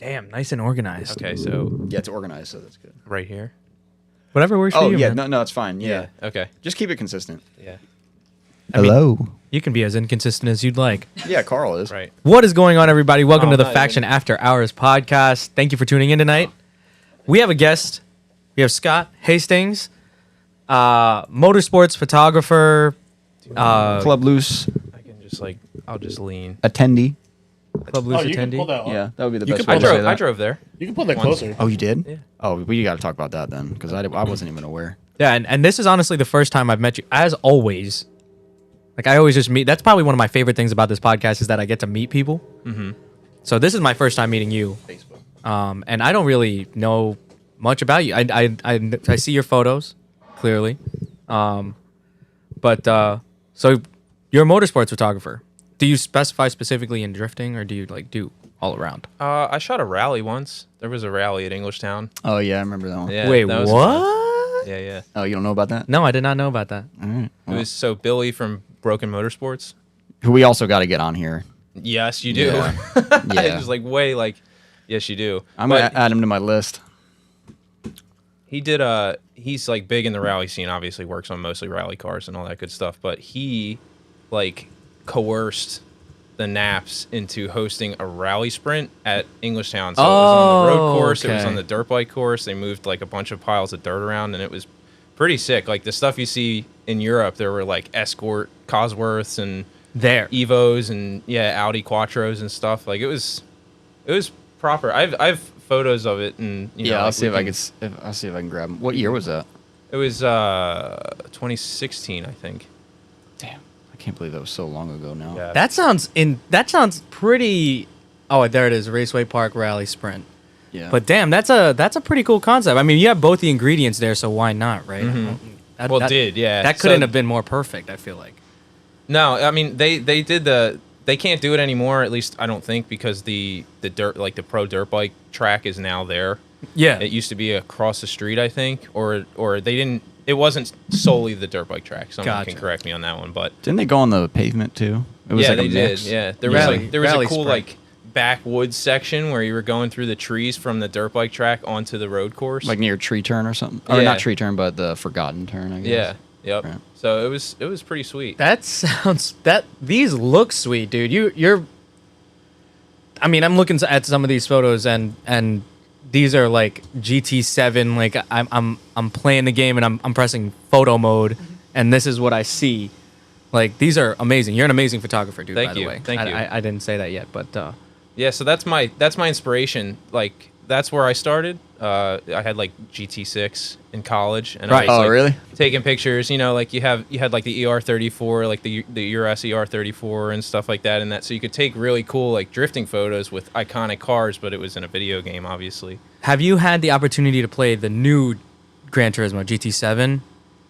Damn, nice and organized. Okay, so Yeah, it's organized, so that's good. right here. Whatever works for Oh you, yeah, man. no, it's fine. Yeah. Okay. Just keep it consistent. Yeah. I mean, Hello. you can be as inconsistent as you'd like. Yeah, Carl is. Right. What is going on, everybody? Welcome Oh, to the not Faction even- After Hours podcast. Thank you for tuning in tonight. We have a guest. We have Scott Hastings, motorsports photographer. Club Loose I can just like I'll just lean. attendee. Club Loose you can attendee. pull that off. Yeah, that would be the You best can way I to say drove. that. I drove there. You can pull that Once. closer. Oh, you did? Yeah. Oh, we got to talk about that then, because I wasn't even aware. Yeah, and this is honestly the first time I've met you. As always, like I always just meet. That's probably one of my favorite things about this podcast is that I get to meet people. Mm-hmm. So this is my first time meeting you. Facebook. And I don't really know much about you. I see your photos clearly, but so you're a motorsports photographer. Do you specify specifically in drifting, or do you like do all around? I shot a rally once. There was a rally at Englishtown. Oh yeah, I remember that one. Yeah. Wait, that was what? fun. Yeah, yeah. Oh, you don't know about that? No, I did not know about that. All right. It was so Billy from Broken Motorsports. Who we also got to get on here. Yes, you do. Yeah. It Yeah. was like way like, yes, you do. I'm But going to add him to my list. he did he's like big in the rally scene, obviously works on mostly rally cars and all that good stuff, but he like coerced the Naps into hosting a rally sprint at Englishtown. So it was on the road course, it was okay. on the dirt bike course. They moved like a bunch of piles of dirt around and it was pretty sick. Like the stuff you see in Europe, there were like Escort Cosworths and There. Evos and Audi Quattros and stuff. Like it was proper. I've photos of it and you know, Yeah, I'll like, see we if can- I'll see if I can grab him. What year was that? It was 2016, I think. Damn, I can't believe that was so long ago now. Yeah. That sounds pretty. Oh, there it is, Raceway Park Rally Sprint. Yeah. But damn, that's a pretty cool concept. I mean, you have both the ingredients there, so why not, right? That, Well, that- yeah. That couldn't So- have been more perfect. I feel like. No, I mean they did they can't do it anymore. At least I don't think because the dirt like the pro dirt bike track is now there. Yeah. It used to be across the street, I think, or they didn't. It wasn't solely the dirt bike track. Someone Gotcha. can correct me on that one, but Didn't they go on the pavement too? It was yeah, like they a did. mix. Yeah, there Rally- was there was rally a cool sprint. like backwoods section where you were going through the trees from the dirt bike track onto the road course. Like near Tree Turn or something. Or Yeah. not Tree Turn, but the Forgotten Turn, I guess. yeah, yep. Right. So it was pretty sweet. That sounds these look sweet, dude. You're. I mean, I'm looking at some of these photos and these are like GT7. Like I'm playing the game and I'm pressing photo mode, and this is what I see. Like these are amazing. You're an amazing photographer, dude. Thank by the you. way, Thank you. I didn't say that yet, but Yeah, so that's my inspiration. Like that's where I started. I had like GT6 in college, and Right. I was, Oh, like, really? taking pictures. You know, like you had like the ER34, like the Urus ER34 and stuff like that, and that so you could take really cool like drifting photos with iconic cars, but it was in a video game, obviously. have you had the opportunity to play the new Gran Turismo GT7?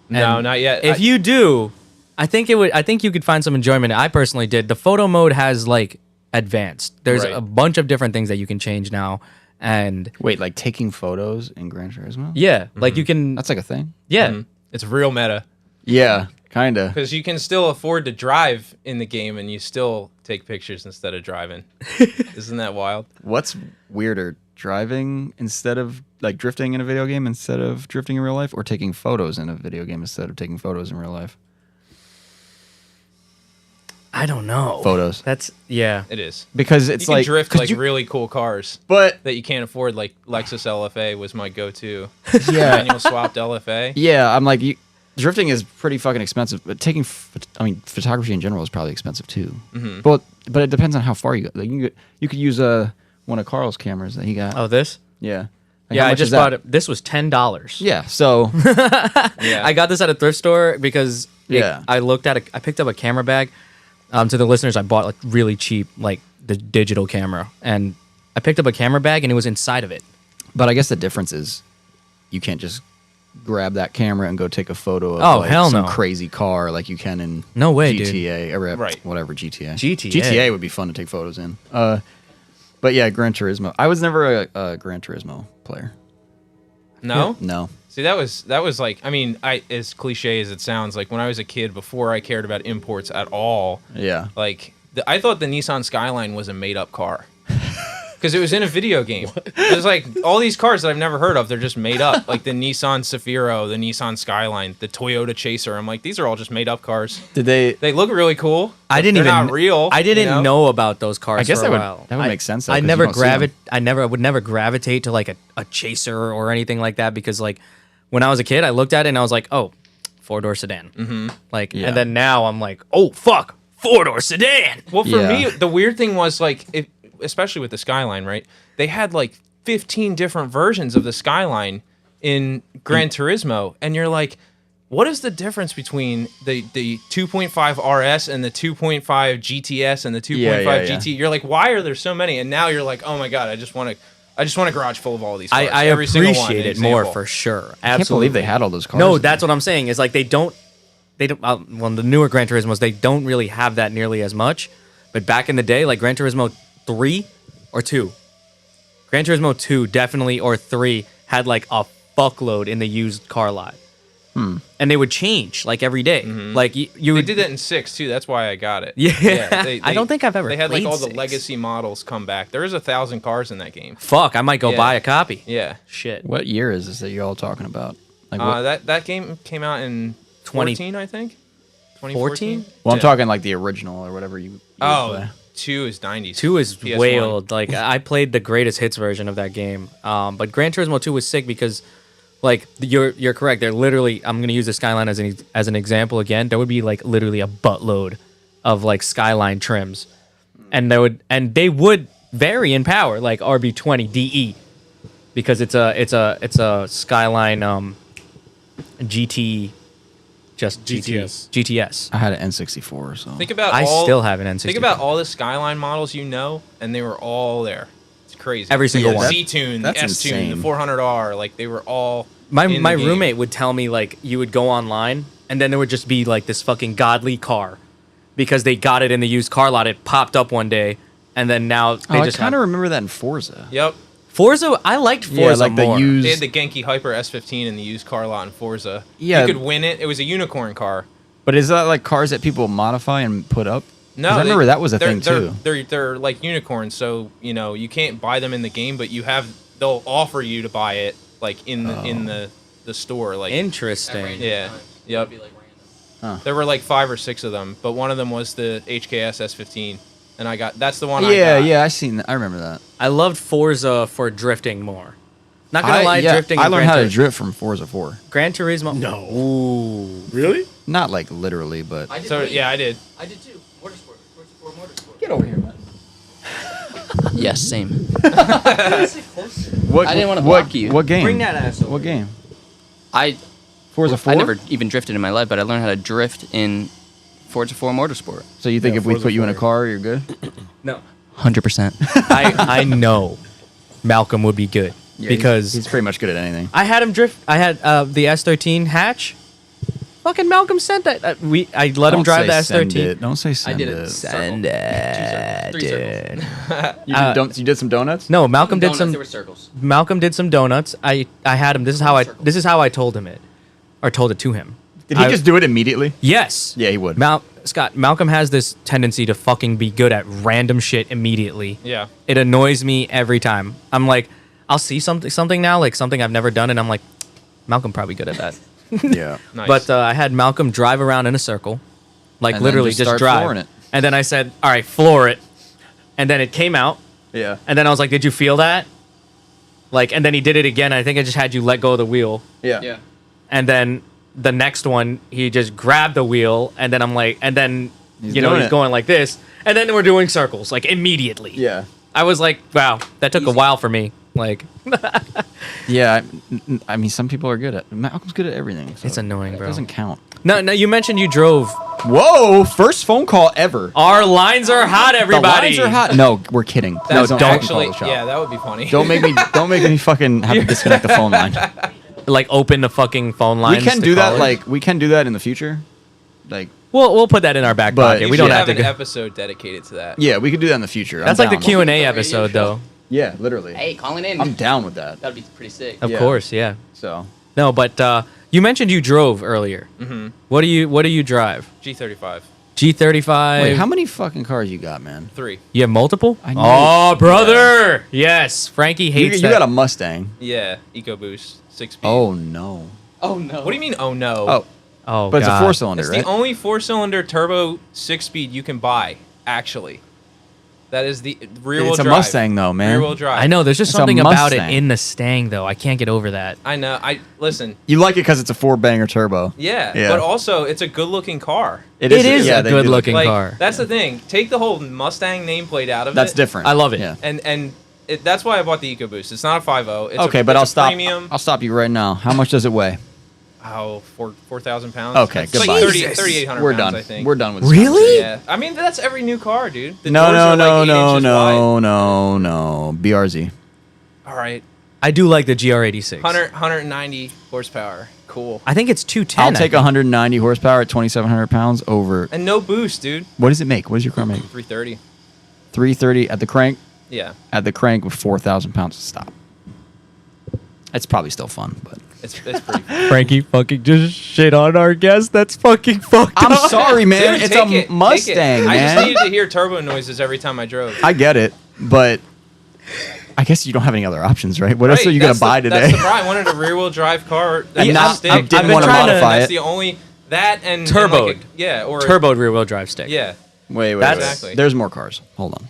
No, And not yet. If you do, I think you could find some enjoyment. I personally did. The photo mode has like advanced. There's Right. a bunch of different things that you can change now, and Wait, like taking photos in Gran Turismo? yeah, like you can. That's like a thing? Yeah, it's real meta Yeah, kind of. because you can still afford to drive in the game, and you still take pictures instead of driving. Isn't that wild? What's weirder, driving instead of, like, drifting in a video game instead of drifting in real life, or taking photos in a video game instead of taking photos in real life? I don't know. Photos. That's yeah. It is. Because it's You can like... drift 'cause like really cool cars. But, That you can't afford, like Lexus LFA was my go-to. yeah. Manual swapped LFA. Yeah, I'm like, drifting is pretty fucking expensive, but photography in general is probably expensive too. Mm-hmm. But it depends on how far you go. Like you could use one of Carl's cameras that he got. Oh, this. Yeah. Like, Yeah, how I much just is that? bought it. This was $10. Yeah, so Yeah. I got this at a thrift store because Yeah. I picked up a camera bag. To the listeners, I bought like really cheap, like the digital camera, and I picked up a camera bag and it was inside of it. but I guess the difference is you can't just grab that camera and go take a photo of Oh, like, hell some no. crazy car like you can in No way, dude. GTA or Right. whatever GTA. GTA. GTA would be fun to take photos in. But yeah, Gran Turismo. I was never a Gran Turismo player. No? No. See, that was like, I mean, as cliche as it sounds, like when I was a kid, before I cared about imports at all, Yeah. like I thought the Nissan Skyline was a made-up car. because it was in a video game. There's like all these cars that I've never heard of. They're just made up, like the Nissan Safiro, the Nissan Skyline, the Toyota Chaser. I'm like, these are all just made up cars. Did they? They look really cool. I didn't they're even not real. I didn't you know? know about those cars. I guess for a that while. would make sense. Though, I 'cause you never don't see them. I would never gravitate to like a Chaser or anything like that because like when I was a kid, I looked at it and I was like, oh, 4-door sedan. Mm-hmm. Like, Yeah. and then now I'm like, oh fuck, 4-door sedan. Well, for Yeah. me, the weird thing was like, especially with the Skyline, right? They had like 15 different versions of the Skyline in Gran Turismo, and you're like, what is the difference between the 2.5 RS and the 2.5 GTS and the 2.5 Yeah. GT? You're like, why are there so many? And now you're like, oh my god, I just want a garage full of all these cars. I Every single one, appreciate an it more example. for sure. I can't Absolutely. believe they had all those cars. No, that's what I'm saying. Is like they don't. Well, the newer Gran Turismos, they don't really have that nearly as much. But back in the day, like Gran Turismo 3 or 2, Gran Turismo 2 definitely or 3 had like a fuckload in the used car lot, and they would change like every day. Like you They would did that in 6 too. That's why I got it. Yeah. I don't think I've ever They had like played all the 6. legacy models come back. There is 1,000 cars in that game. Fuck, I might go Yeah. buy a copy. Yeah. Shit. What year is this that you're all talking about? Like, what? That game came out in 2014, I think. 14? Well, I'm Yeah. talking like the original or whatever you. Oh, play. 2 is 90s. 2 is PS1. way old. Like I played the greatest hits version of that game. But Gran Turismo 2 was sick because, like, you're correct. They're literally. I'm gonna use the Skyline as an example again. There would be like literally a buttload of like Skyline trims, and they would vary in power, like RB20 DE, because it's a Skyline GT. Just GTS. I had an N64, so. Think about I all, still have an N64. Think about all the Skyline models you know, and they were all there. It's crazy. Every single one. C-Tune, the That's S-Tune, the insane. 400R, like they were all My in the game. roommate would tell me like you would go online and then there would just be like this fucking godly car because they got it in the used car lot. It popped up one day and then now they I just kind of have remember that in Forza. Yep. Forza. I liked Forza Yeah, like more. the used. They had the Genki Hyper S15 in the used car lot in Forza. Yeah. You could win it. It was a unicorn car. But is that like cars that people modify and put up? 'Cause No, I remember that was a they're- thing too. They're like unicorns, so you know you can't buy them in the game, but they'll offer you to buy it like in the store. Like Interesting. yeah, yep. Be like random. There were like 5 or 6 of them, but one of them was the HKS S15, and that's the one I Yeah, got. yeah, I seen that. I remember that. I loved Forza for drifting more. Not gonna lie, drifting. I in learned Gran how to Tur- drift from Forza 4. Gran Turismo. No. Ooh. Really? Not like literally, but. I did So wait. yeah, I did. I did too. Motorsport. Get over here, man. Yes, same. What, I didn't wanna what- block you. What game? Bring that ass over. What game? I Forza 4? I never even drifted in my life, but I learned how to drift in Forza 4 Motorsport. So you think Yeah, if we Forza put you in a 4. car, you're good? No. 100%. I know Malcolm would be good Yeah, because he's pretty much good at anything. I had him drift. I had the S13 hatch. Fucking Malcolm sent that. I let him Don't drive the say send S13. it. Don't say send did it. it. Send Two it, circles. 3 circles. dude. You did some donuts? No, Malcolm did Donuts, some. There were circles. Malcolm did some donuts. I had him. This is how I told him it, or told it to him. Did he I- just do it immediately? Yes. Yeah, he would. Scott, Malcolm has this tendency to fucking be good at random shit immediately. Yeah. It annoys me every time. I'm like, I'll see something now, like something I've never done, and I'm like, Malcolm probably good at that. Yeah. Nice. But I had Malcolm drive around in a circle, like And then literally just just start drive. flooring it. And then I said, all right, floor it. And then it came out. Yeah. And then I was like, did you feel that? Like, and then he did it again. I think I just had you let go of the wheel. Yeah. And then the next one, he just grabbed the wheel. And then I'm like, and then, He's he's doing it. going like this. And then we're doing circles, like immediately. Yeah. I was like, wow, that took a while for me. Like, Yeah. I mean, some people are good at. Malcolm's good at everything. So It's annoying, it bro. Doesn't count. no, you mentioned you drove. Whoa! First phone call ever. Our lines are hot, everybody. The lines are hot. No, we're kidding. That's Please don't actually call the shop. yeah, that would be funny. Don't make me fucking have to disconnect the phone line. Like, open the fucking phone lines. We can to do that. callers. Like we can do that in the future. Like We'll put that in our back But pocket. you We should don't have have to an go. episode dedicated to that. yeah, we could do that in the future. That's I'm like the down. Q&A Radio episode, show. though. Yeah, literally. Hey, calling in. I'm down with that. That'd be pretty sick. Of Yeah. course, yeah. So No, but you mentioned you drove earlier. Mm-hmm. What do you drive? G35. G35. Wait, how many fucking cars you got, man? 3. You have multiple? I know. Oh, brother. Yes. Frankie hates You that. got a Mustang. Yeah, EcoBoost 6-speed. Oh no. Oh no. What do you mean? Oh no. Oh, Oh, but it's a God. 4-cylinder, It's right? the only 4-cylinder turbo 6-speed you can buy. Actually, that is the rear-wheel It's a drive. Mustang, though, man. Rear-wheel drive. I know. There's just It's a something about it Mustang. in the Stang, though. I can't get over that. I know. Listen. You like it because it's a 4-banger turbo. Yeah, Yeah. but also it's a good-looking car. It is yeah, a they do look- good-looking Like car. that's the thing. Take the whole Mustang nameplate out of That's it. different. I love it. Yeah. And that's why I bought the EcoBoost. It's not a 5.0. It's Okay, a, but it's I'll a stop. Premium. I'll stop you right now. How much does it weigh? 4,000 pounds. Okay, it's goodbye. like Jesus. 3,800 We're pounds, done. I think. We're done with this Really? conversation. Yeah, I mean that's every new car, dude. The No, doors no, are no, like 8 no, inches no, wide. no. BRZ. All right, I do like the GR86. 190 horsepower. Cool. I think it's 210. I'll take 190 horsepower at 2,700 pounds over. And no boost, dude. What does it make? What does your car make? 330. 330 at the crank. Yeah, At the crank with 4,000 pounds to stop. It's probably still fun, but it's pretty. Frankie fucking just shit on our guest. That's fucking fucked I'm up. sorry, man. Dude, It's take a it, take Mustang, it. I just man. needed to hear turbo noises every time I drove. I get it, but I guess you don't have any other options, right? What else are you gonna that's buy the, today? That's the problem. I wanted a rear-wheel drive car. That And was not- a stick. I didn't I've been want to trying to- modify That's it. the only that and Turboed. And like or Turboed rear-wheel drive stick. Yeah. Wait. That's- Exactly. There's more cars. Hold on.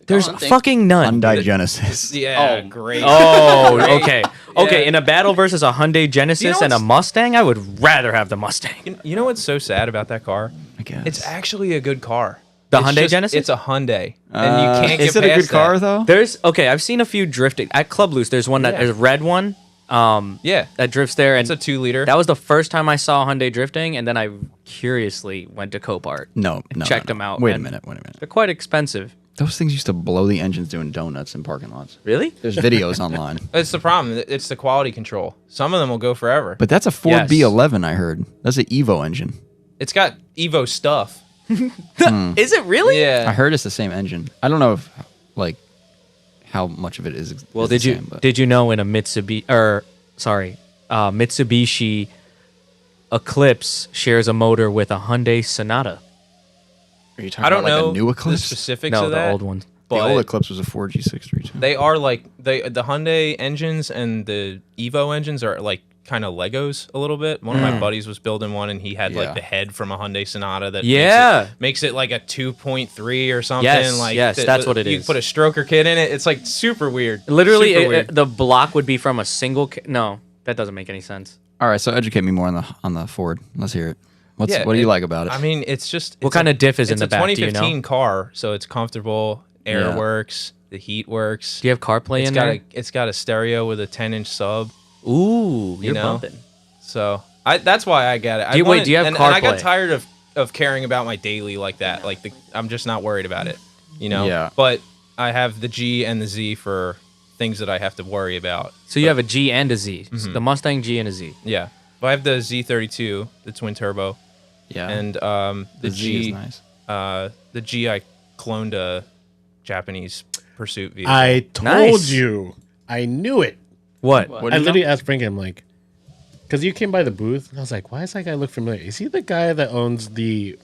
There's Hunting. fucking none. Hyundai Genesis. Yeah. Oh. Great. Oh, Great. okay. Okay, Yeah. in a battle versus a Hyundai Genesis You know and a what's- Mustang, I would rather have the Mustang. You know what's so sad about that car? I guess. It's actually a good car. The It's Hyundai just- Genesis? It's a Hyundai, and you can't get Is it a past good car that. though? There's okay. I've seen a few drifting at Club Loose. There's one that Yeah. there's a red one. Yeah, That drifts there, and it's a 2-liter. that was the first time I saw Hyundai drifting, and then I curiously went to Copart. No. checked them out, Wait a and- minute. They're quite expensive. Those things used to blow the engines doing donuts in parking lots. Really? There's videos online. It's the problem. It's the quality control. Some of them will go forever. But that's a Ford Yes. B11, I heard. That's an Evo engine. It's got Evo stuff. Is it really? Yeah. I heard it's the same engine. I don't know if, like, how much of it is. Well, is the did you same, but- did you know in a Mitsubishi Eclipse shares a motor with a Hyundai Sonata? Are you talking I don't about, like, know a new the Eclipse? specifics No, of the that. old one. The But old Eclipse was a Ford G632. they are like the Hyundai engines and the Evo engines are like kind of Legos a little bit. One of my buddies was building one, and he had Yeah. like the head from a Hyundai Sonata that Yeah. makes it like a 2.3 or something. Yes, like yes, that's what it you is. put a stroker kit in it. It's like super weird. Literally, Super weird. the block would be from a single. No, that doesn't make any sense. All right, so educate me more on the Ford. Let's hear it. What do you like about it? I mean, it's just What it's kind of diff is in it's the a back? Do you 2015 know? car, so it's comfortable. Air Yeah. works, the heat works. Do you have CarPlay It's in got there? it's got a stereo with a 10-inch sub. Ooh, you're know? bumping. So that's why I get it. Do you- wait, do you have and I got CarPlay? tired of caring about my daily like that. Like I'm just not worried about it, you know. Yeah. But I have the G and the Z for things that I have to worry about. So you have a G and a Z. Mm-hmm. The Mustang G and a Z. Yeah. But I have the Z32, the twin turbo, yeah. and the the Z G. is nice. The G I cloned a Japanese pursuit vehicle. I told Nice. you. I knew it. What? What? I literally asked Frank, I'm like, because you came by the booth, and I was like, why does that guy look familiar? Is he the guy that owns the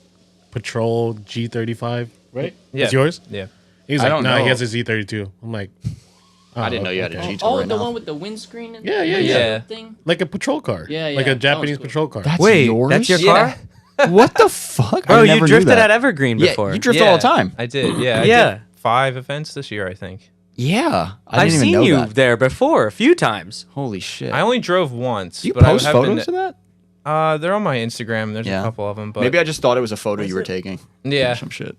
Patrol G35, right? Yeah. It's yours? Yeah. He's I like, don't no, he know. has a Z32. I'm like, I didn't know you had a okay. G2 Oh, right the now. one with the windscreen. And Yeah, yeah, the yeah. Thing. Like a patrol car. Yeah, Like yeah. a That Japanese was cool. patrol car. That's Wait, yours? that's your Yeah. car? What the fuck? Bro, I you never knew drifted that. at Evergreen Yeah, before. you drift all the time. I did. Yeah. I Yeah. did 5 events this year, I think. Yeah, I I've didn't even seen know you that. there before a few times. Holy shit! I only drove once. Do you but post I have been photos of that? They're on my Instagram. There's Yeah. a couple of them, but Maybe I just thought it was a photo you were it? taking. yeah, Or some shit.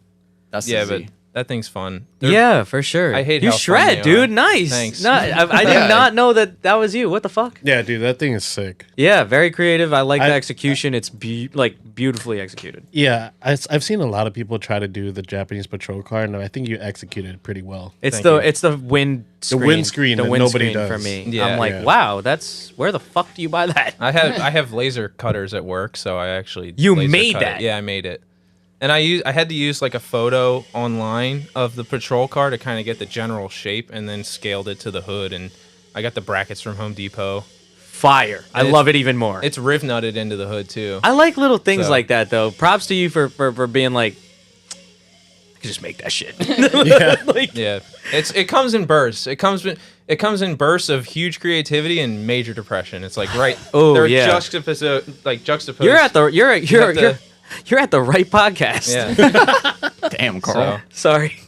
That's yeah, the but Z. that thing's fun. Yeah, for sure. I hate you how fun shred, they are. dude. Nice. Thanks. No, I did Yeah. not know that was you. What the fuck? Yeah, dude, that thing is sick. Yeah, very creative. I like the I- execution. It's beautifully executed. Yeah, I've seen a lot of people try to do the Japanese patrol car, and I think you executed it pretty well. It's Thank the you. it's the windscreen. windscreen The that windscreen nobody for does. me. Yeah. I'm like, Yeah. wow, that's where the fuck do you buy that? I have laser cutters at work, so I actually You laser made cut it. that? Yeah, I made it. And I had to use like a photo online of the patrol car to kind of get the general shape, and then scaled it to the hood. And I got the brackets from Home Depot. fire. I And love it even more. It's riv nutted into the hood too. I like little things So- like that, though. Props to you for being like, I could just make that shit. Like, Yeah, it comes in bursts. It comes in bursts of huge creativity and major depression. It's like Oh, they're yeah. juxtaposed. you're at the you're have you're at the right podcast. yeah. Damn, Carl. So, Sorry.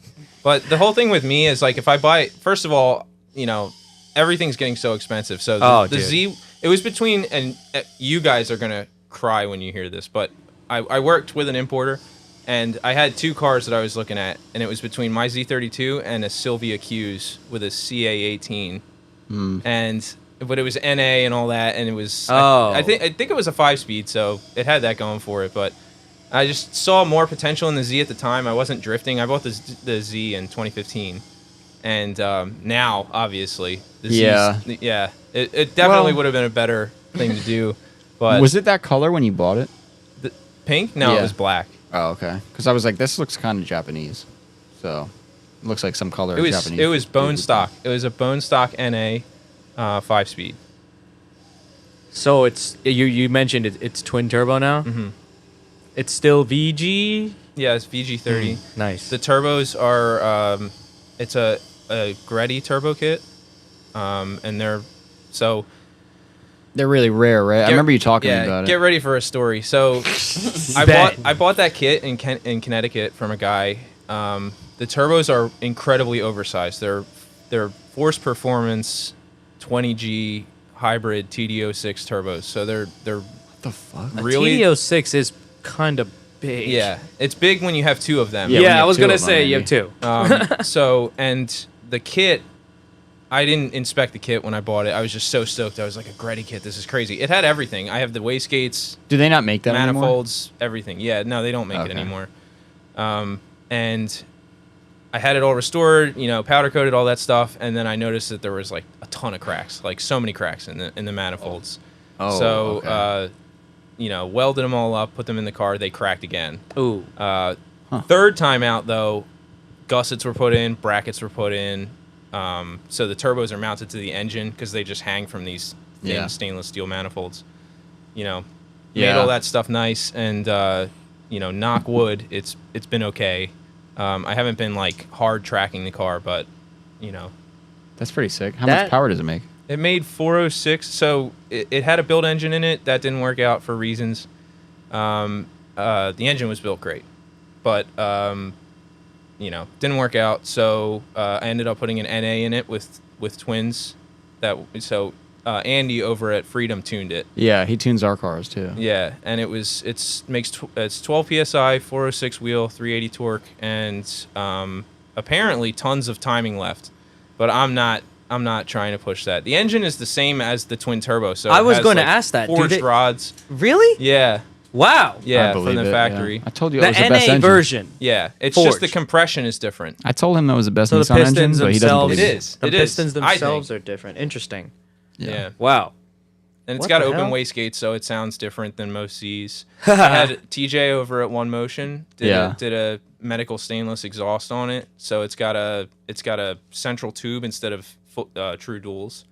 but the whole thing with me is like if I buy, first of all, everything's getting so expensive. So the dude. Z, it was between, and you guys are gonna cry when you hear this, but I worked with an importer. And I had 2 cars that I was looking at, and it was between my Z32 and a Sylvia Q's with a CA18. But it was NA and all that, and it was I think it was a 5-speed, so it had that going for it. But I just saw more potential in the Z at the time. I wasn't drifting. I bought the Z in 2015, and now obviously the Yeah. it definitely would have been a better thing to do. But Was it that color when you bought it? the pink? No, Yeah. it was black. Oh, okay. Because I was like, this looks kind of Japanese. So, it looks like some color It was Japanese. it was bone stock. It was a bone stock NA 5-speed. So it's you mentioned it's twin turbo now. Mm-hmm. It's still VG. Yeah, it's VG30. Nice. The turbos are it's a Greddy turbo kit, and They're really rare, right? I remember you talking about it. Get ready for a story. So Bet. I bought that kit in Connecticut from a guy. The turbos are incredibly oversized. They're force performance 20G hybrid TD06 turbos. So they're What the fuck? really TD06 is kind of big. yeah. It's big when you have 2 of them. Yeah, when you Yeah, I have was 2 gonna of them, say maybe. you have 2. And the kit, I didn't inspect the kit when I bought it. I was just so stoked. I was like, a Greddy kit, this is crazy. It had everything. I have the wastegates, Do they not make that anymore? manifolds, everything. Yeah, no, they don't make it Okay. anymore. And I had it all restored, powder coated, all that stuff, and then I noticed that there was like a ton of cracks, like so many cracks in the manifolds. Oh, So, okay. welded them all up, put them in the car. They cracked again. Ooh. Third time out though, gussets were put in, brackets were put in. So the turbos are mounted to the engine because they just hang from these thin Yeah. stainless steel manifolds. Made Yeah. all that stuff nice, and knock wood, it's been okay. I haven't been like hard tracking the car, but That's pretty sick. How That- much power does it make? it made 406. So it had a build engine in it that didn't work out for reasons. The engine was built great, but didn't work out. So I ended up putting an NA in it with twins. Andy over at Freedom tuned it. Yeah, he tunes our cars too. Yeah, and it's 12 psi, 406 wheel, 380 torque, and apparently tons of timing left. But I'm not trying to push that. The engine is the same as the twin turbo. So I it was has, going to like, ask that. Do Forged they- rods. Really? Yeah, Wow. yeah, I from believe the it, factory. Yeah. I told you The it was the NA best engine. version. Yeah, it's just the Forged. compression is different. I told him that was the best So the Nissan engine, pistons but he doesn't themselves. believe It is. The It is, pistons I themselves think. are different. Interesting. Yeah. Wow. And it's What got the open hell? wastegates, so it sounds different than most Z's. I had TJ over at One Motion did a medical stainless exhaust on it, so it's got a central tube instead of true duals.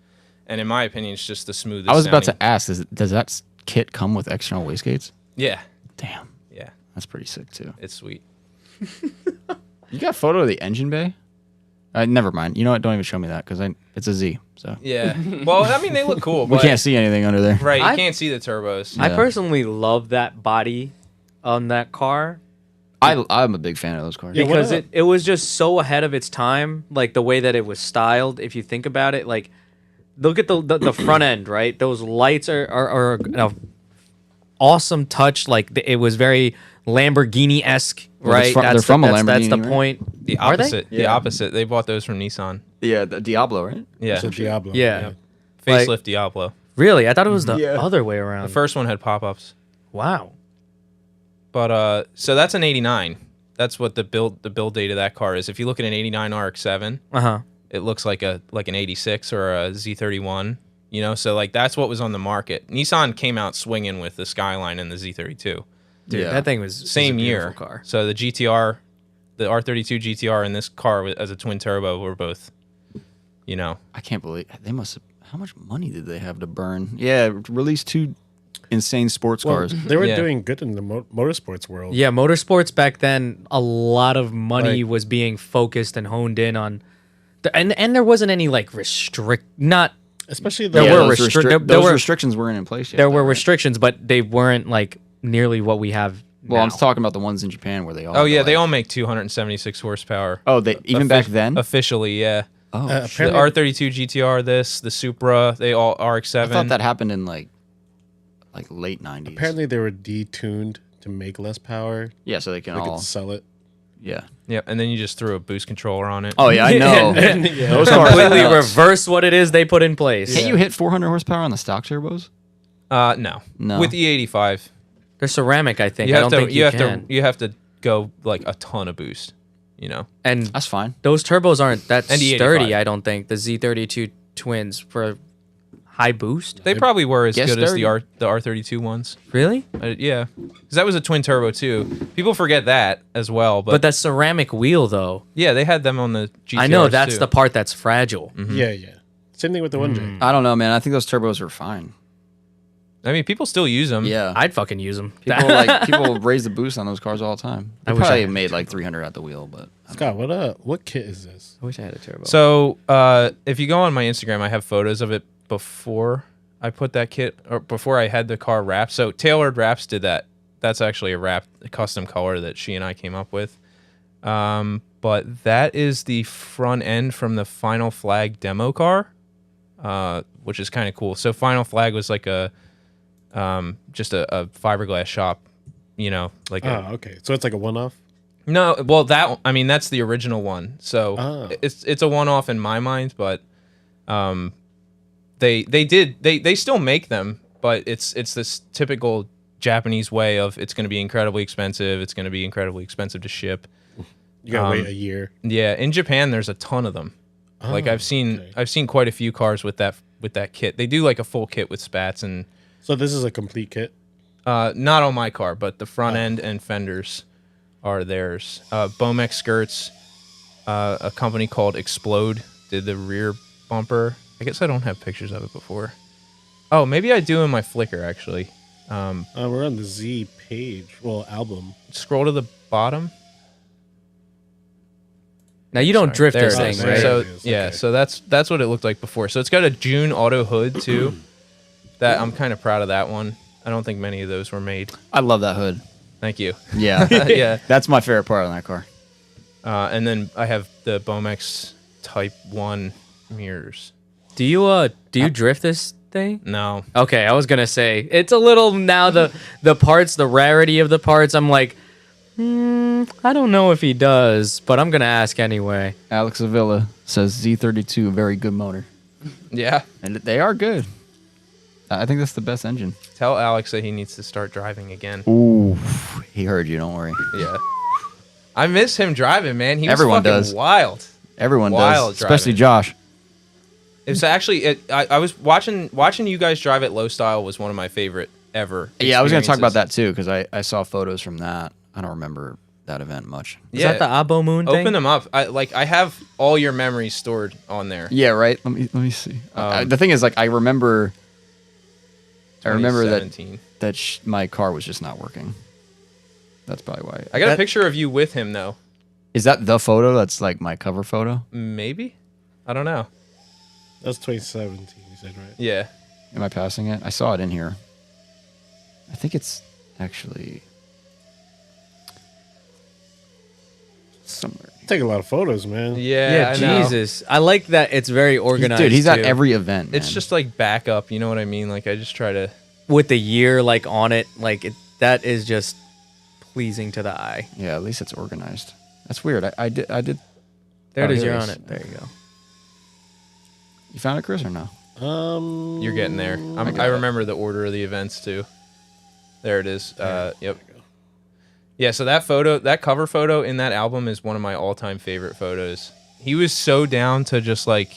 And in my opinion, it's just the smoothest. I was about sounding. to ask, does that kit come with external wastegates? Yeah, Damn, yeah, that's pretty sick too. it's sweet. You got a photo of the engine bay? Never mind. You know what? Don't even show me that because it's a Z. So Yeah. Well, I mean, they look cool. we But, can't see anything under there. Right, you I- can't see the turbos. I Yeah. personally love that body on that car I'm a big fan of those cars. Yeah, what because up? it was just so ahead of its time. Like the way that it was styled. If you think about it, like look at the front end, right? Those lights are awesome touch. Like it was very Lamborghini-esque, Well, right? they're from a that's the Lamborghini, right? point. The Are they? opposite. The Yeah. opposite. They bought those from Nissan. Yeah, the Diablo, right? Yeah. So Diablo. Yeah. Facelift Like- Diablo. Really? I thought it was the Yeah. other way around. The first one had pop-ups. Wow. But so that's an 89. That's what the build date of that car is. If you look at an 89 RX-7, Uh-huh. it looks like an 86 or a Z31. So like that's what was on the market. Nissan came out swinging with the Skyline and the Z32. Dude, Yeah. that thing was Same a year. beautiful car. So the GTR, the R32 GTR, and this car as a twin turbo were both, I can't believe they must have. how much money did they have to burn? Yeah, release 2 insane sports Well, cars. they were doing good in the motorsports world. Yeah, motorsports back then, a lot of money Like- was being focused and honed in on, and there wasn't any like not Especially There the were those, there those were- restrictions weren't in place yet. there though, were right? restrictions, but they weren't like nearly what we have. Well, I'm now. talking about the ones in Japan where they all. Oh yeah, go they like- all make 276 horsepower. Oh, they even back then. Officially, yeah. Oh, uh, shit. The R32 GTR, the Supra, they all RX-7. I thought that happened in like late 90s. apparently they were detuned to make less power. Yeah, so they can They all. could sell it. Yeah. Yeah, and then you just threw a boost controller on it. Oh yeah, I know. Those cars Completely are nuts. reverse what it is they put in place. Can't you hit 400 horsepower on the stock turbos? No. No. With the 85, They're ceramic, I think. you I have don't to think you have can. to you have to go like a ton of boost. You know. And That's fine. those turbos aren't that And the sturdy. 85. I don't think the Z32 twins for high boost. They probably were as Guess good as the 30. R32 ones. Really? Yeah, because that was a twin turbo too. People forget that as well. But that ceramic wheel, though, yeah, they had them on the GTRs I know that's too. the part that's fragile. Yeah. Same thing with the 1J. I don't know, man. I think those turbos are fine. I mean, people still use them. Yeah. I'd fucking use them. People raise the boost on those cars all the time. They I wish I probably had a made like 300 at the wheel, but Scott, what kit is this? I wish I had a turbo. So if you go on my Instagram, I have photos of it before I put that kit or before I had the car wrapped. So Tailored Wraps did that. That's actually a custom color that she and I came up with. But that is the front end from the Final Flag demo car, which is kind of cool. So Final Flag was like just a fiberglass shop, you know, like Oh, okay. So it's like a one-off. no, well that's the original one. So it's a one-off in my mind, but they still make them, but it's this typical Japanese way of it's going to be incredibly expensive. It's going to be incredibly expensive to ship. You gotta wait a year. Yeah, in Japan there's a ton of them. Like I've seen quite a few cars with that kit. They do like a full kit with spats and So this is a complete kit. not on my car, but the front end and fenders are theirs. Bomex skirts, a company called Explode did the rear bumper. I guess I don't have pictures of it before. Oh, maybe I do in my Flickr actually. We're on the Z page. Well, album. Scroll to the bottom. Now you don't drift There this it thing, is. right? So There it is. yeah, Okay. so that's what it looked like before. So it's got a June auto hood too. That I'm kind of proud of that one. I don't think many of those were made. I love that hood. Thank you. Yeah. Yeah. That's my favorite part on that car. And then I have the Bomex Type 1 mirrors. Do you drift this thing? No. Okay, I was gonna say it's a little now the parts, the rarity of the parts. I'm like, I don't know if he does, but I'm gonna ask anyway. Alex Avila says Z32, very good motor. Yeah. And they are good. I think that's the best engine. Tell Alex that he needs to start driving again. Ooh, he heard you. Don't worry. Yeah. I miss him driving, man. He was Everyone fucking does. wild. Everyone Wild does, especially driving. Josh. It's actually I was watching you guys drive at Low Style was one of my favorite ever. Yeah, I was going to talk about experiences. that too because I saw photos from that. I don't remember that event much. Is that the Abo Moon thing? Open them up. I have all your memories stored on there. Yeah, right. Let me see. The thing is, like, I remember that 2017. my car was just not working. That's probably why. I got a picture of you with him though. Is that the photo? That's like my cover photo. Maybe. I don't know. That's 2017. You said right. Yeah. Am I passing it? I saw it in here. I think it's actually somewhere. Take a lot of photos, man. Yeah. Yeah, I know. Jesus. I like that it's very organized. Dude, he's at too. every event. It's man. just like backup. You know what I mean? Like I just try to. with the year like on it. Like that is just pleasing to the eye. yeah. At least it's organized. That's weird. I did. There Oh, it is. here You're it on is. it. There you go. You found it, Chris, or no? You're getting there. I remember the order of the events too. There it is. Yep. Yeah, so that cover photo in that album is one of my all-time favorite photos. He was so down to just like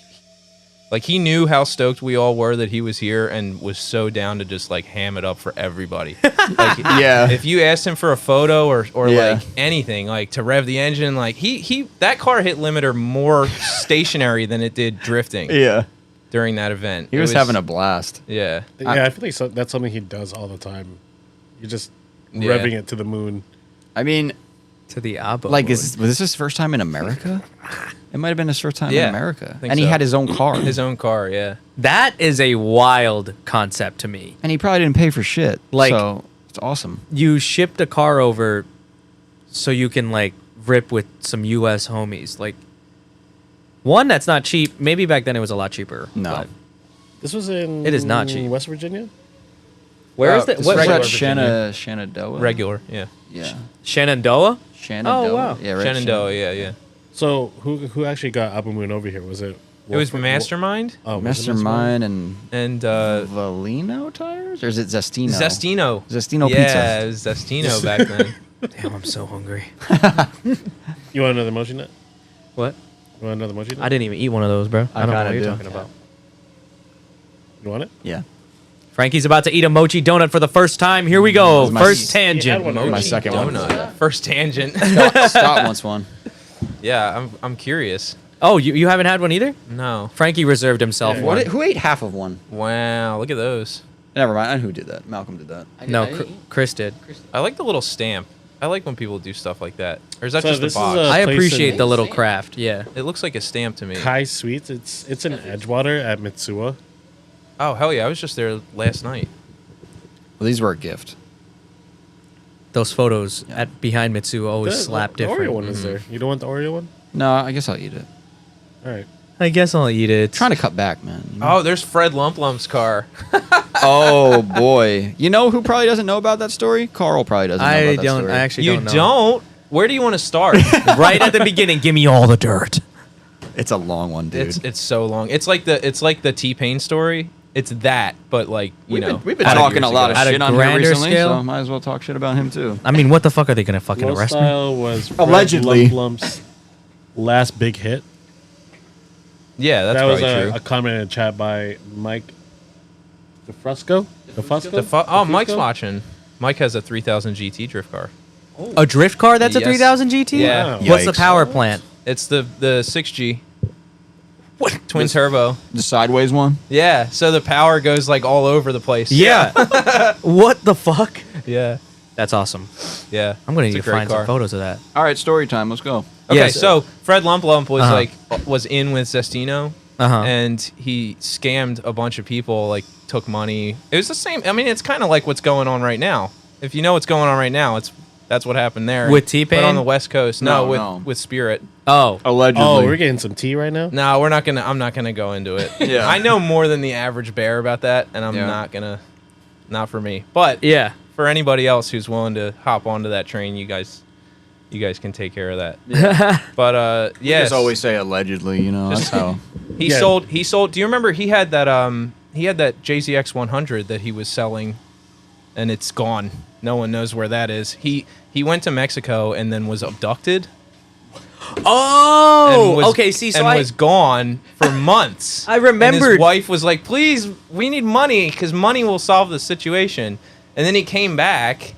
he knew how stoked we all were that he was here and was so down to just like ham it up for everybody. Like, Yeah. if you asked him for a photo or Yeah. like anything, like to rev the engine, like he that car hit limiter more stationary than it did drifting. Yeah. during that event. He was having a blast. Yeah. Yeah, I feel like that's something he does all the time. You're just Yeah. revving it to the moon. I mean, To the Abo. like, was this his first time in America? It might have been his first time in Yeah, America. I think And he so. had his own car. His own car, yeah. That is a wild concept to me. And he probably didn't pay for shit. Like- so it's awesome. You shipped a car over so you can like rip with some US homies. Like one, that's not cheap. Maybe back then it was a lot cheaper. No. but- This was in It is not cheap. West Virginia? Where is This that? is What, regular Is that Virginia. Shenandoah? Regular, yeah. Yeah. Shenandoah? Shenandoah. Oh, wow. Yeah, right. Shenandoah, yeah. So who actually got Abu Moon over here? Was it? It was Wolford- Mastermind Oh, was it Mastermind and and Valino tires? Or is it Zestino? Zestino. Zestino Yeah, pizza. it was Zestino back then. Damn, I'm so hungry. You want another mochi nut? What? You want another mochi nut? I didn't even eat one of those, bro. I don't know kinda what you're do. talking about. You want it? Yeah. Frankie's about to eat a mochi donut for the first time. Here we go. was my- First He had tangent. one My already. second one. Donut. First tangent. Scott wants one. Yeah, I'm curious. Oh, you haven't had one either? No. Frankie reserved himself Yeah. one. Who ate half of one? Wow, look at those. Never mind. Who did that? Malcolm did that. No, Chris did. I like the little stamp. I like when people do stuff like that. Or is that So just a this is box? a- I place appreciate in- the little craft. Yeah. It looks like a stamp to me. Kai Sweets. It's in Edgewater at Mitsuwa. Oh, hell yeah. I was just there last night. Well, these were a gift. Those photos Yeah. at behind Mitsu always slap the different. Oreo one is there. You don't want the Oreo one? No, I guess I'll eat it. All right. I guess I'll eat it. Trying to cut back, man. you know? Oh, there's Fred Lump's car. Oh boy. You know who probably doesn't know about that story? Carl probably doesn't know I about that don't. story. I actually You don't know. don't? Where do you want to start? Right at the beginning, give me all the dirt. It's a long one, dude. It's so long. It's like the T-Pain story. It's that, but like we've know, been out talking a lot years of At a shit on here grander recently, scale? so might as well talk shit about him too. I mean, what the fuck are they gonna fucking Low arrest me? Style was Fred Allegedly. Lump's last big hit. Yeah, that's that was probably true. a comment in chat by Mike DeFusco. Mike's watching. Mike has a 3000 GT drift car. A drift car that's a Yes. 3000 GT? Yeah. Wow. What's the Yikes. power plant? It's the 6G. What? Twin turbo. The sideways one. Yeah, so the power goes like all over the place. Yeah. What the fuck? Yeah. That's awesome. Yeah. I'm gonna It's need a to great find car. some photos of that. All right, story time. Let's go. Okay, Yes. so Fred Lump was Uh-huh. was in with Zestino, Uh-huh. and he scammed a bunch of people. Like took money. It was the same. I mean, it's kind of like what's going on right now. If you know what's going on right now, that's what happened there With T-Pain? but on the West Coast. No, with no. with Spirit. Oh. Allegedly. Oh, we're getting some tea right now. No, we're not gonna. I'm not gonna go into it. Yeah. I know more than the average bear about that, and I'm Yeah. not gonna. Not for me, but Yeah. for anybody else who's willing to hop onto that train, you guys can take care of that. But Yeah. yes, Just always say allegedly. You know, that's how. he Yeah. sold. Do you remember he had that JZX 100 that he was selling, and it's gone. No one knows where that is. He went to Mexico and then was abducted. Oh. and was, okay. See, so and I was gone for months. I And remembered. his wife was like, "Please, we need money because money will solve the situation." And then he came back,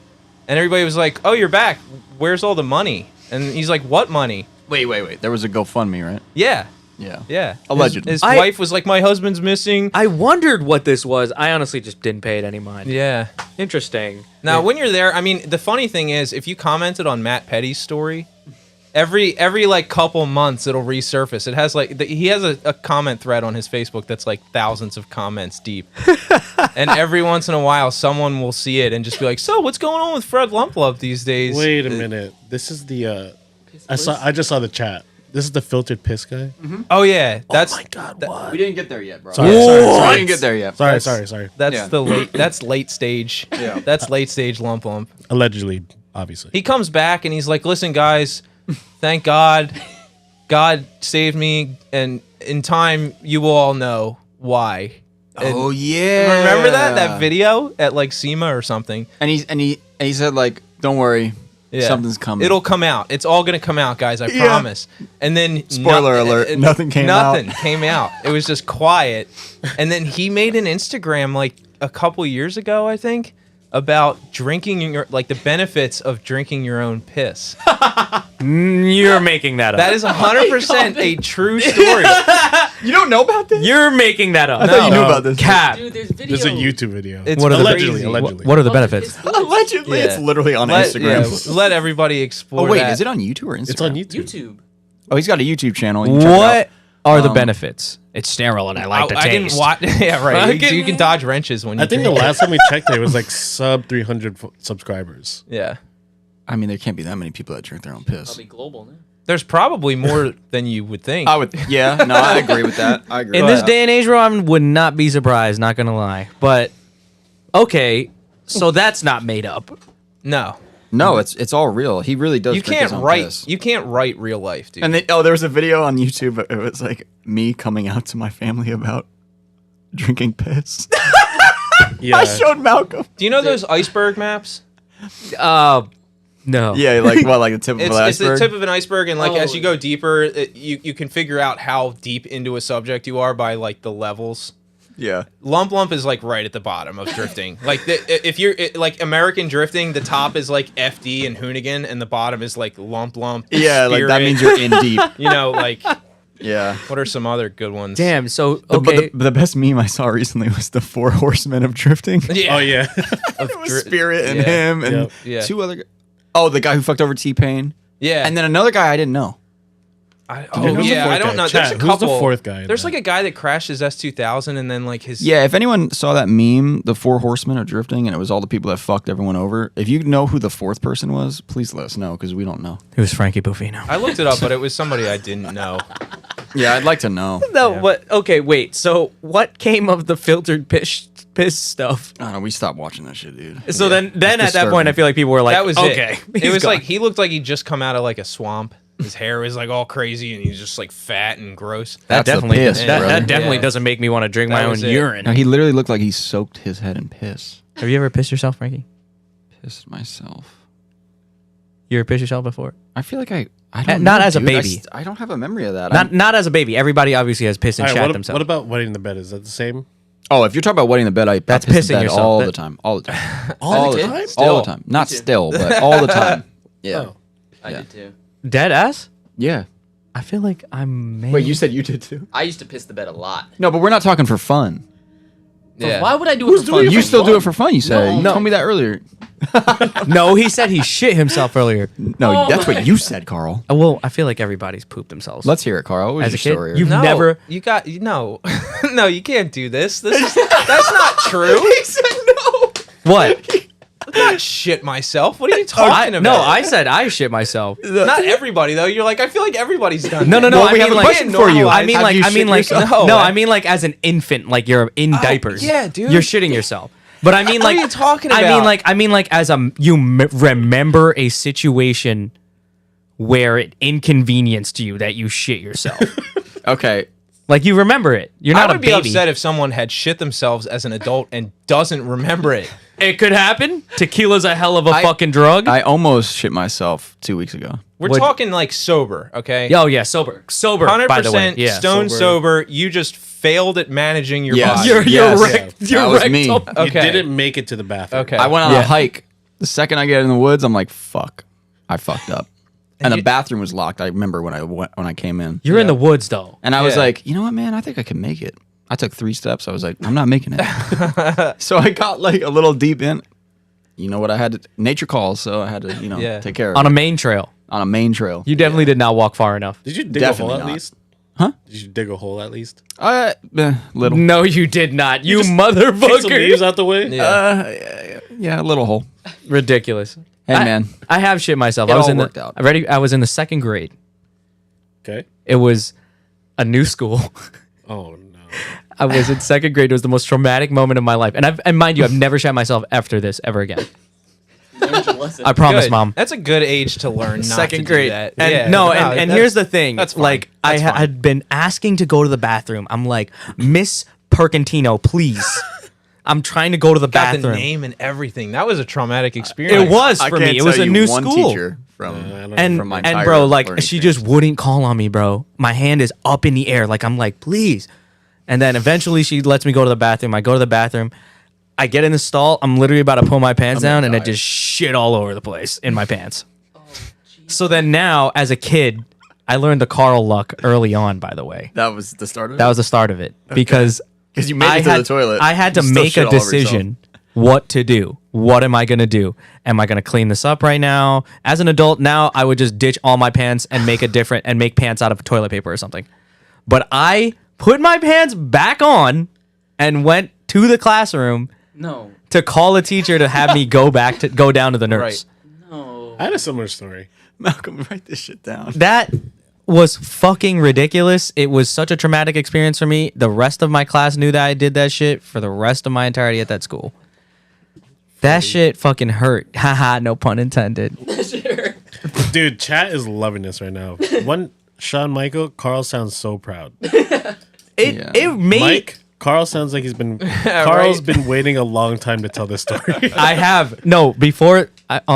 and everybody was like, "Oh, you're back. Where's all the money?" And he's like, "What money?" Wait. There was a GoFundMe, right? Yeah, Yeah. yeah. Allegedly. his I- wife was like, "My husband's missing." I wondered what this was. I honestly just didn't pay it any mind. Yeah. Interesting. Now, when you're there, I mean, the funny thing is, if you commented on Matt Petty's story, every like couple months it'll resurface. It has like he has a comment thread on his Facebook that's like thousands of comments deep, and every once in a while someone will see it and just be like, "So, what's going on with Fred Lump these days?" Wait a minute. This is the. I just saw the chat. This is the filtered piss guy. Oh yeah, that's God, what? We didn't get there yet, bro. Sorry, We sorry. didn't get there yet. Sorry. that's Yeah. the late that's late stage. Yeah. That's late stage Lump. Allegedly, obviously. He comes back and he's like, "Listen, guys, thank God, God saved me, and in time you will all know why." And Oh yeah. remember that video at like SEMA or something? And he said like, "Don't worry, something's coming." It'll come out. It's all gonna come out, guys. I Yeah. promise. And then Spoiler alert, nothing came out. Nothing came out. It was just quiet. And then he made an Instagram like a couple years ago, I think, about drinking your the benefits of drinking your own piss. You're making that up. That is 100% a true story. You don't know about this? You're making that up. I thought you knew about this. Cap. Dude, there's video. There's a YouTube video. It's What are the- allegedly. crazy. Allegedly. What are the benefits? Allegedly, Yeah. it's literally on Instagram. Let everybody explore. Oh wait, that. is it on YouTube or Instagram? It's on YouTube. YouTube. Oh, he's got a YouTube channel. You can check it What are the Um, benefits? It's sterile and I like the I didn't taste. watch. Yeah, right. Fucking- You can dodge wrenches when you. I think the drink. last time we checked, it was like sub 300 subscribers. Yeah, out. I mean, there can't be that many people that drink their own piss. Probably global now. there's probably more than you would think. I would. Yeah. No, I agree with that. I agree. In with this that. day and age, bro, I would not be surprised, not gonna lie. But okay, so that's not made up. No, No, it's all real. He really does. you drink can't his own write. piss. You can't write real life, dude. And then, there was a video on YouTube. It was like me coming out to my family about drinking piss. Yeah. I showed Malcolm. Do you know those iceberg maps? No. Yeah, like what, like the tip of It's an the iceberg. tip of an iceberg, and as Oh. you go deeper, you can figure out how deep into a subject you are by the levels. Yeah. Lump is right at the bottom of drifting. If you're American drifting, the top is FD and Hoonigan, and the bottom is lump. Yeah, like that Spirit. means you're in deep. You know, Yeah. what are some other good ones? Damn. So But okay. the best meme I saw recently was the 4 horsemen of drifting. Yeah. Oh, yeah. Of It was dri- Spirit and yeah. him and Yep. Yeah. 2 other. Oh, the guy who fucked over T-Pain. Yeah. And then another guy I didn't know. Who's the yeah, fourth I don't guy? know. Chat, There's a who's the couple. fourth guy in There's that? a guy that crashed his S2000, and then his. Yeah, if anyone saw that meme, the 4 horsemen of drifting, and it was all the people that fucked everyone over. If you know who the 4th person was, please let us know because we don't know. It was Frankie Buffino. I looked it up, but it was somebody I didn't know. Yeah, I'd like to know. No, Yeah. but okay, wait. So what came of the filtered piss stuff? I don't know. We stopped watching that shit, dude. So Yeah. then It's at that point, I disturbing. feel like people were like, That was okay. it. It he's was gone. he looked like he'd just come out of a swamp. His hair was all crazy, and he's just fat and gross. that That's the definitely piss, that brother. definitely Yeah. doesn't make me want to drink That my own was it. urine. No, he literally looked like he soaked his head in piss. Have you ever pissed yourself, Frankie? Pissed myself. You ever pissed yourself before? I feel like I don't Not know, as a dude. baby. I don't have a memory of that. Not as a baby. Everybody obviously has pissed and All right, shat what themselves. about wetting the bed? Is that the same? Oh, if you're talking about wetting the bed, I That's piss pissing the bed yourself. all That- the time. All the time. All the time. time? All Still. the time. Not Me too. still, but all the time. Yeah. Oh. I Yeah. did too. Dead ass? Yeah. I feel like I'm. Wait, you said you did too? I used to piss the bed a lot. No, but we're not talking for fun. Yeah. Why would I do Who's it for doing fun? You still do it for fun, you say. You No. told me that earlier. No, he said he shit himself earlier. No, Oh that's my what you said, Carl. Well, I feel like everybody's pooped themselves. Let's hear it, Carl. What was As a your kid, story? you've No, never. You got no, no. You can't do this. That's not true. He said no. What? Not shit myself. What are you talking about? No, I said I shit myself. Not everybody though. You're I feel like everybody's done. No, that. no. Well, I we mean, have a like, question for you. I mean, Have like, you I mean, shit like, yourself? no. I mean, like, as an infant, like you're in diapers. yeah, dude. You're shitting yourself. But I mean, What like, are you talking I about? mean, like, as you remember a situation where it inconvenienced you that you shit yourself. Okay. Like you remember it. You're not I would a be baby. upset if someone had shit themselves as an adult and doesn't remember it. It could happen. Tequila's a hell of a I- fucking drug. I almost shit myself 2 weeks ago. We're Would- talking sober, okay? Oh yeah, sober. 100% by the way. Yeah. stone sober. You just failed at managing your Yes. body. You're Yes. wrecked. You're That was wrecked me. up. Okay. You didn't make it to the bathroom. Okay. I went on Yeah. a hike. The second I get in the woods, I'm like, fuck. I fucked up. And the bathroom was locked. I remember when I came in. You're in the woods though. And I was Yeah. like, you know what, man? I think I can make it. I took 3 steps. I was like, I'm not making it. So I got like a little deep in. You know what I had to, nature calls, so I had to, Yeah. take care of On it. a main trail. On a main trail. You definitely did not walk far enough. Did you dig Definitely a hole at not. least? Huh? Did you dig a hole at least? Little. No, you did not. You Kick some leaves motherfucker. out the way? Yeah. Yeah, a little hole. Ridiculous. Hey, I- man. I have shit myself. It I was all in worked out. I was in the 2nd grade. Okay. It was a new school. Oh, no. I was in 2nd grade. It was the most traumatic moment of my life. And mind you, I've never shat myself after this ever again. Learned your lesson. I promise, Good. Mom. That's a good age to learn. Not Second to grade. Do that. And Yeah, and that's- here's the thing. That's fine. Like That's fine. had been asking to go to the bathroom. I'm like, Miss Percantino, please. I'm trying to go to the got the bathroom. name and everything. That was a traumatic experience. It was I for can't me. It was tell a you new one school. teacher from And from my and entire bro, like learning she experience. just wouldn't call on me, bro. My hand is up in the air, like I'm like, please. And then eventually she lets me go to the bathroom. I go to the bathroom. I get in the stall. I'm literally about to pull my pants I'm gonna down, and it die. just shit all over the place in my pants. So then now, as a kid, I learned the Carl luck early on. By the way, That was the start of it? that was the start of it because Because you made it to the toilet. I had to You still make shit a all over yourself. decision what to do. What am I going to do? Am I going to clean this up right now? As an adult now, I would just ditch all my pants and make pants out of toilet paper or something. But I put my pants back on and went to the classroom No. to call a teacher to have me go down to the nurse. Right. No. I had a similar story. Malcolm, write this shit down. That was fucking ridiculous. It was such a traumatic experience for me. The rest of my class knew that I did that shit for the rest of my entirety at that school. That shit fucking hurt. Haha, no pun intended. Dude, chat is loving this right now. One, Shawn Michael, Carl sounds so proud. It made Mike, Carl sounds like he's been. Carl's been waiting a long time to tell this story. I have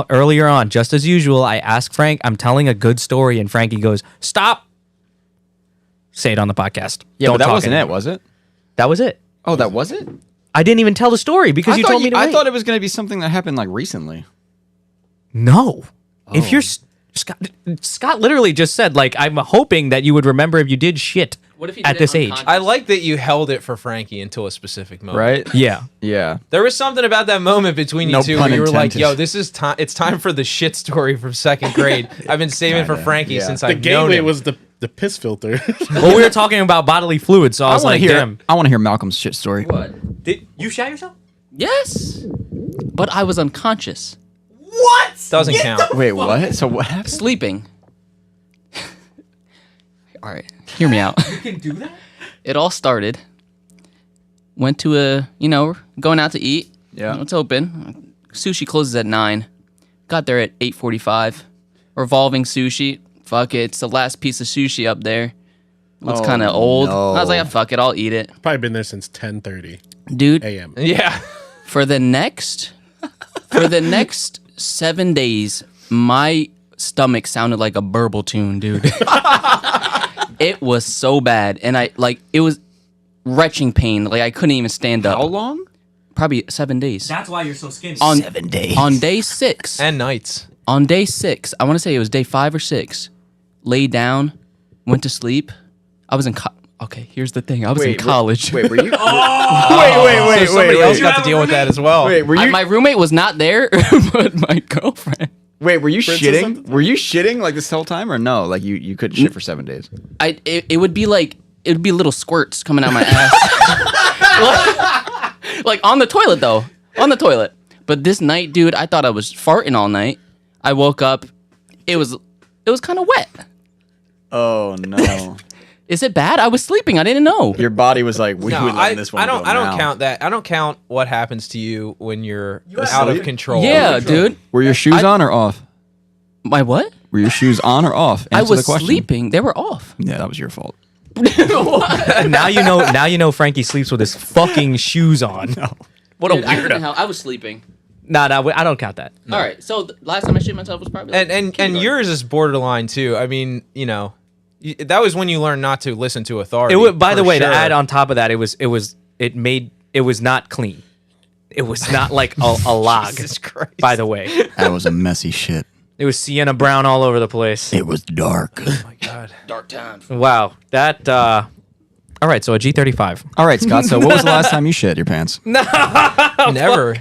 earlier on, just as usual, I asked Frank, I'm telling a good story, and Frankie goes, "Stop." Say it on the podcast. Yeah, Don't but that talk wasn't anymore. it, was it? That was it. Oh, that was it? I didn't even tell the story because you told me to wait. I thought it was going to be something that happened like recently. No. If you're Scott literally just said, like, I'm hoping that you would remember if you did shit What if he at did it this age. unconscious? I like that you held it for Frankie until a specific moment. Right? Yeah. Yeah. There was something about that moment between you No two pun where you were like, intended. "Yo, this is time. It's time for the shit story from second grade. I've been saving for Kinda, Frankie yeah. since The I've known gateway him." was the piss filter. Well, we were talking about bodily fluids, so I was want like, to hear. damn. I want to hear Malcolm's shit story. What? Did you shat yourself? Yes. But I was unconscious. What? Doesn't count. Wait, what? So what happened? Sleeping. All right. Hear me out. You can do that? It all started. Went to going out to eat. Yeah. It's open. Sushi closes at 9. Got there at 8:45. Revolving sushi. Fuck it. It's the last piece of sushi up there. Looks Oh, kind of old. no. I was like, fuck it. I'll eat it. Probably been there since 10:30 Dude, a.m. Yeah. for the next 7 days, my stomach sounded like a burble tune, dude. It was so bad, and it was retching pain. Like I couldn't even stand up. How long? Probably 7 days. That's why you're so skinny. On 7 days. on day 6. And nights. On day 6, I want to say it was day 5 or 6. Laid down, went to sleep. I was in okay. Here's the thing. I was in college. Wait, were you? So somebody else got to deal with that as well. Wait, were you? My roommate was not there, but my girlfriend. Wait, were you Princess shitting? something? Were you shitting like this whole time, or no? Like you couldn't shit for 7 days. It would be like little squirts coming out my ass. like on the toilet though. On the toilet. But this night, dude, I thought I was farting all night. I woke up, it was kind of wet. Oh no! Is it bad? I was sleeping. I didn't know. Your body was like, we No, would let this one I don't. go I don't now. count that. I don't count what happens to you when you're out of control. Yeah, dude. Were your shoes on or off? My what? Were your shoes on or off? I Answer was the question. sleeping. They were off. Yeah, that was your fault. Now you know. Now you know Frankie sleeps with his fucking shoes on. What a Dude, I couldn't weirdo. help. I was sleeping. No, I don't count that. All right. So last time I shit myself was probably like And kindergarten. yours is borderline too. I mean, that was when you learned not to listen to authority. It would. By the for way, to sure. add on top of that, it was not clean. It was not like a log. Jesus Christ. By the way, That was a messy shit. it was sienna brown all over the place. It was dark. Oh my God. dark times. Wow, that. All right, so a G35. All right, Scott. So, what was the last time you shit your pants? Never.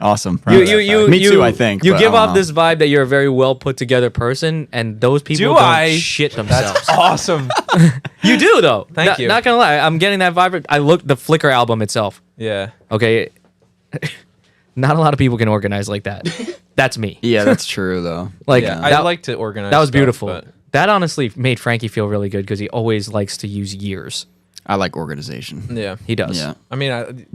Awesome. Me too. I think you but give I don't off know. this vibe that you're a very well put together person, and those people Do don't I? shit themselves. Awesome. You do though. Thank you. Not gonna lie, I'm getting that vibe. I looked the Flickr album itself. Yeah. Okay, not a lot of people can organize like that. That's me. Yeah, that's true though. Like Yeah. that, I like to organize. that was stuff, beautiful. but- That honestly made Frankie feel really good because he always likes to use years. I like organization. Yeah. He does. Yeah, I mean,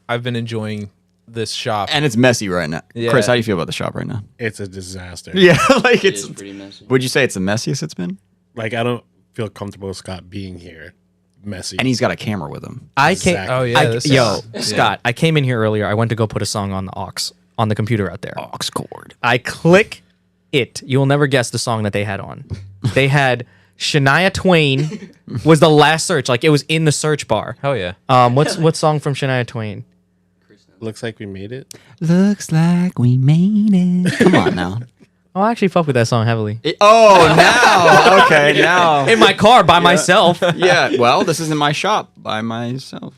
I've been enjoying this shop. and it's messy right now. Yeah. Chris, how do you feel about the shop right now? It's a disaster. Yeah, like It it's. is pretty messy. Would you say it's the messiest it's been? Like I don't feel comfortable with Scott being here. Messy. And he's got a camera with him. I can't. Exactly. Oh, yeah, this is- Scott, I came in here earlier. I went to go put a song on the aux on the computer out there. Aux cord. I click it. You will never guess the song that they had on. They had Shania Twain was the last search. Like it was in the search bar. Hell yeah. What song from Shania Twain? Looks like we made it. Looks like we made it. Come on now. Oh, I actually fuck with that song heavily. Now. Okay, now. In my car by myself. Yeah, well, this is in my shop by myself.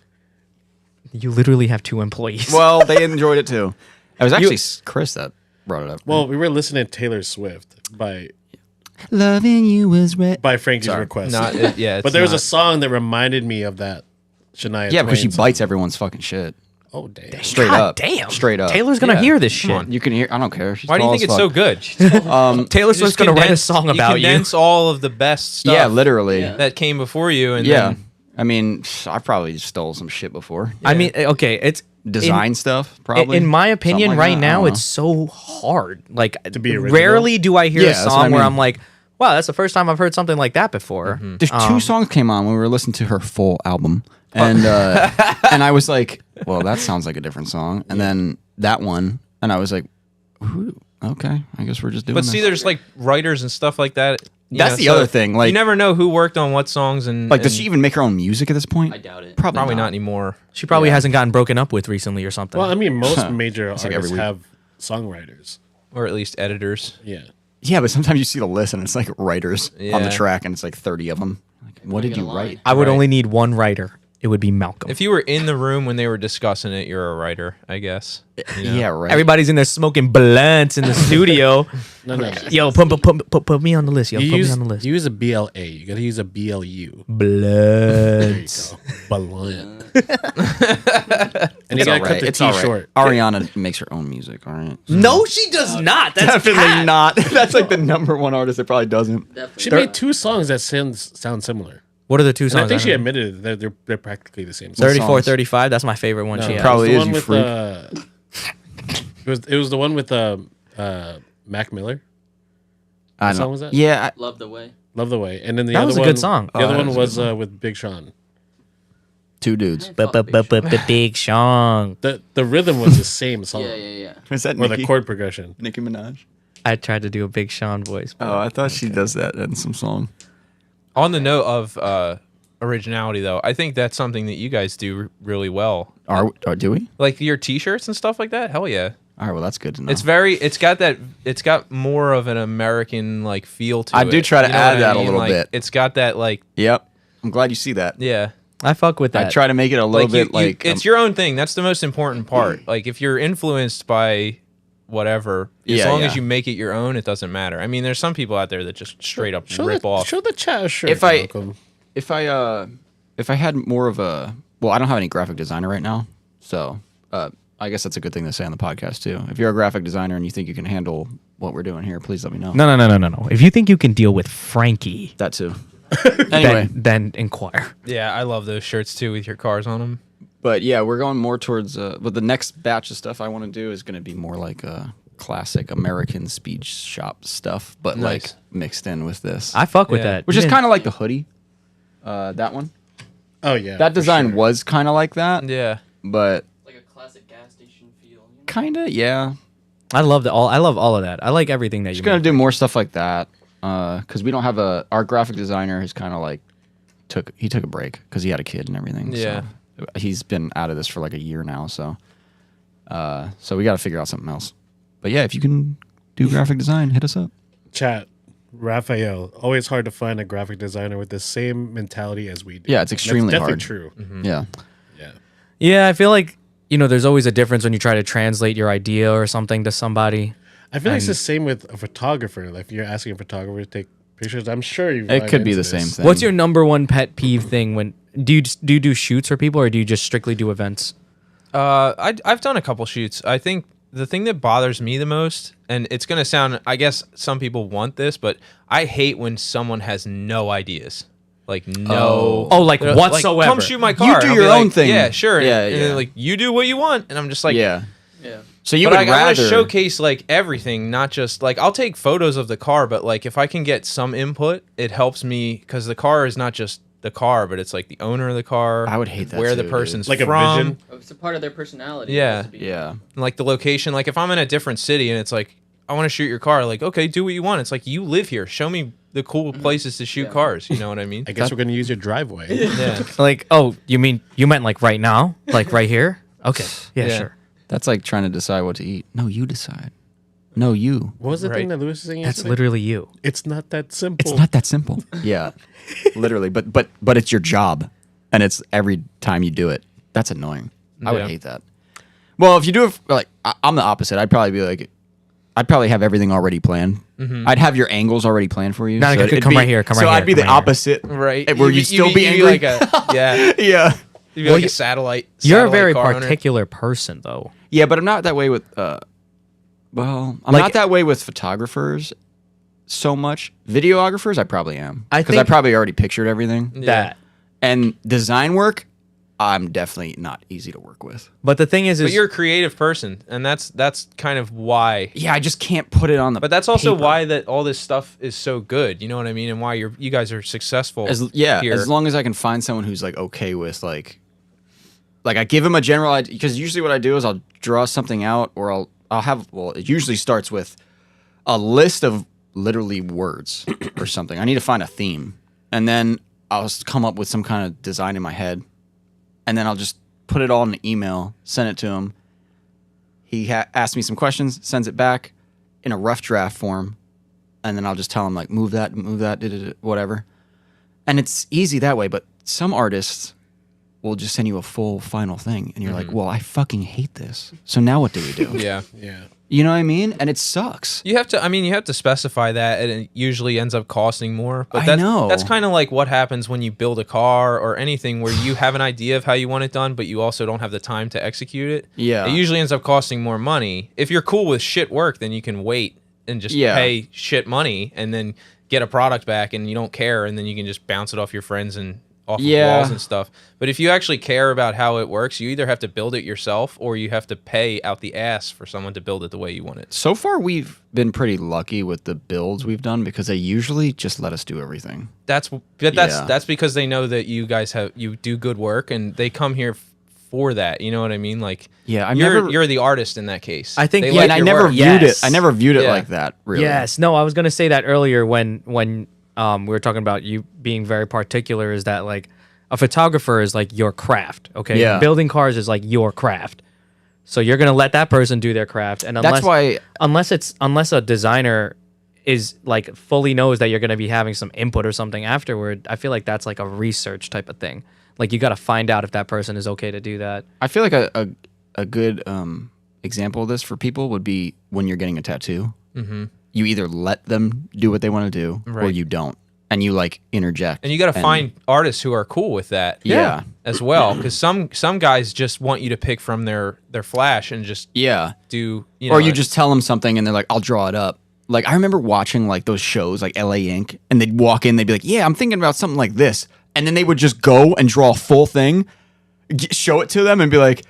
You literally have 2 employees. Well, they enjoyed it too. It was actually Chris that brought it up. Well, we were listening to Taylor Swift by Loving you was Frankie's request. Yeah, but there was a song that reminded me of that Shania. Yeah, because she Twain song. bites everyone's fucking shit. Oh damn! Straight God up. damn. Straight up. Taylor's gonna Yeah. hear this Come shit. on. You can hear. I don't care. She's Why do you tall think as it's so fuck. good? Taylor Swift's gonna write a song about you. Condense all of the best stuff. Yeah, literally. Yeah. That came before you, and Yeah. then I mean, I probably stole some shit before. I mean, okay, it's Design stuff, probably. In my opinion, Something like right that. I now, don't it's so hard. Like, To be original? rarely do I hear Yeah, a that's what song I where mean. I'm like, wow, that's the first time I've heard something like that before. There's 2 songs came on when we were listening to her full album, and and I was like, well, that sounds like a different song. And then that one, and I was like, ooh, okay, I guess we're just doing But this. see, there's like writers and stuff like that. you That's know, the so other thing, like- you never know who worked on what songs, and like, does and she even make her own music at this point? I doubt it. Probably probably not anymore. She probably hasn't gotten broken up with recently or something. Well, I mean, most major like every artists week. have songwriters. Or at least editors. Yeah. Yeah, but sometimes you see the list and it's like writers on the Yeah. track, and it's like 30 of them. Like, what did Bring it you along. write? I would right. only need one writer. It would be Malcolm. If you were in the room when they were discussing it, you're a writer, I guess. You know? Yeah, right. Everybody's in there smoking blunts in the studio. No. Yo, put me on the list. Yo, put me on the list. You use a BLA. You gotta use a BLU. Blunts. Blunt. And you gotta cut the It's T all right. short. Ariana makes her own music, all right? No, she does not. That's Definitely not. That's like the number one artist that probably doesn't. Definitely. She made 2 songs that sound similar. What are the 2 And songs? I think she don't know. admitted that they're practically the same. 34, songs? 35. That's my favorite one. No, She it has. Probably was the is, one you with it was the one with Mac Miller. I What know. song was that? Yeah, Love the way. Love the Way. And then the That other was a one, good song. The other Oh, one that was a was good with Big Sean. 2 dudes. Big Sean. The rhythm was the same song. Yeah. Is that Or the chord progression. Nicki Minaj? I tried to do a Big Sean voice. Oh, I thought she does that in some song. On the note of originality, though, I think that's something that you guys do really well. Or do we? Like your T-shirts and stuff like that. Hell yeah. All right, well, that's good to know. It's got more of an American like feel to it. I do try to You know add what I that a mean? little Like, bit. It's got that like, Yep. I'm glad you see that. yeah. I fuck with that. I try to make it a little bit like it's your own thing. That's the most important part. Like if you're influenced by whatever, as Yeah, long yeah. as you make it your own, it doesn't matter. I mean, there's some people out there that just straight up Show rip the, off. Show the chat a shirt. If I- Malcolm. if I had more of a I don't have any graphic designer right now, so I guess that's a good thing to say on the podcast too. If you're a graphic designer and you think you can handle what we're doing here, please let me know. No. If you think you can deal with Frankie, That too. Anyway, then inquire. Yeah, I love those shirts too with your cars on them. but yeah, we're going more towards. But the next batch of stuff I want to do is going to be more like classic American speed shop stuff, but like Nice. mixed in with this, I fuck with Yeah. that. which is kind of like the hoodie. That one. Oh yeah. That for design sure. was kind of like that, Yeah. but Like a classic gas station feel. kind of yeah. I love all of that. I like everything that you Just gonna make. do more stuff like that because we don't have our graphic designer is kind of like took a break because he had a kid and everything. Yeah. So he's been out of this for like a year now. So we got to figure out something else. But yeah, if you can do graphic design, hit us up. Chat. Raphael. Always hard to find a graphic designer with the same mentality as we do. Yeah, it's extremely That's hard. definitely true. Yeah, Yeah. Yeah, I feel like there's always a difference when you try to translate your idea or something to somebody. I feel like it's the same with a photographer. Like if you're asking a photographer to take pictures, I'm sure you. it could be the same thing. What's your number one pet peeve thing when do you do shoots for people or do you just strictly do events? I've done a couple shoots. I think the thing that bothers me the most, and it's gonna sound, I guess some people want this, but I hate when someone has no ideas. Like no, Oh, like they're whatsoever. come shoot my car. do And I'll your be like, own thing. Yeah, sure. Yeah, and yeah. then, like you do what you want, and I'm just like, Yeah. Yeah. So you but would I want rather to showcase like everything, not just like I'll take photos of the car, but like if I can get some input, it helps me because the car is not just the car, but it's like the owner of the car. I would hate that where too, the dude. person's Like a from, vision? It's a part of their personality. It Yeah. has to be. Yeah. and, like the location. Like if I'm in a different city and it's like I want to shoot your car, like okay, do what you want. It's like you live here. Show me the cool places to shoot Yeah. cars. You know what I mean? I guess we're gonna use your driveway. Yeah. Like, oh, you meant like right now? Like right here? Okay. Yeah, Yeah. sure. That's like trying to decide what to eat. No, you decide. No, you. What was the Right. thing that Lewis was saying That's yesterday? literally you. It's not that simple. It's not that simple. Yeah, literally. But it's your job, and it's every time you do it. That's annoying. I would Yeah. hate that. Well, if you do it like I'm the opposite. I'd probably be like, I'd probably have everything already planned. I'd have your angles already planned for you. No, it'd come be- right here, come so right I'd here, be the come right here. opposite, Right. Where you'd still be angry. like a yeah. yeah, You'd be like a satellite. You're a satellite very car owner. particular person, though. yeah. But I'm not that way with. Well, I'm Like- not that way with photographers so much. Videographers, I probably am. I Because I think- probably already pictured everything. Yeah. That. And design work, I'm definitely not easy to work with. But the thing is But you're a creative person, and that's kind of why. Yeah, I just can't put it on the. But that's also paper. why that all this stuff is so good. You know what I mean? And why you guys are successful. here. As long as I can find someone who's like okay with like I give them a general idea, because usually what I do is I'll draw something out, or I'll have, well, it usually starts with a list of literally words or something. I need to find a theme, and then I'll come up with some kind of design in my head, and then I'll just put it all in an email, send it to him. He asks me some questions, sends it back in a rough draft form, and then I'll just tell him like move that, whatever. And it's easy that way, but some artists will just send you a full final thing, and you're like, well, I fucking hate this. So now what do we do? yeah. Yeah. You know what I mean? And it sucks. You have to. I mean, you have to specify that, and it usually ends up costing more. But I know. that's kind of like what happens when you build a car or anything, where you have an idea of how you want it done, but you also don't have the time to execute it. Yeah. it usually ends up costing more money. If you're cool with shit work, then you can wait and just pay shit money, and then get a product back, and you don't care, and then you can just bounce it off your friends and off of walls and stuff. But if you actually care about how it works, you either have to build it yourself, or you have to pay out the ass for someone to build it the way you want it. So far, we've been pretty lucky with the builds we've done, because they usually just let us do everything. That's because they know that you guys you do good work, and they come here for that. You know what I mean? Like, Yeah, you're the artist in that case. I think- They Yeah, like and I your never work. viewed Yes. it. I never viewed it Yeah. like that. Really. Yes. No, I was gonna say that earlier when we were talking about you being very particular. Is that like a photographer is like your craft? Okay. Yeah. Building cars is like your craft. So you're gonna let that person do their craft, and That's why. unless a designer is like fully knows that you're gonna be having some input or something afterward, I feel like that's like a research type of thing. Like you got to find out if that person is okay to do that. I feel like a good example of this for people would be when you're getting a tattoo. Mm-hmm. You either let them do what they want to do, or Right. you don't, and you like interject. And you got to find artists who are cool with that. Yeah. As well, because some guys just want you to pick from their flash and just Yeah. do. Or you just tell them something and they're like, I'll draw it up. Like, I remember watching like those shows like LA Ink, and they'd walk in, they'd be like, yeah, I'm thinking about something like this. And then they would just go and draw a full thing, show it to them, and be like,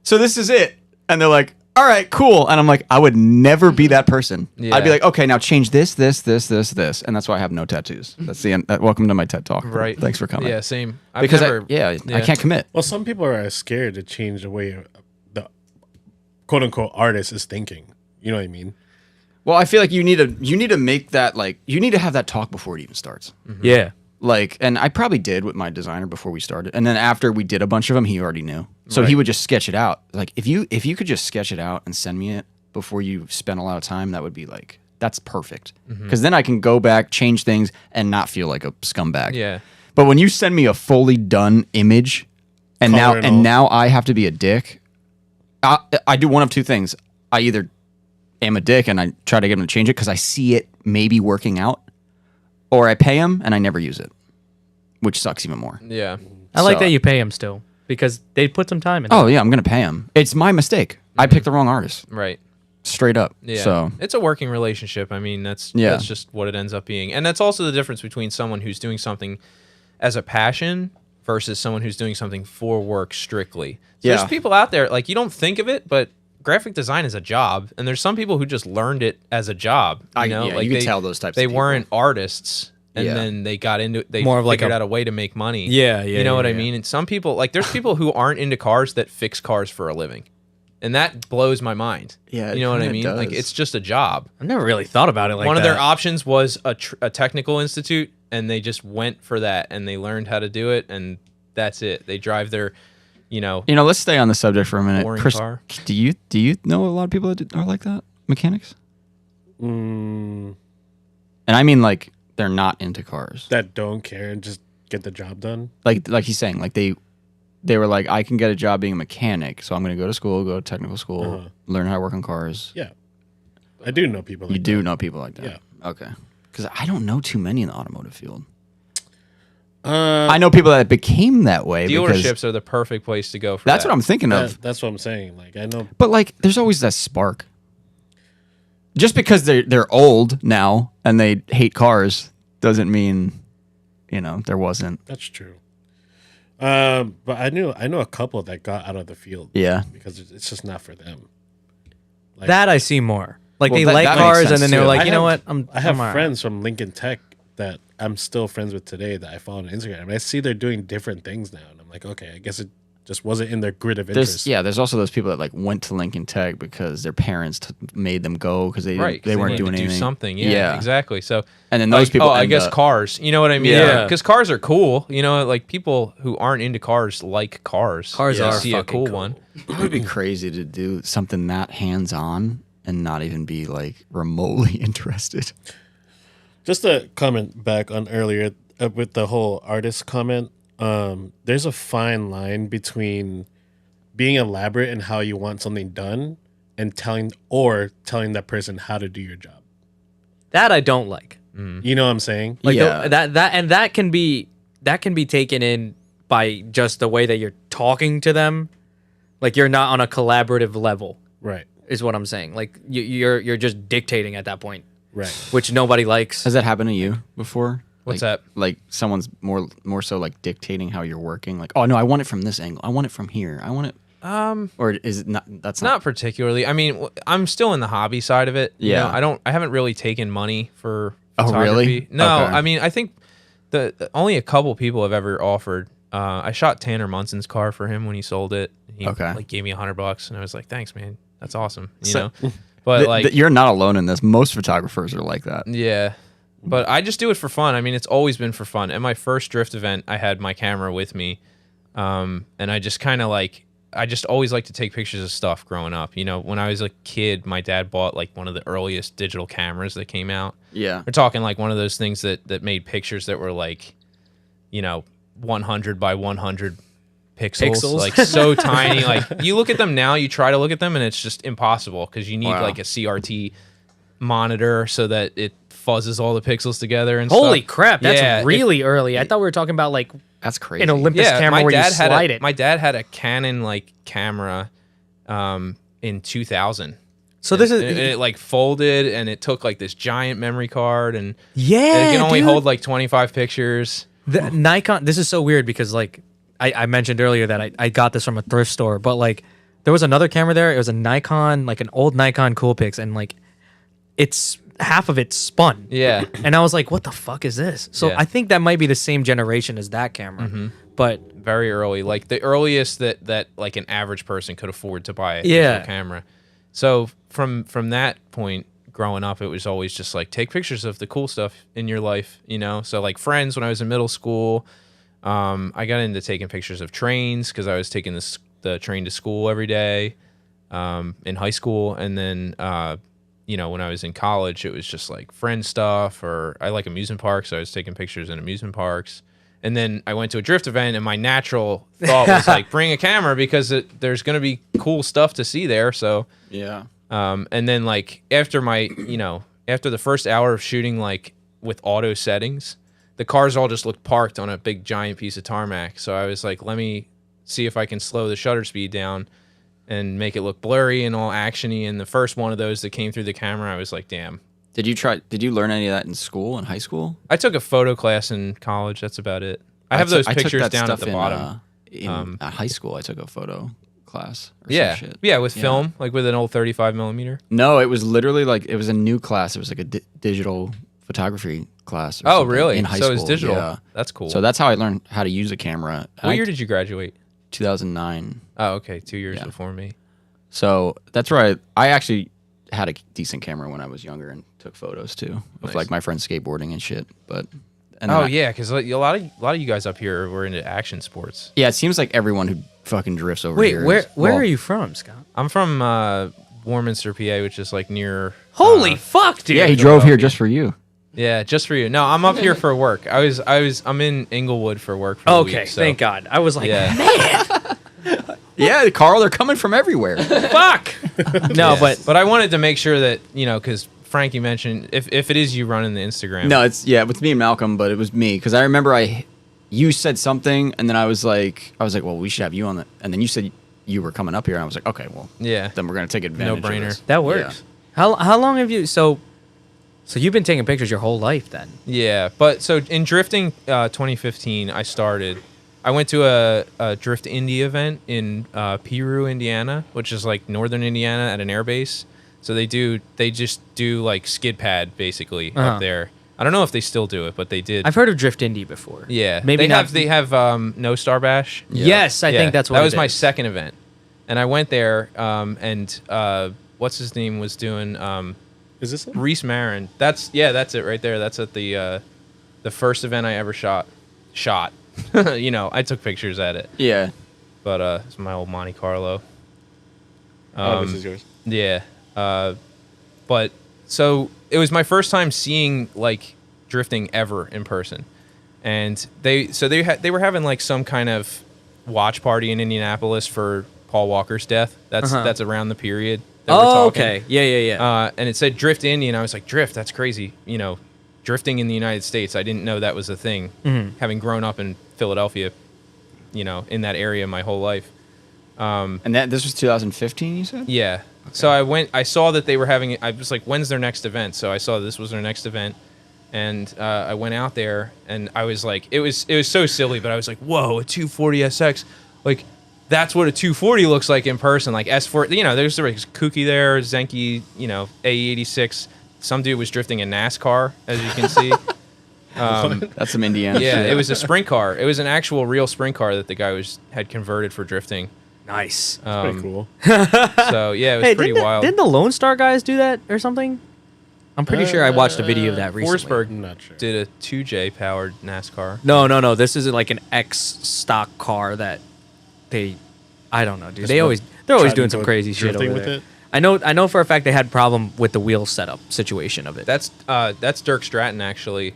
so this is it. And they're like, all right, cool. And I'm like, I would never be that person. Yeah. I'd be like, okay, now change this. And that's why I have no tattoos. That's the end. Welcome to my TED Talk. Right. Thanks for coming. Yeah, same. I've Because never, I can't commit. Well, some people are scared to change the way the quote unquote artist is thinking. You know what I mean? Well, I feel like you need to make that, like, you need to have that talk before it even starts. Yeah. Like, and I probably did with my designer before we started, and then after we did a bunch of them, he already knew. So he would just sketch it out. Like, if you could just sketch it out and send me it before you spend a lot of time, that would be like, that's perfect. Because then I can go back, change things, and not feel like a scumbag. Yeah. But when you send me a fully done image, and Color and all. now I have to be a dick, I do one of two things. I either am a dick and I try to get him to change it because I see it maybe working out, or I pay him and I never use it, which sucks even more. Yeah. I like So- that you pay him still because they put some time in. Oh yeah, I'm gonna pay him. It's my mistake. I picked the wrong artist, Right. straight up. Yeah. So it's a working relationship. I mean, that's just what it ends up being. And that's also the difference between someone who's doing something as a passion versus someone who's doing something for work strictly. So Yeah. there's people out there, like, you don't think of it, but graphic design is a job, and there's some people who just learned it as a job. You know, like you can tell those types. they of people. weren't artists, and Yeah. then they got into it. They More of like figured a- out a way to make money. Yeah, You know what I yeah. mean? And some people, like, there's people who aren't into cars that fix cars for a living, and that blows my mind. Yeah, you know what I kinda mean? Like, does. it's just a job. I've never really thought about it like One that. of their options was a technical institute, and they just went for that, and they learned how to do it, and that's it. They drive their you know, let's stay on the subject for a minute. boring Chris, car. do you know a lot of people that are like that? Mechanics? Mm, And I mean, like, they're not into cars. that don't care and just get the job done. Like he's saying, like they were like, I can get a job being a mechanic, so I'm going to go to school, go to technical school, learn how to work on cars. Yeah, I do know people. Like You do that. know people like that? Yeah. Okay. Because I don't know too many in the automotive field. I know people that became that way. Dealerships are the perfect place to go for That's that. what I'm thinking of. That's what I'm saying. Like I know. But like, there's always that spark. Just because they're old now and they hate cars doesn't mean, there wasn't. That's true. But I know a couple that got out of the field. Yeah. Because it's just not for them. Like, That I see more. Like Well, they that like makes cars, sense, and then they were too. like, I you know have- what? I have I'm all right. friends from Lincoln Tech that I'm still friends with today that I follow on Instagram. And I see they're doing different things now, and I'm like, okay, I guess it just wasn't in their grid of interest. There's also those people that like went to Lincoln Tech because their parents made them go because they Right, 'cause weren't needed doing to anything. do something. Yeah, exactly. So, And then those people I end guess up- cars. You know what I mean? Yeah. Because cars are cool. Like people who aren't into cars like cars. Cars You are see a fucking cool cool. one. It would be crazy to do something that hands on and not even be like remotely interested. Just to comment back on earlier with the whole artist comment, there's a fine line between being elaborate in how you want something done and telling that person how to do your job. That I don't like. You know what I'm saying? Like Yeah. that can be taken in by just the way that you're talking to them. Like you're not on a collaborative level, Right. is what I'm saying. Like you're just dictating at that point, Right. which nobody likes. Has that happened to you before? What's Like- that? Like someone's more so like dictating how you're working. Like, oh no, I want it from this angle. I want it from here. I want it. Or is it not? That's Not particularly. I mean, I'm still in the hobby side of it. Yeah. I haven't really taken money for Oh, photography. really? No, Okay. I mean, I think the only a couple people have ever offered. I shot Tanner Munson's car for him when he sold it. He Okay. like gave me $100, and I was like, thanks, man. That's awesome. You So- know, but like, you're not alone in this. Most photographers are like that. yeah. But I just do it for fun. I mean, it's always been for fun. At my first drift event, I had my camera with me, and I just kind of I just always like to take pictures of stuff growing up. When I was a kid, my dad bought like one of the earliest digital cameras that came out. Yeah. We're talking like one of those things that made pictures that were like, 100 by 100 pixels. Like so tiny. Like you look at them now, you try to look at them, and it's just impossible because you need Wow. like a CRT monitor so that it fuzzes all the pixels together and Holy stuff. crap, that's Yeah, really early. I thought we were talking about like That's crazy. an Olympus camera where you slide it. My dad had a Canon like camera in 2000. So this is And it like folded, and it took like this giant memory card, and yeah, it can only dude. hold like 25 pictures. The Nikon. This is so weird because like I mentioned earlier that I got this from a thrift store, but like there was another camera there. It was a Nikon, like an old Nikon Coolpix, and like it's half of it spun. Yeah. And I was like, what the fuck is this? So Yeah. I think that might be the same generation as that camera, but Very early, like the earliest that like an average person could afford to buy a Yeah. digital camera. So from that point, growing up, it was always just like take pictures of the cool stuff in your life, So like Friends, when I was in middle school, I got into taking pictures of trains because I was taking the train to school every day in high school, and then when I was in college, it was just like friend stuff, or I like amusement parks, so I was taking pictures in amusement parks. And then I went to a drift event, and my natural thought was like, bring a camera because there's going to be cool stuff to see there. So, Yeah. and then like after after the first hour of shooting, like with auto settings, the cars all just looked parked on a big giant piece of tarmac. So I was like, let me see if I can slow the shutter speed down and make it look blurry and all actiony. And the first one of those that came through the camera, I was like, damn. Did you learn any of that in school, in high school? I took a photo class in college. That's about it. I have those I took pictures that down at stuff the bottom. At high school, I took a photo class. Or Yeah. some shit. Yeah, with film, like with an old 35 millimeter. No, it was literally like it was a new class. It was like a digital photography class. Or Oh, something really? In high So school. it's digital. Yeah. That's cool. So that's how I learned how to use a camera. What year did you graduate? 2009. Oh, okay. 2 years Yeah. before me. So that's where I actually had a decent camera when I was younger and took photos too of Nice. like my friends skateboarding and shit. But And then Yeah, because a lot of you guys up here were into action sports. yeah, it seems like everyone who fucking drifts over Wait, here. where are you from, Scott? I'm from Warminster, PA, which is like near. Holy fuck, dude! Yeah, he drove here just for you. Yeah, just for you. No, I'm up here for work. I'm in Inglewood for work. For the Okay, week, so. thank God. I was like, Yeah. Yeah, Carl, they're coming from everywhere. fuck. No, Yeah. but But I wanted to make sure that because Frankie mentioned if it is you running the Instagram. No, it's me and Malcolm, but it was me because I remember you said something, and then I was like, well, we should have you on it, and then you said you were coming up here, and I was like, okay, well, Yeah. then we're gonna take advantage. No-brainer. Of this. that works. How long have you? So you've been taking pictures your whole life then? Yeah, but so in drifting 2015, I went to a drift indie event in Peru, Indiana, which is like northern Indiana at an airbase. So they just do like skid pad basically up there. I don't know if they still do it, but they did. I've heard of Drift Indie before. Yeah, maybe they have No Star Bash. Yes, I think that's what that it was my is. second event, and I went there. And what's his name was doing. Is this it? Reese Marin. That's it right there. That's at the first event I ever shot. I took pictures at it. Yeah. But it's my old Monte Carlo. This is yours. Yeah. But so it was my first time seeing like drifting ever in person. And they were having like some kind of watch party in Indianapolis for Paul Walker's death. That's around the period that we're talking. Okay. Yeah. And it said Drift Indy, and I was like, Drift, that's crazy. Drifting in the United States, I didn't know that was a thing. Having grown up in Philadelphia, in that area my whole life. And this was 2015, you said? Yeah. Okay. So I saw that they were having it. I was like, when's their next event? So I saw this was their next event. And I went out there, and I was like, it was so silly, but I was like, whoa, a 240 SX. Like, that's what a 240 looks like in person. Like S4, there's like Kuki there, Zenki, AE86. Some dude was drifting a NASCAR, as you can see. That's some Indiana Yeah, shit. it was a sprint car. It was an actual real sprint car that the guy had converted for drifting. Nice. Pretty cool. So yeah, it was pretty wild. Didn't the Lone Star guys do that or something? I'm pretty sure I watched a video of that recently. Forsberg I'm not sure. did a 2J powered NASCAR. No. This is like an X stock car that I don't know, dude. They're always Tried doing to some go crazy shit drifting over with there. it? I know for a fact they had problem with the wheel setup situation of it. That's Dirk Stratton actually.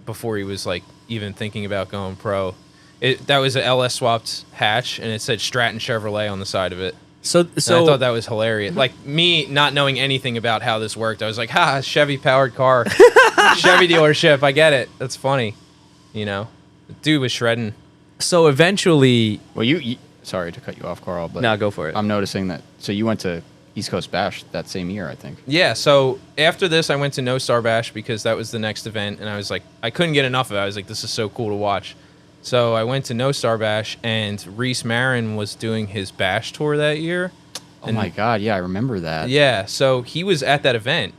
Before he was like even thinking about going pro, that was an LS swapped hatch, and it said Stratton Chevrolet on the side of it. So And I thought that was hilarious. Like me not knowing anything about how this worked, I was like, "Ha, Chevy powered car, Chevy dealership. I get it. That's funny." The dude was shredding. so eventually, Well, you sorry to cut you off, Carl, but no, go for it. I'm noticing that. So you went to East Coast Bash that same year, I think. Yeah, so after this, I went to No Star Bash because that was the next event, and I was like, I couldn't get enough of it. I was like, this is so cool to watch. So I went to No Star Bash, and Reese Marin was doing his Bash tour that year. Oh my God, yeah, I remember that. Yeah, so he was at that event,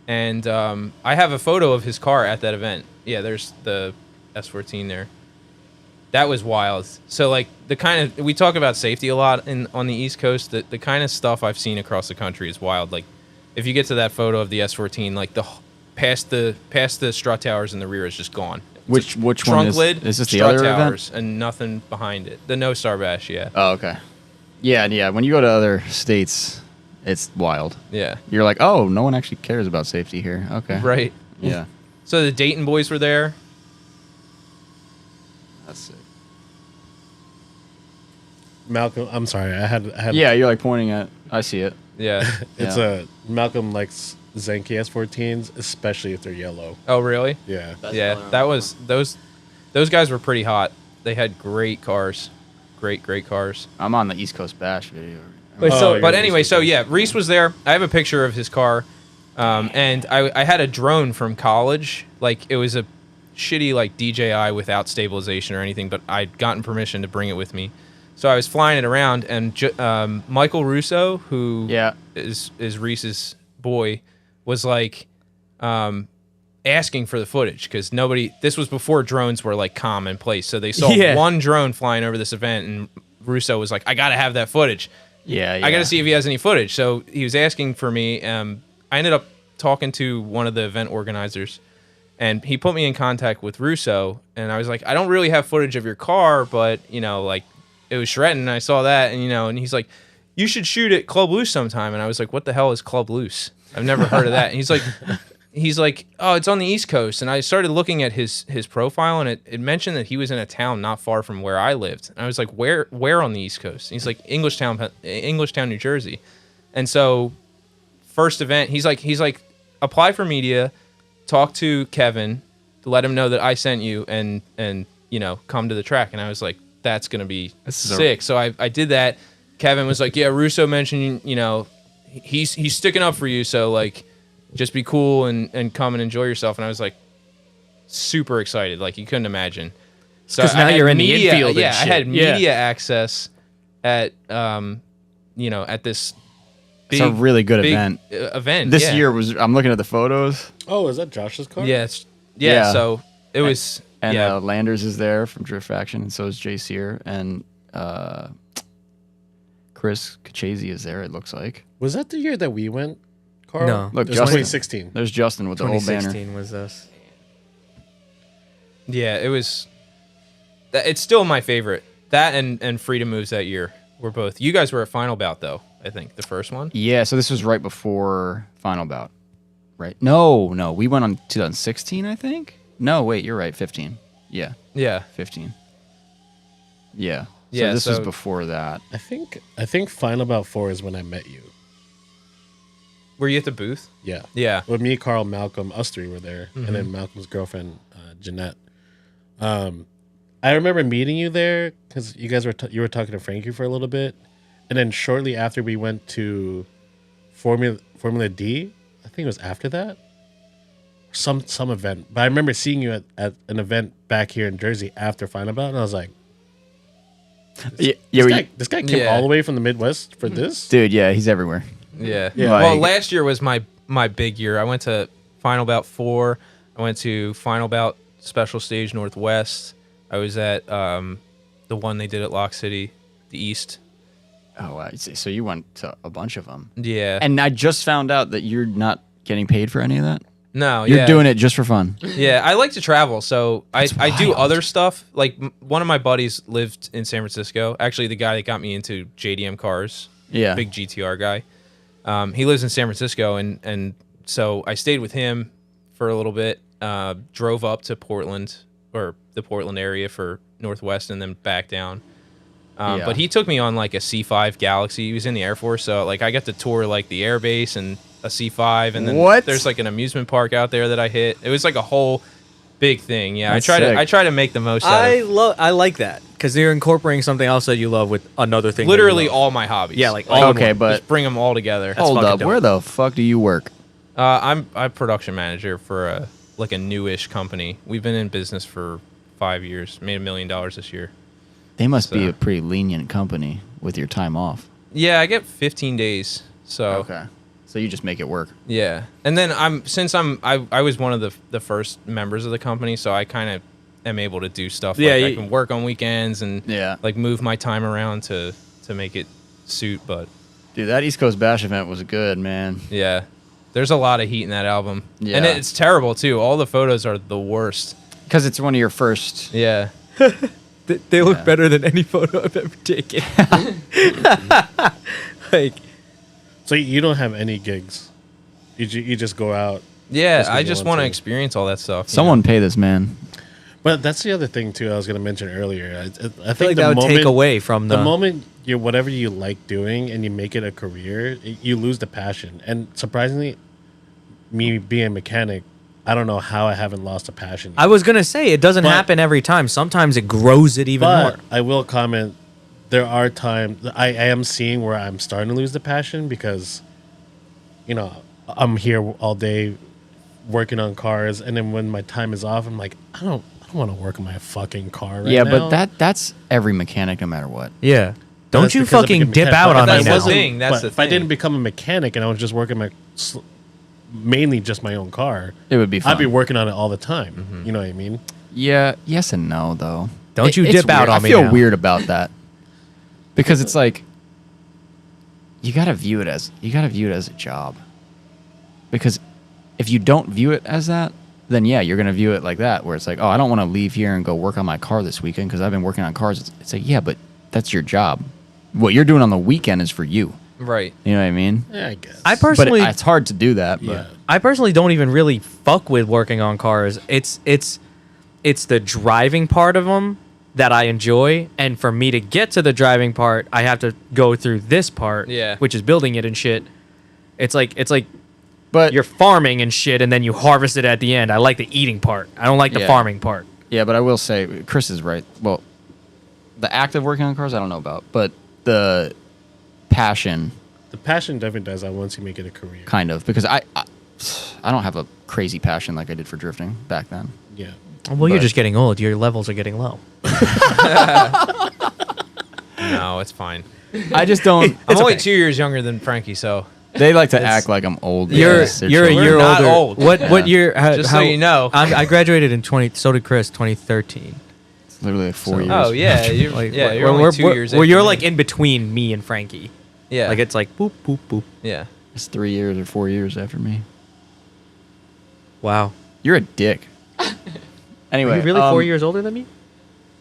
and I have a photo of his car at that event. Yeah, there's the S14 there. That was wild. So like we talk about safety a lot on the East Coast. The kind of stuff I've seen across the country is wild. Like if you get to that photo of the S14, like past the strut towers in the rear is just gone. Which one Trunk is lid, is this the strut other towers, event? and nothing behind it. The No Star Bash, yeah. Oh, okay. Yeah. When you go to other states, it's wild. Yeah. You're like, oh, no one actually cares about safety here. Okay. Right. Yeah. So the Dayton boys were there. That's sick. Malcolm, I'm sorry. I had. Yeah, you're like pointing at. I see it. Yeah. It's Yeah. Malcolm likes Zenki S14s, especially if they're yellow. Oh, really? Yeah. Yeah. That was those guys were pretty hot. They had great cars. Great cars. I'm on the East Coast Bash video. Wait, Oh, But you're anyway, East so Coast. yeah, Reese was there. I have a picture of his car, and I had a drone from college. Like it was a shitty like DJI without stabilization or anything, but I'd gotten permission to bring it with me. So I was flying it around, and Michael Russo, who Yeah. is Reese's boy, was like asking for the footage because this was before drones were like commonplace. So they saw Yeah. one drone flying over this event, and Russo was like, I gotta have that footage. Yeah. I got to see if he has any footage. So he was asking for me. I ended up talking to one of the event organizers, And he put me in contact with Russo, and I was like, I don't really have footage of your car, but like it was shredding, and I saw that, and he's like, you should shoot at Club Loose sometime. And I was like, what the hell is Club Loose? I've never heard of that. And he's like, oh, it's on the East Coast. And I started looking at his profile, and it mentioned that he was in a town not far from where I lived. And I was like, where on the East Coast? And he's like, Englishtown, New Jersey. And so first event, he's like, apply for media, talk to Kevin to let him know that I sent you, and come to the track. And I was like, that's gonna be sick. So I did that. Kevin was like, yeah, Russo mentioned, he's sticking up for you, so like just be cool and come and enjoy yourself. And I was like super excited, like you couldn't imagine. So because now you're in the infield. Yeah, I had media access at at this big, it's a really good event. This year was. I'm looking at the photos. Oh, is that Josh's car? Yeah, Yeah. So it was. And Landers is there from Drift Faction, and so is Jay Sear, and Chris Kachese is there. It looks like. Was that the year that we went, Carl? No. Look, It was Justin. 2016. There's Justin with the whole banner. 2016 was this. Yeah, it was. It's still my favorite. That and Freedom Moves that year were both. You guys were at Final Bout though. I think the first one. Yeah, so this was right before Final Bout, right? No, we went on 2016, I think. No, wait, you're right, 15. Yeah, Yeah. 15. Yeah. Yeah, So this was so- before that. I think Final Bout 4 is when I met you. Were you at the booth? Yeah. Yeah. With me, Carl, Malcolm, us three were there, and then Malcolm's girlfriend, Jeanette. I remember meeting you there because you guys you were talking to Frankie for a little bit, and then shortly after we went to Formula D. I think it was after that. Some event, but I remember seeing you at an event back here in Jersey after Final Bout, and I was like, this guy came all the way from the Midwest for this. Dude, yeah, he's everywhere. Yeah. Yeah. Well, Like- last year was my big year. I went to Final Bout 4. I went to Final Bout Special Stage Northwest. I was at the one they did at Lock City, the East. Oh, I see. So you went to a bunch of them. Yeah. And I just found out that you're not getting paid for any of that. No, You're doing it just for fun. Yeah, I like to travel, so I do wild. other stuff. Like one of my buddies lived in San Francisco. Actually, the guy that got me into JDM cars, Yeah. big GTR guy. He lives in San Francisco, and so I stayed with him for a little bit. Drove up to Portland or the Portland area for Northwest, and then back down. Yeah. But he took me on like a C5 Galaxy. He was in the Air Force, so like I got to tour like the air base and a C5, and then What? there's like an amusement park out there that I hit. It was like a whole big thing. Yeah, That's I sick. try to make the most out of I like that because you're incorporating something else that you love with another thing. that you literally love. all my hobbies. Yeah, like all in Okay, one. but just bring them all together. hold fucking up. dope. Where the fuck do you work? I'm production manager for a newish company. We've been in business for 5 years. Made $1 million this year. They must be So- a pretty lenient company with your time off. Yeah, I get 15 days. So So you just make it work. yeah, and then I was one of the first members of the company, so I kind of am able to do stuff. Yeah, like I you- can work on weekends and Yeah. like move my time around to make it suit. But Dude, that East Coast Bash event was good, man. yeah, there's a lot of heat in that album, Yeah. and it's terrible too. All the photos are the worst. Because it's one of your first. Yeah, They look Yeah. better than any photo I've ever taken. Like, So you don't have any gigs. You just go out. yeah. Just 'cause I you just want want to to. experience all that stuff. you Someone pay this man. But that's the other thing too. I was going to mention earlier. I I think feel like the that would moment take away from the moment you whatever you like doing and you make it a career, you lose the passion. And surprisingly, me being a mechanic, I don't know how I haven't lost a passion. I was gonna say it doesn't But- happen every time. Sometimes it grows it even But more. I will comment. There are times I am seeing where I'm starting to lose the passion because, I'm here all day working on cars, and then when my time is off, I'm like, I don't want to work on my fucking car right yeah, now. but that's every mechanic no matter what. Yeah. Don't That's you because I fucking became a dip mechanic. out But on if me I now. wasn't- Thing, that's but the if I thing. didn't become a mechanic and I was just working mainly just my own car, It would be fun. I'd be working on it all the time. You know what I mean? Yeah, yes and no though. Don't you It's dip out weird. on me I feel now. weird about that. Because it's like you gotta view it as a job. Because if you don't view it as that, then yeah, you're gonna view it like that, where it's like, oh, I don't want to leave here and go work on my car this weekend because I've been working on cars. It's like, yeah, but that's your job. What you're doing on the weekend is for you. Right. You know what I mean? Yeah, I guess. I But personally, it's hard to do that. yeah. I personally don't even really fuck with working on cars. It's the driving part of them that I enjoy, and for me to get to the driving part, I have to go through this part, Yeah. which is building it and shit. It's like But you're farming and shit, and then you harvest it at the end. I like the eating part. I don't like the Yeah. farming part. yeah, but I will say, Chris is right. Well, the act of working on cars, I don't know about, but the passion, The passion definitely does that once you make it a career. kind of, because I don't have a crazy passion like I did for drifting back then. Yeah. Well, you're But- just getting old. Your levels are getting low. No, it's fine. I just don't. I'm only 2 years younger than Frankie, so They like to act like I'm old. You're because they're you're a children. year We're not older. old. What year? Just so you know. I graduated in 20. So did Chris, 2013. It's literally like 4 years. oh yeah, you're, Like, yeah, we're- you're only we're- 2 we're- years. Well, after you're me. like in between me and Frankie. yeah, Like it's like boop boop boop. yeah. It's 3 years or 4 years after me. Wow. You're a dick. Anyway, Are you really 4 years older than me?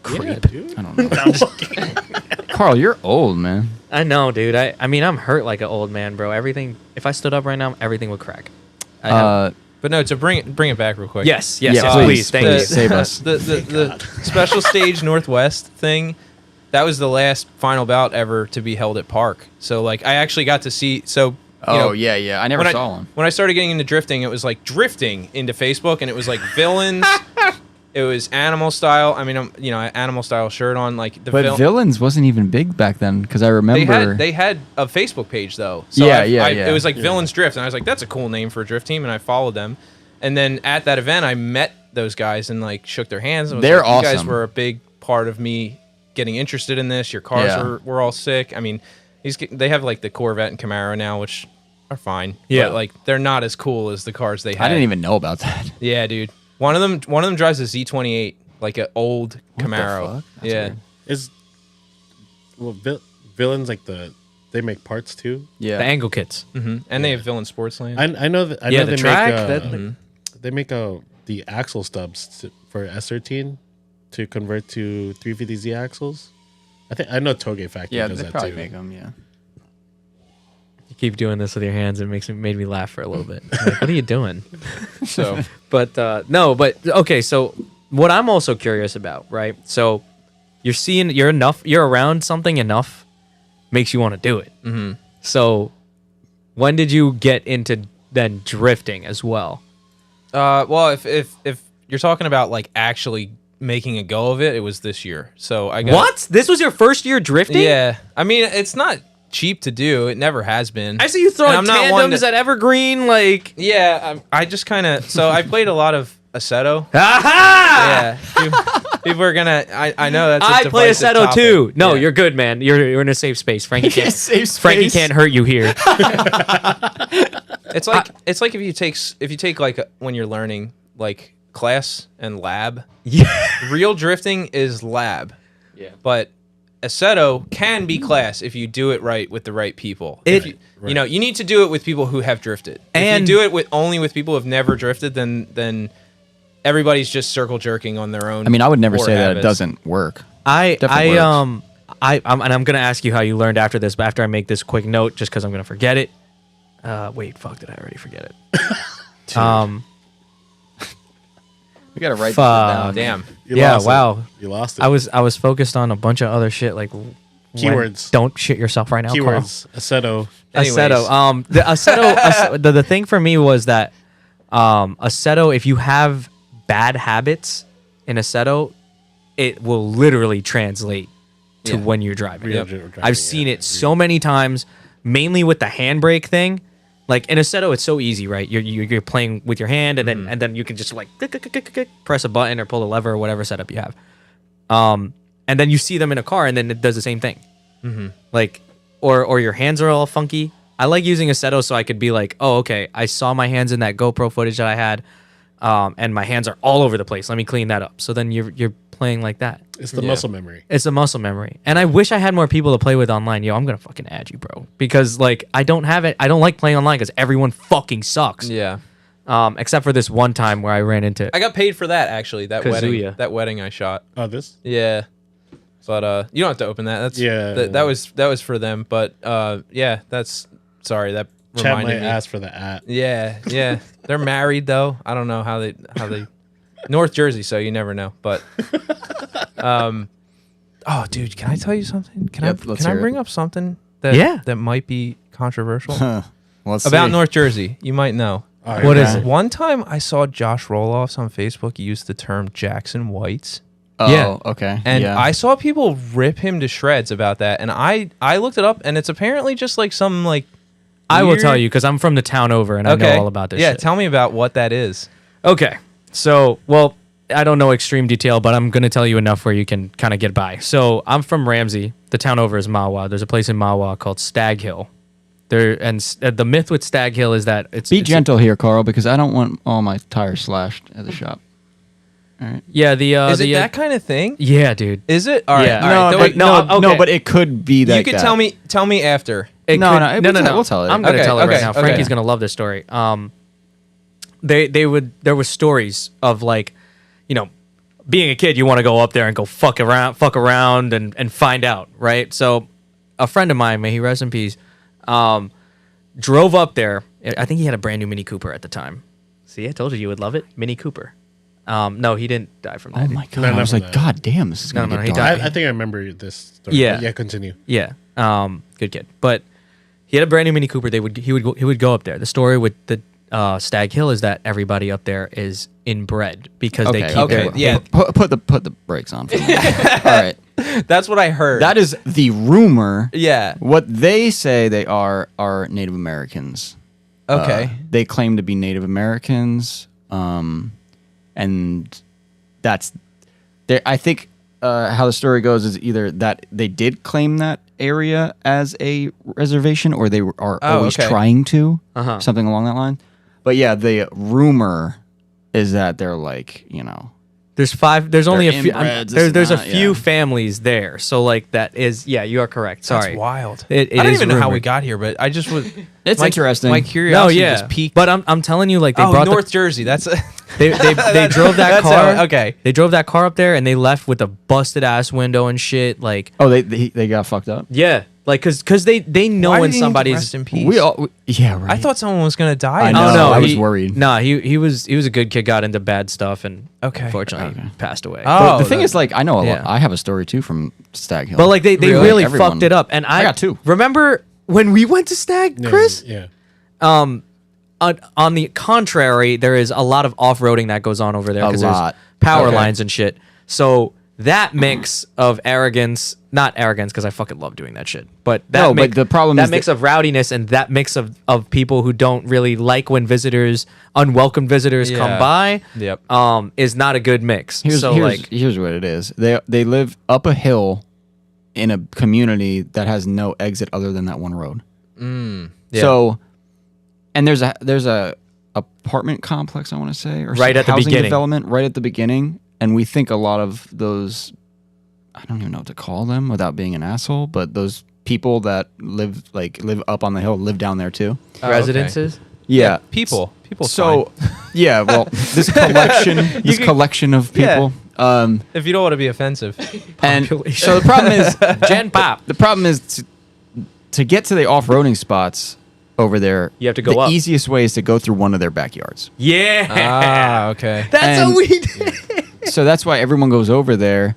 Yeah, dude. I don't know. Carl, you're old, man. I know, dude. I mean, I'm hurt like an old man, bro. Everything. If I stood up right now, everything would crack. I have- But no, to bring it back real quick. yes, Yeah, please, thank the, you. Save us. The special stage Northwest thing, that was the last final bout ever to be held at Park. So like I actually got to see. So Oh, you know, yeah. I never when saw I, one. when I started getting into drifting, it was like drifting into Facebook, and it was like villains. It was Animal Style. I mean, Animal Style shirt on. Like the But Villains wasn't even big back then, because I They remember. had a Facebook page though. So Yeah, yeah. yeah. It was like Villains Drift, and I was like, that's a cool name for a drift team, and I followed them. And then at that event, I met those guys and like shook their hands. And was They're like, You guys awesome. were a big part of me getting interested in this. Your cars Yeah. were all sick. I mean, they have like the Corvette and Camaro now, which are fine. Yeah. but like they're not as cool as the cars they had. I didn't even know about that. Yeah, dude. One of them drives a Z28, like an old Camaro. fuck? That's Yeah. weird. Is well, villains like they make parts too. Yeah. The angle kits. hmm And they have Villain Sportsland. I know that. I Yeah, know the they track, Make, that- they make the axle stubs for S13 to convert to 350Z axles. I know Toge Factory Yeah, does they that probably too. make them, yeah. You keep doing this with your hands. It made me laugh for a little bit. I'm like, what are you doing? so But no, but okay. So what I'm also curious about, right? So you're around something enough, makes you want to do it. Mm-hmm. So when did you get into then drifting as well? well, if you're talking about like actually making a go of it, it was this year. So I got What? This was your first year drifting? Yeah, I mean it's not cheap to do. It never has been. I see you throwing And I'm not one tandems to- at Evergreen, like. Yeah, I just kind of. So I played a lot of Assetto. Aha! Yeah, people are gonna. I know that's. I play divisive Assetto topic. too. No, Yeah. you're good, man. You're in a safe space. Frankie can't. Safe Frankie space. can't hurt you here. It's like if you take like when you're learning like class and lab. Yeah. Real drifting is lab. Yeah. But Assetto can be class if you do it right with the right people. If you know, you need to do it with people who have drifted. And- if you do it only with people who have never drifted, then everybody's just circle jerking on their own. I mean, I would never poor say that it habits. doesn't work. I'm Definitely and I'm gonna ask you how you learned after this, but after I make this quick note, just because I'm gonna forget it. Wait, fuck, did I already forget it? We gotta write Fuck. this down. Damn. You Yeah, lost it. wow. You lost it. I was focused on a bunch of other shit like Keywords. Don't shit yourself right now. Carl. Keywords. Assetto. Anyways. Assetto. The Assetto. The thing for me was that Assetto. If you have bad habits in Assetto, it will literally translate to Yeah. when you're driving. Real driving, I've seen yeah. it so many times, mainly with the handbrake thing. Like in Assetto, it's so easy, right? You're playing with your hand, and then you can just like press a button or pull a lever or whatever setup you have. And then you see them in a car, and then it does the same thing. Like, or your hands are all funky. I like using Assetto so I could be like, oh, okay, I saw my hands in that GoPro footage that I had, and my hands are all over the place. Let me clean that up. So then you're playing like that. It's the muscle memory. It's a muscle memory. And I wish I had more people to play with online. Yo, I'm gonna fucking add you, bro. Because like I don't have it. I don't like playing online because everyone fucking sucks. Yeah. except for this one time where I ran into. I got paid for that actually. That Kazuya. wedding I shot. Oh, this? Yeah. But you don't have to open that. That's Yeah. That was for them. But yeah, that's sorry. That Chat might reminded me. ask for the at. Yeah. They're married though. I don't know how they North Jersey, so you never know. But oh, dude, can I tell you something? Can I bring up something that might be controversial Let's about see. North Jersey? You might know. All right, What is man. it? One time I saw Josh Roloffs on Facebook use the term Jackson Whites. Oh, Yeah. okay. And yeah. I saw people rip him to shreds about that. And I looked it up, and it's apparently just like some like. I will weird- tell you because I'm from the town over and I know all about this. Yeah, shit. tell me about what that is. Okay. So, well, I don't know extreme detail, but I'm going to tell you enough where you can kind of get by. So, I'm from Ramsey. The town over is Mahwah. There's a place in Mahwah called Stag Hill. The myth with Stag Hill is that it's gentle here, Carl, because I don't want all my tires slashed at the shop. All right. Yeah, Is it that kind of thing? Yeah, dude. Is it? All right. Yeah. All right. okay. But it could be that. You could tell me after. It No, could- no, we'll tell it. I'm gonna Okay, tell it right okay, now. okay. Frankie's gonna love this story. There was stories of like, you know, being a kid, you want to go up there and go fuck around and find out, right? So, a friend of mine, may he rest in peace, drove up there. I think he had a brand new Mini Cooper at the time. See, I told you would love it, Mini Cooper. No, he didn't die from that. Oh my god! No, I was never like, mind. God damn, this is gonna No, get he dark. died. I think I remember this story. Yeah. But yeah, continue. Yeah. Good kid. But he had a brand new Mini Cooper. He would go up there. The story with the Stag Hill is that everybody up there is inbred because they keep okay, their yeah. Put the brakes on. For me. All right. That's what I heard. That is the rumor. yeah. What they say they are Native Americans. Okay. They claim to be Native Americans, and that's. I think how the story goes is either that they did claim that area as a reservation, or they are always okay. trying to, Uh-huh. something along that line. But yeah, the rumor is that they're like, you know. there's only a They're few inbreds, this and there's a that, few yeah. families there. So like that is you are correct. Sorry. That's wild. It I don't is even know how we rumored. got here, but I just was. It's interesting. My No, curiosity yeah. just peaked. But I'm telling you, like they brought North Jersey. That's they drove that That's car. okay. They drove that car up there and they left with a busted ass window and shit. Like Oh, they got fucked up. yeah, like because they know Why when did he need to somebody's. rest in peace? Yeah, right. I thought someone was gonna die. I in know. this. Oh no, I was worried. Nah, he was a good kid. Got into bad stuff and Okay, unfortunately okay. passed away. But Oh, the thing that- is, like, I know a lot. Yeah. I have a story too from Stag Hill. But like they Really? really Everyone. fucked it up. And I got two. Remember when we went to Stag, Yeah, Chris? Yeah. On the contrary, there is a lot of off-roading that goes on over there A because there's lot. power Okay. lines and shit. So that mix of arrogance, not arrogance because I fucking love doing that shit, but that No, but the problem that is mix that- of rowdiness and that mix of people who don't really like when unwelcome visitors come Yeah. by, Yep. is not a good mix. here's like what it is. They live up a hill in a community that has no exit other than that one road. Yeah. So, and there's a apartment complex, I want to say, or Right at the housing beginning. development right at the beginning, and we think a lot of those. I don't even know what to call them without being an asshole, but those people that live up on the hill live down there too. Oh, okay. residences. Yeah, People. So, yeah, well, this collection of Yeah. people. If you don't want to be offensive. And so the problem is, Gen Pop. the problem is to get to the off-roading spots over there. You have to go the up. easiest way is to go through one of their backyards. Ah, okay. That's and- what we did. So that's why everyone goes over there.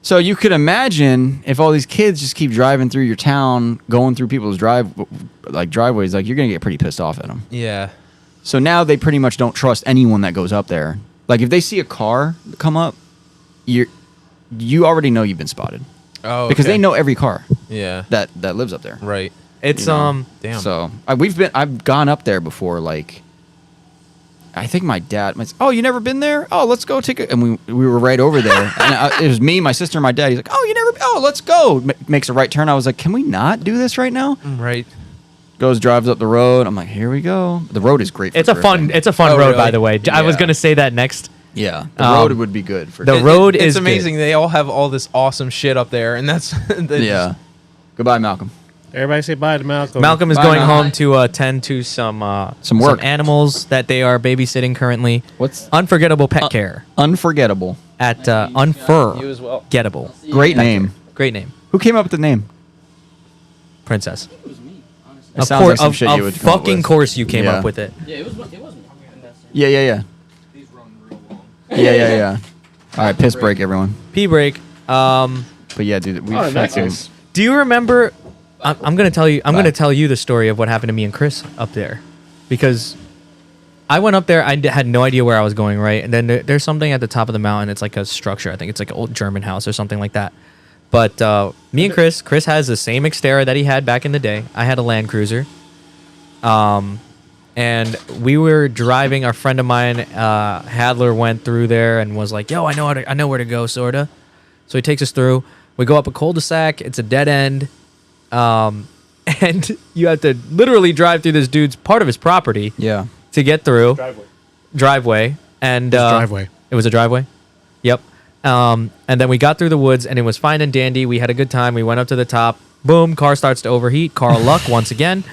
So you could imagine if all these kids just keep driving through your town, going through people's driveways, like you're gonna get pretty pissed off at them. Yeah. So now they pretty much don't trust anyone that goes up there. Like if they see a car come up, you already know you've been spotted Oh. because okay. they know every car Yeah. that lives up there. Right. It's You know. Damn. So I've gone up there before. Like I think my dad went, "Oh, you never been there? Oh, let's go take it." And we were right over there. And it was me, my sister, and my dad. He's like, "Oh, you never? Oh, let's go." Makes a right turn. I was like, "Can we not do this right now?" Right. Drives up the road. I'm like, "Here we go." The road is great. For It's a fun drifting. road, really? by the way. I was Yeah. gonna say that next. Yeah, the Um, road would be good for. the road it's is amazing. They all have all this awesome shit up there, and that's yeah. Goodbye, Malcolm. Everybody say bye to Malcolm. Malcolm is Bye, going Malcolm. home to attend to some work. some animals that they are babysitting currently. What's Unforgettable Pet Care unforgettable? at You as well. Unforgettable. Great name. Great name, Who came up with the name? Princess. It was me, honestly. It sounds like some shit you would come up fucking with. course you came Yeah. up with it. Yeah, it wasn't me. Yeah. These run real long. Yeah. All right, piss break, everyone. Pee break. But yeah, dude, we Oh, that's fucking. nice. Do you remember? I'm gonna tell you. I'm gonna tell you the story of what happened to me and Chris up there, because I went up there. I had no idea where I was going. Right, and then there's something at the top of the mountain. It's like a structure. I think it's like an old German house or something like that. But me and Chris has the same Xterra that he had back in the day. I had a Land Cruiser. And we were driving. A friend of mine, Hadler, went through there and was like, "Yo, I know where to go, sorta." So he takes us through. We go up a cul-de-sac. It's a dead end, and you have to literally drive through this dude's part of his property Yeah. to get through Driveway. And Driveway. It was a driveway. Yep. And then we got through the woods, and it was fine and dandy. We had a good time. We went up to the top. Boom! Car starts to overheat. Carl Luck once again.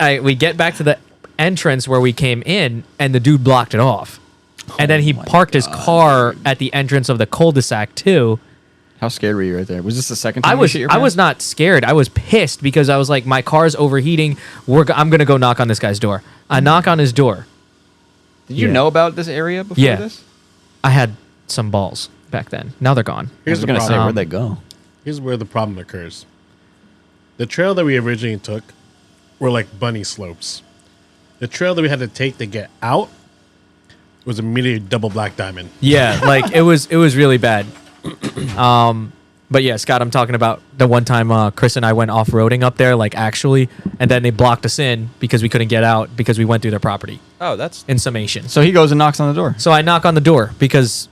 We get back to the entrance where we came in, and the dude blocked it off. And then he parked his car at the entrance of the cul-de-sac too. How scared were you right there? Was this the second time I you was shit your I pants? was not scared. I was pissed because I was like, my car's overheating. I'm gonna go knock on this guy's door. I knock on his door. Did you Yeah. know about this area before Yeah. this? I had some balls back then. Now they're gone. I Here's was the gonna say, problem. where'd they go? Here's where the problem occurs. The trail that we originally took were like bunny slopes. The trail that we had to take to get out was immediately double black diamond. Yeah, like it was really bad. But yeah, Scott, I'm talking about the one time Chris and I went off-roading up there, like actually, and then they blocked us in because we couldn't get out because we went through their property. Oh, that's In summation. So he goes and knocks on the door. So I knock on the door because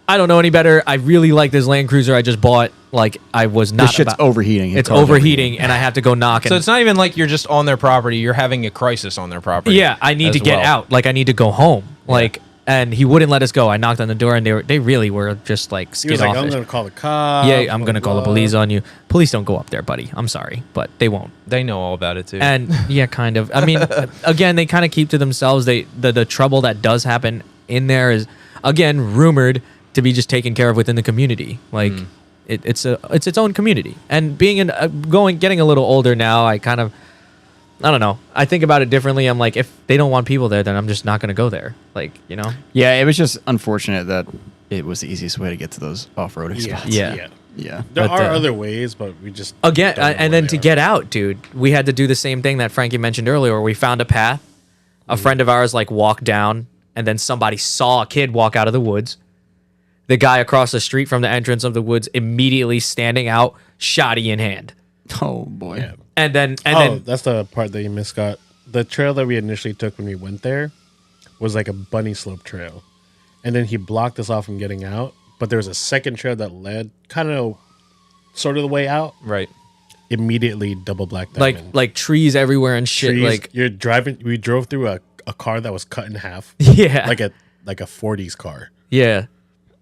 I don't know any better. I really like this Land Cruiser I just bought. Like I was not This shit's about- overheating. Your It's car's overheating, and I have to go knock. And so. It's not even like you're just on their property. You're having a crisis on their property. yeah, I need as to get well. out. Like I need to go home. Like, and he wouldn't let us go. I knocked on the door, and they really were just like He was like, I'm skid-offish. going to call the cops. Yeah, I'm gonna call the blah, police on you. Police don't go up there, buddy. I'm sorry, but they won't. They know all about it too. And yeah, kind of. I mean, again, they kind of keep to themselves. The trouble that does happen in there is again rumored to be just taken care of within the community. Like it's its own community. And being getting a little older now, I don't know. I think about it differently. I'm like, if they don't want people there, then I'm just not gonna go there. Like, you know. Yeah, it was just unfortunate that it was the easiest way to get to those off-roading Yeah. spots. Yeah. Yeah. There But, are other ways, but we just Again, don't know and where then they to are. get out, dude, we had to do the same thing that Frankie mentioned earlier, where we found a path. A friend of ours like walked down, and then somebody saw a kid walk out of the woods. The guy across the street from the entrance of the woods immediately standing out, shotty in hand, Oh boy. Yeah. and then That's the part that you missed, Scott. The trail that we initially took when we went there was like a bunny slope trail. And then he blocked us off from getting out. But there was a second trail that led kind of sort of the way out. right. Immediately double black like diamond. trees everywhere and shit. Trees, Like you're driving. We drove through a car that was cut in half. yeah, like a 40s car. yeah.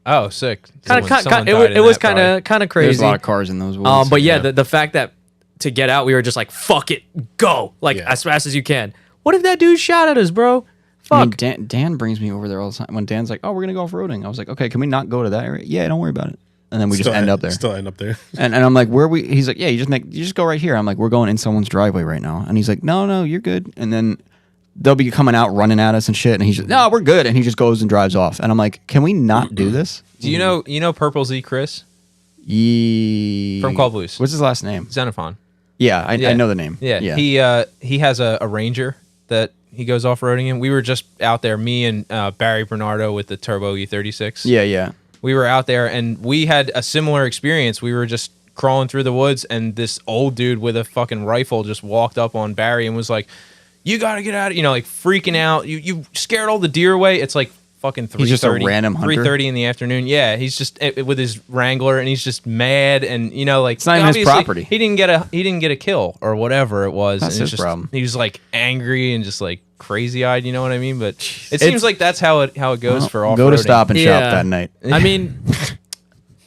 Oh, sick. Kind Someone of. died in It was that probably. kind of There's crazy. a lot of cars in those woods. But yeah, the fact that to get out, we were just like, fuck it, go, like Yeah. as fast as you can. What if that dude shot at us, bro? I mean, Fuck. Dan brings me over there all the time. When Dan's like, "Oh, we're gonna go off roading," I was like, "Okay, can we not go to that area?" Yeah, don't worry about it. And then we just end up there. Still end up there. And I'm like, "Where are we?" He's like, "Yeah, you just go right here." I'm like, "We're going in someone's driveway right now." And he's like, "No, you're good." And then they'll be coming out running at us and shit. And he's just, "No, we're good." And he just goes and drives off. And I'm like, "Can we not do this?" Do you know Purple Z Chris From Call Blues? What's his last name? Xenophon? Yeah, I Yeah. know the name. Yeah. He has a Ranger that he goes off roading in. We were just out there, me and Barry Bernardo with the Turbo E36. Yeah. We were out there and we had a similar experience. We were just crawling through the woods and this old dude with a fucking rifle just walked up on Barry and was like, "You gotta get out of," like freaking out. You scared all the deer away. It's like fucking 3:30. He's just a random hunter? 3:30 in the afternoon. Yeah, he's just with his Wrangler and he's just mad and like It's not even his obviously, property. He didn't get a kill or whatever it was. That's and it's his just, problem. He was like angry and just like crazy eyed. You know what I mean? But it seems like that's how it goes for off. Go to Stop and Yeah. Shop that night. I mean,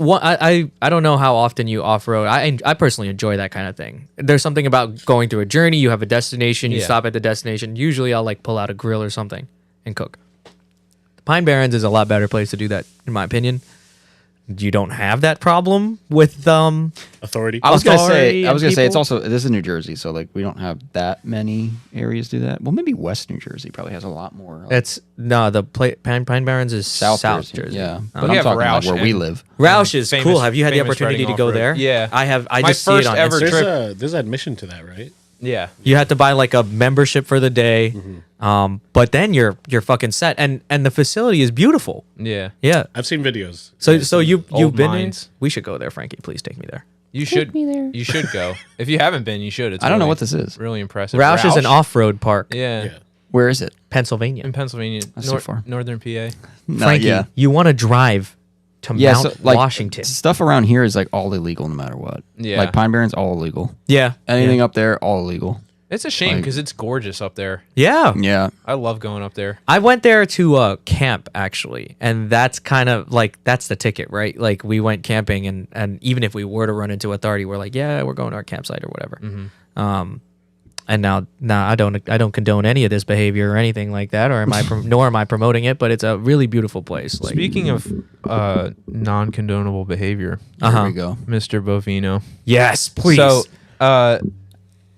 I don't know how often you off road. I personally enjoy that kind of thing. There's something about going through a journey. You have a destination. You Yeah. stop at the destination. Usually, I'll like pull out a grill or something and cook. The Pine Barrens is a lot better place to do that, in my opinion. You don't have that problem with Authority. I was gonna authority say and it's people? also this is New Jersey, so like we don't have that many areas do that. Well, maybe West New Jersey probably has a lot more. Like, It's no the Pine Barrens is South Jersey. Yeah, But but we I'm have talking like Roush where we and- live. Roush is Famous- cool. Have you had the famous opportunity riding to go off-road. there? Yeah. I have. I My just see it first on ever Instagram. There's admission to that, right? Yeah. You have to buy like a membership for the day, but then you're fucking set, and the facility is beautiful. Yeah. Yeah. I've seen videos. So you've Old been mines. there? We should go there, Frankie. Please take me there. You should. You should go. If you haven't been, you should. It's I don't know really- what this is. Really impressive. Roush is an off-road park, Yeah. Yeah. Where is it? Pennsylvania. In Pennsylvania, That's too far. northern PA. No, Frankie, yeah, you want to drive to yeah. Mount So like Washington? stuff around here is like all illegal, no matter what. Yeah. like Pine Barrens, all illegal. Yeah. Anything up there, all illegal. It's a shame Like- because it's gorgeous up there. Yeah. Yeah, I love going up there. I went there to camp actually, and that's kind of like that's the ticket, right? Like we went camping, and even if we were to run into authority, we're like, yeah, we're going to our campsite or whatever. And now I don't condone any of this behavior or anything like that, or nor am I promoting it. But it's a really beautiful place. Like, Speaking of non-condonable behavior, there we go. Mr. Bovino. yes, please. So,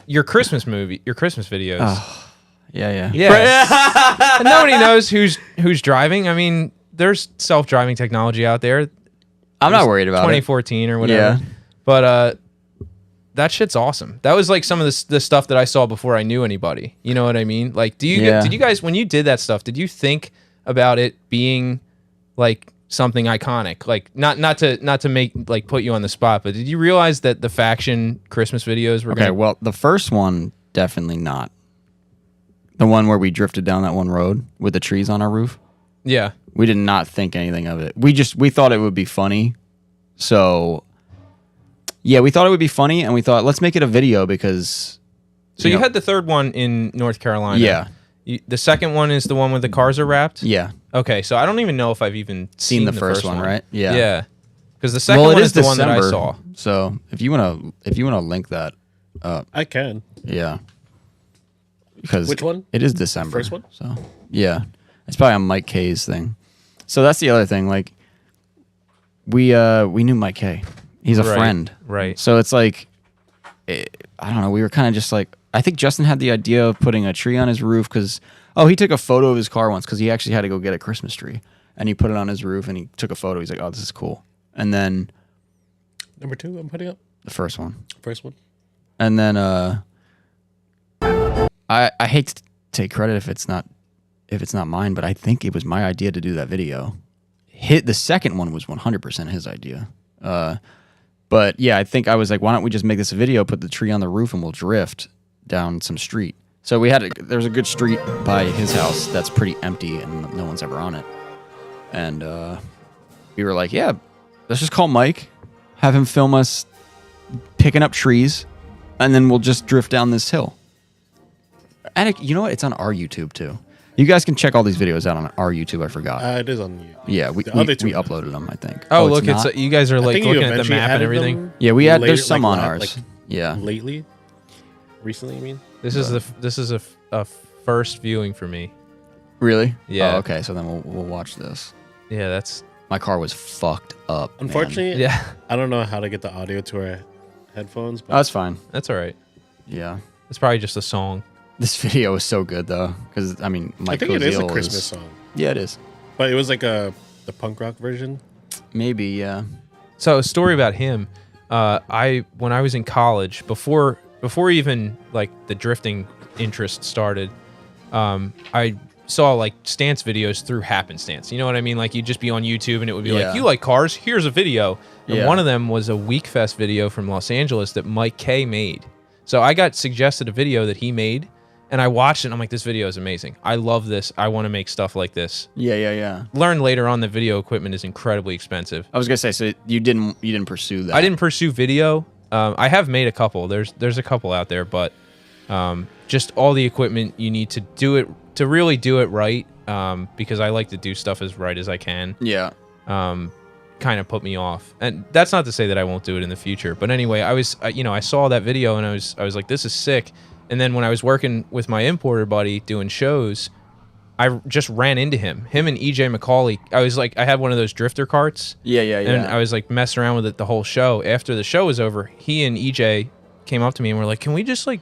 your Christmas videos. Yeah. Yeah. And nobody knows who's driving. I mean, there's self-driving technology out there. I'm not worried about it. 2014 or whatever. Yeah. But that shit's awesome. That was like some of the stuff that I saw before I knew anybody. You know what I mean? Like, did you guys, when you did that stuff, did you think about it being like something iconic? Like, not to make like put you on the spot, but did you realize that the faction Christmas videos were Okay, well, the first one definitely not. The one where we drifted down that one road with the trees on our roof. Yeah. We did not think anything of it. We thought it would be funny. So yeah, we thought it would be funny, and we thought let's make it a video because. So you had the third one in North Carolina. Yeah. The second one is the one where the cars are wrapped. Yeah. Okay, so I don't even know if I've even Seen the first one, right? Yeah. Yeah. Because the second one is the one that I saw. So if you wanna link that up, I can. yeah. Because Which one? It is December. First one? So yeah, it's probably on Mike K's thing. So that's the other thing. Like we knew Mike K. He's a Right, friend. right. So it's like I don't know. We were kind of just like I think Justin had the idea of putting a tree on his roof because he took a photo of his car once because he actually had to go get a Christmas tree and he put it on his roof and he took a photo. He's like, oh, this is cool. And then Number 2, I'm putting up. the first one. First one. And then I hate to take credit if it's not mine, but I think it was my idea to do that video. The second one was 100% his idea. But yeah, I think I was like, why don't we just make this a video, put the tree on the roof, and we'll drift down some street. So there's a good street by his house that's pretty empty and no one's ever on it. And we were like, yeah, let's just call Mike, have him film us picking up trees, and then we'll just drift down this hill. And you know what? It's on our YouTube too. You guys can check all these videos out on our YouTube. I forgot. It is on you. Yeah, we The other two. uploaded them. I think. Oh, look, it's not? you guys are I like think you looking at the eventually map and added everything. them Yeah, we had. later, There's some like, on ours. like, Yeah. lately. Recently, I mean. This is a first viewing for me. Really? Yeah. Oh, okay, so then we'll watch this. Yeah, that's My car was fucked up. man. Unfortunately, yeah, I don't know how to get the audio to our headphones. Oh, But that's fine. that's all right. Yeah. It's probably just a song. This video is so good though, because I mean, I Mike think it is a Koziel Christmas song. Yeah, it is. But it was like the punk rock version. Maybe. Yeah. So a story about him. When I was in college, before even like the drifting interest started, I saw like stance videos through happenstance. You know what I mean? Like you'd just be on YouTube and it would be Yeah. like, you like cars? Here's a video. And Yeah. one of them was a Week Fest video from Los Angeles that Mike K made. So I got suggested a video that he made and I watched it and I'm like, this video is amazing. I love this. I want to make stuff like this. Yeah. Learned later on that video equipment is incredibly expensive. I was gonna say, so you didn't pursue that. I didn't pursue video. I have made a couple. There's a couple out there, but just all the equipment you need to do it to really do it right. Because I like to do stuff as right as I can. Yeah. kind of put me off. And that's not to say that I won't do it in the future. But anyway, I saw that video and I was like, this is sick. And then when I was working with my importer buddy doing shows, I just ran into him and EJ McCauley. I was like, I had one of those drifter carts. Yeah. And I was like messing around with it the whole show. After the show was over, he and EJ came up to me and were like, can we just like,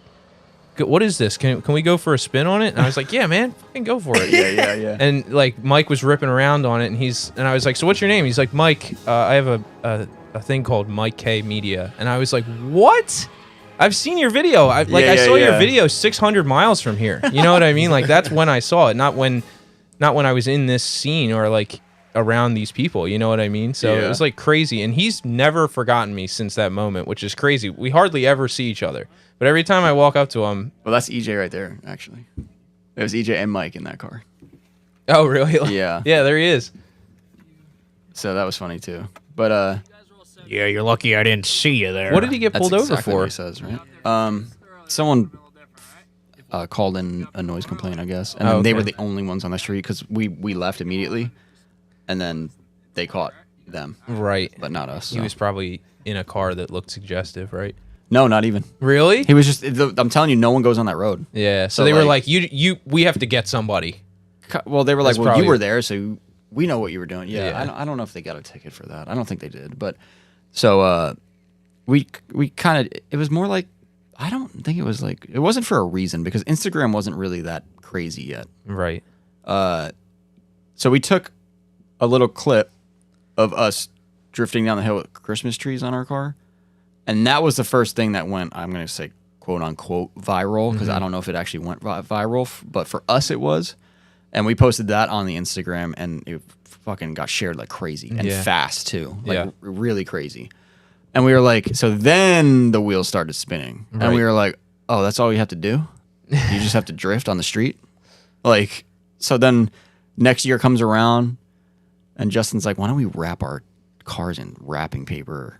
what is this? Can we go for a spin on it? And I was like, yeah, man, fucking go for it. Yeah. And like Mike was ripping around on it, and I was like, so what's your name? He's like, Mike. I have a thing called Mike K Media, and I was like, what? I've seen your video. I saw your video 600 miles from here. You know what I mean? Like that's when I saw it, not when I was in this scene or like around these people. You know what I mean? So it was like crazy, and he's never forgotten me since that moment, which is crazy. We hardly ever see each other. But every time I walk up to him... Well, that's EJ right there, actually. It was EJ and Mike in that car. Oh, really? Yeah. Yeah, there he is. So that was funny, too. But, Yeah, you're lucky I didn't see you there. What did he get that's pulled over exactly what for? he says, right? Someone called in a noise complaint, I guess. And then they were the only ones on the street because we left immediately. And then they caught them. Right. But not us. He was probably in a car that looked suggestive, right? No, not even. Really? He was just... I'm telling you, no one goes on that road. Yeah. So So, they were like- like, we have to get somebody. Well, they were like, That's well, probably- you were there, so we know what you were doing. Yeah, Yeah. I don't know if they got a ticket for that. I don't think they did. But so we kind of... It was more like... I don't think it was like... It wasn't for a reason because Instagram wasn't really that crazy yet. Right. So we took a little clip of us drifting down the hill with Christmas trees on our car. And that was the first thing that went, I'm going to say, quote unquote, viral, because I don't know if it actually went viral, but for us it was. And we posted that on the Instagram, and it fucking got shared like crazy and fast too, like really crazy. And we were like, so then the wheels started spinning, and we were like, oh, that's all you have to do? You just have to drift on the street? Like, so then next year comes around, and Justin's like, why don't we wrap our cars in wrapping paper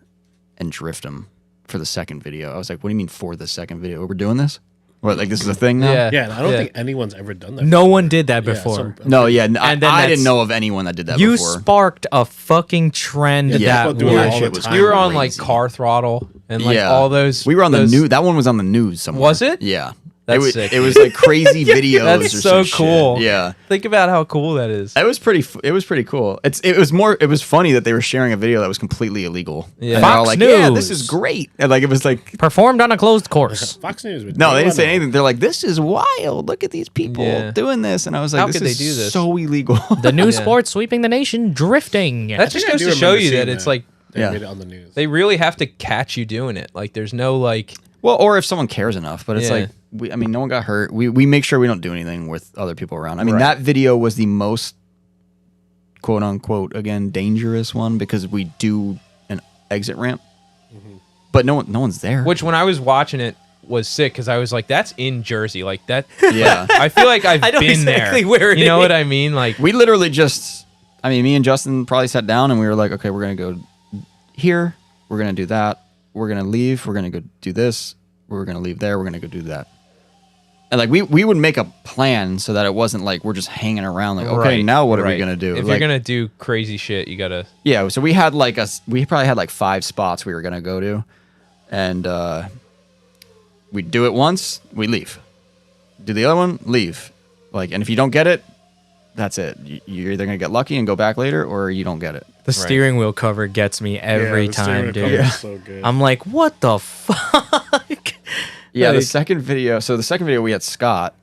and drift them for the second video? I was like, what do you mean for the second video? We're doing this? What, like this is a thing now? Yeah. Yeah, I don't think anyone's ever done that. No one did that Yeah, before. some- No, yeah. And then I didn't that's- know of anyone that did that You before. sparked a fucking trend Yeah, that people do it would- all shit the was time. We were on like crazy. Car Throttle and like all those. We were on the those- news. That one was on the news somewhere. Was it? Yeah. That's it was, sick, it was dude. like crazy videos. That's or so some cool. Shit. Yeah. Think about how cool that is. It was pretty. It was pretty cool. It was funny that they were sharing a video that was completely illegal. Yeah. And they're all Fox like, yeah, this News. is great. And like it was like, performed on a closed course. Fox News. Would no, they didn't do say it. anything. They're like, this is wild. Look at these people Yeah. doing this. And I was like, How this could they is do this? so illegal. The new Yeah. sport sweeping the nation, drifting. That just I goes do to show remember you seeing that it's like They Yeah. made it on the news. they really have to catch you doing it. Like there's no like Well, or if someone cares enough, but it's Yeah. like no one got hurt. We make sure we don't do anything with other people around. I mean, Right. that video was the most quote unquote again dangerous one because we do an exit ramp, but no one's there. which when I was watching it was sick because I was like, that's in Jersey. Like that Yeah, I feel like I've I know been exactly there. where it you know is. what I mean? Like we literally just. I mean, me and Justin probably sat down and we were like, okay, we're gonna go here. We're gonna do that. We're gonna leave. We're gonna go do this. We're gonna leave there. We're gonna go do that. And like we would make a plan so that it wasn't like we're just hanging around. Like, okay, right, now what are we right. gonna do? If Like, you're gonna do crazy shit, you gotta yeah, so we had like we probably had like 5 spots we were gonna go to, and we do it once, we leave. Do the other one, leave. Like, and if you don't get it, that's it. You're either gonna get lucky and go back later, or you don't get it. The steering wheel cover gets me every Yeah, the steering time, wheel dude. cover is so good. I'm like, what the fuck? Yeah, the Like- second video. So the second video we had Scott.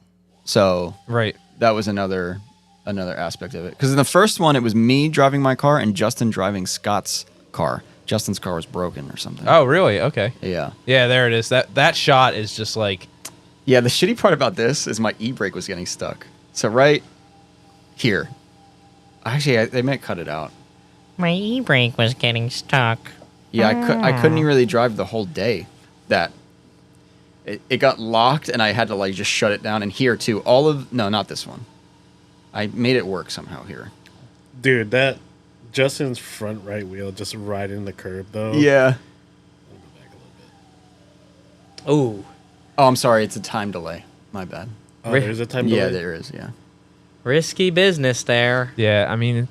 So right. that was another aspect of it. Because in the first one, it was me driving my car and Justin driving Scott's car. Justin's car was broken or something. Oh really? Okay. Yeah. Yeah, there it is. That shot is just like Yeah, the shitty part about this is my e-brake was getting stuck. So right here. Actually, they might cut it out. My e-brake was getting stuck. Yeah, I couldn't really drive the whole day. That it got locked and I had to like just shut it down. And here too, no, not this one. I made it work somehow here. Dude, that Justin's front right wheel just right in the curb though. Yeah. Ooh. Oh, I'm sorry. It's a time delay. My bad. Oh, there's a time. Yeah, delay? there is. Yeah. Risky business there. yeah. I mean,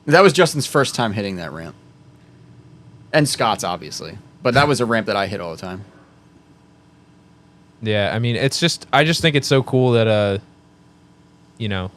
That was Justin's first time hitting that ramp. And Scott's, obviously. But that was a ramp that I hit all the time. Yeah, I mean, it's just I just think it's so cool that you know,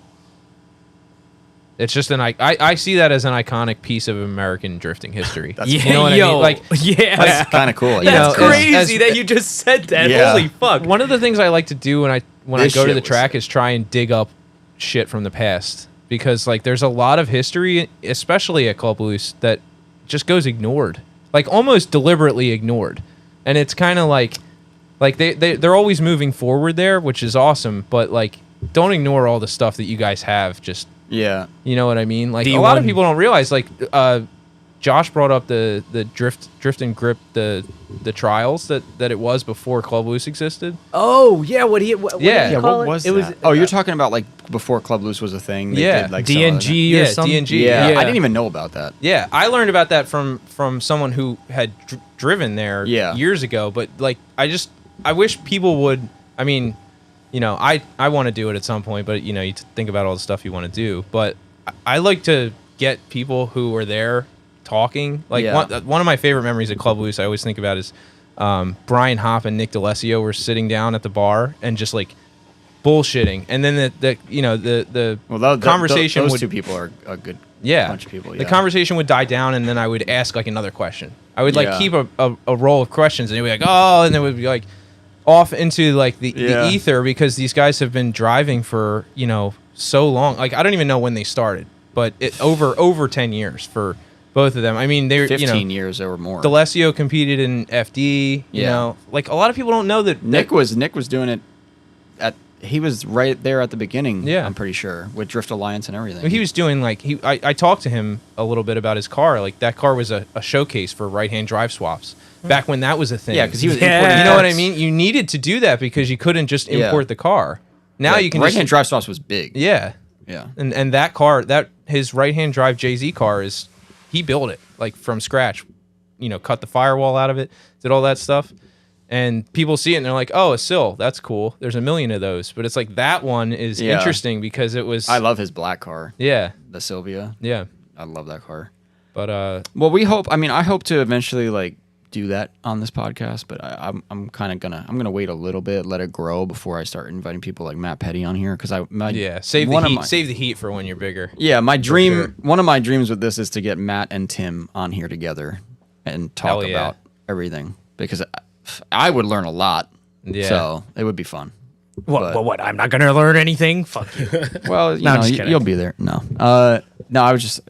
it's just I see that as an iconic piece of American drifting history. Yeah, you know what I mean? Like, yeah, That's kind of cool. that's know, crazy that you just said that. Yeah. Holy fuck! one of the things I like to do when I This go to shit the was track sick. is try and dig up shit from the past, because like there's a lot of history, especially at Club Loose, that just goes ignored, like almost deliberately ignored. And it's kind of like they're always moving forward there, which is awesome, but like don't ignore all the stuff that you guys have. Just, Yeah. you know what I mean? Like a D1. lot of people don't realize, like Josh brought up the drift and grip, the trials that it was before Club Loose existed. Oh yeah, what did Yeah. he Yeah, call what it? was it that? was Oh, you're talking about like before Club Loose was a thing. They Yeah. did, like, some of that. DNG or Yeah, something. DNG. Yeah. Yeah. I didn't even know about that. Yeah, I learned about that from someone who had driven there Yeah. years ago. But like, I wish people would. I mean, you know, I want to do it at some point, but you know, you think about all the stuff you want to do. But I like to get people who were there talking. Like Yeah. one of my favorite memories at Club Loose, I always think about is Brian Hopp and Nick DeLessio were sitting down at the bar and just like bullshitting, and then the Well, conversation those would, two people are a good yeah, bunch of people. the Yeah. conversation would die down, and then I would ask like another question. I would like Yeah. keep a roll of questions, and they'd be like, oh, and then it would be like off into like the Yeah. ether, because these guys have been driving for, you know, so long. Like I don't even know when they started, but it over 10 years for both of them. I mean, they're 15 years or more. DeLessio competed in FD. You Yeah. know, like a lot of people don't know that Nick was doing it he was right there at the beginning. Yeah. I'm pretty sure, with Drift Alliance and everything. He was doing like I talked to him a little bit about his car. Like that car was a showcase for right-hand drive swaps back when that was a thing. Yeah, because he was Yeah. importing. You know what I mean? You needed to do that because you couldn't just Yeah. import the car. Now you can right hand just, drive swaps was big. yeah. Yeah. And that car, his right-hand drive JZ car he built it like from scratch. You know, cut the firewall out of it, did all that stuff. And people see it and they're like, "Oh, a sill, that's cool. There's a million of those." But it's like that one is Yeah. interesting because it was I love his black car, yeah. the Sylvia. Yeah. I love that car. But Well, I hope to eventually like do that on this podcast, but I'm kind of gonna wait a little bit, let it grow before I start inviting people like Matt Petty on here, because save one the of heat. my- Save the heat for when you're bigger. Yeah, my dream, sure. one of my dreams with this is to get Matt and Tim on here together and talk Hell yeah. about everything, because I would learn a lot. Yeah. So it would be fun. What? But- What? I'm not gonna learn anything. Fuck you. Well, No, I'm just kidding. you'll be there. No, no, I was just,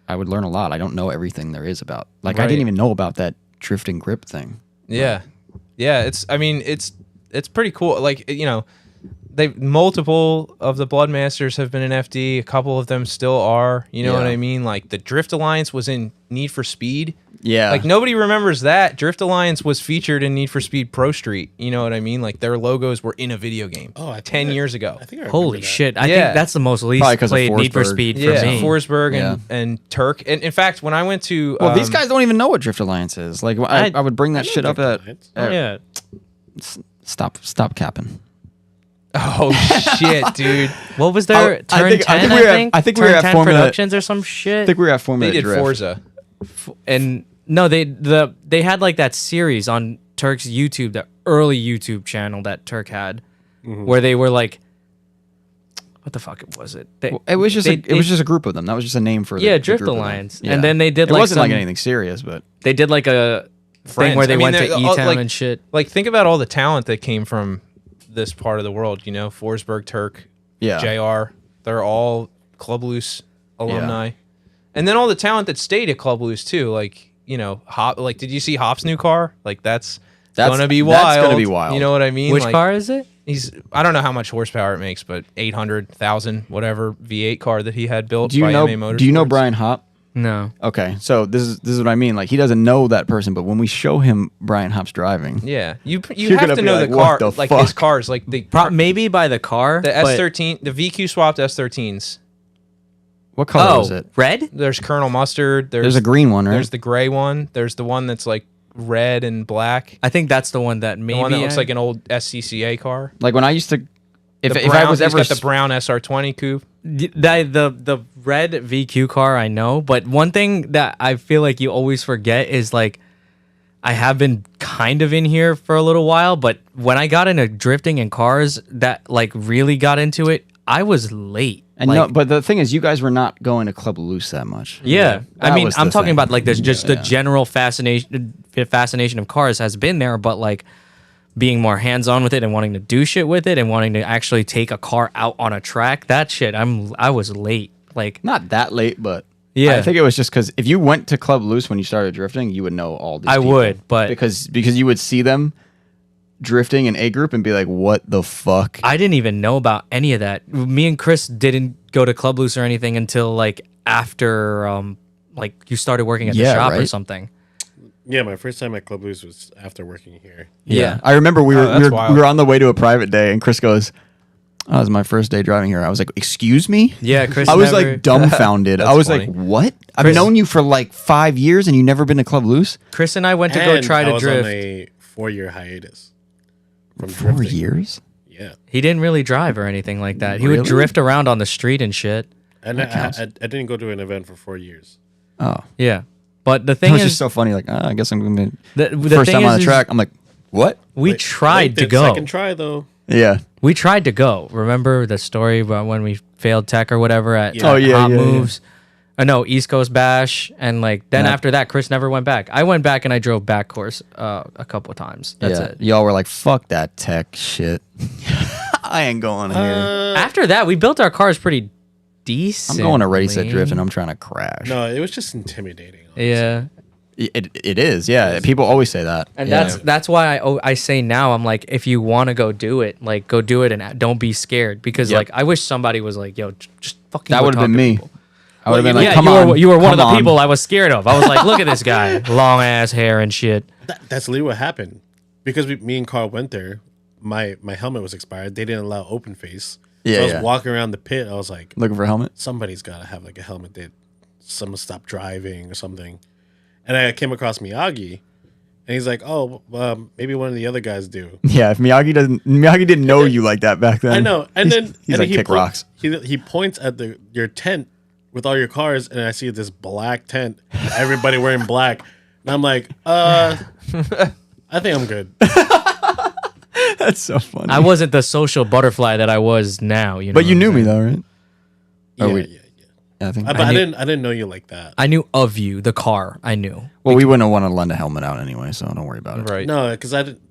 I would learn a lot. I don't know everything there is about. Like, I Right. didn't even know about that drift and grip thing. Yeah, yeah. It's pretty cool. Like, you know, multiple of the Bloodmasters have been in FD. A couple of them still are. You know Yeah. what I mean? Like the Drift Alliance was in Need for Speed. Yeah. Like nobody remembers that. Drift Alliance was featured in Need for Speed Pro Street. You know what I mean? Like their logos were in a video game. Oh, I think 10 years ago. I think I remember Holy that. shit! I Yeah. think that's the most least Probably 'cause of played Need for Forsberg. Speed for Yeah, me. Forsberg Yeah. and Turk. And in fact, when I went to Well, these guys don't even know what Drift Alliance is. Like, I would bring that I know shit up Drift at. Alliance. Oh, yeah. Stop capping. oh shit, dude, What was their I turn think- 10? I think we were at- I think we were Turn at 10 Formula- Productions or some shit. I think we were at Formula they did Drift. Forza. And no, they had like that series on Turk's YouTube, the early YouTube channel that Turk had, where they were like, what the fuck was it? It was just they- it was just a group of them. That was just a name for the Drift group of them. Alliance, Yeah. and then they did It like wasn't like some- anything serious, but They did like a thing Friends. where they I mean, went to they're E all, Town like- and shit. Like, think about all the talent that came from this part of the world. You know, Forsberg, Turk, yeah, JR. They're all Club Loose alumni, and then all the talent that stayed at Club Loose too. Like, you know, Hop. Like, did you see Hop's new car? Like, that's gonna be wild. That's gonna be wild. You know what I mean? Which Like, car is it? I don't know how much horsepower it makes, but 800,000 whatever V8 car that he had built. Do you by know? MA Motorsports. Do you know Brian Hopp? No. Okay, so this is what I mean. Like, he doesn't know that person, but when we show him Brian Hopp's driving, Yeah, you You're have gonna to be know like, the what car, the like his fuck? cars, like the Maybe by the car. the but- S13, the VQ swapped S13s. what color Oh, was it? red? There's Colonel Mustard. There's a green one, right? There's the gray one. There's the one that's like red and black. I think that's the one that maybe The one that looks I- like an old SCCA car. Like when I used to, if The I brown- was he's ever got the brown SR20 coupe. The red VQ car I know, but one thing that I feel like you always forget is like I have been kind of in here for a little while, but when I got into drifting and cars that like really got into it, I was late. And like, no, but the thing is, you guys were not going to Club Loose that much. yeah, I That mean, was I'm the talking thing. about like there's just the Yeah. general fascination of cars has been there, but like being more hands on with it and wanting to do shit with it and wanting to actually take a car out on a track, that shit, I was late. Like, Not that late, but Yeah. I think it was just because if you went to Club Loose when you started drifting, you would know all these. I people. would, but because you would see them drifting in A group and be like, "What the fuck?" I didn't even know about any of that. Me and Chris didn't go to Club Loose or anything until like after like you started working at the Yeah, shop or right. something. Yeah, my first time at Club Loose was after working here. Yeah. I remember we that's were wild. we were on the way to a private day, and Chris goes, "Oh, it was my first day driving here." I was like, "Excuse me." Yeah, Chris. I was never- like dumbfounded. I That's was funny. like, "What? I've Chris- known you for like 5 years, and you never been to Club Loose? Chris and I went to go And try I to was drift. on a 4-year hiatus from 4 drifting. years? Yeah, He didn't really drive or anything like that. He would Really? drift around on the street and shit. and I counts. didn't go to an event for 4 years. Oh, Yeah, but the it thing was is, just so funny. Like, I guess I'm gonna the first thing time on is the track. I'm like, what? we Like, tried to the go. Second try though. Yeah. We tried to go. Remember the story about when we failed tech or whatever at Yeah. Oh, yeah, Hot yeah, yeah. Moves? No, East Coast Bash, and like then Yeah. after that, Chris never went back. I went back and I drove back course a couple of times. That's yeah. it. Y'all were like, fuck that tech shit. I ain't going here. After that, we built our cars pretty decent. I'm going to Ready Set Drift, and I'm trying to crash. No, it was just intimidating. honestly. Yeah, It is. Yeah. People always say that. and Yeah. that's why I say now I'm like, if you want to go do it, like go do it and don't be scared because Yep. like I wish somebody was like, yo, just fucking. That go would have talk been to me. people. I would have been like, Yeah, come you on. were one of come the on. people I was scared of. I was like, look at this guy, long ass hair and shit. That's literally what happened because me and Carl went there. My helmet was expired. They didn't allow open face. Yeah, so I was yeah. walking around the pit. I was like, Looking for a helmet? somebody's got to have like a helmet that someone stopped driving or something. And I came across Miyagi, and he's like, "Oh, maybe one of the other guys do." Yeah, if Miyagi didn't know you like that back then. I know. And then he's and like he kick rocks. He points at your tent with all your cars, and I see this black tent, everybody wearing black, and I'm like, I think I'm good. That's so funny. I wasn't the social butterfly that I was now. You know, but you what knew I'm me saying? though, right? Yeah, we- yeah. Yeah, I think. But I knew- didn't know you like that. I knew of you, the car. I knew. well, we wouldn't have wanted to lend a helmet out anyway, so don't worry about it. Right. No, because I didn't.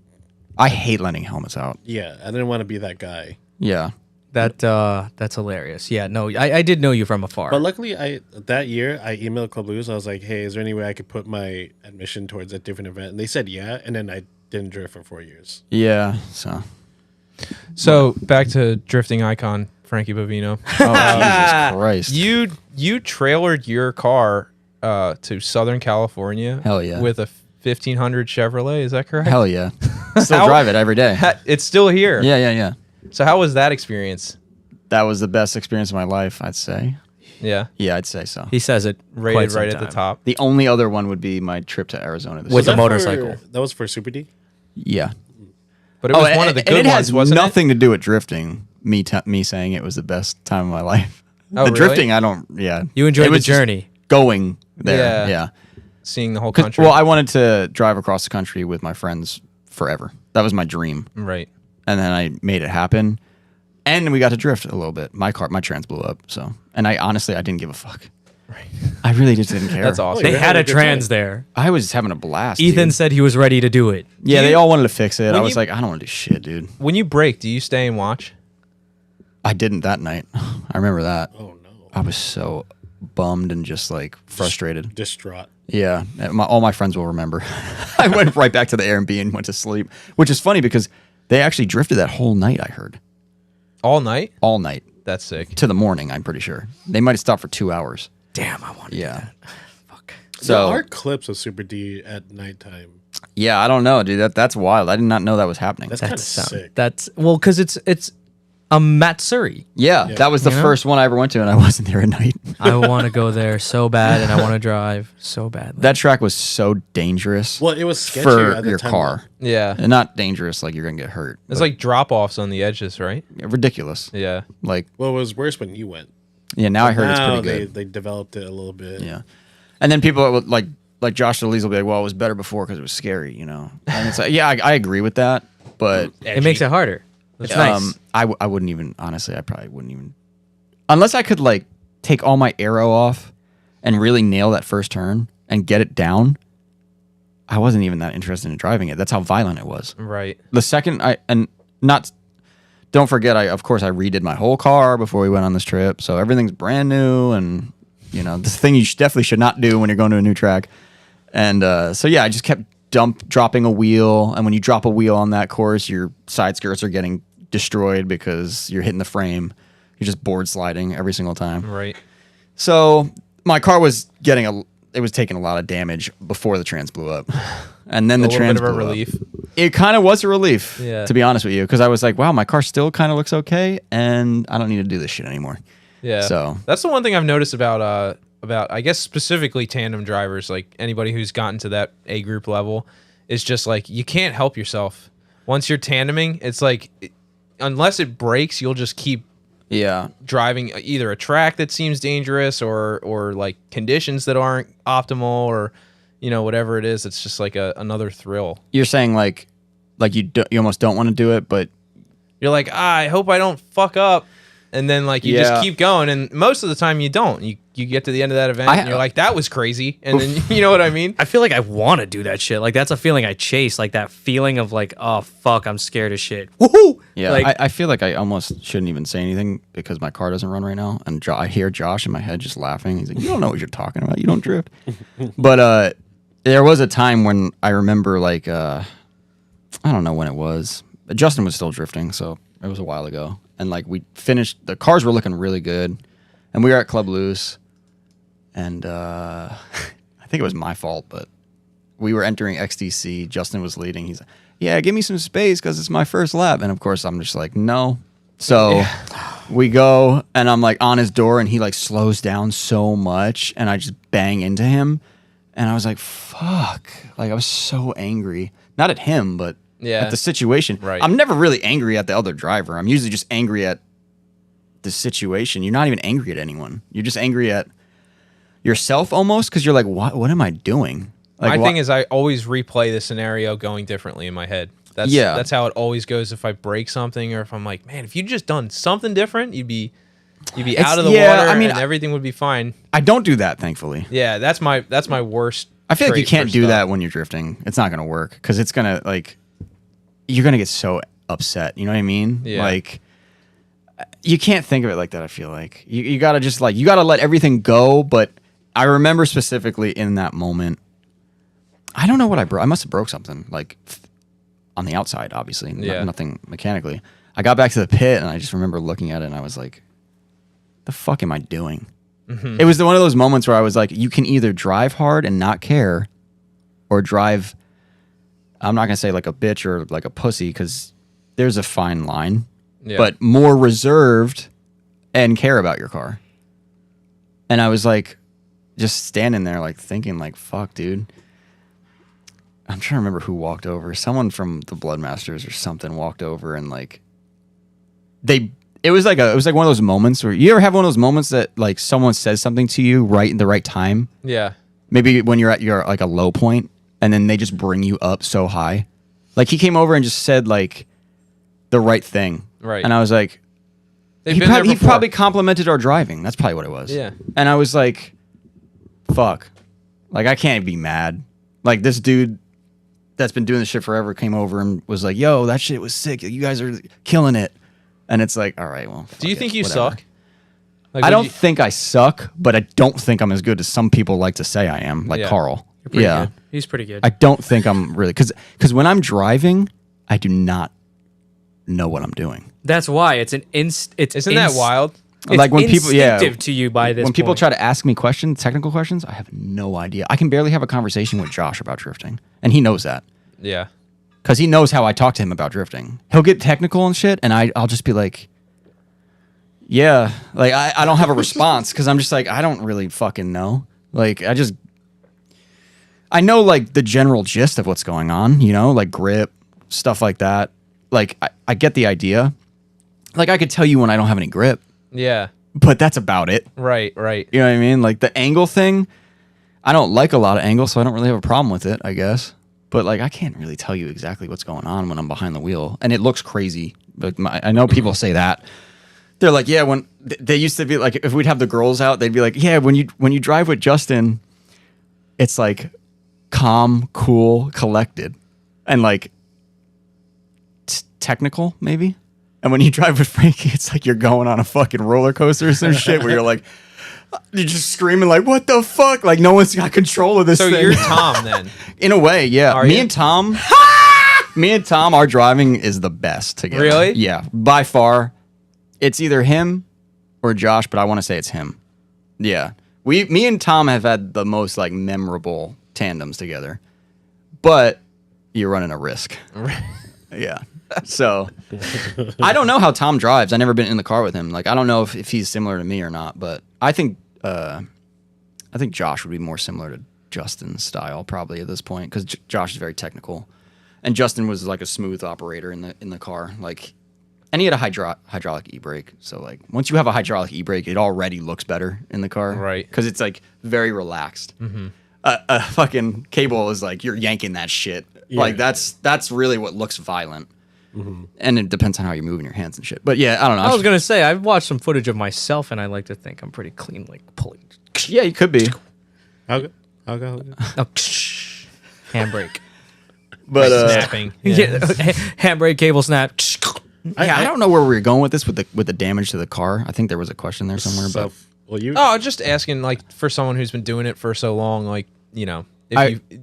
I hate lending helmets out. Yeah, I didn't want to be that guy. Yeah. That's hilarious. Yeah, no, I did know you from afar. But luckily, that year I emailed Club Loose. I was like, "Hey, is there any way I could put my admission towards a different event?" And they said, "Yeah." And then I didn't drift for 4 years. Yeah. So. So back to drifting icon Frankie Bovino. Oh Jesus Christ. You trailered your car to Southern California. Hell yeah. With a 1500 Chevrolet. Is that correct? Hell yeah. Still How- drive it every day. It's still here. Yeah, yeah, yeah. So how was that experience? That was the best experience of my life, I'd say. Yeah. Yeah, I'd say so. he says it quite Rated some right at the time. top. The only other one would be my trip to Arizona this With year. a motorcycle. That was for Super D. Yeah. But it was one of the and good it has ones, wasn't nothing to do with drifting. Me saying it was the best time of my life. Oh, the really? drifting, I don't. Yeah, You enjoyed It the was just journey. going there. Yeah. Yeah. it? Seeing the whole 'Cause- country. Well, I wanted to drive across the country with my friends forever. That was my dream, right. and then I made it happen. And we got to drift a little bit. My trans blew up. So, and I honestly, I didn't give a fuck. Right. I really just didn't care. That's awesome. They You're had having a a good trans time. there. I was having a blast. Ethan dude. said he was ready to do it. Yeah, they all wanted to fix it. I when was you- like, I don't want to do shit, dude. When you break, do you stay and watch? I didn't that night. I remember that. Oh no, I was so bummed and just like frustrated. distraught. Yeah, all my friends will remember. I went right back to the Airbnb and went to sleep, which is funny because they actually drifted that whole night. I heard All night? all night That's sick. to the morning. I'm pretty sure they might have stopped for 2 hours. Damn, I wanted Yeah. that. Fuck. So There are clips of Super D at nighttime. yeah, I don't know, dude. That's wild. I did not know that was happening. That's kind of That's sick. that's well, because it's Matsuri. Yeah, that was the You know? first one I ever went to, and I wasn't there at night. I want to go there so bad, and I want to drive so badly. That track was so dangerous Well, it was sketchy for at the your time. car. Yeah. And not dangerous like you're gonna get hurt. It's but like drop offs on the edges, right? ridiculous. Yeah. Like Well, it was worse when you went. Yeah, now I heard it's Now pretty good. they developed it a little bit. Yeah, and then people would, like Josh Delis will be like, "Well, it was better before because it was scary," And it's like, yeah, I agree with that, but It makes it harder. It's nice. I wouldn't even honestly. I probably wouldn't even unless I could like take all my aero off and really nail that first turn and get it down. I wasn't even that interested in driving it. That's how violent it was. Right. The second don't forget, of course I redid my whole car before we went on this trip, so everything's brand new, and this thing you definitely should not do when you're going to a new track. And so yeah, I just kept dropping a wheel, and when you drop a wheel on that course, your side skirts are getting destroyed because you're hitting the frame. You're just board sliding every single time. Right. So my car was taking a lot of damage before the trans blew up, and then the trans bit of a blew relief. up. It kind of was a relief, Yeah. to be honest with you, because I was like, wow, my car still kind of looks okay, and I don't need to do this shit anymore. Yeah. So that's the one thing I've noticed about I guess specifically tandem drivers, like anybody who's gotten to that A group level, is just like you can't help yourself. Once you're tandeming, it's like unless it breaks, you'll just keep driving either a track that seems dangerous or like conditions that aren't optimal or whatever it is. It's just like another thrill. You're saying like you almost don't want to do it, but You're like, I hope I don't fuck up. And then like you just keep going, and most of the time you don't. You get to the end of that event, and you're like, that was crazy, and then you know what I mean. I feel like I want to do that shit. Like that's a feeling I chase. Like that feeling of like, oh fuck, I'm scared as shit. Woohoo! yeah, Like, I feel like I almost shouldn't even say anything because my car doesn't run right now, and I hear Josh in my head just laughing. He's like, "You don't know what you're talking about. You don't drift." But there was a time when I remember like I don't know when it was. Justin was still drifting, so it was a while ago. And like we finished, the cars were looking really good, and we were at Club Loose, and I think it was my fault, but we were entering XDC. Justin was leading. He's like, "Yeah, give me some space because it's my first lap." And of course, I'm just like, "No." So we go, and I'm like on his door, and he like slows down so much, and I just bang into him, and I was like, "Fuck!" Like I was so angry, not at him, but at the situation. Right. I'm never really angry at the other driver. I'm usually just angry at the situation. You're not even angry at anyone. You're just angry at yourself almost because you're like, what am I doing? Like, My thing is I always replay the scenario going differently in my head. That's how it always goes if I break something or if I'm like, man, if you'd just done something different, you'd be out of the water and everything would be fine. I don't do that, thankfully. Yeah, that's my worst. I feel like you trait can't for do stuff. that when you're drifting. It's not going to work because it's going to like, you're going to get so upset. You know what I mean? Yeah. Like, you can't think of it like that, I feel like. You got to just like, you got to let everything go. But I remember specifically in that moment, I don't know what I broke. I must have broke something like on the outside, obviously. Nothing mechanically. I got back to the pit and I just remember looking at it and I was like, the fuck am I doing? Mm-hmm. It was one of those moments where I was like, you can either drive hard and not care or drive, I'm not going to say like a bitch or like a pussy because there's a fine line, but more reserved and care about your car. And I was like, just standing there like thinking like, fuck, dude. I'm trying to remember who walked over. Someone from the Bloodmasters or something walked over and like, it was like one of those moments where you ever have one of those moments that like someone says something to you right in the right time. Yeah. Maybe when you're at your like a low point and then they just bring you up so high. Like he came over and just said like the right thing. Right. And I was like, he probably complimented our driving. That's probably what it was. Yeah. And I was like, fuck. Like I can't be mad. Like this dude that's been doing this shit forever came over and was like, yo, that shit was sick. You guys are killing it. And it's like, all right, well. Do you think you whatever. suck? Like, I don't think I suck, but I don't think I'm as good as some people like to say I am, like Carl. You're pretty good. He's pretty good. I don't think I'm really because when I'm driving, I do not know what I'm doing. That's why it's an Isn't that wild? It's like when people, instinctive to you by this. When people point. try to ask me technical questions, I have no idea. I can barely have a conversation with Josh about drifting, and he knows that. Yeah. Because he knows how I talk to him about drifting. He'll get technical and shit, and I'll just be like, yeah. Like, I don't have a response because I'm just like, I don't really fucking know. Like, I know, like, the general gist of what's going on, you know? Like, grip, stuff like that. Like, I get the idea. Like, I could tell you when I don't have any grip. Yeah. but that's about it. Right. You know what I mean? Like the angle thing, I don't like a lot of angles, so I don't really have a problem with it, I guess. But like I can't really tell you exactly what's going on when I'm behind the wheel, and it looks crazy. Like I know people say that. They're like, yeah, when they used to be like, if we'd have the girls out, they'd be like, yeah, when you drive with Justin, it's like calm, cool, collected, and like technical maybe. And when you drive with Frankie, it's like you're going on a fucking roller coaster or some shit where you're like, you're just screaming like, what the fuck? Like no one's got control of this So thing. you're Tom then. In a way, yeah. Are Me you? and Tom, our driving is the best together. Really? Yeah, by far. It's either him or Josh, but I want to say it's him. Yeah. Me and Tom have had the most like memorable tandems together. But you're running a risk. Yeah. So I don't know how Tom drives. I've never been in the car with him. Like I don't know if he's similar to me or not, but I think Josh would be more similar to Justin's style probably at this point because Josh is very technical, and Justin was like a smooth operator in the car. Like, and he had a hydraulic e-brake. So like once you have a hydraulic e-brake, it already looks better in the car, Right. Because it's like very relaxed. Mm-hmm. A fucking cable is like you're yanking that shit. Yeah. Like that's really what looks violent. Mm-hmm. And it depends on how you're moving your hands and shit. But yeah, I don't know. I was gonna say I've watched some footage of myself, and I like to think I'm pretty clean, like pulling. Yeah, you could be. I'll go. Oh, handbrake. But Snapping. Yeah. Handbrake, cable snap. I don't know where we were going with this with the damage to the car. I think there was a question there somewhere, but Well, you. Oh, just asking, like, for someone who's been doing it for so long, like, you know, if you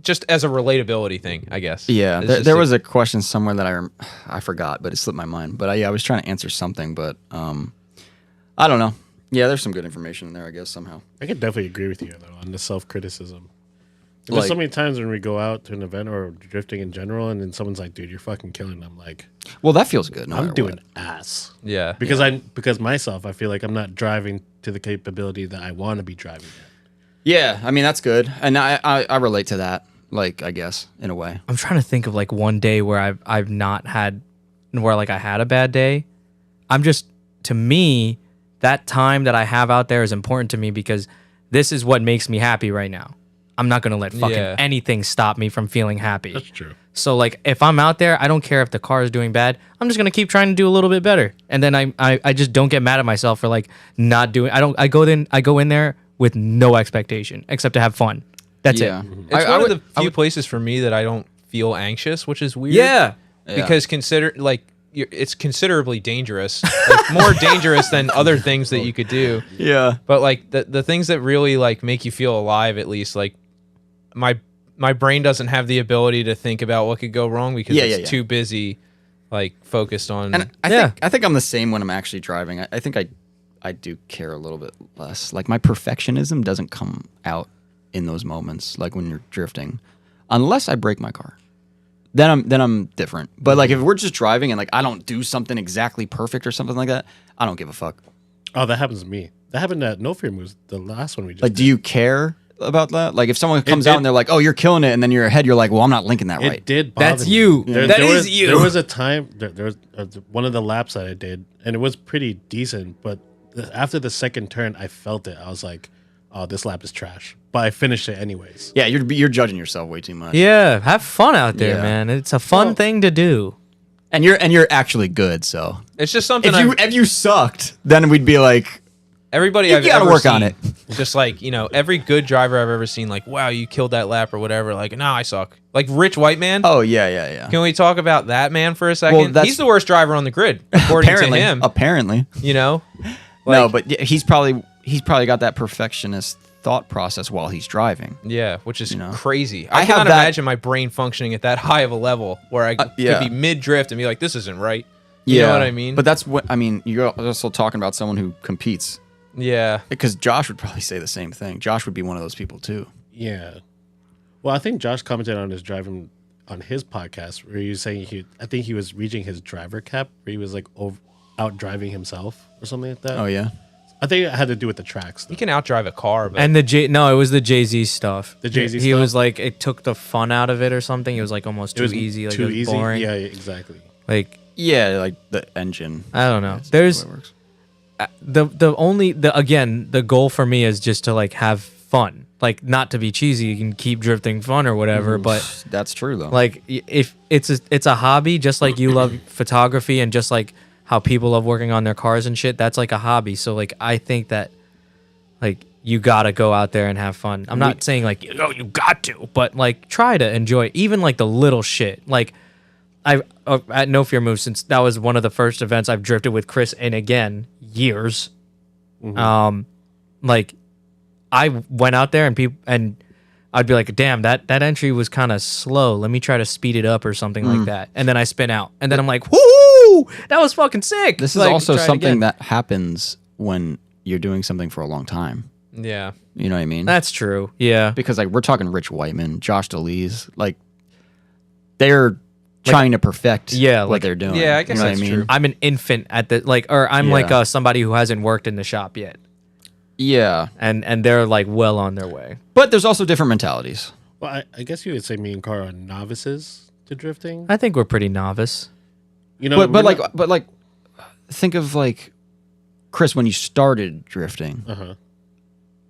just as a relatability thing, I guess. yeah, It's there just was a question somewhere that I forgot, but it slipped my mind. But I was trying to answer something, but I don't know. Yeah, there's some good information in there, I guess somehow. I could definitely agree with you though on the self-criticism. There's so Like- many times when we go out to an event or drifting in general, and then someone's like, "Dude, you're fucking killing it." I'm like, Well, that feels good. No "I'm matter doing what. ass." Yeah. Because myself, I feel like I'm not driving to the capability that I want to be driving at. Yeah, I mean that's good, and I relate to that. Like I guess in a way. I'm trying to think of like one day where I've not had, where like I had a bad day. I'm just, to me, that time that I have out there is important to me because this is what makes me happy right now. I'm not gonna let fucking Yeah. anything stop me from feeling happy. That's true. So like if I'm out there, I don't care if the car is doing bad. I'm just gonna keep trying to do a little bit better, and then I just don't get mad at myself for like not doing. I go in there with no expectation except to have fun. That's Yeah. it. It's one of the few places for me that I don't feel anxious, which is weird. Yeah. Because it's considerably dangerous, like more dangerous than other things that you could do. Yeah. But like the things that really like make you feel alive, at least like my brain doesn't have the ability to think about what could go wrong because it's too busy, like focused on. And I think I'm the same when I'm actually driving. I think I do care a little bit less. Like my perfectionism doesn't come out in those moments, like when you're drifting, unless I break my car. Then I'm different. But like if we're just driving and like I don't do something exactly perfect or something like that, I don't give a fuck. Oh, that happens to me. That happened at No Fear Moves, the last one we just Like, do you care about that? Like if someone comes did- out and they're like, "Oh, you're killing it," and then in your head you're like, "Well, I'm not linking that It right." did bother That's me. you. That is was, you. There was a time, there was one of the laps that I did, and it was pretty decent, but after the second turn, I felt it. I was like, oh, this lap is trash. But I finished it anyways. Yeah, you're judging yourself way too much. Yeah, have fun out there, Yeah. man. It's a fun thing to do. And you're actually good, so it's just something if you sucked, then we'd be like, everybody You I've gotta ever work on seen, just like, you know, every good driver I've ever seen, like, wow, you killed that lap or whatever. Like, no, I suck. Like Rich White Man. "Oh yeah." Can we talk about that man for a second? Well, that's- He's the worst driver on the grid, according to him. Apparently. You know, No, Like, but yeah, he's probably got that perfectionist thought process while he's driving. yeah, which is know? crazy. I I have cannot that- imagine my brain functioning at that high of a level where I yeah. could be mid drift and be like, this isn't right. You know what I mean? But that's what I mean. You're also talking about someone who competes, yeah, because Josh would probably say the same thing. Josh would be one of those people too. Yeah. Well, I think Josh commented on his driving on his podcast where he was saying I think he was reaching his driver cap where he was like out driving himself or something like that. Oh yeah. I think it had to do with the tracks. you can outdrive a car, but And it was the Jay-Z stuff. The Jay-Z He stuff? was like, it took the fun out of it or something. It was like almost too easy. Like too it was easy. boring. Yeah, exactly. Like, Yeah, like the engine. I don't know. That's There's, the way it works. the goal for me is just to like have fun, like not to be cheesy. You can keep drifting fun or whatever, but That's true though. like if it's a hobby, just like you love photography and just like how people love working on their cars and shit, that's like a hobby. So like I think that like you gotta go out there and have fun. I'm not saying like you got to, but like try to enjoy even like the little shit. Like I at No Fear Move, since that was one of the first events I've drifted with Chris in again years. Like I went out there and I'd be like, damn, that entry was kind of slow. Let me try to speed it up or something like that. And then I spin out. And then I'm like, woo, that was fucking sick. This is Like, also try it something again. that happens when you're doing something for a long time. Yeah. You know what I mean? That's true. Yeah. Because like we're talking Rich Whiteman, Josh DeLees, like they're trying to perfect yeah, what like- they're doing. Yeah, I guess you know that's what I mean? true. I'm an infant at the like, or I'm like Yeah. somebody who hasn't worked in the shop yet. Yeah. And they're like well on their way. But there's also different mentalities. Well, I guess you would say me and Carl are novices to drifting. I think we're pretty novice. You know, But we're not- like think of like Chris when you started drifting. Uh-huh.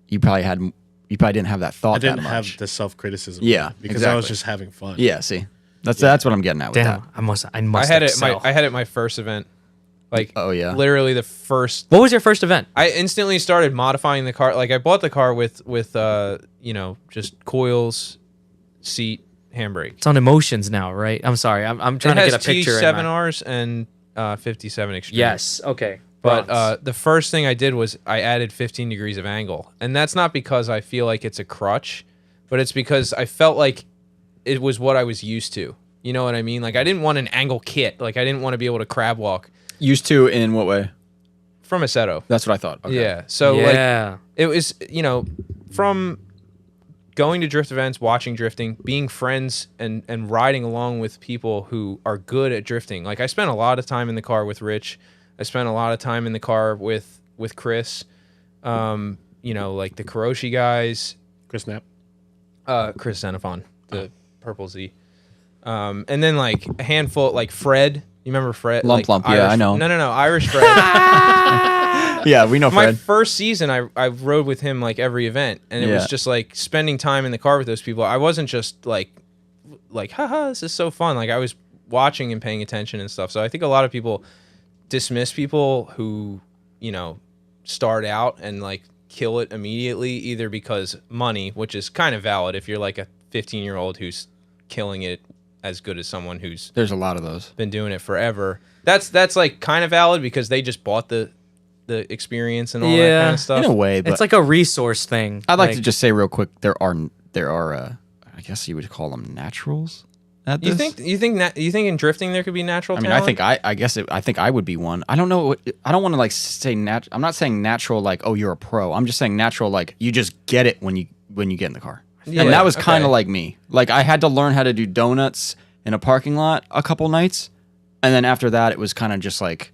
You probably didn't have that thought I didn't that have much. the self-criticism. Yeah, because I was exactly. just having fun. Yeah, see. That's what I'm getting at with Damn, that. I must I had excel. it my first event. Like Oh, yeah. literally the first What was your first event? I instantly started modifying the car. Like I bought the car with just coils, seat, handbrake. It's on emotions now, right? I'm sorry. I'm trying to It get a has picture. in my- T7Rs and 57 Extreme. Yes. Okay. But the first thing I did was I added 15 degrees of angle. And that's not because I feel like it's a crutch, but it's because I felt like it was what I was used to. You know what I mean? Like I didn't want an angle kit. Like I didn't want to be able to crab walk Used to in what way? from a Seto. That's what I thought. Okay. Yeah. So like yeah. it was, from going to drift events, watching drifting, being friends and riding along with people who are good at drifting. Like I spent a lot of time in the car with Rich. I spent a lot of time in the car with Chris. Like the Kuroshi guys, Chris Knapp. Chris Xenophon, the Purple Z. And then like a handful, like Fred. You remember Fred? Lump, like yeah, I know. No, Irish Fred. Yeah, we know My Fred. first season, I rode with him like every event, and it was Yeah. just like spending time in the car with those people. I wasn't just like, haha, this is so fun. Like I was watching and paying attention and stuff. So I think a lot of people dismiss people who, start out and like kill it immediately, either because money, which is kind of valid if you're like a 15-year-old who's killing it as good as someone who's There's a lot of those. been doing it forever. That's like kind of valid because they just bought the experience and all that Yeah, kind of stuff. In a way, but It's like a resource thing. I'd like to just say real quick, there are I guess you would call them naturals at You this. think in drifting there could be natural I mean, talent? I think I would be one. I don't know. I don't want to like say I'm not saying natural like, oh, you're a pro. I'm just saying natural like you just get it when you get in the car. Yeah, And that was kind of okay. like me. Like I had to learn how to do donuts in a parking lot a couple nights, and then after that, it was kind of just like,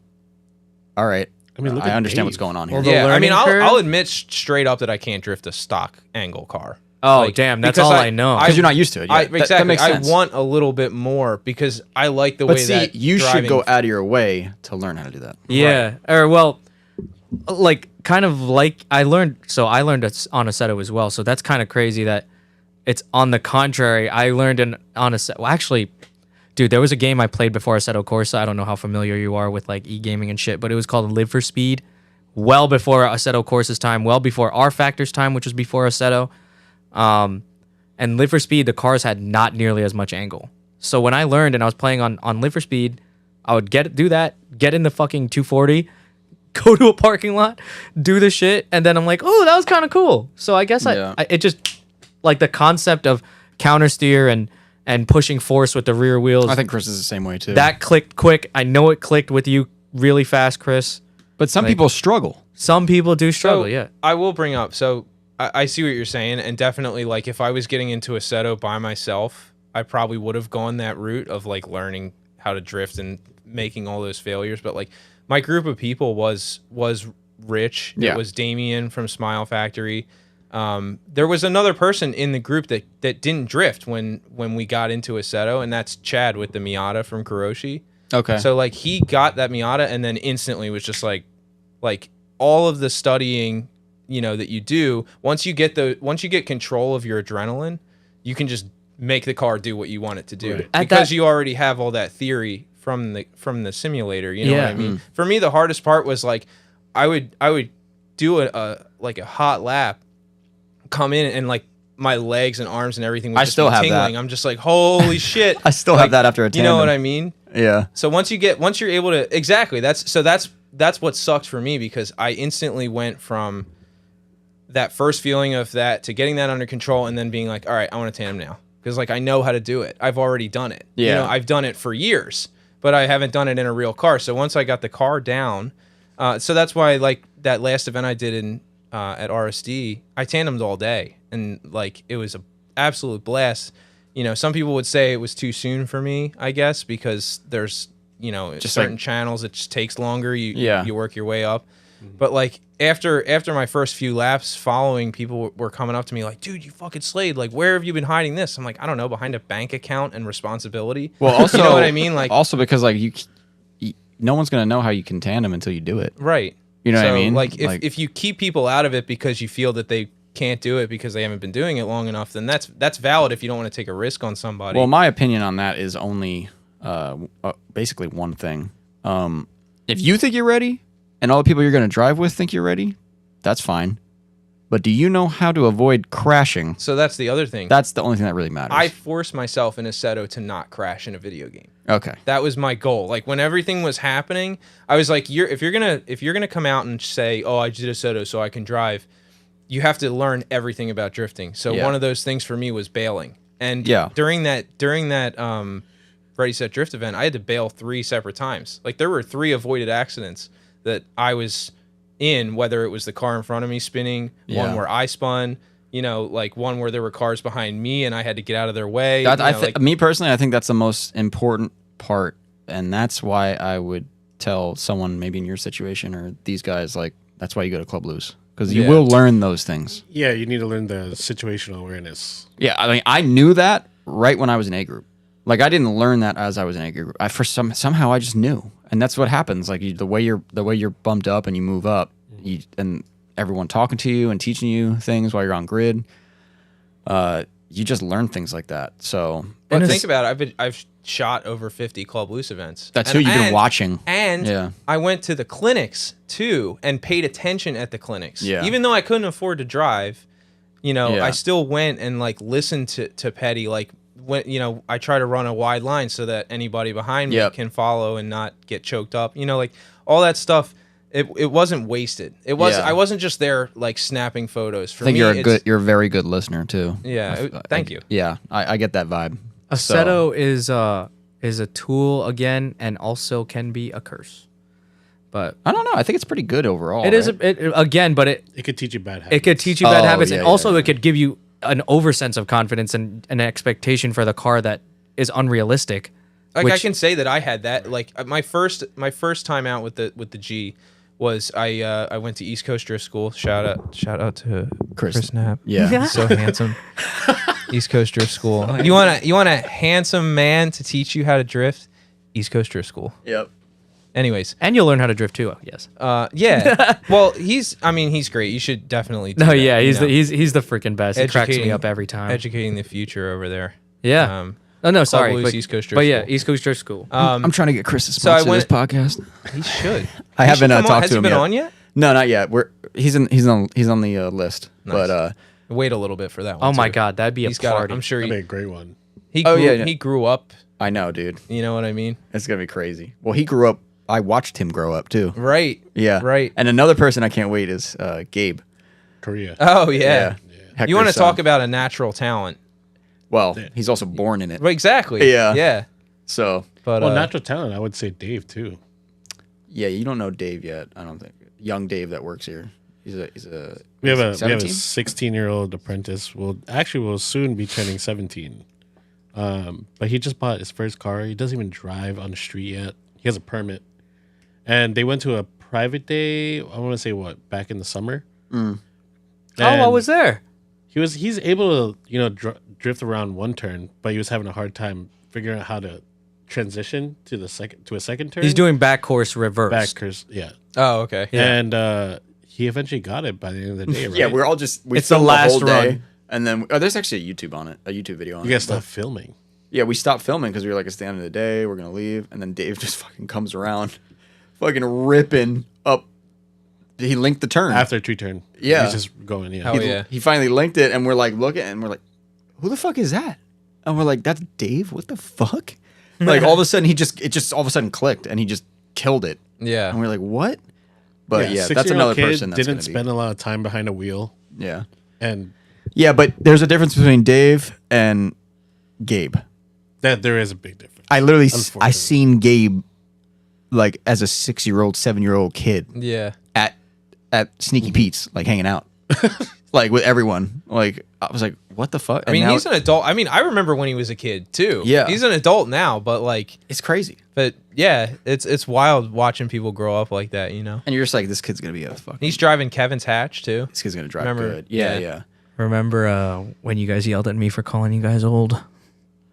all right, I mean, look I at understand Dave. what's going on here. Well, the Yeah, I mean, learning curve? I'll admit straight up that I can't drift a stock angle car. Oh, Like, damn. That's because all I know. Because you're not used to it. Yeah, that Exactly. makes I sense. want a little bit more because I like the but way see, that you should driving- go out of your way to learn how to do that. Yeah. Or well, like kind of like I learned it on a Seto as well. So that's kind of crazy that it's on the contrary. I learned on a Seto. Well, actually, dude, there was a game I played before Assetto Corsa. I don't know how familiar you are with like e-gaming and shit, but it was called Live for Speed. Well before Assetto Corsa's time, well before R Factor's time, which was before Assetto. And Live for Speed, the cars had not nearly as much angle. So when I learned and I was playing on Live for Speed, I would get in the fucking 240, go to a parking lot, do the shit, and then I'm like, oh, that was kind of cool. So I guess Yeah. it just like the concept of counter steer and pushing force with the rear wheels. I think Chris is the same way too. that clicked quick. I know it clicked with you really fast, Chris. but some like- people struggle. Some people do struggle, So, yeah. I will bring up. So I see what you're saying, and definitely like if I was getting into a Seto by myself, I probably would have gone that route of like learning how to drift and making all those failures. But like my group of people was Rich. Yeah. It was Damien from Smile Factory. There was another person in the group that didn't drift when we got into a Seto, and that's Chad with the Miata from Kuroshi. Okay. So like he got that Miata and then instantly was just like all of the studying, that you do, once you get control of your adrenaline, you can just make the car do what you want it to do because you already have all that theory from the simulator. You know what I mean? For me, the hardest part was like I would do a hot lap, come in and like my legs and arms and everything would just be tingling. I'm just like, holy shit. I still have that after a tandem. You know what I mean? Yeah. So once you're able to, exactly, that's what sucked for me, because I instantly went from that first feeling of that to getting that under control and then being like, all right, I want a tandem now. Because like I know how to do it. I've already done it. Yeah. I've done it for years, but I haven't done it in a real car. So once I got the car down, so that's why like that last event I did in at RSD, I tandemed all day, and like it was an absolute blast. Some people would say it was too soon for me, I guess, because there's just certain channels it just takes longer. You work your way up. But like after my first few laps following, people were coming up to me like, dude, you fucking slayed. Like, where have you been hiding this? I'm like, I don't know, behind a bank account and responsibility. Well, also, you know what I mean? Like, also because like no one's gonna know how you can tandem until you do it. Right. You know what I mean? Like if you keep people out of it because you feel that they can't do it because they haven't been doing it long enough, then that's valid if you don't want to take a risk on somebody. Well, my opinion on that is only basically one thing. If you think you're ready, and all the people you're going to drive with think you're ready, that's fine. But do you know how to avoid crashing? So that's the other thing. That's the only thing that really matters. I forced myself in Assetto to not crash in a video game. Okay. That was my goal. Like when everything was happening, I was like, if you're gonna come out and say, oh, I did Assetto so I can drive, you have to learn everything about drifting. So one of those things for me was bailing. And during that Ready Set Drift event, I had to bail 3 separate times. Like there were 3 avoided accidents that I was in, whether it was the car in front of me spinning, one where I spun, like one where there were cars behind me and I had to get out of their way. Me personally, I think that's the most important part, and that's why I would tell someone maybe in your situation or these guys, like, that's why you go to Club Loose, because you will learn those things. Yeah, you need to learn the situational awareness. Yeah, I mean, I knew that right when I was in A group. Like, I didn't learn that as I was in A group. Somehow I just knew, and that's what happens. Like the way you're bumped up and you move up, and everyone talking to you and teaching you things while you're on grid. You just learn things like that. So, but think about it. I've shot over 50 Club Loose events. That's who you've been watching. And I went to the clinics too and paid attention at the clinics. Yeah. Even though I couldn't afford to drive, I still went and like listened to Petty. Like when I try to run a wide line so that anybody behind me can follow and not get choked up. Like all that stuff. It wasn't wasted. It was. I wasn't just there like snapping photos. For I think me, you're a very good listener too. Yeah. Thank you. Yeah, I get that vibe. Assetto is a tool again, and also can be a curse. But I don't know. I think it's pretty good overall. It is again, but it could teach you bad habits. It could teach you bad habits, and also it could give you an oversense of confidence and an expectation for the car that is unrealistic. Like I can say that I had that. Like my first time out with the G was I went to East Coast Drift School. Shout out to Chris Knapp. Yeah. So handsome. East Coast Drift School. You want a handsome man to teach you how to drift? East Coast Drift School. Yep. Anyways, and you'll learn how to drift too. Yes. Yeah. Well, he's great. You should definitely. Do that, he's the freaking best. He cracks me up every time. Educating the future over there. Yeah. No, sorry. But, East Coast Drift But yeah, School. East Coast Drift School. I'm trying to get Chris to sponsor this podcast. He should. I haven't talked to him yet. Has he been on yet? No, not yet. He's on the list. Nice. But wait a little bit for that one. Oh my God, that'd be a party. I'm sure That'd be a great one. He grew up. I know, dude. You know what I mean? It's gonna be crazy. Well, he grew up. I watched him grow up too. Right. Yeah. Right. And another person I can't wait is Gabe. Korea. Oh yeah. You want to son. talk about a natural talent? Well, he's also born in it. Well, exactly. Yeah. Yeah. So, but natural talent, I would say Dave too. Yeah, you don't know Dave yet. I don't think young Dave that works here. He's a. We have a 16-year-old apprentice. Will soon be turning 17. But he just bought his first car. He doesn't even drive on the street yet. He has a permit, and they went to a private day. I want to say back in the summer. I was there. He's able to drift around one turn, but he was having a hard time figuring out how to transition to a second turn. He's doing back course reverse. Back course, yeah. Oh, okay. And he eventually got it by the end of the day, right? Yeah, we're all just we It's the filmed last whole day, run. and then there's actually a YouTube on it, a YouTube video on You it. guys stopped filming. Yeah, we stopped filming because we were like, it's the end of the day, we're gonna leave, and then Dave just fucking comes around, fucking ripping up. He linked the turn After tree turn. Yeah. He's just going, yeah. Hell yeah. He finally linked it, and we're like looking, and we're like, who the fuck is that? And we're like, that's Dave. What the fuck? Like all of a sudden, it just all of a sudden clicked, and he just killed it. Yeah. And we're like, what? But yeah, that's 6-year-old another kid person that's didn't gonna spend a lot of time behind a wheel. Yeah. And Yeah, but there's a difference between Dave and Gabe. that there is a big difference. I literally, Unfortunately. seen Gabe like as a 6-year-old, 7-year-old kid Yeah. at Sneaky Pete's, like hanging out, like with everyone. Like I was like, what the fuck? I mean, he's an adult. I mean, I remember when he was a kid too. Yeah. He's an adult now, but like, it's crazy. but yeah, it's wild watching people grow up like that, you know? And you're just like, this kid's gonna be a fucking. He's driving Kevin's hatch too. This kid's gonna drive Remember- good. Yeah, yeah. yeah, Remember when you guys yelled at me for calling you guys old?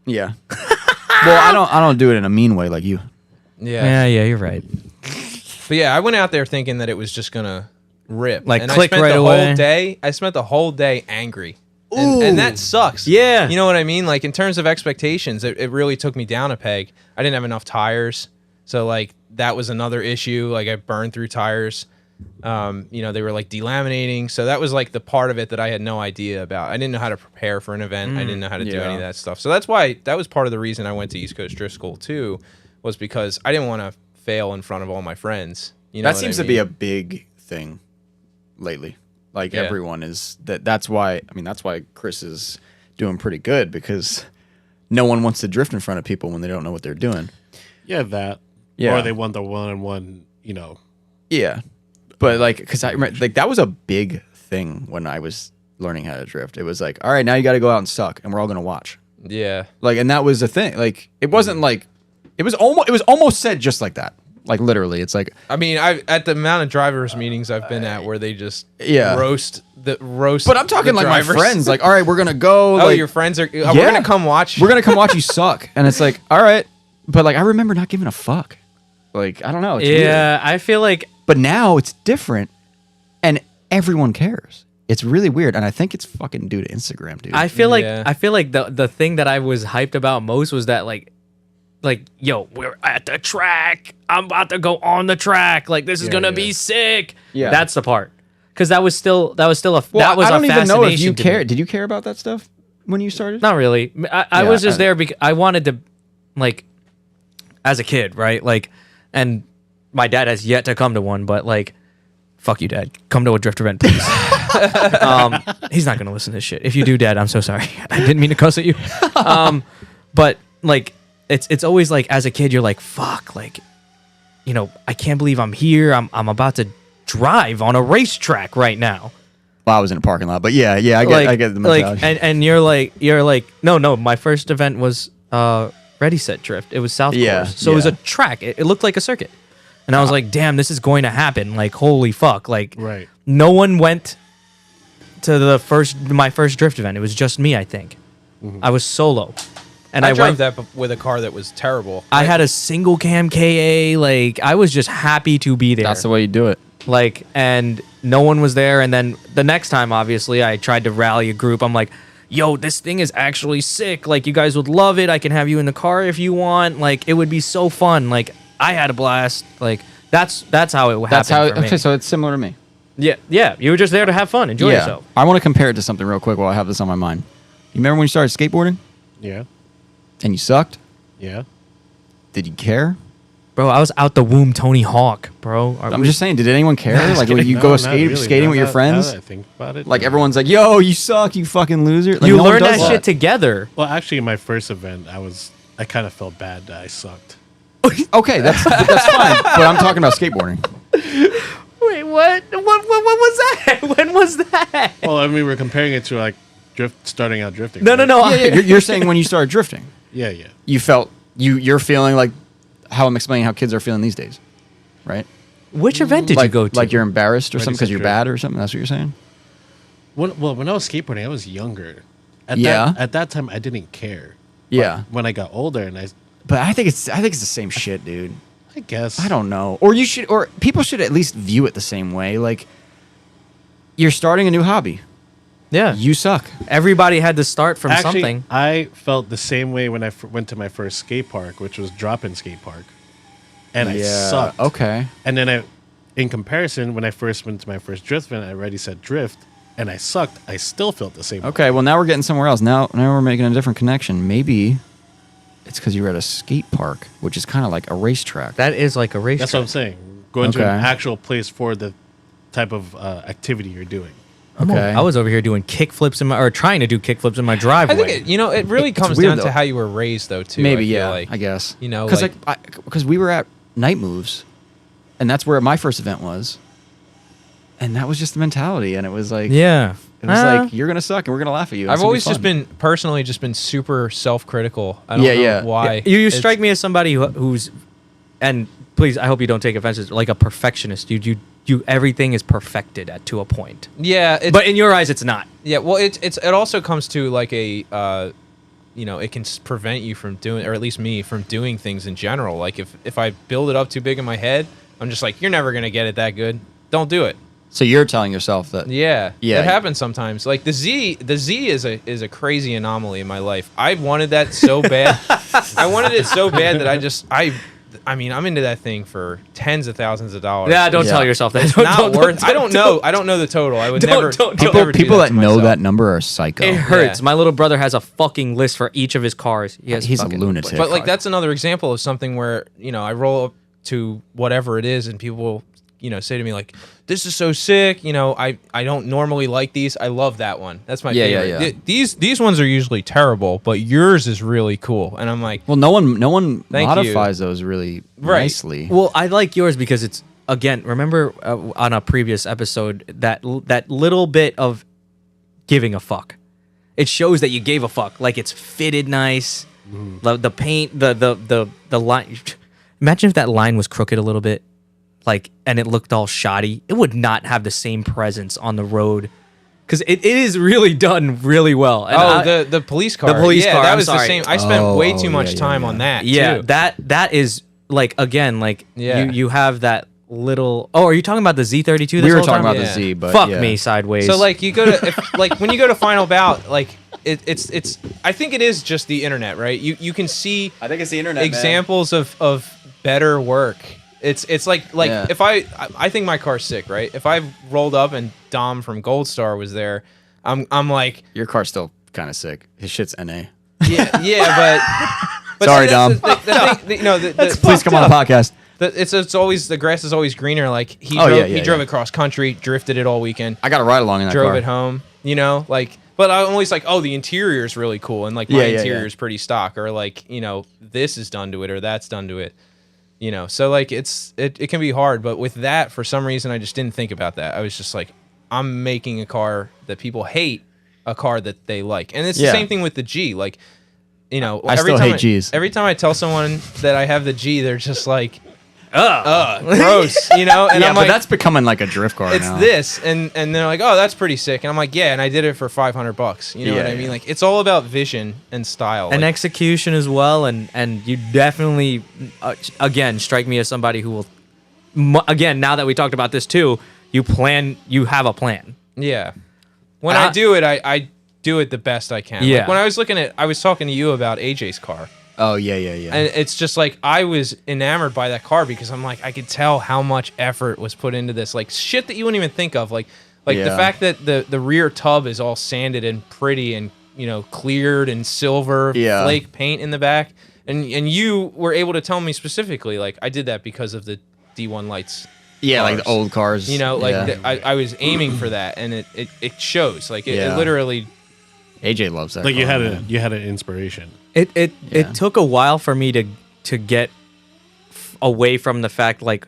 yeah. Well, I don't do it in a mean way like you. Yeah. Yeah, you're right. But yeah, I went out there thinking that it was just gonna rip. Like, and click I spent right the away. whole day. I spent the whole day angry. And that sucks. Yeah. You know what I mean? Like in terms of expectations, it really took me down a peg. I didn't have enough tires. So like that was another issue. Like I burned through tires. You know, they were like delaminating. So that was like the part of it that I had no idea about. I didn't know how to prepare for an event. I didn't know how to do any of that stuff. So that's why that was part of the reason I went to East Coast Drift School too, was because I didn't want to fail in front of all my friends. You know That what seems I to be mean? a big thing lately. Like Yeah. everyone is that's why that's why Chris is doing pretty good, because no one wants to drift in front of people when they don't know what they're doing. Yeah, that. Yeah. Or they want the one-on-one, you know. Yeah. But like, because I remember, like, that was a big thing when I was learning how to drift. It was like, all right, now you got to go out and suck, and we're all going to watch. Yeah. Like, and that was the thing. Like, it wasn't like, it was almost said just like that. Like, literally, it's like, I mean, at the amount of drivers meetings I've been at where they just Yeah. roast. But I'm talking the like my drivers. friends. Like, all right, we're going to go. Oh, like, your friends are. Yeah. We're gonna come watch. We're going to come watch you suck. And it's like, all right. But like, I remember not giving a fuck. Like, I don't know. It's weird. Yeah, I feel like But now it's different, and everyone cares. It's really weird, and I think it's fucking due to Instagram, dude. I feel Yeah. like the thing that I was hyped about most was that like yo, we're at the track. I'm about to go on the track. Like this is gonna be sick. Yeah. That's the part. Because that was still a well, that was I don't a even know if you fascination to care. me. Did you care about that stuff when you started? Not really. I Yeah, was just I- there because I wanted to, like, as a kid, right? Like, and my dad has yet to come to one, but like, fuck you, Dad. Come to a drift event, please. He's not gonna listen to this shit. If you do, Dad, I'm so sorry. I didn't mean to cuss at you. But like, it's always like, as a kid, you're like, fuck, like, you know, I can't believe I'm here. I'm about to drive on a racetrack right now. Well, I was in a parking lot, but yeah, I get the like, mentality. and you're like, no. My first event was Ready Set Drift. It was South Yeah, Course, so it was yeah. a track. It looked like a circuit, and I was like, damn, this is going to happen. Like, holy fuck! Like, Right. no one went to my first drift event. It was just me, I think. I was solo, and I I drove went. that with a car that was terrible. I had a single cam KA. Like, I was just happy to be there. That's the way you do it. Like, and no one was there. And then the next time, obviously, I tried to rally a group. I'm like, yo, this thing is actually sick. Like, you guys would love it. I can have you in the car if you want. Like, it would be so fun. Like, I had a blast. Like, that's how it happened. That's how. for me. Okay, so it's similar to me. Yeah. You were just there to have fun, enjoy yourself. I want to compare it to something real quick while I have this on my mind. You remember when you started skateboarding Yeah. and you sucked? Yeah. Did you care? Bro, I was out the womb Tony Hawk, bro. I'm just saying, did anyone care? Like when you No, go not skating really. with your Now friends? that I think about it. Like no. everyone's like, "Yo, you suck, you fucking loser." Like, you no one learned does that shit together. Well, actually, my first event, I kind of felt bad that I sucked. Okay, that's fine. But I'm talking about skateboarding. Wait, what? What was that? When was that? Well, I mean, we're comparing it to like starting out drifting. No. right? Yeah, you're saying when you started drifting, Yeah, yeah. you felt you're feeling like how I'm explaining how kids are feeling these days, right? Which event did like, you go to? Like you're embarrassed or Ready, something because set, you're drift. bad or something. That's what you're saying. When I was skateboarding, I was younger. Yeah. At that time, I didn't care. Yeah, But when I got older, and but I think it's the same shit, dude. I guess I don't know. Or people should at least view it the same way. Like you're starting a new hobby. Yeah. You suck. Everybody had to start from Actually, something. I felt the same way when I went to my first skate park, which was Drop-In Skate Park, and I sucked. Okay. And then in comparison, when I first went to my first drift event, I already said drift, and I sucked. I still felt the same way. Okay. Well, now we're getting somewhere else. Now we're making a different connection. Maybe it's because you were at a skate park, which is kind of like a racetrack. That is like a race. That's what I'm saying. Going to an Okay. actual place for the type of activity you're doing. Okay. I was over here doing kickflips or trying to do kickflips in my driveway. I think it really comes weird, down though. to how you were raised, though. Too. Maybe, I feel yeah. like. I guess. You know, because we were at Night Moves, and that's where my first event was, and that was just the mentality, and it was like, yeah. it was like you're gonna suck, and we're gonna laugh at you. I've always just been personally super self-critical. I don't know why. You It's- strike me as somebody who's, and please, I hope you don't take offense, it's like a perfectionist, dude. You everything is perfected to a point, Yeah, but in your eyes, it's not. yeah. Well, it also comes to like a, it can prevent you from doing, or at least me from doing things in general. Like if I build it up too big in my head, I'm just like, you're never gonna get it that good. Don't do it. So you're telling yourself that. Yeah, Yeah. it happens sometimes. Like the Z is a crazy anomaly in my life. I wanted that so bad. I wanted it so bad that I mean, I'm into that thing for tens of thousands of dollars. Yeah, don't Yeah. tell yourself that. It's not worth. I don't know. I don't know the total. I would Don't- never. don't- I'd don't- never do People that to know myself. that number are psycho. It hurts. Yeah. My little brother has a fucking list for each of his cars. He has He's a fucking- lunatic. But like that's another example of something where I roll up to whatever it is, and people will say to me like, "This is so sick." I don't normally like these. I love that one. That's my Yeah, yeah, favorite. yeah. These ones are usually terrible, but yours is really cool. And I'm like, Well, no one Thank modifies those really Right. nicely. Well, I like yours because it's again. Remember on a previous episode that little bit of giving a fuck. It shows that you gave a fuck. Like it's fitted nice. The paint, the line. Imagine if that line was crooked a little bit, like, and it looked all shoddy. It would not have the same presence on the road. Because it is really done really well. And the police car. The police car, That I'm was sorry. the same. I spent Oh, way oh, too much yeah, time yeah. on that. yeah, too. that is like again like Yeah. you have that little. Oh, are you talking about the Z32? We were whole talking time? about Yeah. the Z, but Fuck yeah. me sideways. So like you go to when you go to Final Bout, like it's I think it is just the internet, right? You can see I think it's the internet. examples of better work. It's like Yeah. if I think my car's sick, right? If I rolled up and Dom from Gold Star was there, I'm like, Your car's still kind of sick. His shit's NA. yeah, but Sorry, see, Dom. that's the thing, Please come on the podcast. it's always the grass is always greener. Like he Oh, drove, yeah, he yeah, drove yeah. it cross country, drifted it all weekend, I got to ride along in that drove car. it home. Like. But I'm always like, oh, the interior is really cool, and like my Yeah, yeah, interior yeah. is pretty stock, or like this is done to it, or that's done to it. So like it can be hard, but with that, for some reason, I just didn't think about that. I was just like, I'm making a car that people hate, a car that they like, and it's the Yeah. same thing with the G. Like, I every still time hate Gs. Every time I tell someone that I have the G, they're just like, gross, and Yeah, I'm but like, that's becoming like a drift car it's now. this, and they're like, oh, that's pretty sick, and I'm like, yeah, and I did it for $500. You know what Yeah, I mean? yeah. Like, it's all about vision and style. and Like, execution as well, and you definitely again strike me as somebody who will again now that we talked about this too, you have a plan. yeah. When I do it, I do it the best I can. Yeah. Like when I was talking to you about AJ's car. Oh yeah, yeah, yeah. And it's just like I was enamored by that car because I'm like I could tell how much effort was put into this, like shit that you wouldn't even think of, like the Yeah. fact that the rear tub is all sanded and pretty and cleared and silver Yeah. flake paint in the back, and you were able to tell me specifically like I did that because of the D1 lights. yeah, like the cars. old cars. Yeah. I was aiming for that, and it shows, like it Yeah. literally. AJ loves that. Like car, you had an inspiration. It Yeah. took a while for me to get away from the fact like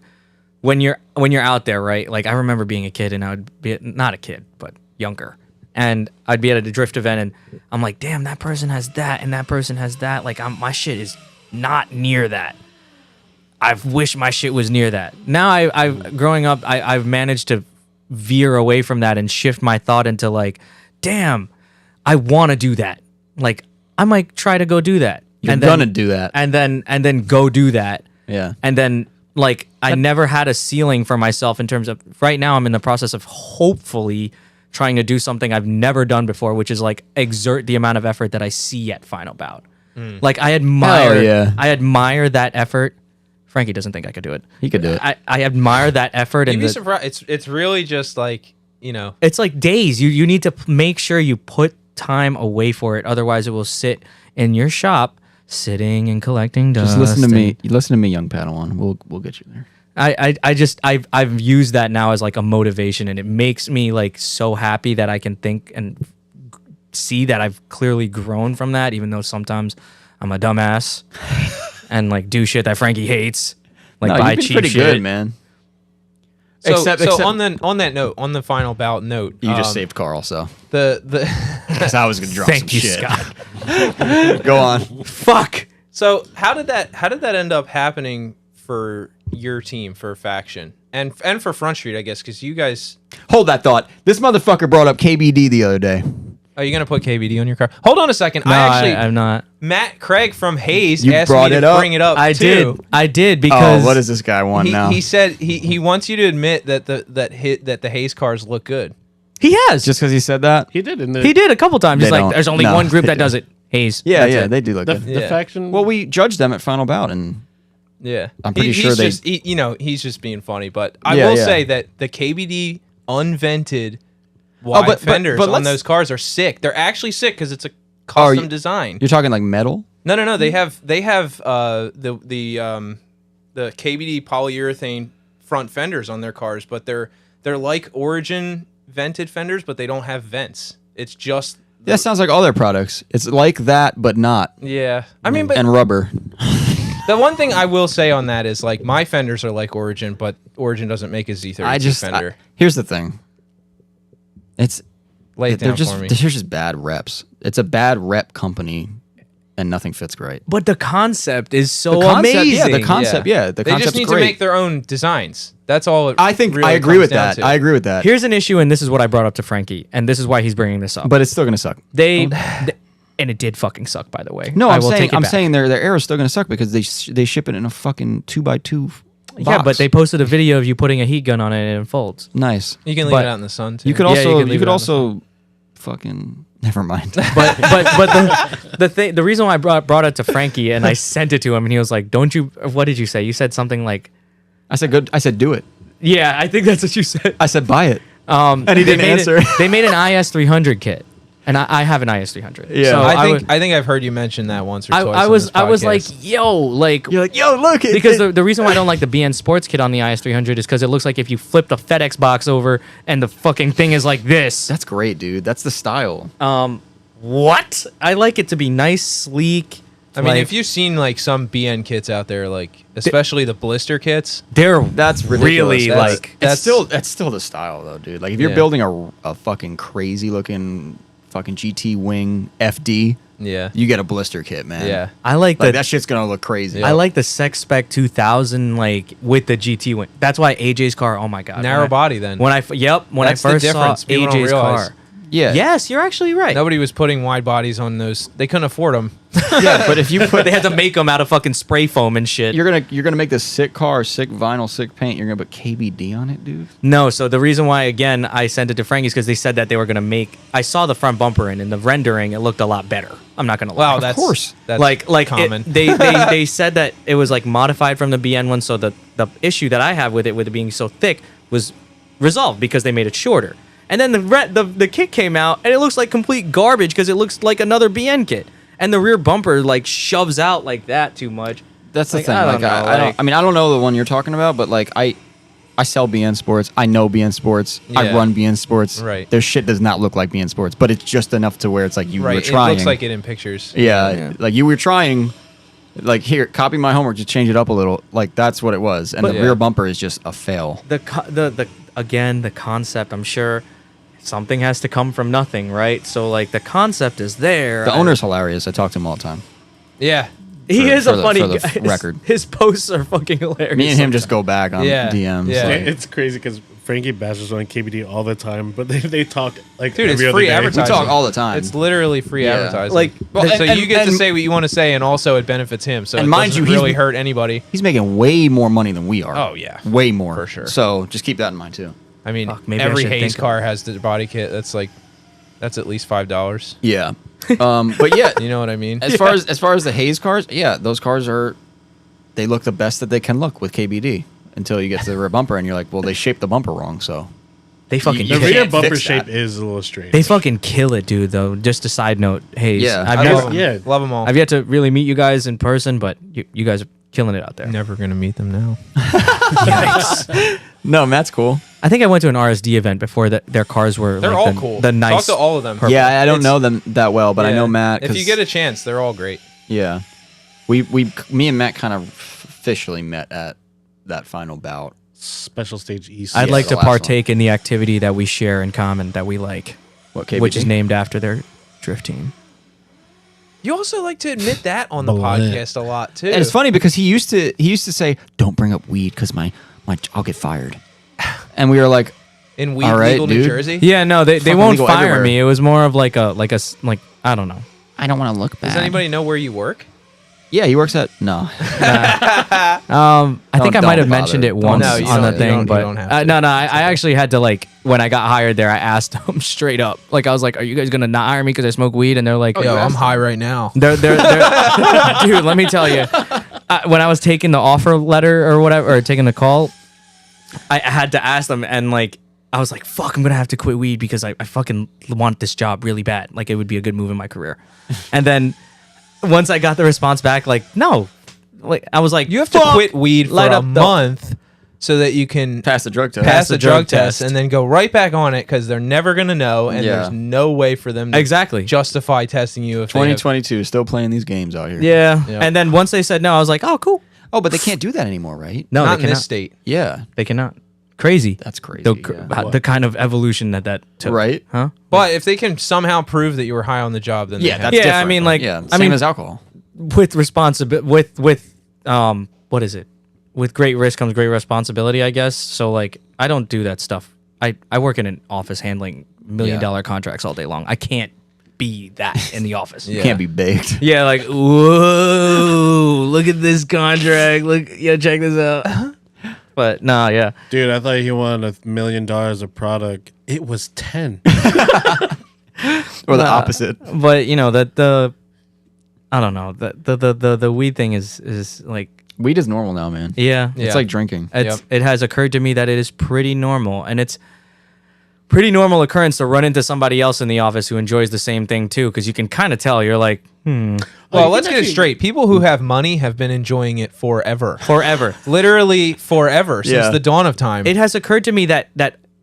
when you're out there, right? Like I remember being a kid and I would be not a kid, but younger. And I'd be at a drift event and I'm like, "Damn, that person has that and that person has that." Like my shit is not near that. I've wished my shit was near that. Now I've growing up, I've managed to veer away from that and shift my thought into like, "Damn, I want to do that." Like I might try to go do that. You're and then, gonna do that. and then go do that. Yeah. And then like I never had a ceiling for myself in terms of right now I'm in the process of hopefully trying to do something I've never done before, which is like exert the amount of effort that I see at Final Bout. Like I admire that effort. Frankie doesn't think I could do it. He could do it. I admire that effort. You'd And be surprised. It's really just like, it's like days. You need to make sure you put time away for it. Otherwise, it will sit in your shop, sitting and collecting dust. Just listen to me. You listen to me, young Padawan. We'll get you there. I've used that now as like a motivation, and it makes me like so happy that I can think and see that I've clearly grown from that, even though sometimes I'm a dumbass and like do shit that Frankie hates, like buy you've been cheap pretty shit. good, man. so. Except on that note, on the Final Bout note, you just saved Carl, so the because I was gonna drop Thank some you, shit. Scott. Go on. Fuck. So how did that end up happening for your team, for Faction and for Front Street, I guess, because you guys. Hold that thought. This motherfucker brought up KBD the other day. Are you gonna put KBD on your car? Hold on a second. No, I'm not. Matt Craig from Hayes You asked brought me it to up? bring it up. I too. did because What does this guy want now? He said he wants you to admit that the Hayes cars look good. he has. Just because he said that? He did in the He did a couple times. They He's like, don't. there's only No, one group they that does it. Hayes. Yeah, That's yeah, it. they do look the, good. the Yeah. faction. Well, we judged them at Final Bout, and Yeah, I'm pretty sure he's they- just he's just being funny. But I Yeah, will yeah. say that the KBD unvented wide but fenders on let's- those cars are sick. They're actually sick because it's a custom design. you're talking like metal. No. They have the KBD polyurethane front fenders on their cars, but they're like Origin vented fenders, but they don't have vents. It's just That sounds like all their products. It's like that, but not. yeah. I mean, but And rubber. the one thing I will say on that is like my fenders are like Origin, but Origin doesn't make a Z32 fender. Here's the thing. It's Lay it they're down just for me. they're just bad reps. It's a bad rep company, and nothing fits great. But the concept is so The concept, amazing. yeah, the concept, yeah, the They just concept's need great. to make their own designs. That's all. I think really I agree comes with down that. to. I agree with that. Here's an issue, and this is what I brought up to Frankie, and this is why he's bringing this up. But it's still gonna suck. they and it did fucking suck, by the way. No, I I'm will saying take it back. their air is still gonna suck because they ship it in a fucking 2x2 box. Yeah, but they posted a video of you putting a heat gun on it and it folds. nice. You can leave but it out in the sun too. You could Yeah, you also could leave it on the fucking never mind. But the reason why I brought it to Frankie and I sent it to him and he was like, "Don't you? What did you say? You said something like, I said good. I said do it. yeah, I think that's what you said." I said buy it. And he didn't answer. They made an IS 300 kit, and I have an IS 300. Yeah. so I think I've heard you mention that once or twice. I on was this I was podcast. like, yo, like You're like, yo, look it. because the reason why I don't like the BN Sports kit on the IS 300 is because it looks like if you flipped a FedEx box over and the fucking thing is like this. That's great, dude. That's the style. What? I like it to be nice, sleek. I mean, like, if you've seen like some BN kits out there, like especially the blister kits, they're That's really ridiculous. like That's still the style though, dude. Like if you're Yeah. building a fucking crazy looking fucking GT wing FD, yeah, you get a blister kit, man. yeah. I like Like the that shit's gonna look crazy. I like the Sex Spec 2000 like with the GT wing. That's why AJ's car. Oh my god, Narrow body then. When I That's the first saw difference. People don't AJ's realize. car. Yeah. Yes, you're actually right. Nobody was putting wide bodies on those. They couldn't afford them. Yeah, but if you put they had to make them out of fucking spray foam and shit. you're gonna make this sick car, sick vinyl, sick paint. You're gonna put KBD on it, dude. No, so the reason why again I sent it to Frankie's because they said that they were gonna make. I saw the front bumper in the rendering. It looked a lot better. I'm not gonna lie. Wow, that's course. That's like common. they said that it was like modified from the BN one, so the issue that I have with it being so thick was resolved because they made it shorter. And then the kit came out and it looks like complete garbage because it looks like another BN kit. And the rear bumper like shoves out like that too much. That's the Like, thing. I don't Like know, I don't. like- I mean, I don't know the one you're talking about, but like I sell BN Sports. I know BN Sports. I Yeah. run BN Sports. Right. Their shit does not look like BN Sports, but it's just enough to where it's like you right. were It trying. looks like it in pictures. Yeah, like you were trying. Like here, copy my homework. Just change it up a little. Like that's what it was. And But- the Yeah. rear bumper is just a fail. The concept, I'm sure something has to come from nothing, right? So like the concept is there. The owner's hilarious. I talk to him all the time. Yeah. He for- is for a the- funny for the guy. record. His posts are fucking hilarious. Me and him just go back on Yeah. DMs. Yeah. like- It's crazy because Frankie bashes on KBD all the time, but they talk like Dude, it's every other free day. advertising. We talk all the time. It's literally free Yeah. advertising. Like, well, so and- you get to and- say what you want to say, and also it benefits him. So And it mind doesn't you, he's- really hurt anybody. He's making way more money than we are. Oh, yeah. way more For sure. So just keep that in mind too. I mean, Fuck, maybe I every should Hayes think of car has the body kit. That's at least $5. Yeah, but yeah, You know what I mean? as far as the Hayes cars, yeah, those cars they look the best that they can look with KBD until you get to the rear bumper and you're like, well, they shaped the bumper wrong, so They fucking You The kill can't rear it. bumper fix shape that. is a little strange. They fucking kill it, dude. Though, just a side note, Hayes. Yeah. I've I yet, love them. yeah. Love them all. I've yet to really meet you guys in person, but you guys are killing it out there. Never gonna meet them now. no, Matt's cool. I think I went to an RSD event before their cars were. They're like, all the, cool. The nice. Talk to all of them. purple. Yeah, I don't It's- know them that well, but I Yeah. know Matt. If you 'cause- get a chance, they're all great. yeah, me and Matt kind of officially met at that final bout. Special stage East. I'd Yeah, like the to last one. partake in the activity that we share in common that we like, What KBD? which is named after their drift team. You also like to admit that on the Blunt. podcast a lot too. And it's funny because he used to say, "Don't bring up weed because my I'll get fired," and we were like, in weed All right, legal New dude. Jersey. Yeah, no, they Fucking won't legal fire everywhere. me. It was more of like I don't know. "I don't want to look bad." Does anybody know where you work? Yeah, he works at no. I think I Don't might have bother. mentioned it Don't- once No, you on the don't- you thing, don't- you but don't have to. no, I actually had to like when I got hired there. I asked them straight up, like I was like, "Are you guys gonna not hire me because I smoke weed?" And they're like, Yo, I'm high right now. They're dude. Let me tell you, when I was taking the offer letter or whatever, or taking the call, I had to ask them, and like I was like, "Fuck, I'm gonna have to quit weed because I fucking want this job really bad. Like it would be a good move in my career." And then once I got the response back, like no, like I was like, You have to "Fuck, quit weed for light a up the- month so that you can Pass the drug test. pass the drug test. test and then go right back on it because they're never gonna know, and Yeah. there's no way for them to Exactly. justify testing you if they have- 2022, still playing these games out here. Yeah. Yeah. And then once they said no, I was like, "Oh, cool." Oh, but they can't do that anymore, right? No, not they in cannot. this state. Yeah, They cannot. Crazy. that's crazy. The kind of evolution that took. Right? Huh? But if they can somehow prove that you were high on the job, then Yeah, they have that's Yeah, I different. mean, like, yeah, I same mean- as alcohol. With what is it? With great risk comes great responsibility, I guess. So like I don't do that stuff. I work in an office handling $1 million contracts all day long. I can't be that in the office. Yeah. Can't be baked. Yeah, like, whoa, look at this contract. Look, yeah, check this out. But nah, yeah. Dude, I thought he wanted $1 million of product. It was 10. Or the opposite. But you know that I don't know, the weed thing is like, Weed is normal now, man. yeah. It's like drinking. It has occurred to me that it is pretty normal, and it's pretty normal occurrence to run into somebody else in the office who enjoys the same thing too, because you can kind of tell. You're like, Well, you let's can get it actually- straight. People who have money have been enjoying it forever. forever. Literally forever since Yeah. the dawn of time. It has occurred to me that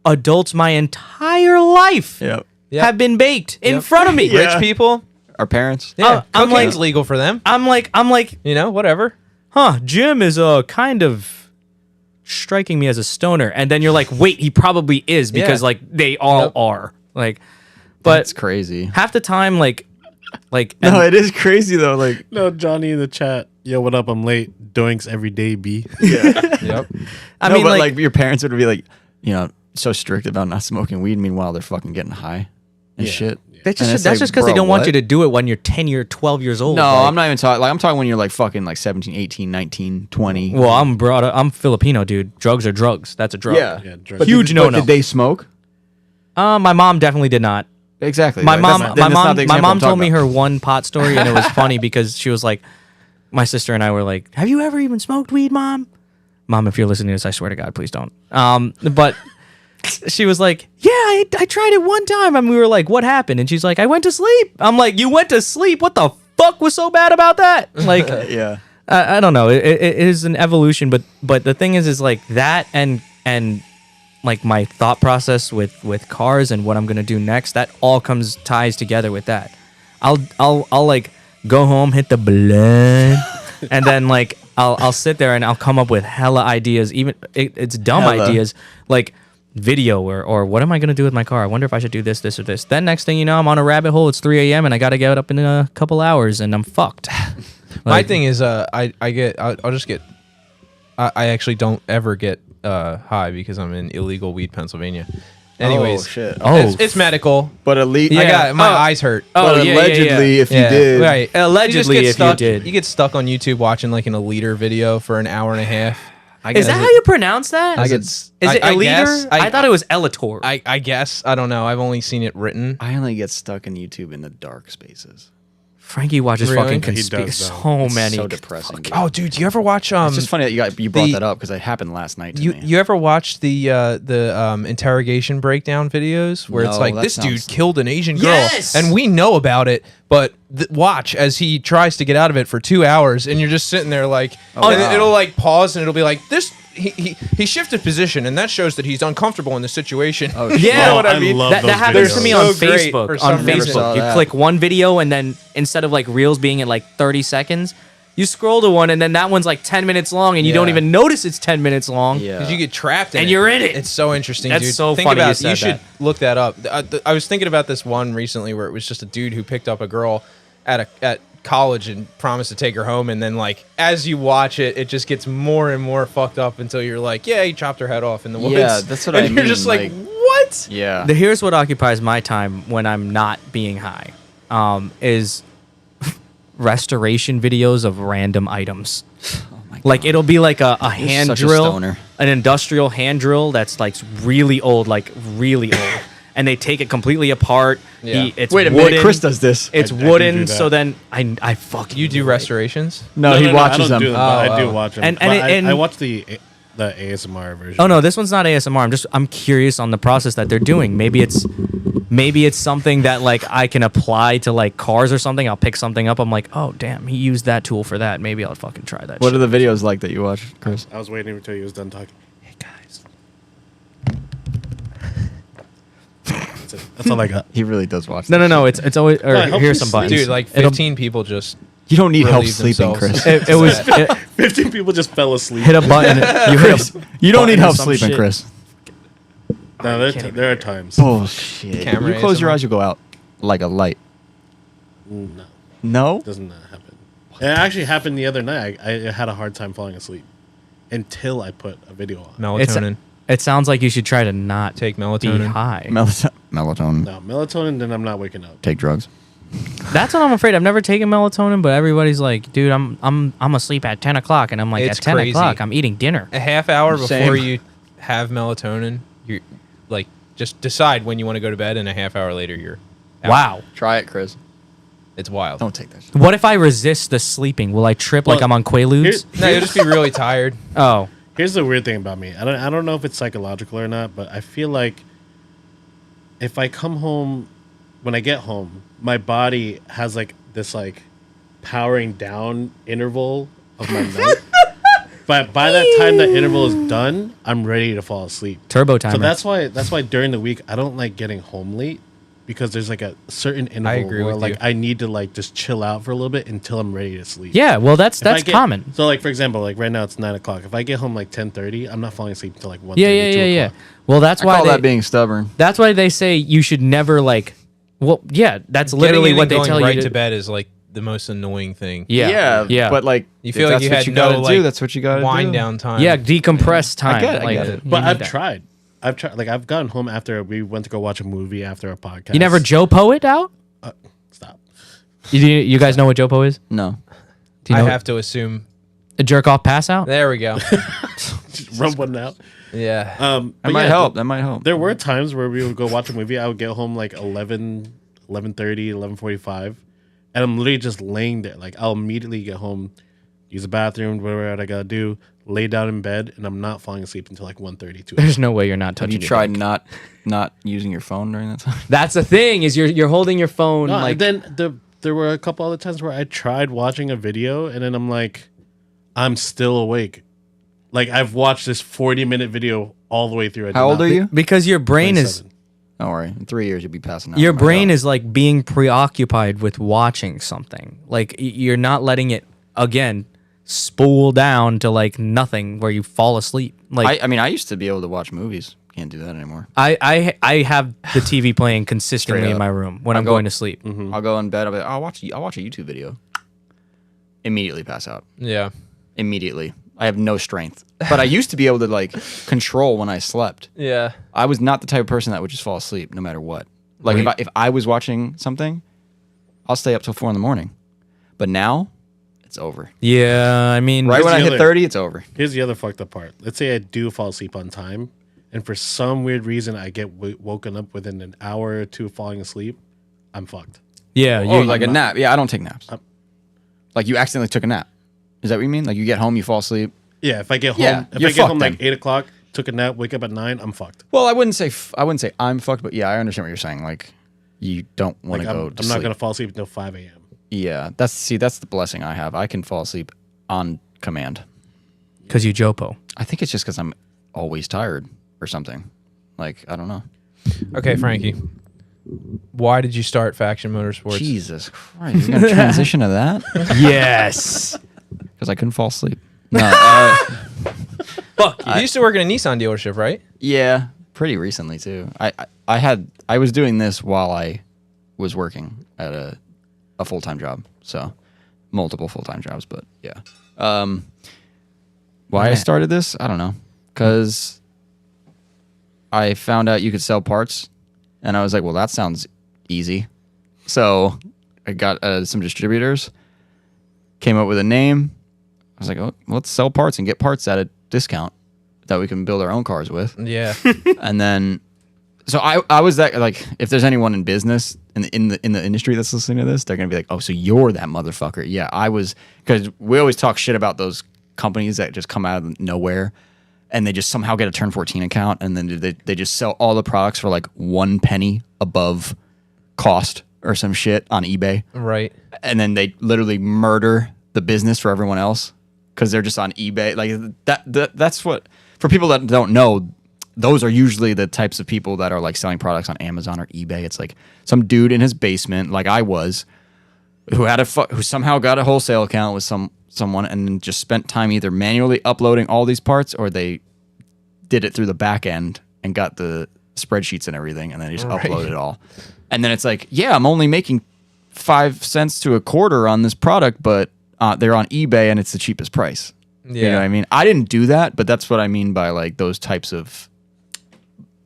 adults my entire life Yep. Yep. have been baked in Yep. front of me. Rich people, Our parents. yeah, I'm cocaine's like- legal for them. I'm like, You know, whatever. Jim is kind of striking me as a stoner, and then you're like, wait, he probably is because Yeah. like they all Yep. are like, but That's crazy. half the time like. No, it is crazy though. Like, No, Johnny in the chat. Yo, what up? I'm late. Doinks every day, B. Yep. I no, mean, but like your parents would be like, so strict about not smoking weed. Meanwhile, they're fucking getting high and Yeah. shit. That's And just it's that's like, just because they bro, don't want what? you to do it when you're 12 years old. No, like- I'm not even talking. Like, I'm talking when you're like fucking like 17, 18, 19, 20. Well, I'm Filipino, dude. Drugs are drugs. That's a drug. yeah. Yeah, drugs. But Huge did, no-no. But did they smoke? My mom definitely did not. Exactly. My Like, mom, that's- my then that's not mom, the my example mom I'm told talking me about. her one pot story, and it was funny because she was like, my sister and I were like, "Have you ever even smoked weed, mom? Mom, if you're listening to this, I swear to God, please don't." But she was like, "Yeah, I tried it one time," and we were like, "What happened?" And she's like, "I went to sleep." I'm like, "You went to sleep? What the fuck was so bad about that?" Like, Yeah. I don't know. It is an evolution, but the thing is like that and like my thought process with cars and what I'm gonna do next. That all ties together with that. I'll like go home, hit the blunt, and then like I'll sit there and I'll come up with hella ideas. Even it's dumb Hella. ideas like video or what am I gonna do with my car? I wonder if I should do this or this. Then next thing you know, I'm on a rabbit hole. It's 3 a.m. and I gotta get up in a couple hours and I'm fucked. My thing is, I actually don't ever get high because I'm in illegal weed, Pennsylvania. Anyways, oh shit. it's medical. But elite. I got my eyes hurt. But allegedly, if you did, right. Allegedly, you just if get stuck, you did. you get stuck on YouTube watching like an Eliter video for an hour and a half. Is that how you pronounce that? Is it I Eliter? guess. I thought it was Elator. I guess. I don't know. I've only seen it written. I only get stuck in YouTube in the dark spaces. Frankie watches Really? fucking He does, though. so It's many. so depressing. dude. Oh, dude, do you ever watch It's just funny that you brought the- that up because it happened last night to You me. you ever watch the interrogation breakdown videos where it's No, like that this sounds- dude killed an Asian girl Yes! and we know about it, but watch as he tries to get out of it for 2 hours and you're just sitting there like, Oh, and wow. it'll like pause and it'll be like this. He shifted position and that shows that he's uncomfortable in the situation. Oh, Yeah, shit. you know what I mean? that happens to me They're on so great Facebook. for On some reason. Facebook, Saw you that. click one video and then instead of like reels being at like 30 seconds, you scroll to one and then that one's like 10 minutes long and you don't Yeah. even notice it's 10 minutes long. Yeah. Because you get trapped in And it. you're in it. It's so interesting, That's dude. so Think funny you about said you should that. look that up. I was thinking about this one recently where it was just a dude who picked up a girl at college and promised to take her home, and then like as you watch it, it just gets more and more fucked up until you're like, yeah, he chopped her head off in the woods. Yeah, that's what and I you're mean, just like, like- what? Yeah. Here's what occupies my time when I'm not being high, is restoration videos of random items. Oh my God. Like it'll be like a hand such a drill, stoner. an industrial hand drill that's like really old, and they take it completely apart. Yeah. It's Wait a wooden. minute, Chris does this. It's I can wooden, do that. so then I fucking You do restorations? No, he watches I don't them. do them, but I Oh, do oh. watch them. And- But and- I watch the ASMR version. Oh no, this one's not ASMR. I'm curious on the process that they're doing. Maybe it's something that like I can apply to like cars or something. I'll pick something up. I'm like, oh damn, he used that tool for that. Maybe I'll fucking try that. What shit. are the videos like that you watch, Chris? I was waiting until he was done talking. Hey guys. That's it. That's all I got. He really does watch. No, this no, shit. it's always. Or No, it helps here's you some buttons, Dude, like It'll- 15 people just You don't need help relieve sleeping, themselves. Chris. It was 15 people just fell asleep. hit a button. You hit Chris, a you don't need button or help some sleeping, shit. Chris. No, can't there are times. Bullshit. Camera You close your ASMR. eyes, you go out like a light. No, No? doesn't happen. It actually happened the other night. I had a hard time falling asleep until I put a video on. melatonin. It sounds like you should try to not Take be melatonin. high. Melatonin. No, melatonin, then I'm not waking up. Take drugs. That's what I'm afraid. I've never taken melatonin, but everybody's like, dude, I'm asleep at 10 o'clock, and I'm like, It's at 10 crazy. o'clock, I'm eating dinner. A half hour Same. before you have melatonin, you like just decide when you want to go to bed, and a half hour later you're out. Wow. Try it, Chris. It's wild. Don't take that shit. What if I resist the sleeping? Will I trip like Well, I'm on Quaaludes? No, you'll just be really tired. Oh, Here's the weird thing about me. I don't know if it's psychological or not, but I feel like if I come home, when I get home, my body has like this like powering down interval of my night. But by that time that interval is done, I'm ready to fall asleep. turbo timer. So that's why during the week I don't like getting home late because there's like a certain interval agree where with like you. I need to like just chill out for a little bit until I'm ready to sleep. yeah, well, that's If I get- common. So like for example, like right now it's 9 o'clock. If I get home like 10:30, I'm not falling asleep until like 1:30, Yeah, yeah, 2 yeah, yeah. o'clock. Well, that's I why call they, that being stubborn. that's why they say you should never like. Well, yeah, that's literally Getting in what and they going tell right you to bed is like the most annoying thing. Yeah, yeah. But like, You if feel like that's you what had you no gotta like do. That's what you gotta wind do. down time. yeah, decompress time. get it, I like, get it. you But need I've that. tried. Like I've gotten home after we went to go watch a movie after a podcast. You never Joe Poet out? Stop. You guys know what Joe Poet is? No. Do you I know have to assume. a jerk off pass out? There we go. Rub one out. Yeah. That but might yeah, help. That might help. There were times where we would go watch a movie. I would get home like 11:30, 11:45, and I'm literally just laying there. Like I'll immediately get home, use the bathroom, whatever I gotta do, lay down in bed, and I'm not falling asleep until like 1:30, 2 There's no way you're not touching. Have you your tried dick. not using your phone during that time? That's the thing is you're holding your phone No, like and then there were a couple other times where I tried watching a video, and then I'm like, I'm still awake. Like I've watched this 40-minute video all the way through. How old are you? because your brain is 27. Don't worry. In 3 years, you'll be passing out. your brain is like being preoccupied with watching something. Like you're not letting it again spool down to like nothing where you fall asleep. Like I mean, I used to be able to watch movies. Can't do that anymore. I have the TV playing consistently Straight in up. my room when I'll I'm go- going to sleep. I'll go in bed. I'll watch a YouTube video. Immediately pass out. Yeah. Immediately. I have no strength. But I used to be able to like control when I slept. Yeah. I was not the type of person that would just fall asleep no matter what. Like if I was watching something, I'll stay up till 4 a.m. But now, it's over. Yeah, I mean, Right when I the hit other- 30, it's over. Here's the other fucked up part. Let's say I do fall asleep on time, and for some weird reason I get woken up within an hour or two of falling asleep. I'm fucked. yeah, Oh, you like a nap. Yeah, I don't take naps. Like you accidentally took a nap. Is that what you mean? Like you get home, you fall asleep. Yeah, if I get home, Yeah, if you're I get home fucked like then. 8 o'clock, took a nap, wake up at 9, I'm fucked. Well, I wouldn't say I'm fucked, but yeah, I understand what you're saying. Like you don't want Like to go I'm to not sleep. gonna fall asleep until 5 a.m. Yeah, that's the blessing I have. I can fall asleep on command. because you Jopo. I think it's just because I'm always tired or something. Like I don't know. Okay, Frankie. Why did you start Faction Motorsports? Jesus Christ, you're gonna transition to that Yes. because I couldn't fall asleep. No, Fuck. You used to work in a Nissan dealership, right? yeah, pretty recently too. I was doing this while I was working at a full-time job, so multiple full-time jobs. But yeah, why I started this, I don't know, because I found out you could sell parts, and I was like, well, that sounds easy. So I got some distributors, came up with a name. I was like, oh, let's sell parts and get parts at a discount that we can build our own cars with. Yeah. And then, so I was that, like, if there's anyone in business in the industry that's listening to this, they're gonna be like, oh, so you're that motherfucker. Yeah, I was, because we always talk shit about those companies that just come out of nowhere and they just somehow get a Turn 14 account and then they just sell all the products for like 1 penny above cost or some shit on eBay. Right. And then they literally murder the business for everyone else because they're just on eBay. Like that's what, for people that don't know, those are usually the types of people that are like selling products on Amazon or eBay. It's like some dude in his basement, like I was, who somehow got a wholesale account with someone and then just spent time either manually uploading all these parts or they did it through the back end and got the spreadsheets and everything and then they just upload it all. And then it's like, yeah, I'm only making 5 cents to a quarter on this product, but they're on eBay and it's the cheapest price. Yeah. You know what I mean? I didn't do that, but that's what I mean by like those types of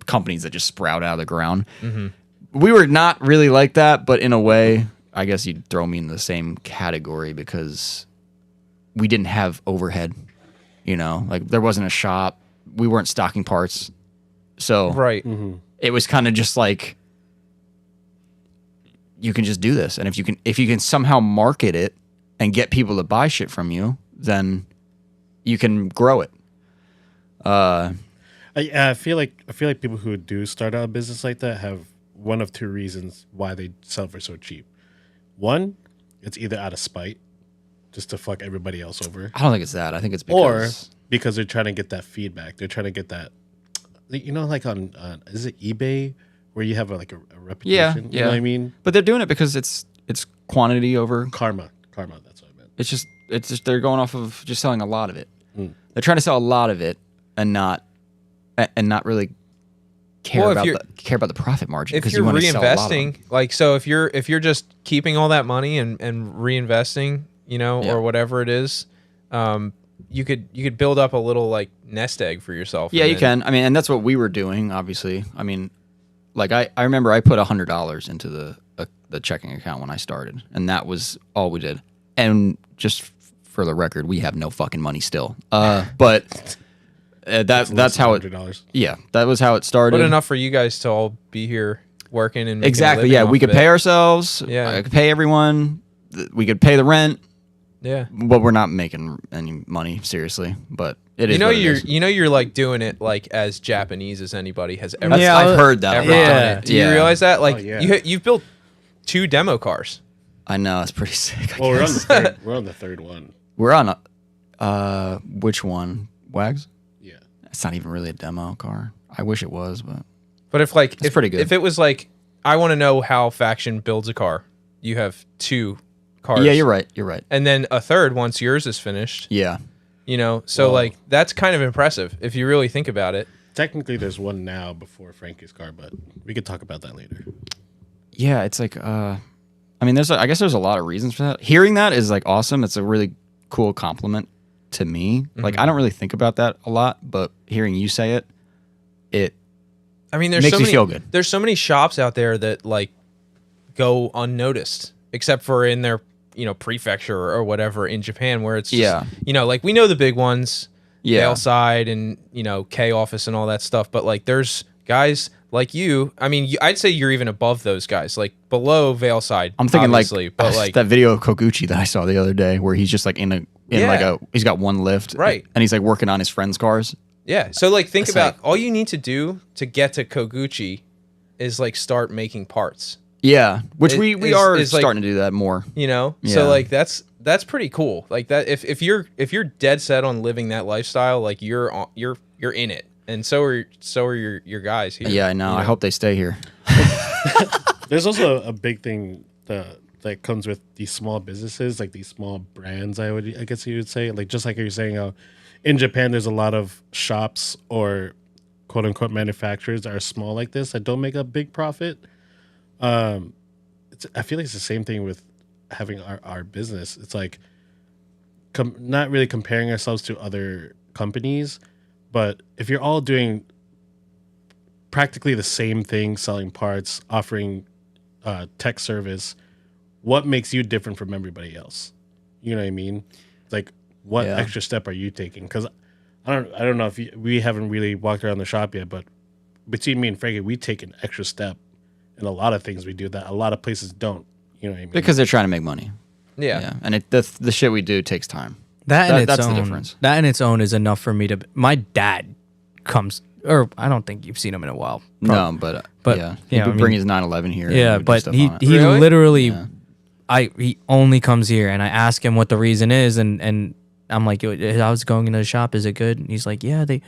companies that just sprout out of the ground. Mm-hmm. We were not really like that, but in a way, I guess you'd throw me in the same category because we didn't have overhead. You know, like there wasn't a shop. We weren't stocking parts. So Right. it was kind of just like, you can just do this. And if you can somehow market it and get people to buy shit from you, then you can grow it. I feel like people who do start out a business like that have one of two reasons why they sell for so cheap. One, it's either out of spite, just to fuck everybody else over, I don't think it's that. I think it's or because because they're trying to get that feedback. They're trying to get that, you know, like on is it eBay where you have a reputation? You know what I mean? But they're doing it because it's quantity over. Karma. That's what I meant. It's just they're going off of just selling a lot of it. They're trying to sell a lot of it and not really care Well, about the profit margin. If because you're you want to sell a lot of them. reinvesting, like, so if you're just keeping all that money and reinvesting, you know, Yeah. or whatever it is, you could build up a little like nest egg for yourself. Yeah, and you then- can. I mean, and that's what we were doing. Obviously, I mean, like I remember I put $100 into the checking account when I started, and that was all we did. And just for the record, we have no fucking money still. But that's how it. $100. Yeah, that was how it started. But enough for you guys to all be here working and making a Exactly. living Yeah, off we of could it. pay ourselves. Yeah. I could pay everyone. We could pay the rent. Yeah. But we're not making any money, seriously. But it is. You know what it you're is. you're like doing it like as Japanese as anybody has ever, That's, Yeah, I've heard that. ever a lot. done Yeah. it. Do you Yeah. realize that? Like yeah. you've built 2 demo cars. I know it's pretty sick. I Well, guess. we're on the third one. We're on which one? Wags? Yeah. It's not even really a demo car. I wish it was, but But if like if pretty good. if it was like I want to know how Faction builds a car, you have 2 cars. yeah, you're right. You're right. And then a third once yours is finished. Yeah. You know, so Whoa. like that's kind of impressive if you really think about it. Technically, there's one now before Frankie's car, but we could talk about that later. Yeah, it's like I mean, I guess there's a lot of reasons for that. Hearing that is like awesome. It's a really cool compliment. to me. Like Mm-hmm. I don't really think about that a lot, but hearing you say it, it I mean, there's makes so me many, feel good. There's so many shops out there that like go unnoticed, except for in their prefecture or whatever in Japan, where it's just, like we know the big ones, Valerside and K office and all that stuff, but like there's guys like you. I mean, I'd say you're even above those guys, like below Valerside. I'm thinking obviously, but like that video of Koguchi that I saw the other day, where he's just like he's got one lift, Right. and he's like working on his friend's cars. Yeah. So like think It's about like- all you need to do to get to Koguchi is like start making parts. Yeah, which It we is- are is, like- starting to do that more. So Yeah. like that's pretty cool. Like that if you're dead set on living that lifestyle, like you're in it. And so are your guys here. Yeah, I know. I hope they stay here. There's also a big thing that comes with these small businesses, like these small brands. I guess you would say, like just like you're saying, in Japan, there's a lot of shops or quote unquote manufacturers that are small like this that don't make a big profit. I feel like it's the same thing with having our business. It's like not really comparing ourselves to other companies, but if you're all doing practically the same thing, selling parts, offering tech service, what makes you different from everybody else? You know what I mean? Like, what extra step are you taking? Because I don't know if we haven't really walked around the shop yet, but between me and Frankie, we take an extra step in a lot of things we do that a lot of places don't. You know what I mean? Because they're trying to make money. Yeah. And the shit we do takes time. That's the own, difference. That in its own is enough for me to. My dad comes, or I don't think you've seen him in a while. No, but yeah, yeah, he I bring mean- his 911 here. Yeah, and we do but stuff he on it. he Really? literally, Yeah. he only comes here, and I ask him what the reason is, and I'm like, I was going into the shop. Is it good? And he's like, yeah, they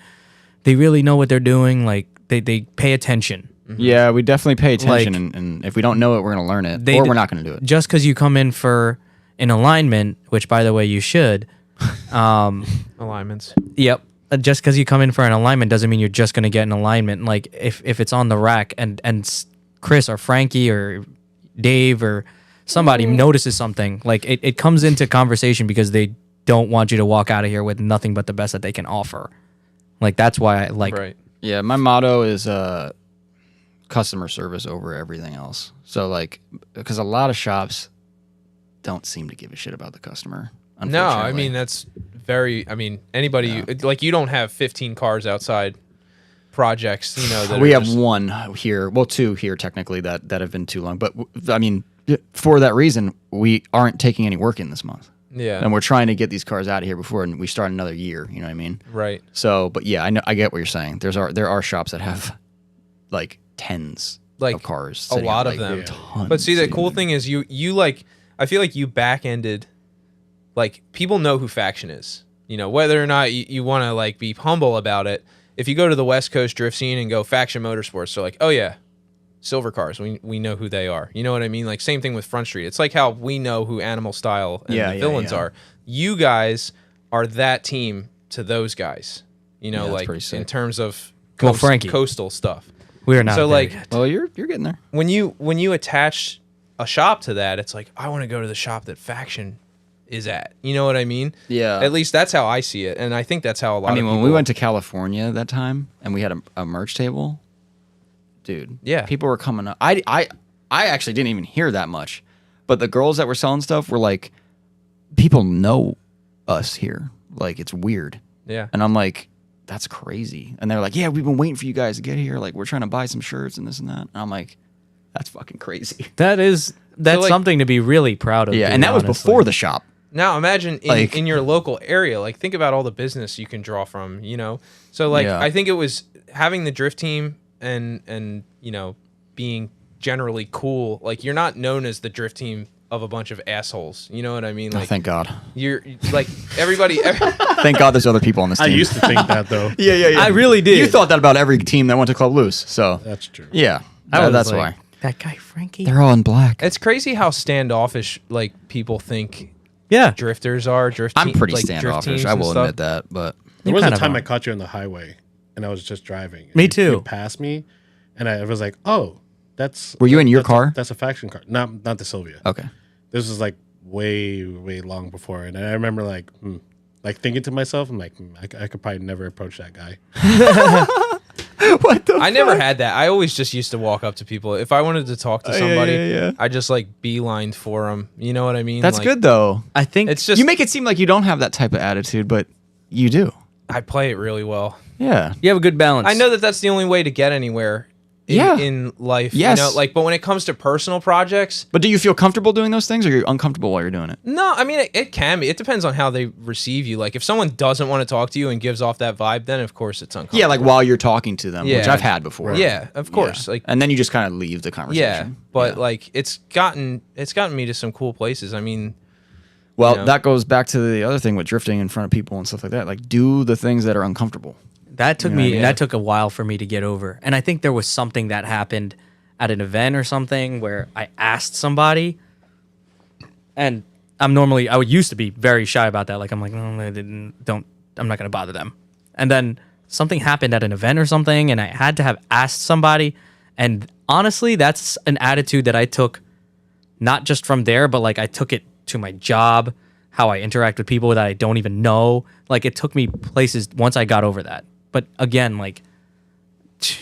really know what they're doing. Like they pay attention. Yeah, we definitely pay attention, Like- and if we don't know it, we're gonna learn it, They or d- we're not gonna do it. Just because you come in for an alignment, which by the way you should. Alignments. Yep. Just because you come in for an alignment doesn't mean you're just going to get an alignment. Like if it's on the rack and Chris or Frankie or Dave or somebody notices something, like it comes into conversation because they don't want you to walk out of here with nothing but the best that they can offer. Like that's why I like. Right. Yeah, my motto is customer service over everything else. So like, because a lot of shops don't seem to give a shit about the customer. No, I unfortunately. mean that's very. I mean anybody like you don't have 15 cars outside projects. That we are have just- one here, well, two here technically that have been too long. But I mean, for that reason, we aren't taking any work in this month, Yeah. and we're trying to get these cars out of here before we start another year. You know what I mean? Right. So, but yeah, I get what you're saying. There are shops that have like tens Like, of cars, a sitting lot out, of like, them. tons But see, the sitting cool there. thing is you like. I feel like you back ended. Like people know who Faction is. Whether or not you want to like be humble about it. If you go to the West Coast drift scene and go Faction Motorsports, they're like, oh yeah, silver cars. We know who they are. You know what I mean? Like same thing with Front Street. It's like how we know who Animal Style and the villains are. You guys are that team to those guys. that's like pretty sick. in terms of Well, Frankie. coastal stuff. We are not. So there like yet. Well, you're getting there. when you attach a shop to that, it's like I want to go to the shop that Faction is at. You know what I mean? Yeah. At least that's how I see it, and I think that's how a lot. I mean, of when people, we went to California that time and we had a merch table, dude. Yeah. People were coming up. I actually didn't even hear that much, but the girls that were selling stuff were like, people know us here. Like it's weird. yeah, And I'm like, that's crazy. And they're like, yeah, we've been waiting for you guys to get here. Like we're trying to buy some shirts and this and that. And I'm like, that's fucking crazy. that's like- something to be really proud of. Yeah. dude, And that was honestly. before the shop. Now imagine Like- in your local area, like think about all the business you can draw from, So like Yeah. I think it was having the drift team and being generally cool. Like you're not known as the drift team of a bunch of assholes. You know what I mean? Oh, Like thank God. you're like everybody. Thank God there's other people on this I team. used to think that though. yeah. I really did. You thought that about every team that went to Club Loose. So That's true. yeah, I was that's like, why. that guy Frankie. They're all in black. It's crazy how standoffish like people think Yeah. drifters are. I'm pretty like, drift standoffish. teams I and will stuff. admit that, but There was a kind of time are. I caught you on the highway, and I was just driving. Me And too. You passed me, and I was like, "Oh, that's." Were you in your that's car? That's a Faction car, not the Sylvia. okay. This was like way long before, and I remember like, like thinking to myself, I'm like, I could probably never approach that guy. What the? I never had that. I always just used to walk up to people. If I wanted to talk to somebody, yeah. I just like beelined for them. You know what I mean? That's Like, good though. I think It's just You make it seem like you don't have that type of attitude, but you do. I play it really well. Yeah. you have a good balance. I know that that's the only way to get anywhere. Yeah. In life, Yes. you know, like, but when it comes to personal projects, But do you feel comfortable doing those things, or you're uncomfortable while you're doing it? no, I mean, it can be. It depends on how they receive you. Like, if someone doesn't want to talk to you and gives off that vibe, then of course it's uncomfortable. Yeah, like while you're talking to them, which Yeah. I've had before. Yeah, of course. Yeah. Like, and then you just kind of leave the conversation. yeah, but Yeah. like, it's gotten me to some cool places. I mean, Well, you know. that goes back to the other thing with drifting in front of people and stuff like that. Like, do the things that are uncomfortable. that took You know what I me. mean? That took a while for me to get over, and I think there was something that happened at an event or something where I asked somebody, and I would used to be very shy about that. Like I'm like, I'm not gonna bother them, and then something happened at an event or something, and I had to have asked somebody, and honestly, that's an attitude that I took, not just from there, but like I took it to my job, how I interact with people that I don't even know. Like it took me places once I got over that. But again, like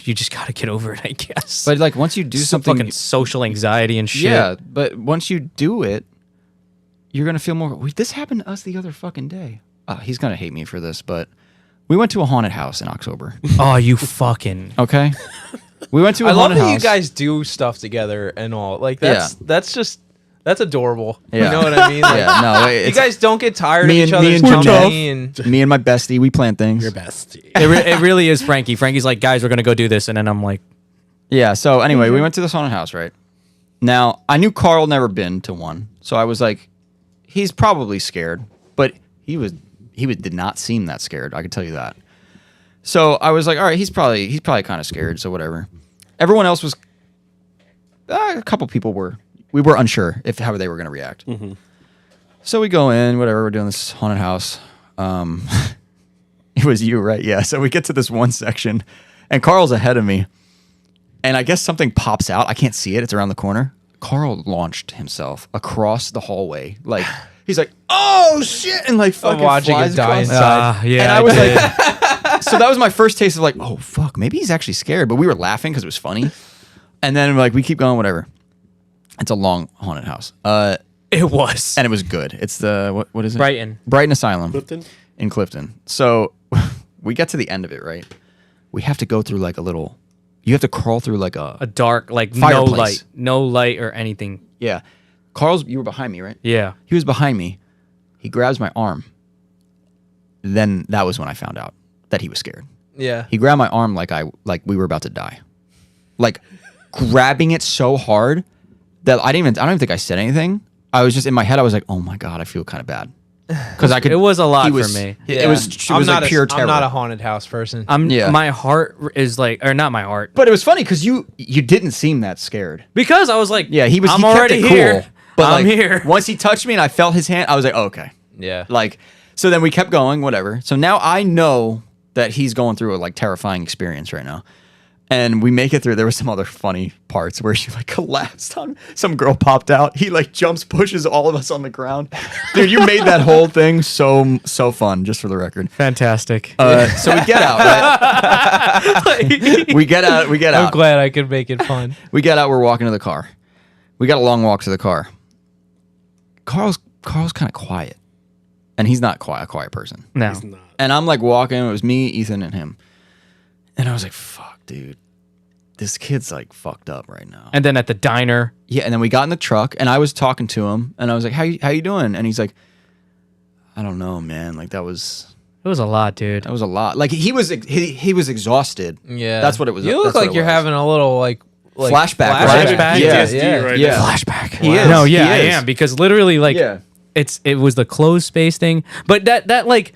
you just gotta get over it, I guess. But like once you do Some something, fucking social anxiety and shit. yeah. But once you do it, you're gonna feel more. This happened to us the other fucking day. He's gonna hate me for this, but we went to a haunted house in October. Oh, you fucking. Okay, we went to a I love haunted that house. you guys do stuff together and all. Like that's adorable. Yeah. You know what I mean? Like, Yeah, no, you guys don't get tired Me of each and- me other's and Joe. company and me and my bestie, we plan things. Your bestie. It really is Frankie. Frankie's like, guys, we're gonna go do this, and then I'm like, Yeah. So anyway, we went to this haunted house, right? Now I knew Carl never been to one, so I was like, he's probably scared, but he did not seem that scared. I could tell you that. So I was like, all right, he's probably kind of scared. So whatever. Everyone else was. A couple people were. We were unsure how they were going to react. Mm-hmm. So we go in, whatever. We're doing this haunted house. It was you, right? Yeah. So we get to this one section, and Carl's ahead of me. And I guess something pops out. I can't see it. It's around the corner. Carl launched himself across the hallway. Like, he's like, oh, shit. And like fucking watching flies it die across. inside. yeah. And I was like, so that was my first taste of like, oh, fuck. Maybe he's actually scared. But we were laughing because it was funny. And then like, we keep going, whatever. It's a long haunted house. it was. And it was good. It's the, what is it? Brighton Asylum. Clifton? In Clifton. So we get to the end of it, right? We have to go through like you have to crawl through like a dark, like Fireplace. no light or anything. yeah. You were behind me, right? Yeah. He was behind me. He grabs my arm. Then that was when I found out that he was scared. yeah. He grabbed my arm like we were about to die. Like grabbing it so hard that I don't even think I said anything. I was just in my head, I was like, oh my God, I feel kind of bad. Because I could. It was a lot he for was- me. It was like pure terror. I'm not a haunted house person. Yeah. My heart is like, or not my heart, But it was funny because you didn't seem that scared. because I was like, Yeah, he was. I'm he kept already it here. Cool, but I'm like, here. Once he touched me and I felt his hand, I was like, oh, okay. yeah. Like, so then we kept going, whatever. So now I know that he's going through a like terrifying experience right now. And we make it through. There were some other funny parts where she like collapsed on some girl popped out. He like jumps, pushes all of us on the ground. Dude, you made that whole thing so fun, just for the record. Fantastic. So we get out, right? we get out. I'm glad I could make it fun. We get out. We're walking to the car. We got a long walk to the car. Carl's kind of quiet, and he's not a quiet person. no. He's not. And I'm like walking. It was me, Ethan, and him. And I was like, "Fuck, dude, this kid's like fucked up right now." And then at the diner, Yeah. And then we got in the truck, and I was talking to him, and I was like, "How you doing?" And he's like, "I don't know, man. Like that was it was a lot, dude. a lot. Like he was exhausted. Yeah. That's what it was. You look that's what like it you're was. having a little like Flashback. Flashback? Yeah. PTSD right Yeah. now. Flashback. He is. No, yeah, He I is. am, because literally, like, Yeah. it was the closed space thing, but that like,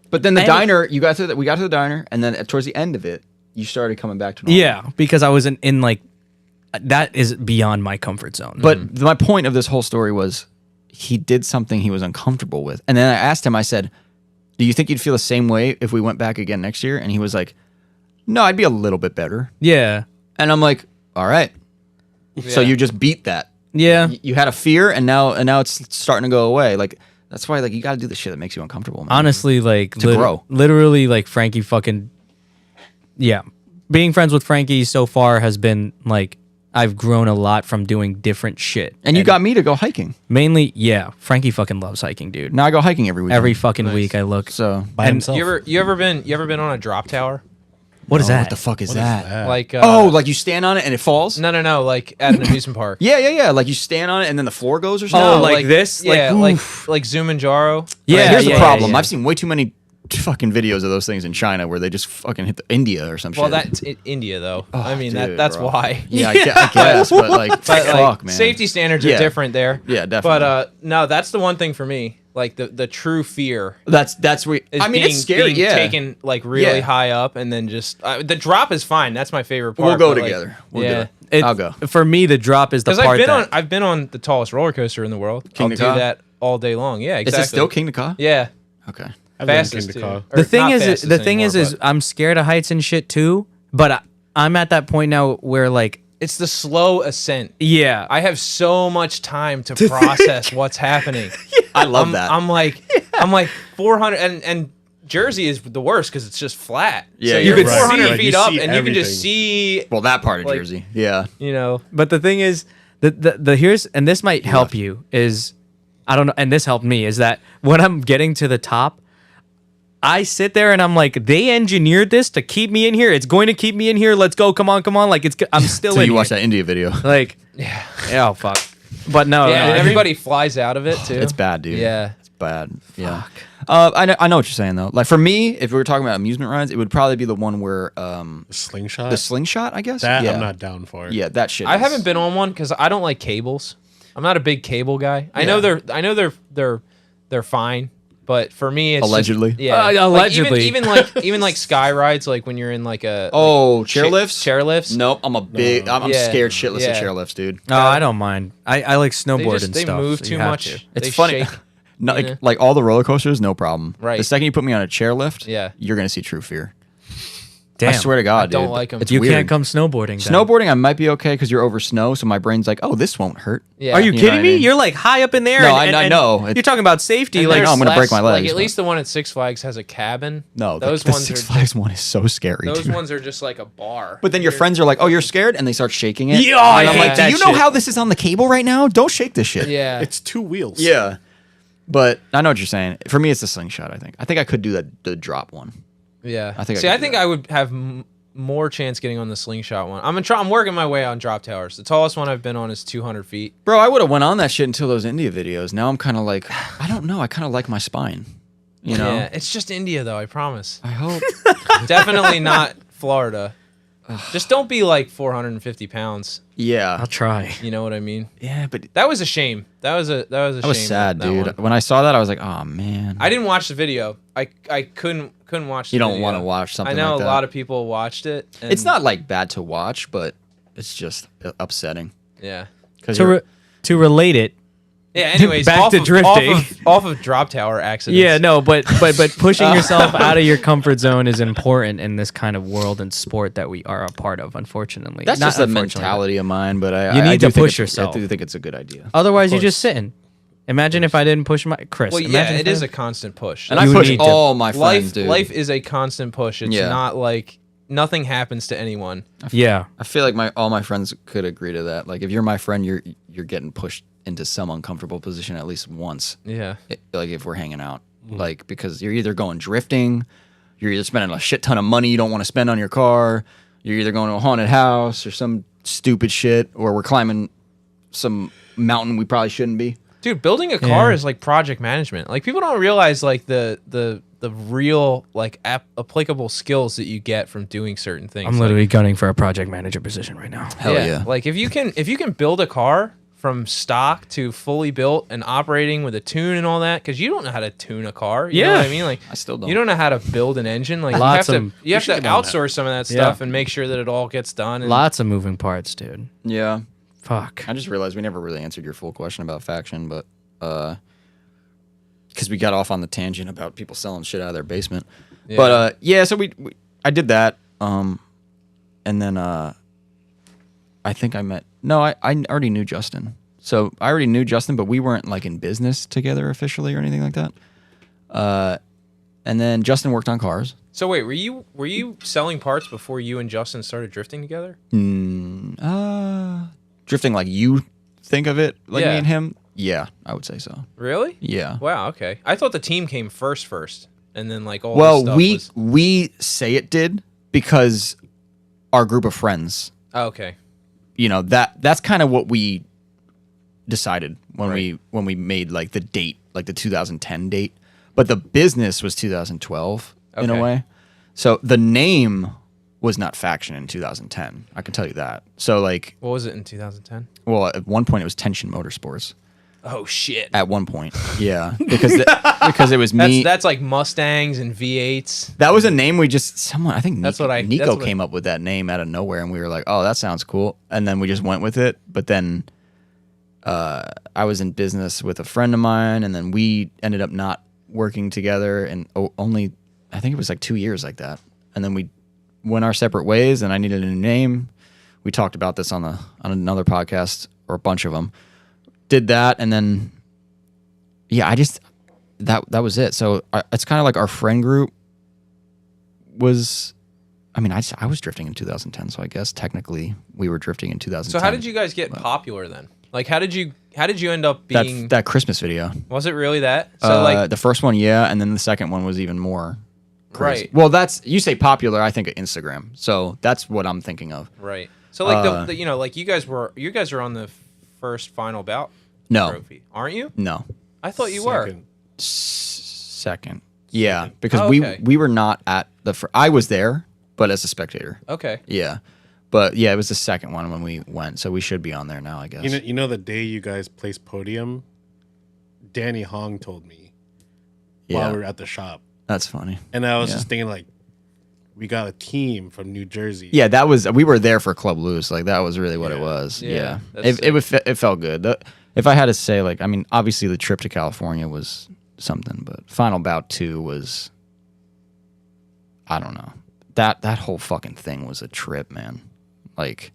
But then the And- diner, we got to the diner, and then towards the end of it, you started coming back to normal. yeah, because I was in like, that is beyond my comfort zone. But my point of this whole story was he did something he was uncomfortable with. And then I asked him, I said, do you think you'd feel the same way if we went back again next year? And he was like, no, I'd be a little bit better. yeah, And I'm like, all right. So Yeah. you just beat that. yeah, You had a fear, and now it's starting to go away. Like That's why like you got to do the shit that makes you uncomfortable, man. Honestly, like To grow. literally, like Frankie fucking, yeah. Being friends with Frankie so far has been like I've grown a lot from doing different shit. And you got me to go hiking. Mainly, yeah. Frankie fucking loves hiking, dude. Now I go hiking every week. Every fucking week I look. So By And himself. You ever been on a drop tower? What is that? What the fuck is that? Like Like you stand on it and it falls? no, like at an amusement park. Yeah. Like you stand on it and then the floor goes or Oh, something. like this? Yeah, Like, like Zumanjaro. Yeah, Here's yeah, the problem. yeah. I've seen way too many fucking videos of those things in China where they just fucking hit India or some Well, shit. that's India though. I mean dude, that's bro. why. Yeah, I guess, but like, But fuck, like, man. safety standards Yeah. are different there. Yeah, definitely. But no, that's the one thing for me. Like the true fear That's where is I mean, being, it's scary. being Yeah, taken like really Yeah. high up and then just the drop is fine. That's my favorite part. we'll go but, like, together. We'll yeah. do it. I'll go. For me, the drop is the Because part I've been on the tallest roller coaster in the world. King I'll to do Ka? that all day long. Yeah, Is exactly. it still King to Ka? Yeah, Okay. I've been fastest King to too. Ka. Or The thing not is, fastest the thing anymore, is but I'm scared of heights and shit too. But I'm at that point now where like, it's the slow ascent. yeah, I have so much time to process what's happening. I love that. I'm like 400 and Jersey is the worst because it's just flat. Yeah, so you're you're right. 400 Like, feet you up see and you can just everything. see, well, that part of like- Jersey. Yeah. you know. But the thing is, the here's and this might help you is I don't know, and this helped me is that when I'm getting to the top, I sit there and I'm like, they engineered this to keep me in here. It's going to keep me in here. Let's go. Come on. Like I'm still So in you here. watch that India video? Like, yeah. Oh fuck. But no, Yeah, no, and I- everybody flies out of it too. It's bad, dude. Yeah. It's bad. Yeah. I know what you're saying though. Like for me, if we were talking about amusement rides, it would probably be the one where The slingshot. the slingshot, I guess. that yeah. I'm not down for. Yeah, that shit. I is- haven't been on one because I don't like cables. I'm not a big cable guy. I know they're fine, but for me it's just- Allegedly. yeah. Like, allegedly. even like sky rides, like when you're in like a Oh, chairlifts. chairlifts. Nope, I'm I'm Yeah. scared shitless of Yeah. chairlifts, dude. No, I don't mind. I like snowboard and they stuff. move so too you have much. to. It's They funny. shake. No, Yeah. like all the roller coasters, no problem. Right. The second you put me on a chairlift, Yeah. you're gonna see true fear. Damn. I swear to God, I don't dude. like 'em. It's You weird. can't come snowboarding. then. Snowboarding, I might be okay because you're over snow, so my brain's like, oh, this won't hurt. Yeah. Are you You know kidding what I me? mean? You're like high up in there. No, and, I and know. You're talking about safety. And Like, no, I'm there's gonna break my Like legs, at but- least the one at Six Flags has a cabin. No, those the ones Six are Flags one is so scary, those dude. ones are just like a bar. But then your friends are like, "Oh, you're scared," and they start shaking it. Yeah, I and I'm hate like, that "Do you know shit. how this is on the cable right now? Don't shake this shit." Yeah. It's two wheels. Yeah. But I know what you're saying. For me, it's the slingshot. I think I could do the drop one. Yeah. I think I See, could I do think that. I would have more chance getting on the slingshot one. I'm working my way on drop towers. The tallest one I've been on is 200 feet. Bro, I would have went on that shit until those India videos. Now I'm kind of like, I don't know. I kind of like my spine. You know. Yeah. It's just India though. I promise. I hope. Definitely not Florida. Just don't be like 450 pounds. Yeah. I'll try. You know what I mean? Yeah, but That was a shame. That was a that was shame, sad, that dude. one. When I saw that, I was like, oh man. I didn't watch the video. I couldn't watch. The You don't video. want to watch something. I know like a that. lot of people watched it. And It's not like bad to watch, but it's just upsetting. Yeah. Because To relate it. Yeah. Anyways, Back off to of, drifting. off of drop tower accidents. Yeah, no, but pushing yourself out of your comfort zone is important in this kind of world and sport that we are a part of. Unfortunately, that's Not just a unfortunately, mentality of mine. But I You I need do to think push it's- yourself. I do think it's a good idea. but Otherwise, you're course. just sitting. Imagine if I didn't push my Chris. Well, yeah, imagine it if is I- a constant push. And I You push need to- all my friends, life dude. life is a constant push. It's Yeah. not like nothing happens to anyone. Yeah. I feel like all my friends could agree to that. Like if you're my friend, you're getting pushed into some uncomfortable position at least once. Yeah. Like if we're hanging out, like because you're either going drifting, you're either spending a shit ton of money you don't want to spend on your car, you're either going to a haunted house or some stupid shit, or we're climbing some mountain we probably shouldn't be. Dude, building a car Yeah. is like project management. Like people don't realize like the real like applicable skills that you get from doing certain things. I'm literally gunning for a project manager position right now. Hell yeah. Like if you can build a car from stock to fully built and operating with a tune and all that, because you don't know how to tune a car. You know Yeah. what I mean? Like I still don't. You don't know how to build an engine. Like Lots you of- have to you have to should get on that. outsource some of that Yeah. stuff and make sure that it all gets done. And Lots of moving parts, dude. Yeah. Fuck. I just realized we never really answered your full question about faction, but because we got off on the tangent about people selling shit out of their basement. Yeah. But yeah, so I did that, and then I think I met. No, I already knew Justin, So I already knew Justin, but we weren't like in business together officially or anything like that. And then Justin worked on cars. So wait, were you selling parts before you and Justin started drifting together? Drifting like you think of it, like Yeah. me and him. Yeah, I would say so. Really? Yeah. Wow. Okay. I thought the team came first, and then like all. Well, this stuff was... we say it did because our group of friends. Oh, okay. You know, that's kind of what we decided when Right. we made like the date, like the 2010 date. But the business was 2012 in a Okay. way. So the name was not Faction in 2010. I can tell you that. So like, What was it in 2010? well, at one point it was Tension Motorsports. Oh shit. At one point, yeah, because it was me. That's like Mustangs and V8s. That was a name we just someone I think That's Nico, what I- Nico that's what- came up with that name out of nowhere, and we were like, oh, that sounds cool, and then we just went with it. But then I was in business with a friend of mine, and then we ended up not working together, and only I think it was like 2 years like that, and then we went our separate ways, and I needed a new name. We talked about this on another podcast or a bunch of them. Did that, and then yeah, I just that was it. So it's kind of like our friend group was. I mean, I was drifting in 2010, so I guess technically we were drifting in 2010. So how did you guys get popular then? Like how did you end up being? that Christmas video? Was it really that? So like The first one, yeah, and then the second one was even more crazy. right, Well, that's you say popular. I think of Instagram, so that's what I'm thinking of. right. So like the you know like you guys are on the first final bout No, trophy, aren't you? no, I thought you were. Second. second. Yeah, because Oh, okay. we were not at the. I was there, but as a spectator. Okay. Yeah, but yeah, it was the second one when we went, so we should be on there now, I guess. You know the day you guys placed podium, Danny Hong told me while Yeah. we were at the shop, That's funny. and I was Yeah. just thinking like, we got a team from New Jersey. Yeah, that was we were there for Club Loose. Like that was really what it Yeah. was. Yeah, Yeah, that's it felt good. If I had to say, like, I mean, obviously the trip to California was something, but Final Bout 2 was, I don't know. That whole fucking thing was a trip, man. Like,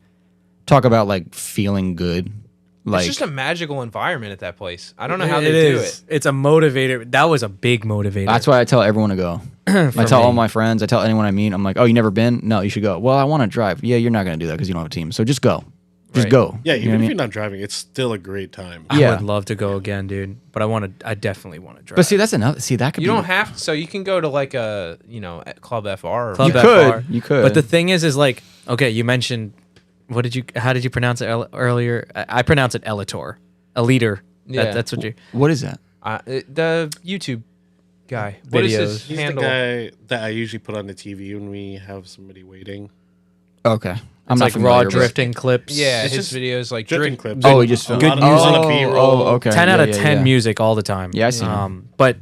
talk about like feeling good. Like, It's just a magical environment at that place. I don't know how It they do is. it. It's a motivator. That was a big motivator. that's why I tell everyone to go. I tell all my friends. I tell anyone I meet. I'm like, oh, you never been? No, you should go. Well, I want to drive. Yeah, you're not gonna do that because you don't have a team. So just go. Just Right. go. Yeah, You know even what I if mean? you're not driving, it's still a great time. I Yeah. would love to go again, dude. But I definitely want to drive. But see, that's another. See, that could You be. don't have to. So you can go to like a Club FR. Or Club You FR. could. You could. But the thing is like, okay, you mentioned, how did you pronounce it earlier? I pronounce it Elator. A leader. Yeah. That's what you. What is that? The YouTube guy. What is his He's handle? the guy that I usually put on the TV when we have somebody waiting. Okay. I'm It's not like familiar raw with- drifting clips. Yeah, It's his just videos like Drifting drift. clips. Oh, he just a filmed. lot of Oh, B-roll. okay. 10 out Yeah, of yeah, 10 yeah. music all the time. Yeah, I see him. But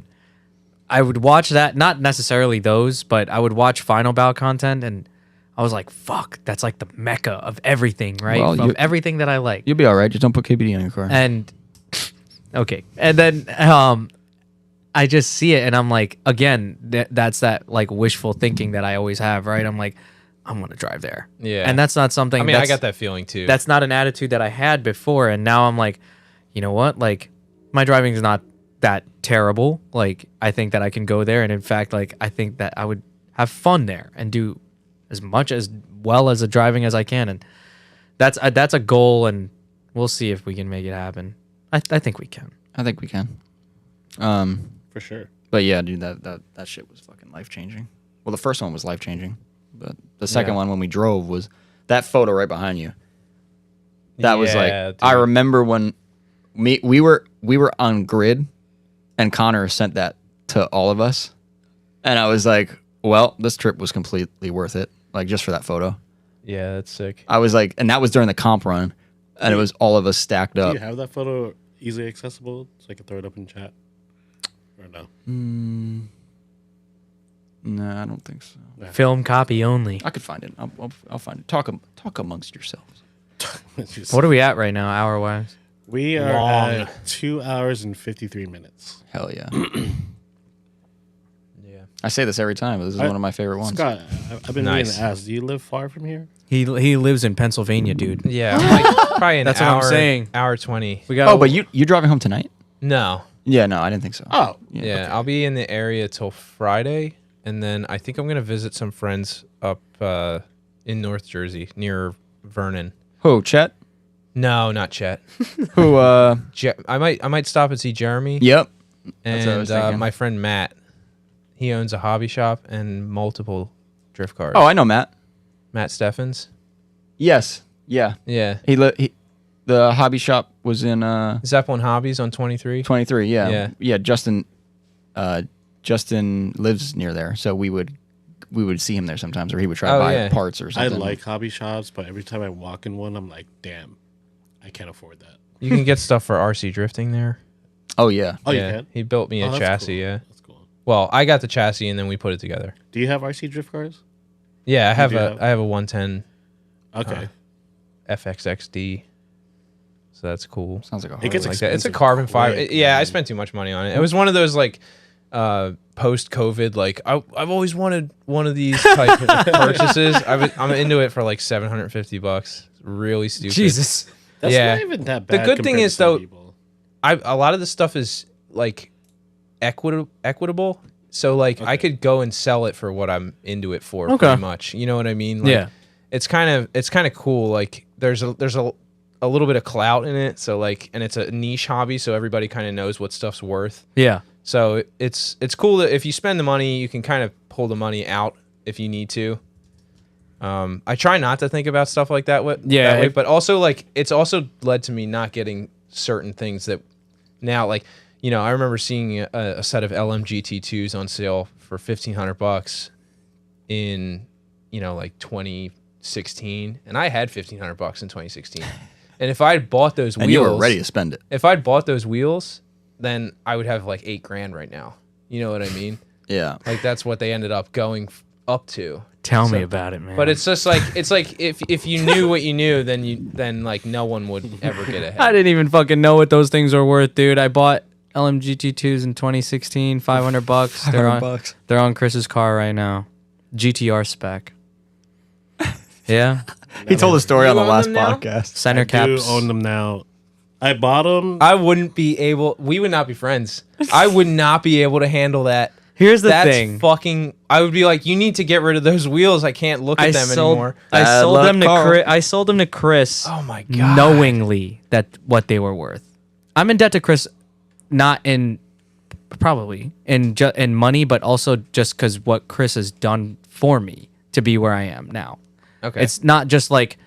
I would watch that, not necessarily those, but I would watch Final Bout content, and I was like, fuck, that's like the mecca of everything, right? Well, From you- everything that I like. You'll be all right. Just don't put KBD on your car. And okay. And then I just see it, and I'm like, again, that's that like wishful thinking that I always have, right? I'm like, I'm going to drive there. Yeah. And that's not something I mean, I that's- got that feeling too. That's not an attitude that I had before, and now I'm like, you know what? Like, my driving is not that terrible. Like, I think that I can go there, and in fact, like, I think that I would have fun there and do as much as well as a driving as I can, and that's a goal, and we'll see if we can make it happen. I think we can. I think we can. For sure. But yeah, dude, that shit was fucking life changing. Well, the first one was life changing, but the second Yeah. one when we drove was that photo right behind you. That was like Yeah, I dude. remember when we were on grid, and Connor sent that to all of us, and I was like, well, this trip was completely worth it, like just for that photo. Yeah, that's sick. I was like, and that was during the comp run, and it was all of us stacked Do up. you have that photo easily accessible so I can throw it up in chat? Or no? No, I don't think so. Film copy only. I could find it. I'll find it. Talk amongst yourselves. What are we at right now, hour wise? We are Long. at 2 hours and 53 minutes. Hell yeah. Yeah. I say this every time, but this is one of my favorite ones. Scott, I've been meaning Nice. to ask, do you live far from here? He lives in Pennsylvania, dude. Yeah, like probably an That's what hour. I'm saying. Hour 20. We got. Oh, but you driving home tonight? No. Yeah, no, I didn't think so. Oh, Yeah, I'll be in the area till Friday, and then I think I'm gonna visit some friends up in North Jersey near Vernon. Who, Chet? No, not Chet. Who, I might stop and see Jeremy. Yep. That's what I was And thinking. my friend Matt. He owns a hobby shop and multiple drift cars. Oh, I know Matt. Matt Steffens. Yes. Yeah. Yeah. The hobby shop was in Zeppelin Hobbies on 23. 23. Yeah. Yeah. Yeah. Justin lives near there, so we would see him there sometimes, or he would try to Oh, buy yeah. parts or I something. like hobby shops, but every time I walk in one, I'm like, damn, I can't afford that. You can get stuff for RC drifting there. Oh yeah. Oh, yeah. you can? He built me Oh, a that's chassis, cool. yeah. That's cool. Well, I got the chassis and then we put it together. Do you have RC drift cars? Yeah, I have do a have- I have a 110 Okay. FXXD. So that's cool. Sounds like a It hard gets Like that. It's a expensive carbon fiber. quick, Yeah, I man. spent too much money on it. It was one of those like post COVID, like I've always wanted one of these type of purchases. I'm into it for like $750. Really stupid. Jesus. That's Yeah. not even that The bad. good thing compared to is, some though, people. A lot of the stuff is like equitable. So like I could go and sell it for what I'm into it for, Okay. pretty much. You know what I mean? Like, Yeah. It's kind of cool. Like there's a little bit of clout in it. So like, and it's a niche hobby, so everybody kind of knows what stuff's worth. Yeah. So it's cool that if you spend the money, you can kind of pull the money out if you need to. I try not to think about stuff like that. Yeah, that way, if- but also like it's also led to me not getting certain things that now like I remember seeing a set of LMGT2s on sale for $1,500 in like 2016, and I had $1,500 in 2016. And if I had bought those and wheels, you were ready to spend it. if I'd bought those wheels, then I would have like $8,000 right now. You know what I mean? Yeah. Like that's what they ended up going up to. Tell me about it, man. But it's just like if you knew what you knew, then like no one would ever get ahead. I didn't even fucking know what those things are worth, dude. I bought LMGT2s in 2016, $500. They're on Chris's car right now. GTR spec. Yeah. He told a story on the own last them now? podcast. Center I do caps. own them now. I bought them. I wouldn't be able. We would not be friends. I would not be able to handle that. Here's the That's thing. fucking. I would be like, you need to get rid of those wheels. I can't look at them anymore. I Bad sold luck, them to Carl. Chris. I sold them to Chris. Oh my God. Knowingly that what they were worth. I'm in debt to Chris, not in probably in money, but also just because what Chris has done for me to be where I am now. Okay. It's not just like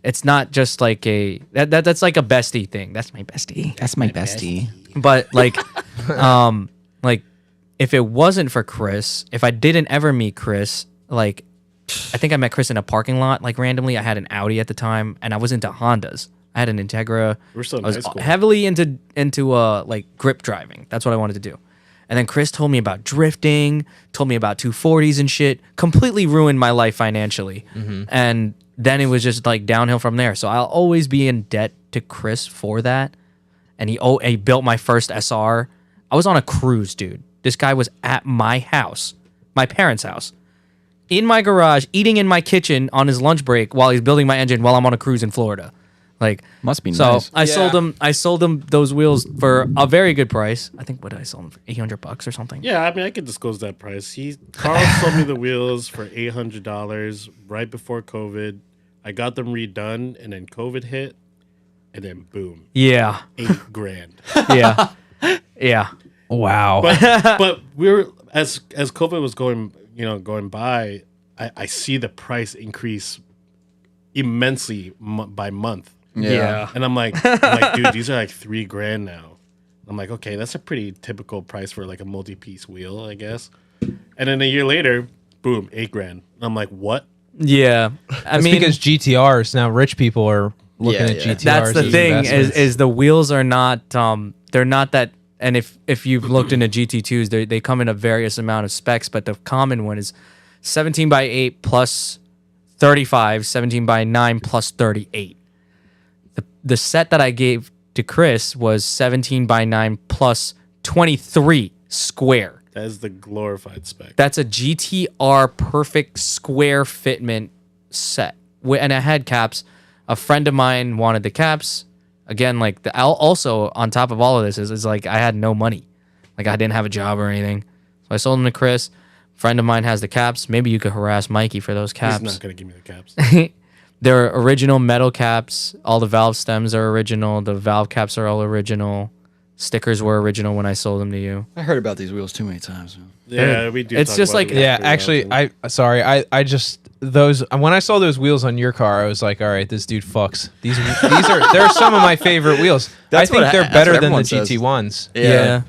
that's like a bestie thing. That's my bestie. That's my bestie. But like, like if it wasn't for Chris, if I didn't ever meet Chris, like I think I met Chris in a parking lot, like randomly. I had an Audi at the time, and I was into Hondas. I had an Integra. We're still in I was high school. heavily into like grip driving. That's what I wanted to do. And then Chris told me about drifting, told me about 240s and shit. Completely ruined my life financially. And then it was just like downhill from there. So I'll always be in debt to Chris for that. And he built my first SR. I was on a cruise, dude. This guy was at my house, my parents' house, in my garage, eating in my kitchen on his lunch break while he's building my engine while I'm on a cruise in Florida. Like Must be so nice. I sold him those wheels for a very good price. I think what did I sell them for? $800 or something. Yeah, I mean, I could disclose that price. Carl sold me the wheels for $800 right before COVID. I got them redone, and then COVID hit, and then boom, Yeah. $8,000. Yeah. Yeah. wow. But we were as COVID was going by, I see the price increase immensely by month. Yeah. And I'm like, dude, these are like $3,000 now. I'm like, okay, that's a pretty typical price for like a multi-piece wheel, I guess. And then a year later, boom, $8,000. And I'm like, what? Yeah. I That's mean, because GTRs now rich people are looking at GTRs. that's the as thing investments. is the wheels are not they're not that. And if you've looked into GT2s, they come in a various amount of specs, but the common one is 17 by 8 plus 35, 17 by 9 plus 38. The set that I gave to Chris was 17 by 9 plus 23 square. That is the glorified spec. That's a GTR perfect square fitment set. And it had caps. A friend of mine wanted the caps. Again, like also on top of all of this is like I had no money. Like I didn't have a job or anything. So I sold them to Chris. Friend of mine has the caps. Maybe you could harass Mikey for those caps. He's not gonna give me the caps. They're original metal caps. All the valve stems are original. The valve caps are all original. Stickers were original when I sold them to you. I heard about these wheels too many times. Man. Yeah, we do. It's talk just about like- them Yeah, pretty actually, often. I just those when I saw those wheels on your car, I was like, all right, this dude fucks. These they're some of my favorite wheels. That's I think what- they're that's better what than the everyone says. GT ones. Yeah.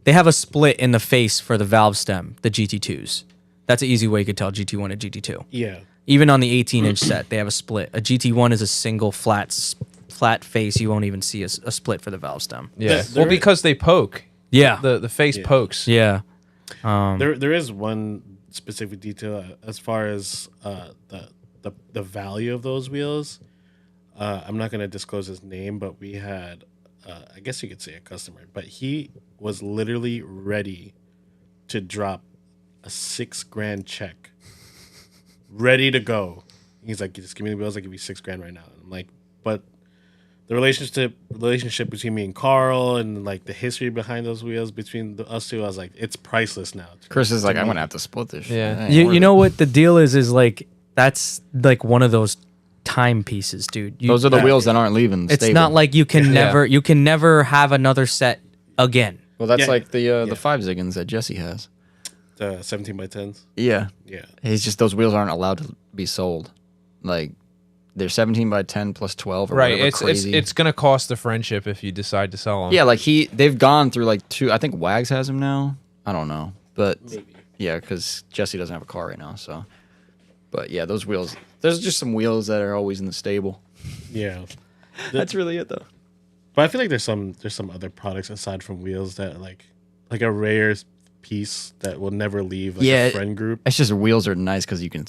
They have a split in the face for the valve stem, the GT2s. That's an easy way you could tell GT1 and GT2. Yeah. Even on the 18-inch set, they have a split. A GT1 is a single flat face. You won't even see a split for the valve stem. Yeah. There- Well, because they poke. Yeah. The face pokes. Yeah. There is one specific detail as far as the value of those wheels. I'm not going to disclose his name, but we had, I guess you could say a customer, but he was literally ready to drop a $6,000 check, ready to go. He's like, just give me the wheels. I'll give you $6,000 right now. And I'm like, but the relationship between me and Carl and like the history behind those wheels between us two, I was like, it's priceless now. Chris is like, I'm gonna have to split this. Shit. Yeah. That ain't You worth know it. what the deal is like that's like one of those timepieces, dude. Those are the wheels that aren't leaving. The It's stable. not like you can Yeah. never have another set again. Well, that's Yeah. like the 5 Ziggins that Jesse has. The 17x10s. Yeah, Yeah. he's just those wheels aren't allowed to be sold. Like they're 17x10 plus 12 or Right. whatever It's crazy. it's gonna cost the friendship if you decide to sell them. Yeah, like they've gone through like 2. I think Wags has him now. I don't know, but yeah, because Jesse doesn't have a car right now. So, but yeah, those wheels. There's just some wheels that are always in the stable. Yeah. That's really it, though. But I feel like there's some other products aside from wheels that like a rare piece that will never leave like Yeah, a friend group. It's just wheels are nice because you can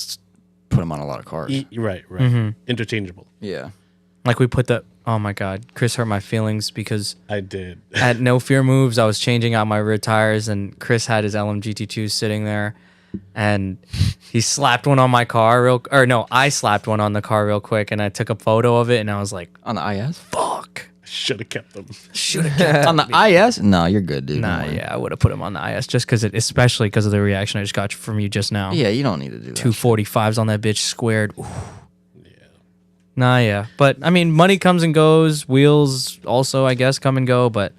put them on a lot of cars. Right. Mm-hmm. Interchangeable. Yeah. Like we put the oh my god, Chris hurt my feelings because I did. at No Fear Moves I was changing out my rear tires and Chris had his LMGT2 sitting there and he slapped one on my car I slapped one on the car real quick and I took a photo of it and I was like, On the IS? fuck. Should have kept them. Should have On the IS? No, you're good, dude. Nah, Don't worry. yeah, I would have put him on the IS just because especially because of the reaction I just got from you just now. Yeah, you don't need to do that. 245s on that bitch squared. Ooh. Nah, yeah. But, I mean, money comes and goes. Wheels also, I guess, come and go. But,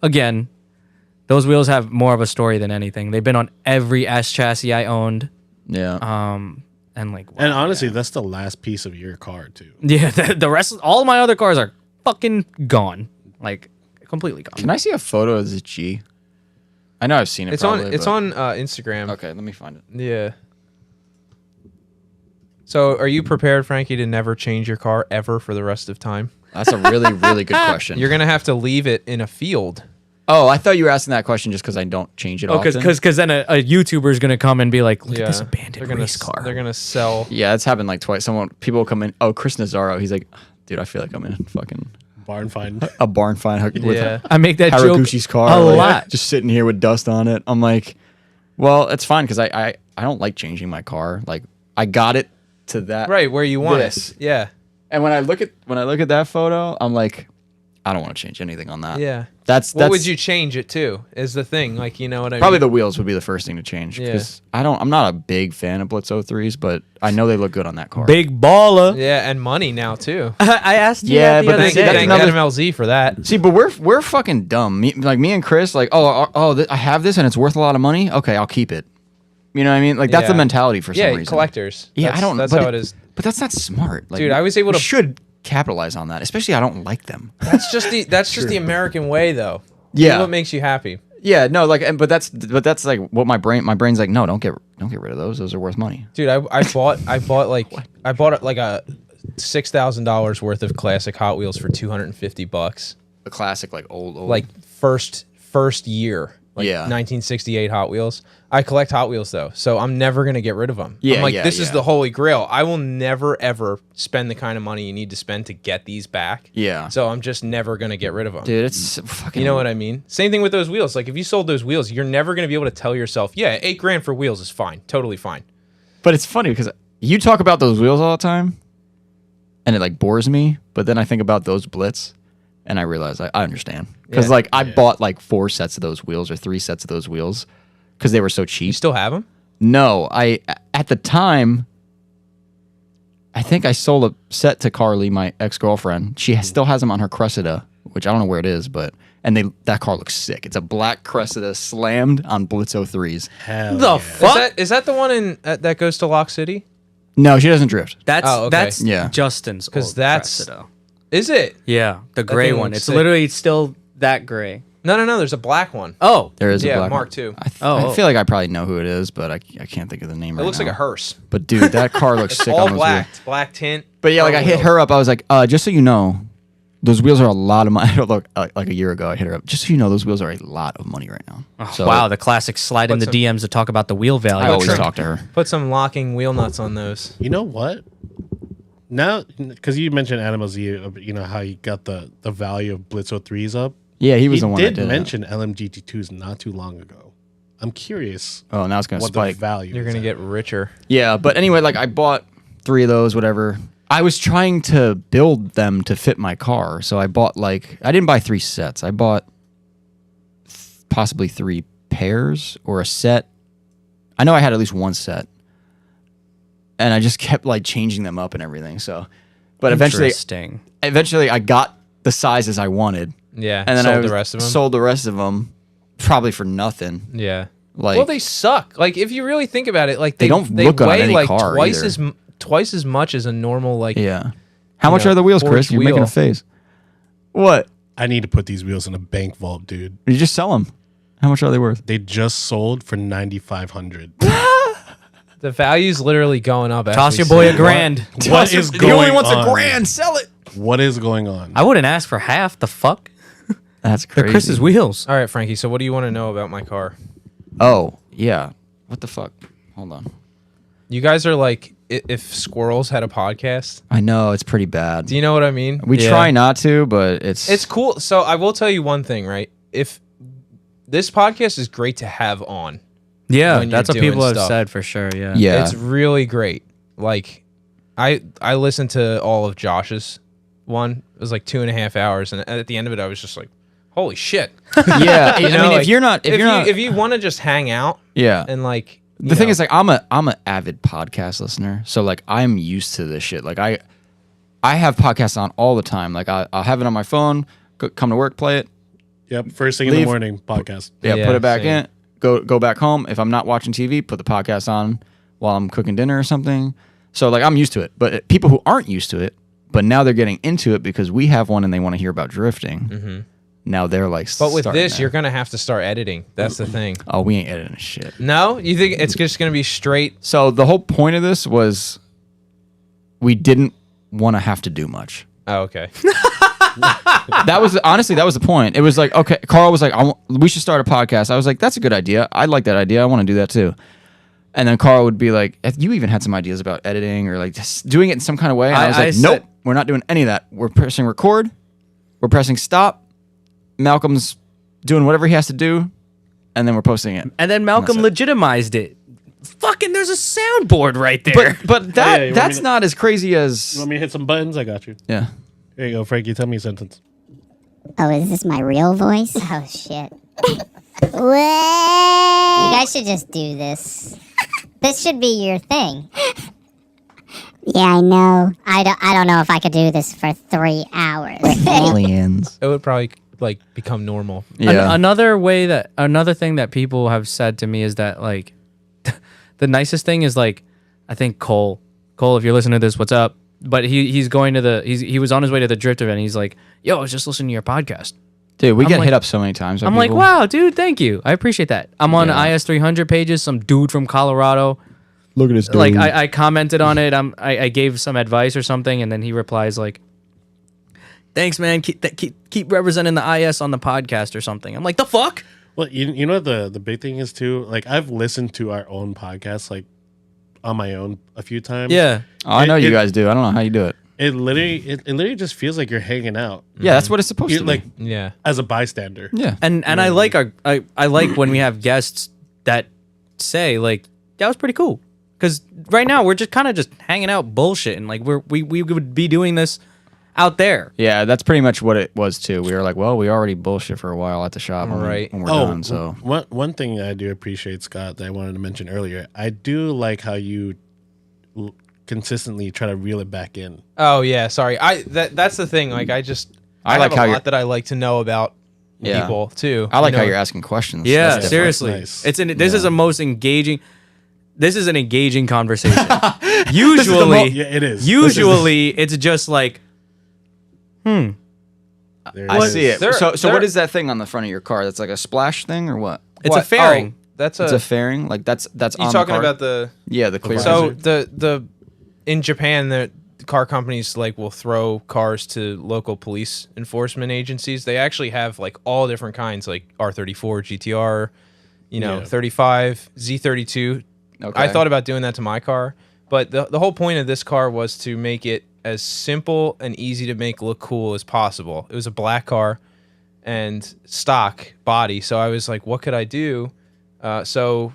again, those wheels have more of a story than anything. They've been on every S chassis I owned. Yeah. And, like, And honestly, that's the last piece of your car too. yeah, the rest, all of my other cars are fucking gone. Like, completely gone. Can I see a photo of this G? I know I've seen it. It's probably, on. It's but- on Instagram. Okay, let me find it. Yeah. So, are you prepared, Frankie, to never change your car ever for the rest of time? That's a really, really good question. You're gonna have to leave it in a field. Oh, I thought you were asking that question just because I don't change it often. Because then a YouTuber is going to come and be like, look Yeah. at this They're abandoned gonna race car. They're gonna sell. Yeah, it's happened like twice. People will come in. Oh, Chris Nazaro. He's like, dude, I feel like I'm in fucking Barn find. a barn find with Yeah. I make that Haraguchi's joke car. a like, lot. Just sitting here with dust on it. I'm like, well, it's fine because I don't like changing my car. Like I got it to that. Right where you want This. it. Yeah. And when I look at that photo, I'm like, I don't want to change anything on that. Yeah. That's What would you change it to? Is the thing, like, you know what I probably mean? the wheels would be the first thing to change Yeah. because I'm not a big fan of Blitz 03s, but I know they look good on that car. Big baller. Yeah, and money now too. I asked you Yeah, that the but other that's- day. that's Thank another- NMLZ for that. See, but we're fucking dumb. Me and Chris, like, I have this and it's worth a lot of money. Okay, I'll keep it. You know what I mean? Like that's Yeah. the mentality for some Yeah, reason. collectors. Yeah, That's- I don't. That's but how it is. But that's not smart. Like, Dude, I was able we to- should capitalize on that. Especially, I don't like them. That's just the American way, though. Yeah. Do what makes you happy. Yeah, no, like, but that's like what my brain's like. No, don't get rid of those. Those are worth money. Dude, I bought like a $6,000 worth of classic Hot Wheels for $250. A classic, like old. Like first year. like Yeah. 1968 Hot Wheels. I collect Hot Wheels though, so I'm never gonna get rid of them. Yeah, I'm like, yeah, this is yeah. the holy grail. I will never ever spend the kind of money you need to spend to get these back. Yeah. So I'm just never gonna get rid of them. Dude, it's fucking. You know what I mean? Same thing with those wheels. Like if you sold those wheels, you're never gonna be able to tell yourself, yeah, $8,000 for wheels is fine, totally fine. But it's funny because you talk about those wheels all the time, and it like bores me. But then I think about those Blitz, and I realize I understand because Yeah. like I bought like 4 sets of those wheels or 3 sets of those wheels because they were so cheap. You still have them? No, I at the time, I think I sold a set to Carly, my ex girlfriend. She still has them on her Cressida, which I don't know where it is, but that car looks sick. It's a black Cressida slammed on Blitz 03s. Hell The yeah. fuck? Is that the one in that goes to Lock City? No, she doesn't drift. That's Oh, okay. that's Yeah. Justin's 'Cause old that's- Cressida. Is it? Yeah, the gray thing one. looks It's sick. literally still that gray. No. There's a black one. Oh, There is a Yeah, black Mark one. II. I feel like I probably know who it is, but I can't think of the name It right looks now. like a hearse. But dude, that car looks It's sick all on those black. wheels. It's black tint. But yeah, like I hit wheels. her up. I was like, just so you know, those wheels are a lot of money. Look, like a year ago, I hit her up. Just so you know, those wheels are a lot of money right now. So wow, the classic slide in the What's DMs to talk about the wheel value. I always trim. talk to her. Put some locking wheel nuts on those. You know what? Now, because you mentioned Animal Z, you know how you got the value of Blitz 03s up. Yeah, he was He the one did that did mention LMGT2s not too long ago. I'm curious it. Oh, now it's gonna what spike. the value. You're is gonna at. get richer. Yeah, but anyway, like I bought 3 of those, whatever. I was trying to build them to fit my car, so I bought I didn't buy 3 sets. I bought possibly 3 pairs or a set. I know I had at least 1 set, and I just kept like changing them up and everything. So, but Interesting. eventually, I got the sizes I wanted, Yeah. and then sold I the rest of them. sold the rest of them, probably for nothing. Yeah. Like, Well, they suck. Like if you really think about it, like They don't look on weigh any like car twice either. twice as much as a normal like. yeah. How much know, are the wheels, Chris? forged You're making wheel. a face. What? I need to put these wheels in a bank vault, dude. You just sell them. How much are they worth? They just sold for $9,500. The value's literally going up. as Toss we your boy speak. a grand. What is He going only wants on? a grand. Sell it. What is going on? I wouldn't ask for half. The fuck? That's They're crazy. Chris's wheels. All right, Frankie. So what do you want to know about my car? Oh yeah. What the fuck? Hold on. You guys are like if squirrels had a podcast. I know it's pretty bad. Do you know what I mean? We Yeah. try not to, but It's cool. So I will tell you one thing, right? If this podcast is great to have on. Yeah, when that's you're what people doing have stuff. said for sure. Yeah. yeah. It's really great. Like I listened to all of Josh's one. It was like 2.5 hours, and at the end of it, I was just like, "Holy shit!" yeah. I mean, like, if you're not, if you want to just hang out yeah. and like The thing is, like, I'm an avid podcast listener, so like I'm used to this shit. Like I have podcasts on all the time. Like I'll have it on my phone, come to work, play it, Yep. First thing in the Leave. morning, podcast. yeah, Yeah, put it back same. in, go back home. If I'm not watching TV, put the podcast on while I'm cooking dinner or something. So like I'm used to it. But people who aren't used to it, but now they're getting into it because we have one and they want to hear about drifting. Now they're like, But with starting this, there. you're gonna have to start editing. That's the thing. Oh, we ain't editing shit. No, you think it's just gonna be straight? So the whole point of this was we didn't want to have to do much. Oh, okay. That was honestly that was the point. It was like, okay, Carl was like, we should start a podcast. I was like, that's a good idea. I like that idea. I want to do that too. And then Carl would be like, you even had some ideas about editing or like just doing it in some kind of way. And I was I like, said- nope, we're not doing any of that. We're pressing record. We're pressing stop. Malcolm's doing whatever he has to do, and then we're posting it. And then Malcolm That's it. legitimized it. Fucking, there's a soundboard right there. But that yeah, you want that's me to- not as crazy You as want me to hit some buttons? I got you. yeah. Here you go, Frankie. Tell me a sentence. Oh, is this my real voice? Oh, shit. What? You guys should just do this. This should be your thing. Yeah, I know. I don't know if I could do this for 3 hours. Aliens. It would probably like become normal. Yeah. Another thing that people have said to me is that like the nicest thing is like I think Cole, if you're listening to this, what's up? But he was on his way to the drift event. He's like, yo, I was just listening to your podcast. Dude, we I'm get like- hit up so many times. by I'm like, people. wow, dude, thank you. I appreciate that. I'm on Yeah. IS 300 pages. Some dude from Colorado. Look at this dude. Like I commented on it. I gave some advice or something, and then he replies like, "Thanks, man. Keep representing the IS on the podcast or something." I'm like, "The fuck? Well, you know the big thing is too. Like I've listened to our own podcast like on my own a few times. Yeah. Oh, I know you It- guys do. I don't know how you do it. It literally just feels like you're hanging out. Yeah, that's what it's supposed You to like be. Yeah. as a bystander. Yeah. And I like I like when we have guests that say like that was pretty cool, because right now we're just kind of just hanging out bullshitting, like we would be doing this out there. Yeah, that's pretty much what it was too. We were like, well, we already bullshit for a while at the shop Right. when we're done. So one thing I do appreciate, Scott, that I wanted to mention earlier, I do like how you consistently try to reel it back in. Oh yeah, sorry. That's the thing. Like I like have how a you're- lot that I like to know about Yeah. people too. I like You how know? you're asking questions. Yeah, That's different. seriously, Nice. this is a most engaging. This is an engaging conversation. Usually, Yeah, it is. usually it's just like, There I it see is. it. There- so there- what is that thing on the front of your car? That's like a splash thing or what? it's a What? fairing. Oh, that's It's a fairing. Like that's you on talking the car? about the Yeah, the clear. so visor. the in Japan the car companies like will throw cars to local police enforcement agencies. They actually have like all different kinds, like R34, GTR, Yeah. 35, Z32. Okay. I thought about doing that to my car, but the whole point of this car was to make it as simple and easy to make look cool as possible. It was a black car and stock body, so I was like, what could I do? So,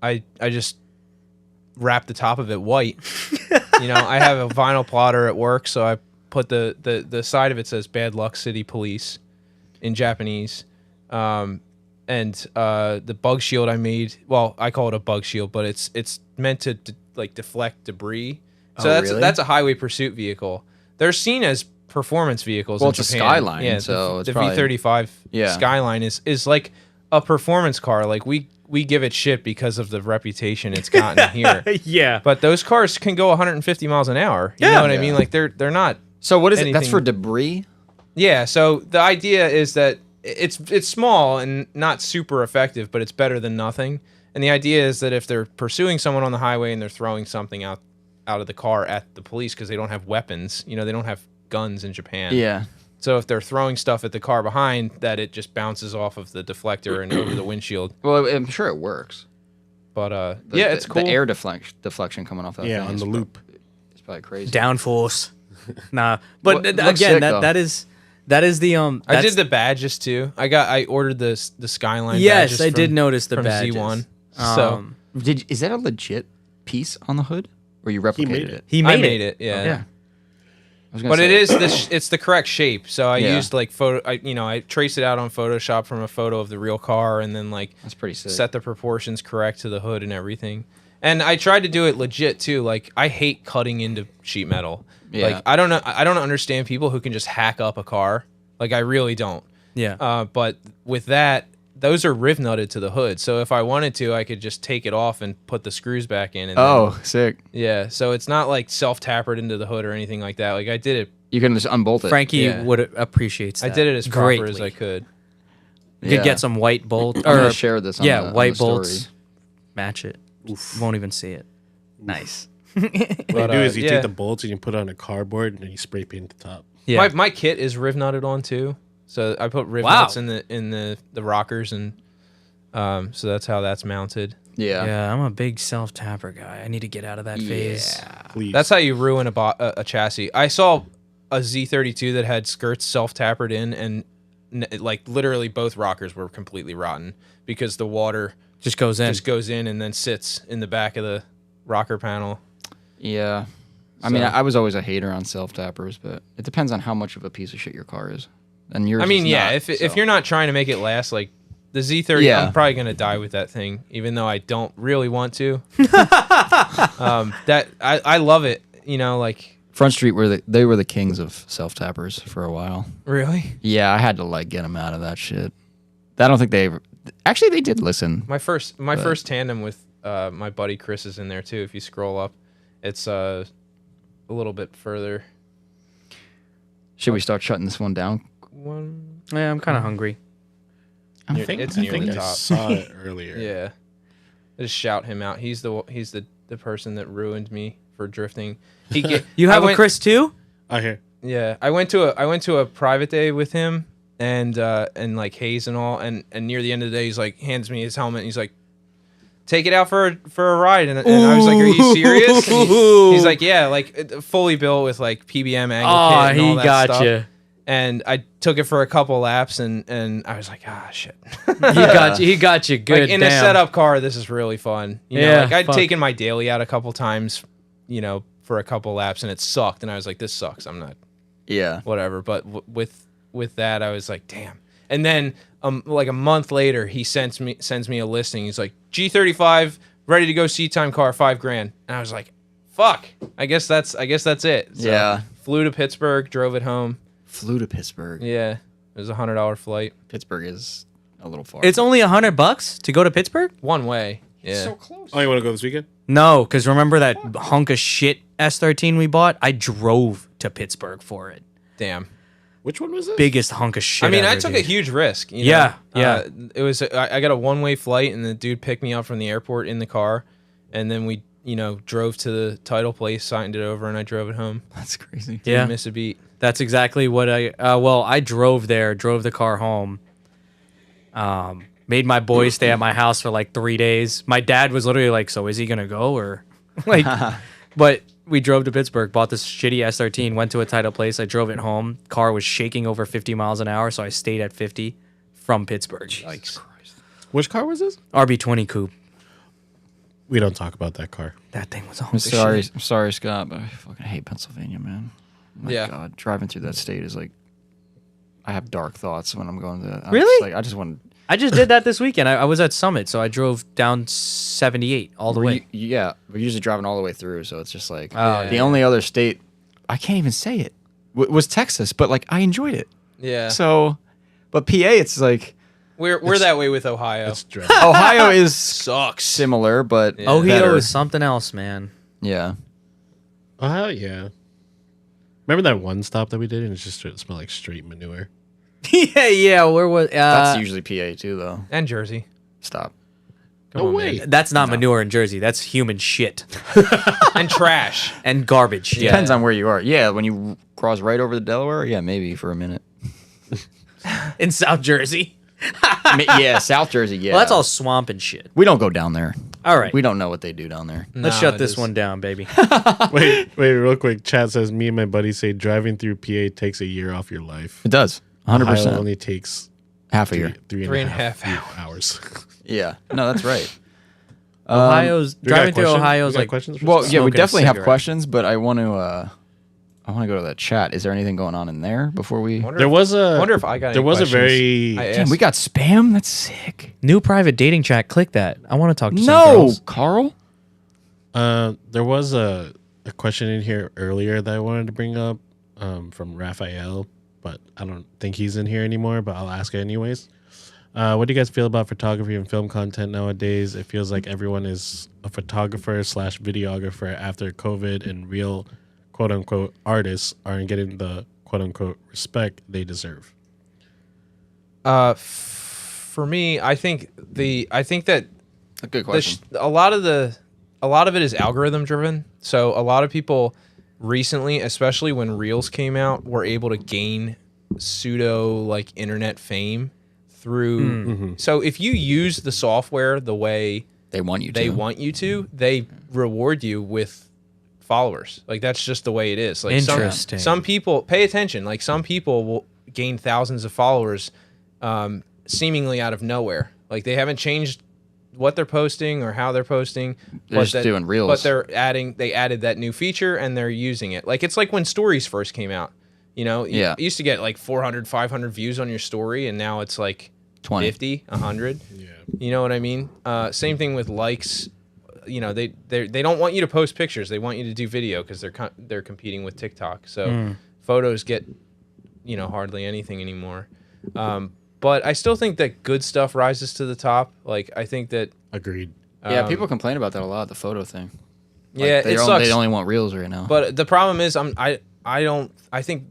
I just wrapped the top of it white. I have a vinyl plotter at work, so I put the side of it says "Bad Luck City Police" in Japanese. And the bug shield I made, well, I call it a bug shield, but it's meant to deflect debris. So really? that's a highway pursuit vehicle. They're seen as performance vehicles. Well, in it's a Japan. Skyline, Yeah, so the it's probably- V35 Yeah. Skyline is like a performance car. Like we give it shit because of the reputation it's gotten here. Yeah, But those cars can go 150 miles an hour. You Yeah. know what I Yeah. mean? Like they're not. So what is it? That's anything- for debris. Yeah. So the idea is that it's small and not super effective, but it's better than nothing. And the idea is that if they're pursuing someone on the highway and they're throwing something out of the car at the police because they don't have weapons, they don't have guns in Japan. Yeah. So if they're throwing stuff at the car behind, that it just bounces off of the deflector and over the windshield. Well, I'm sure it works. But The- it's cool. The air deflection coming off that. Yeah, thing on is the loop. It's probably crazy. downforce. Nah, but Well, it again, looks sick, that though. that is the I that's- did the badges too. I ordered the Skyline. Yes, badges I did from- notice the from badges. Z1. So Is that a legit piece on the hood, or you replicated made it? he I made, made it. Yeah. Yeah. I was gonna But say, it is it's the correct shape. So I Yeah. used like photo. I traced it out on Photoshop from a photo of the real car, and then That's pretty sick. set the proportions correct to the hood and everything. And I tried to do it legit too. Like I hate cutting into sheet metal. Yeah. Like I don't know. I don't understand people who can just hack up a car. Like I really don't. Yeah, But with that, those are riv nutted to the hood. So if I wanted to, I could just take it off and put the screws back in. And Oh, sick. yeah. So it's not like self-tappered into the hood or anything like that. Like I did it. You can just unbolt it. Frankie Yeah. would appreciate that. I did it as proper greatly. as I could. You could Yeah. get some white bolt I'm gonna or share this on yeah, the- on white the story. bolts. Match it. You won't even see it. Nice. What you But, do is you yeah. take the bolts and you put it on a cardboard and you spray paint the top. Yeah. My kit is riv nutted on too. So I put riv Wow. nuts in the rockers, and so that's how that's mounted. Yeah. Yeah, I'm a big self-tapper guy. I need to get out of that phase. Please. That's how you ruin a chassis. I saw a Z32 that had skirts self-tappered in, and like literally both rockers were completely rotten because the water Just goes in. just goes in and then sits in the back of the rocker panel. Yeah. I mean, So- I was always a hater on self-tappers, but it depends on how much of a piece of shit your car is. And yours I mean, is yeah, not, if so. you're not trying to make it last, like the Z30, Yeah. I'm probably gonna die with that thing, even though I don't really want to. That I love it, like Front Street they were the kings of self-tappers for a while. really. Yeah, I had to get them out of that shit. I don't think they ever... Actually, they did listen. My first tandem with my buddy Chris is in there too. If you scroll up, it's a little bit further. Should we start shutting this one down? One, Yeah, I'm kind of hungry. I Near- think it's I near think the I top. saw it earlier. yeah. Just shout him out. He's the person that ruined me for drifting. You have I a went- Chris too? I hear. Yeah, I went to a private day with him and like haze and all. And near the end of the day, he's like, hands me his helmet. And he's like, take it out for a ride. And I was like, are you serious? And he's like, yeah, like fully built with like PBM angle kit and all that stuff. You. And I took it for a couple laps, and I was like, shit. He got you good. Like in a setup car, this is really fun. You know, like I'd taken my daily out a couple times, you know, for a couple laps, and it sucked. And I was like, this sucks. I'm not. Yeah. Whatever. But with that, I was like, damn. And then like a month later, he sends me a listing. He's like, G35, ready to go seat time car, $5,000. And I was like, fuck. I guess that's it. So Yeah. Flew to Pittsburgh, drove it home. Flew to Pittsburgh. Yeah. It was a $100 flight. Pittsburgh is a little far. It's only $100 to go to Pittsburgh? One way. Yeah. close. Oh, you want to go this weekend? No, because remember that hunk of shit S13 we bought? I drove to Pittsburgh for it. Damn. Which one was it? Biggest hunk of shit. I mean, I ever, took dude. a huge risk. You know? Yeah, yeah. It was I got a one-way flight, and the dude picked me up from the airport in the car, and then we, you know, drove to the title place, signed it over, and I drove it home. That's crazy. Yeah. Didn't miss a beat. That's exactly what I drove there, drove the car home. Made my boys stay at my house for like 3 days. My dad was literally like, so is he going to go or like, but we drove to Pittsburgh, bought this shitty S13, went to a title place. I drove it home. Car was shaking over 50 miles an hour. So I stayed at 50 from Pittsburgh. Yikes. Which car was this? RB20 coupe. We don't talk about that car. That thing was a hunk I'm of sorry. shit. I'm sorry, Scott, but I fucking hate Pennsylvania, man. My Yeah. God, driving through that state is like, I have dark thoughts when I'm going to. Really? I just want. I just did that this weekend. I was at Summit, so I drove down 78 all the way. Yeah, we're usually driving all the way through, so it's just like Oh, the yeah. only other state I can't even say it was Texas, but like I enjoyed it. Yeah. So, but PA, it's like We're that way with Ohio. It's dreadful. Ohio is Sucks. similar, but Yeah. Ohio better. is something else, man. Yeah. Oh, yeah. Remember that one stop that we did and it just smelled like straight manure? yeah. Where was? That's usually PA too, though. And Jersey. Stop. No way. That's not manure in Jersey. That's human shit And trash. and garbage. Yeah. Depends on where you are. Yeah, when you cross right over the Delaware, yeah, maybe for a minute. In South Jersey. Yeah, South Jersey. Yeah, Well, that's all swamp and shit. We don't go down there. All right. We don't know what they do down there. Let's No, shut it this is- one down, baby. Wait, real quick. Chat says, me and my buddy say driving through PA takes a year off your life. It does. Ohio 100%. only takes Half a year. three and a half half hours. Yeah. No, that's right. Ohio's We got driving through questions? Ohio's We got like questions for Well, Scott? yeah, we Smoking a definitely have cigarette. questions, but I want to go to that chat. Is there anything going on in there before we? There was a. wonder if I got any There was a questions. very. I Damn, asked- we got spam. That's sick. new private dating chat. Click that. I want to talk to some No, girls. Carl. There was a question in here earlier that I wanted to bring up from Raphael, but I don't think he's in here anymore, but I'll ask it anyways. What do you guys feel about photography and film content nowadays? It feels like everyone is a photographer / videographer after COVID, and real quote unquote artists aren't getting the quote unquote respect they deserve. For me, I think that A good question. a lot of it is algorithm driven. So a lot of people recently, especially when Reels came out, were able to gain pseudo like internet fame through. So if you use the software the way They want you to. they want you to, they reward you with followers. Like that's just the way it is. Like Interesting. Some people pay attention. Like some people will gain thousands of followers seemingly out of nowhere. Like they haven't changed what they're posting or how they're posting. They're just doing Reels. But they added that new feature and they're using it. Like it's like when stories first came out. You know, Yeah. you used to get like 400, 500 views on your story, and now it's like 20. 50, 100. Yeah. You know what I mean? Same thing with likes. You know, they don't want you to post pictures. They want you to do video because they're competing with TikTok. So photos get, you know, hardly anything anymore. But I still think that good stuff rises to the top. Like I think that Agreed. Yeah, people complain about that a lot. The photo thing. Like, yeah, they it don't- sucks. They only want Reels right now. But the problem is, I think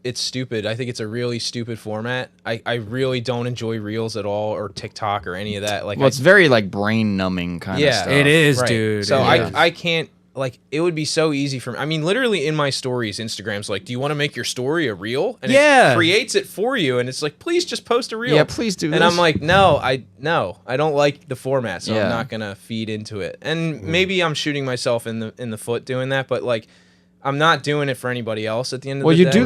it's stupid. I think it's a really stupid format. I really don't enjoy Reels at all or TikTok or any of that. Like, Well, it's very like brain numbing kind of Yeah, stuff. It is, right. dude. So It is. I can't like it would be so easy for me. I mean, literally in my stories, Instagram's like, do you want to make your story a reel? And Yeah. it creates it for you, and it's like, please just post a reel. Yeah, please do And this. I'm like, no, I don't like the format, so Yeah. I'm not gonna feed into it. And maybe I'm shooting myself in the foot doing that, but like, I'm not doing it for anybody else at the end of Well, the day. you do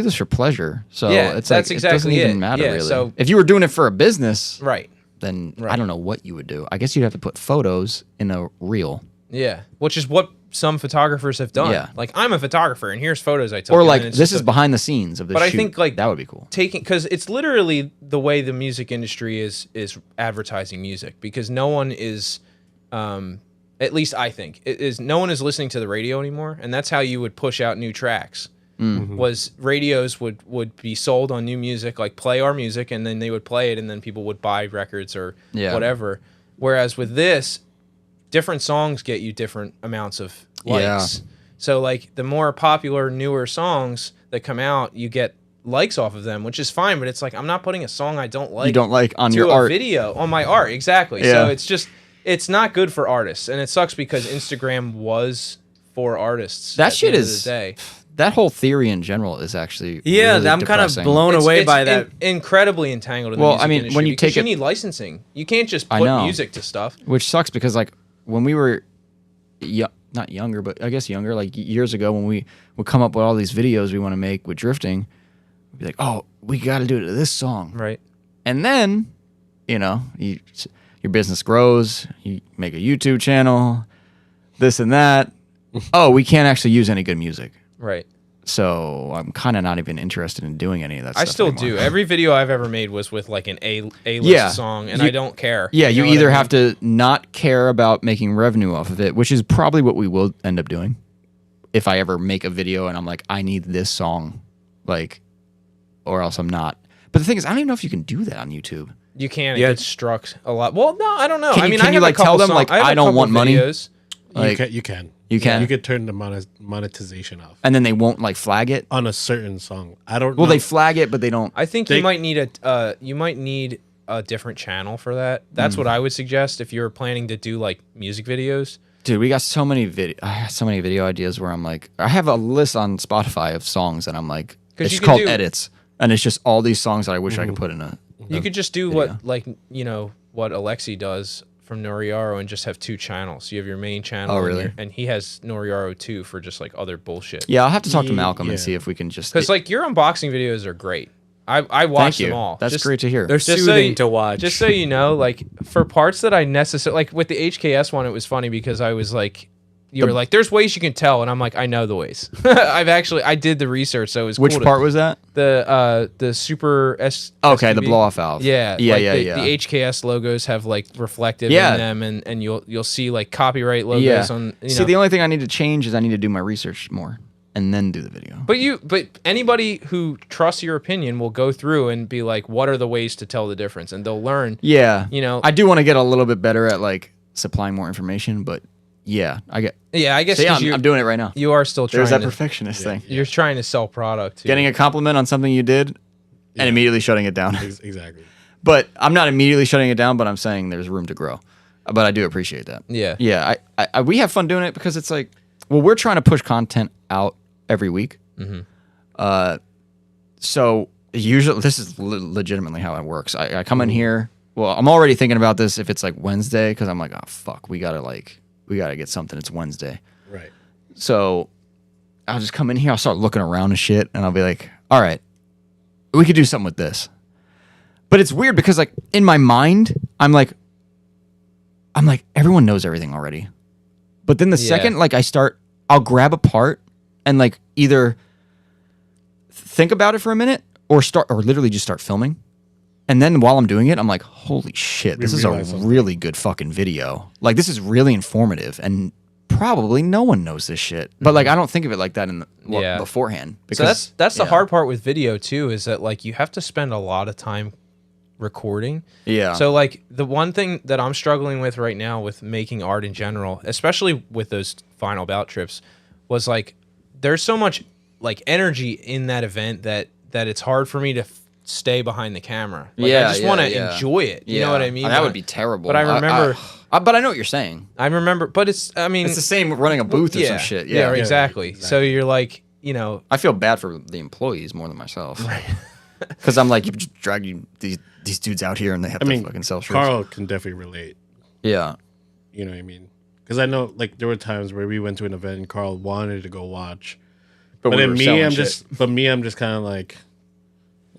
this for pleasure, so Yeah, it's that's like it doesn't exactly even it. matter Yeah, really. so- if you were doing it for a business, right. then I Right. don't know what you would do. I guess you'd have to put photos in a reel, Yeah, which is what some photographers have done. Yeah. Like, I'm a photographer, and here's photos I took. or and like then it's this just is behind the scenes of the But I shoot. think, like, that would be cool. taking, because it's literally the way the music industry is advertising music, because no one is, at least I think, it is no one is listening to the radio anymore, and that's how you would push out new tracks. Was radios would be sold on new music, like play our music, and then they would play it, and then people would buy records or Yeah. whatever. Whereas with this, different songs get you different amounts of likes. Yeah. So like the more popular, newer songs that come out, you get likes off of them, which is fine. But it's like, I'm not putting a song I don't like. You don't like on to your a art. video on my art, exactly. Yeah. So it's not good for artists, and it sucks because Instagram was for artists. That at the shit end of is- the day. That whole theory in general is actually Yeah, really I'm kind of depressing. blown away by that. Incredibly entangled in the Well, music I mean, industry when you because take you it- need licensing. You can't just I put know. music to stuff. Which sucks because like when we were not younger, but I guess younger, like years ago, when we would come up with all these videos we want to make with drifting, we'd be like, oh, we got to do it to this song. Right. And then, your business grows, you make a YouTube channel, this and that. Oh, we can't actually use any good music. Right. So I'm kind of not even interested in doing any of that I stuff still anymore. do. Every video I've ever made was with like an A-list Yeah. song, and You- I don't care. Yeah, you know what either I mean? have to not care about making revenue off of it, which is probably what we will end up doing. If I ever make a video and I'm like, I need this song, like, or else I'm not. But the thing is, I don't even know if you can do that on YouTube. You can. It Yeah. gets struck a lot. Well, no, I don't know. Can I you- mean, can I you, have like, a couple tell them, songs- like, have I a don't couple want money? videos. Like, You can. You can? You could turn the monetization off And then they won't like flag it. on a certain song. I don't Well, know. they flag it, but they don't. I think They- you might need a different channel for that. That's what I would suggest if you're planning to do like music videos. Dude, we got so many video ideas where I'm like, I have a list on Spotify of songs, and I'm like, 'Cause it's you can called do- edits, and it's just all these songs that I wish I could put in a. You could just do video. what what Alexi does from Noriaro and just have two channels. You have your main channel. Oh, and really? and he has Noriaro too for just like other bullshit. Yeah, I'll have to talk to Ye- Malcolm and yeah. see if we can just. Because like your unboxing videos are great. I watched Thank you. them all. That's Just- great to hear. They're Just so soothing you- to watch. Just so you know, like for parts that I necessarily like with the HKS one, it was funny because I was like, you were like, "There's ways you can tell," and I'm like, "I know the ways." I did the research, so it was Which cool to- part was that? the super S. Okay, the SUV. blow off valve. Yeah, yeah, like yeah, the, yeah. The HKS logos have like reflective Yeah. in them, and you'll see like copyright logos yeah. on. You See, know. the only thing I need to change is I need to do my research more and then do the video. But anybody who trusts your opinion will go through and be like, what are the ways to tell the difference, and they'll learn. Yeah, You know, I do want to get a little bit better at like supplying more information, but yeah, I guess See, I'm doing it right now. you are still trying. There's that to, perfectionist thing. You're trying to sell product. Too. Getting a compliment on something you did and immediately shutting it down. Exactly. But I'm not immediately shutting it down, but I'm saying there's room to grow. But I do appreciate that. Yeah. Yeah, I we have fun doing it because it's like, well, we're trying to push content out every week. So usually this is legitimately how it works. I come in here. Well, I'm already thinking about this if it's like Wednesday because I'm like, oh fuck, we gotta get something. It's Wednesday. Right. So I'll just come in here. I'll start looking around and shit, and I'll be like, all right, we could do something with this. But it's weird because like in my mind, I'm like, everyone knows everything already. But then the second like I'll grab a part and like either think about it for a minute or literally just start filming. And then while I'm doing it, I'm like, holy shit, this is a realize something. really good fucking video. Like this is really informative and probably no one knows this shit. But like I don't think of it like that beforehand. So that's the yeah. hard part with video too, is that like you have to spend a lot of time recording. Yeah. So like the one thing that I'm struggling with right now with making art in general, especially with those final bout trips, was like there's so much like energy in that event that it's hard for me to stay behind the camera. Like, I just want to enjoy it. You know what I mean? That would be terrible. But I remember But I know what you're saying. I remember, but it's It's the same with running a booth or some shit. Yeah. exactly. So you're like, I feel bad for the employees more than myself. Because I'm like, you just drag these dudes out here and they have to fucking sell shirts. Carl can definitely relate. Yeah. You know what I mean? Because I know, like, there were times where we went to an event and Carl wanted to go watch. But we then were me, selling I'm shit. just kind of like,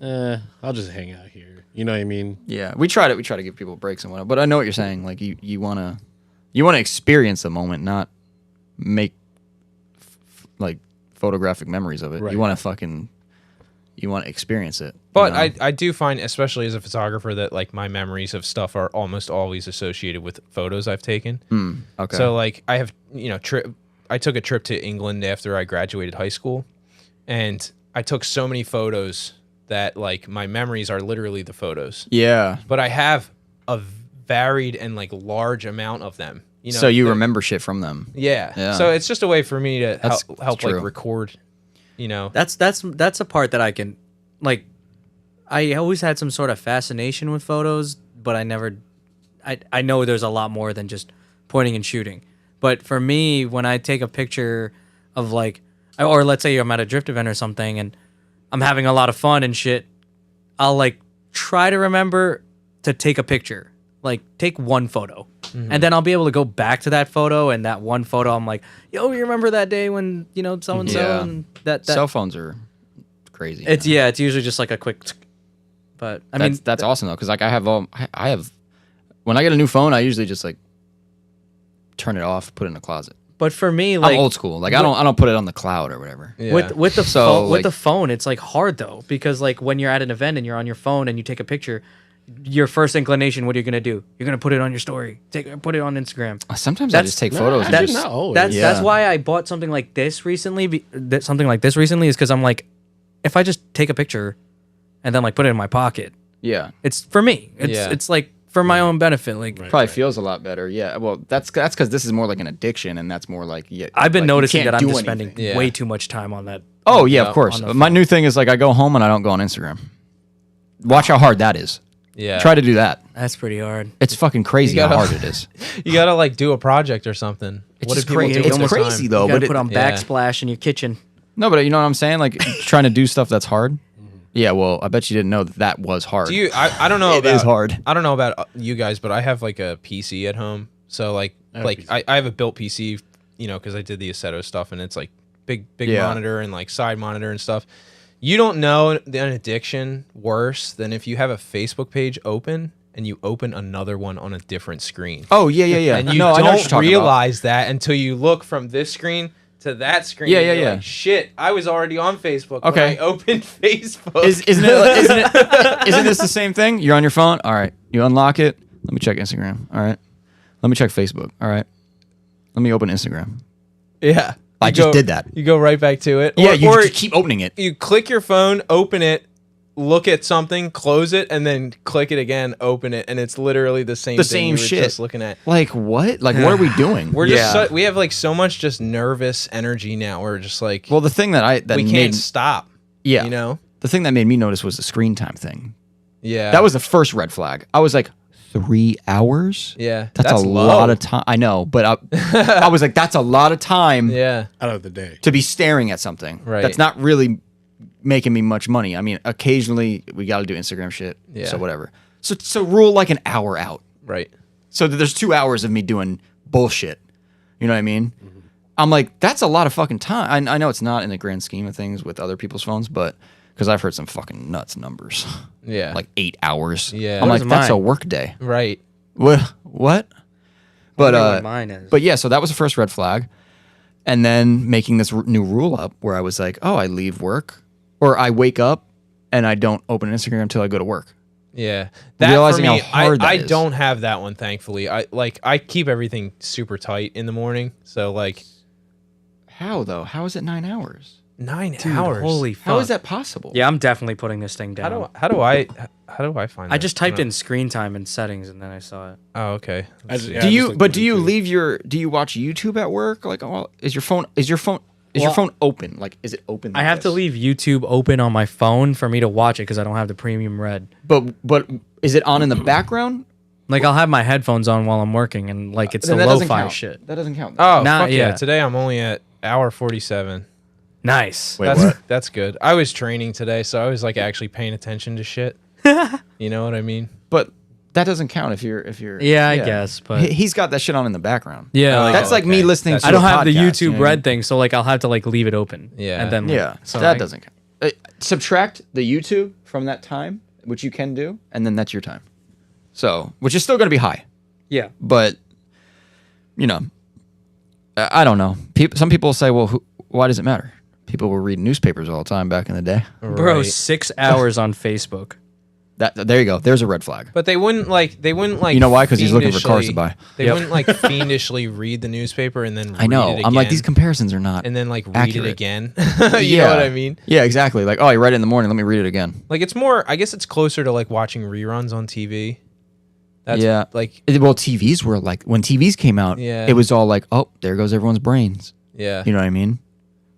I'll just hang out here. You know what I mean? Yeah. We try to give people breaks and whatnot. But I know what you're saying. Like, you wanna experience the moment, not make like photographic memories of it. Right. You want to experience it. But you know? I do find, especially as a photographer, that like my memories of stuff are almost always associated with photos I've taken. Okay. So like I have, I took a trip to England after I graduated high school, and I took so many photos that like my memories are literally the photos. Yeah. But I have a varied and like large amount of them. So you remember shit from them. Yeah. Yeah. So it's just a way for me to That's help true. like record. That's a part that I can, like, I always had some sort of fascination with photos, but I never, I know there's a lot more than just pointing and shooting. But for me, when I take a picture of like, or let's say I'm at a drift event or something and I'm having a lot of fun and shit, I'll like try to remember to take a picture, like take one photo. And then I'll be able to go back to that photo, and that one photo, I'm like, yo, you remember that day when, so and so, Yeah. and that Cell phones are crazy. it's it's usually just like a quick, but I mean that's awesome though, because like I have when I get a new phone, I usually just like turn it off, put it in the closet. But for me, like I'm old school. Like I don't put it on the cloud or whatever. Yeah. with the So, phone, with like- the phone, it's like hard though, because like when you're at an event and you're on your phone and you take a picture, your first inclination, what are you gonna do? You're gonna put it on your story, put it on Instagram. Sometimes I just take photos. and actually just, not always. That's Yeah. why I bought something like this recently. Something like this recently is because I'm like, if I just take a picture and then like put it in my pocket, yeah, it's for me. Yeah. It's like for my own benefit. Like probably feels a lot better. Yeah, well, that's because this is more like an addiction, and that's more like I've been like, you noticing can't that I'm do just anything. spending Yeah. way too much time on that. Oh yeah, of course. on the My new thing is like I go home and I don't go on Instagram. Watch how hard that is. Yeah. Try to do that. That's pretty hard. It's fucking crazy You how gotta- hard it is. You gotta like do a project or something. It's What just do people crazy. do It's with their crazy time? though. You gotta But put on Yeah. backsplash in your kitchen. no, but you know what I'm saying? Like trying to do stuff that's hard. Yeah, well, I bet you didn't know that was hard. Do you? I don't know. It about, is hard. I don't know about you guys, but I have like a PC at home. So like have a PC. I have a built PC, because I did the Aceto stuff, and it's like big Yeah. monitor and like side monitor and stuff. You don't know an addiction worse than if you have a Facebook page open and you open another one on a different screen. Oh yeah. And you no, I know what you're don't talking realize that until you look from this screen to that screen. Yeah, and yeah, you're yeah. Like, shit, I was already on Facebook Okay. when I opened Facebook. about. Isn't this the same thing? You're on your phone. All right, you unlock it. Let me check Instagram. All right, let me check Facebook. All right, let me open Instagram. Yeah. I You just did that. You go right back to it. Yeah, Or- you or just keep opening it. you click your phone, open it, look at something, close it, and then click it again, open it, and it's literally the same The thing same you were shit. just looking at. Like what? Like what are we doing? We're just Yeah. we have like so much just nervous energy now. We're just like well, the thing that we made can't stop. yeah, You know? the thing that made me notice was the screen time thing. Yeah. That was the first red flag. I was like, 3 hours? yeah. That's a low. lot of time. I know, but I was like, that's a lot of time Yeah. out of the day. to be staring at something. Right. That's not really making me much money. I mean, occasionally we got to do Instagram shit. Yeah. So whatever. So rule like an hour out. Right. So that there's 2 hours of me doing bullshit. You know what I mean? I'm like, that's a lot of fucking time. I know it's not in the grand scheme of things with other people's phones, but because I've heard some fucking nuts numbers. Yeah. Like 8 hours. Yeah. I'm What like, is that's a mine? work day. right. What? But wonder what mine is. but yeah, so that was the first red flag, and then making this new rule up where I was like, oh, I leave work or I wake up and I don't open Instagram until I go to work. Yeah. That Realizing for me, how hard that I is. don't have that one, thankfully. I keep everything super tight in the morning. So like How though? How is it 9 hours? 9 Dude, hours. holy fuck. How is that possible? Yeah, I'm definitely putting this thing down. How do I find that? I just typed don't- in screen time in settings and then I saw it. Oh, okay. I just, yeah, Do I you? just looked But at do mine you too. leave your? Do you watch YouTube at work? Like, oh, is your phone? Is your Well, phone open? Like, is it open? I like have to this? leave YouTube open on my phone for me to watch it because I don't have the premium red. But is it on in the background? Like I'll have my headphones on while I'm working, and like it's the Then that doesn't lo-fi count. shit. That doesn't count. Oh, Not fuck yeah. yet. Today I'm only at hour 47. Nice. Wait, That's what? that's good. I was training today, so I was like actually paying attention to shit. You know what I mean? But that doesn't count if you're. Yeah, I guess, but he's got that shit on in the background. yeah, Oh, like, That's like me okay. listening. That's- to I don't a have the podcast, YouTube you know what I red mean? thing, so like I'll have to like leave it open. Yeah. and then Yeah, so that I- doesn't count. Subtract the YouTube from that time, which you can do, and then that's your time. So, which is still going to be high, Yeah, but you know, I don't know. Some people say, "Well, why does it matter?" People were reading newspapers all the time back in the day. bro, Right. 6 hours on Facebook. There you go. There's a red flag. But they wouldn't like. You know why? 'Cause he's looking for cars to fiendishly- buy. They Yep. wouldn't like fiendishly read the newspaper and then. I know. Read it I'm like, again, these comparisons are not. and then like read accurate. it again. You know what I mean? Yeah, exactly. Like, oh, I read it in the morning. Let me read it again. Like it's more. I guess it's closer to like watching reruns on TV. That's Yeah. like Well, TVs were like when TVs came out. Yeah. It was all like, oh, there goes everyone's brains. yeah. You know what I mean?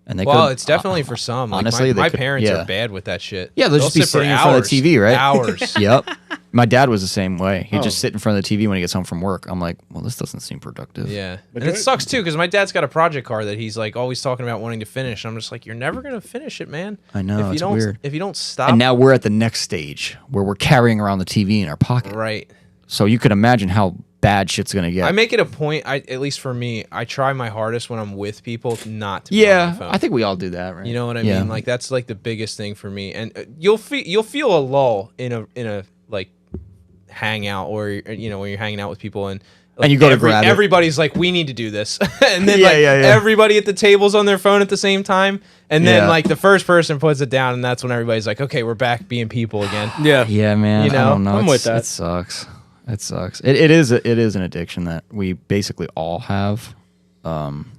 And they Well, could- it's definitely for some. Like honestly, they my could- parents yeah. are bad with that shit. Yeah, they'll just be sit for sitting in front of the TV, right? Hours. Yep. My dad was the same way. He'd just Oh. sit in front of the TV when he gets home from work. I'm like, well, this doesn't seem productive. Yeah, But and it you're- sucks too because my dad's got a project car that he's like always talking about wanting to finish. I'm just like, you're never gonna finish it, man. I know, If you it's don't, weird. If you don't stop, And now we're at the next stage where we're carrying around the TV in our pocket. right. So you could imagine how bad shit's gonna get. I make it a point. At least for me, I try my hardest when I'm with people not to be on my yeah, phone. I think we all do that, right? You know what I Yeah. mean? Like that's like the biggest thing for me. And you'll feel a lull in a like hangout or you know when you're hanging out with people and. Like, And you go to grab it. everybody's like, we need to do this, and then Yeah, like yeah, yeah. everybody at the table's on their phone at the same time, and then Yeah. like the first person puts it down, and that's when everybody's like, okay, we're back being people again. Yeah, Yeah, man. You know, I don't know. I'm It's- with that. It sucks. It sucks. It is an addiction that we basically all have.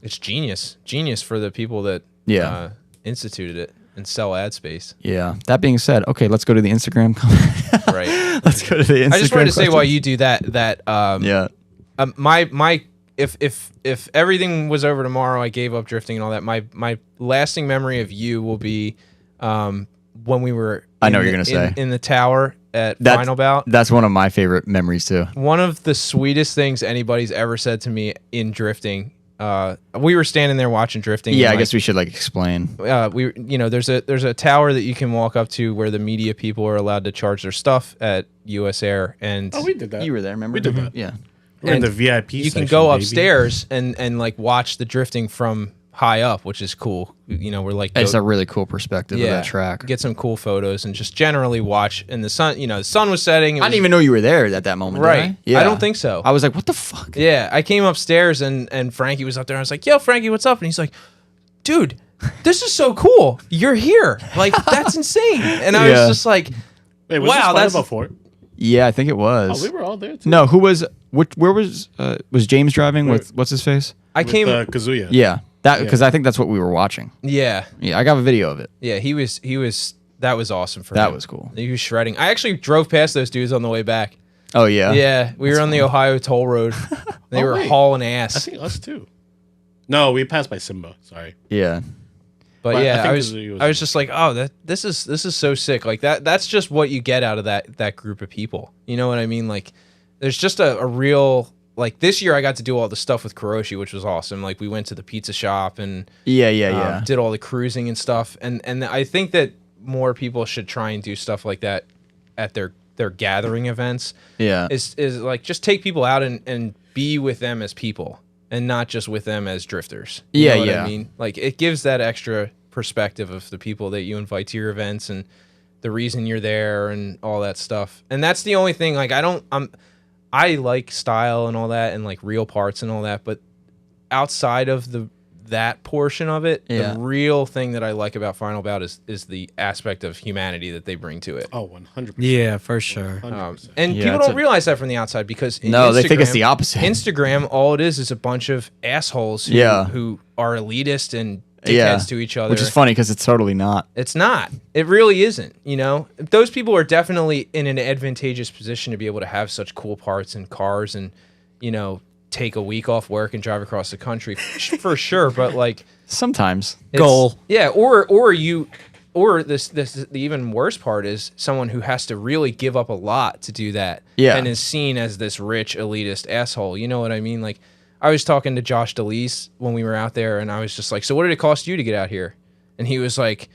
It's genius for the people that Yeah. instituted it and sell ad space. Yeah. That being said, okay, let's go to the Instagram comment. Right. Let's go to the Instagram. I just wanted to say while questions. you do that Yeah. my if everything was over tomorrow, I gave up drifting and all that. My lasting memory of you will be when we were. I know in what you're the- gonna say. in the tower at That's- Final Bout. That's one of my favorite memories too. One of the sweetest things anybody's ever said to me in drifting. We were standing there watching drifting. Yeah, and, I like, guess we should like explain. there's a tower that you can walk up to where the media people are allowed to charge their stuff at US Air, and Oh, we did that. You were there, remember? We did that. Yeah. We're in and the VIP. you can section, go baby. upstairs and like watch the drifting from high up, which is cool. You know, we're like It's a really cool perspective of that track. get some cool photos and just generally watch. And the sun, the sun was setting. It I was- didn't even know you were there at that moment. did Right. I? Yeah. I don't think so. I was like, what the fuck? Yeah, I came upstairs and Frankie was up there. I was like, "Yo, Frankie, what's up?" And he's like, "Dude, this is so cool. You're here. Like that's insane." And I Yeah. was just like, Wait, was Wow, this that's- Final Bout 4? Yeah, I think it was. Oh, we were all there too. No, who was? Where was James driving with what's his face? I With, came. Kazuya. Yeah, that because I think that's what we were watching. Yeah, Yeah, I got a video of it. yeah. He was. That was awesome for him. That was cool. He was shredding. I actually drove past those dudes on the way back. Oh yeah. Yeah, we were on the Ohio toll road. They Oh, were wait. hauling I ass. think us too. No, we passed by Simba. Sorry. Yeah. But But I yeah, think I was Kazuya was I was in just like, oh, this is so sick. Like that's just what you get out of that group of people. You know what I mean? Like there's just a real like this year I got to do all the stuff with Kuroshi, which was awesome. Like we went to the pizza shop and Yeah. did all the cruising and stuff. And I think that more people should try and do stuff like that at their gathering events. Yeah. Is like just take people out and be with them as people and not just with them as drifters. You Yeah, know what yeah. I mean? Like it gives that extra perspective of the people that you invite to your events and the reason you're there and all that stuff. And that's the only thing like I like style and all that and like real parts and all that, but outside of that portion of it, Yeah. the real thing that I like about Final Bout is the aspect of humanity that they bring to it. Oh, 100%. Yeah, for sure. 100%. And Yeah, people it's don't realize that from the outside because in No, they think it's Instagram- the opposite. Instagram, all it is a bunch of assholes who, Yeah. who are elitist and dickheads Yeah. to each other. Which is funny because it's totally not. It's not. It really isn't. You know, those people are definitely in an advantageous position to be able to have such cool parts and cars and, take a week off work and drive across the country for sure. But like, Sometimes. it's- Goal. Yeah. Or you or the even worse part is someone who has to really give up a lot to do that. Yeah. And is seen as this rich elitist asshole. You know what I mean? Like, I was talking to Josh DeLeese when we were out there, and I was just like, so what did it cost you to get out here? And he was like,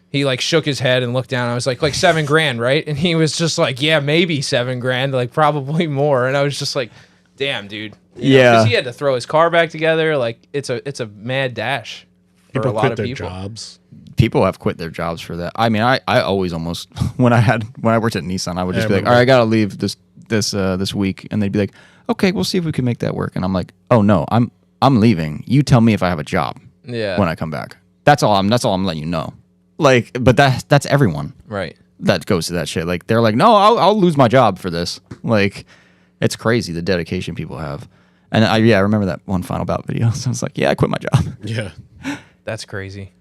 he like shook his head and looked down. I was like $7,000, right? And he was just like, yeah, maybe $7,000, like probably more. And I was just like, damn, dude. Because he had to throw his car back together. Like, it's a mad dash for People a lot quit of their people. jobs. People have quit their jobs for that. I mean, I always almost when I worked at Nissan, I would just be like, remember. all right, I gotta leave this week, and they'd be like, okay, we'll see if we can make that work. And I'm like, oh no, I'm leaving. You tell me if I have a job Yeah. when I come back. That's all I'm letting you know. Like, but that's everyone Right. that goes to that shit. Like, they're like, no, I'll lose my job for this. Like, it's crazy the dedication people have. And I remember that one Final Bout video. So I was like, yeah, I quit my job. Yeah. That's crazy.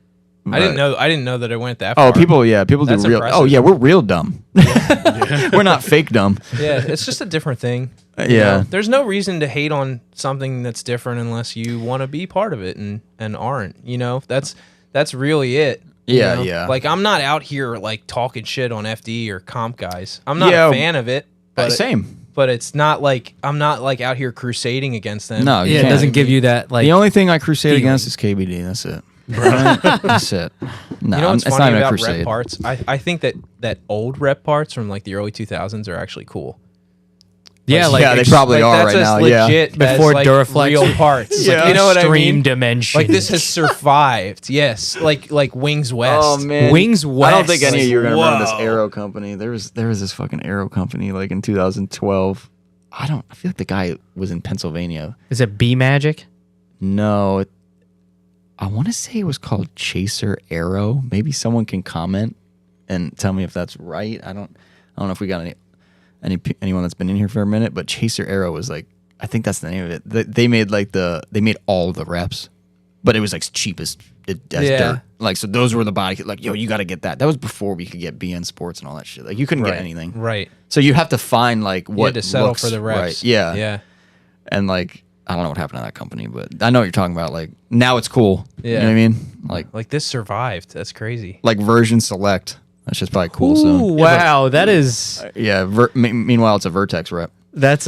But- I didn't know that it went that far. Oh, people do That's real. impressive. Oh yeah, we're real dumb. We're not fake dumb. Yeah, it's just a different thing. You Yeah. know? There's no reason to hate on something that's different unless you want to be part of it and aren't. You know, that's really it. you Yeah, know? yeah. Like, I'm not out here like talking shit on FD or comp guys. I'm not Yeah, a fan of it. But Same. But it's not like I'm not like out here crusading against them. No, you Yeah, it can't. doesn't give you that like. The only thing I crusade feeling. against is KBD. That's it. That's it. No, You know what's it's funny not even a about crusade. rep parts? I think that old rep parts from like the early 2000s are actually cool. yeah, like yeah, they probably are that's right as now. legit Yeah. as, Before like, Duraflex. real parts. Yeah. Like, you know what I extreme mean? dimension. Like, this has survived. Yes, like Wings West. Oh man, Wings I don't think West. any of you are gonna remember this Whoa. Aero company. There was this fucking Aero company like in 2012. I feel like the guy was in Pennsylvania. Is it B Magic? No, I want to say it was called Chaser Aero. Maybe someone can comment and tell me if that's right. I don't know if we got anyone that's been in here for a minute, but Chaser Aero was like, I think that's the name of it. They made all the reps, but it was like cheap as dirt. Like, so those were the body, like, yo, you got to get that. That was before we could get BN Sports and all that shit. Like, you couldn't Right. get anything. Right. So you have to find like You what had to settle looks for the reps. right. Yeah. Yeah. And like, I don't know what happened to that company, but I know what you're talking about. Like, now it's cool. You know Yeah. what I mean? Like, this survived. That's crazy. Like version select. That's just probably cool. Ooh, So wow, that is yeah. Meanwhile, it's a Vertex rep. that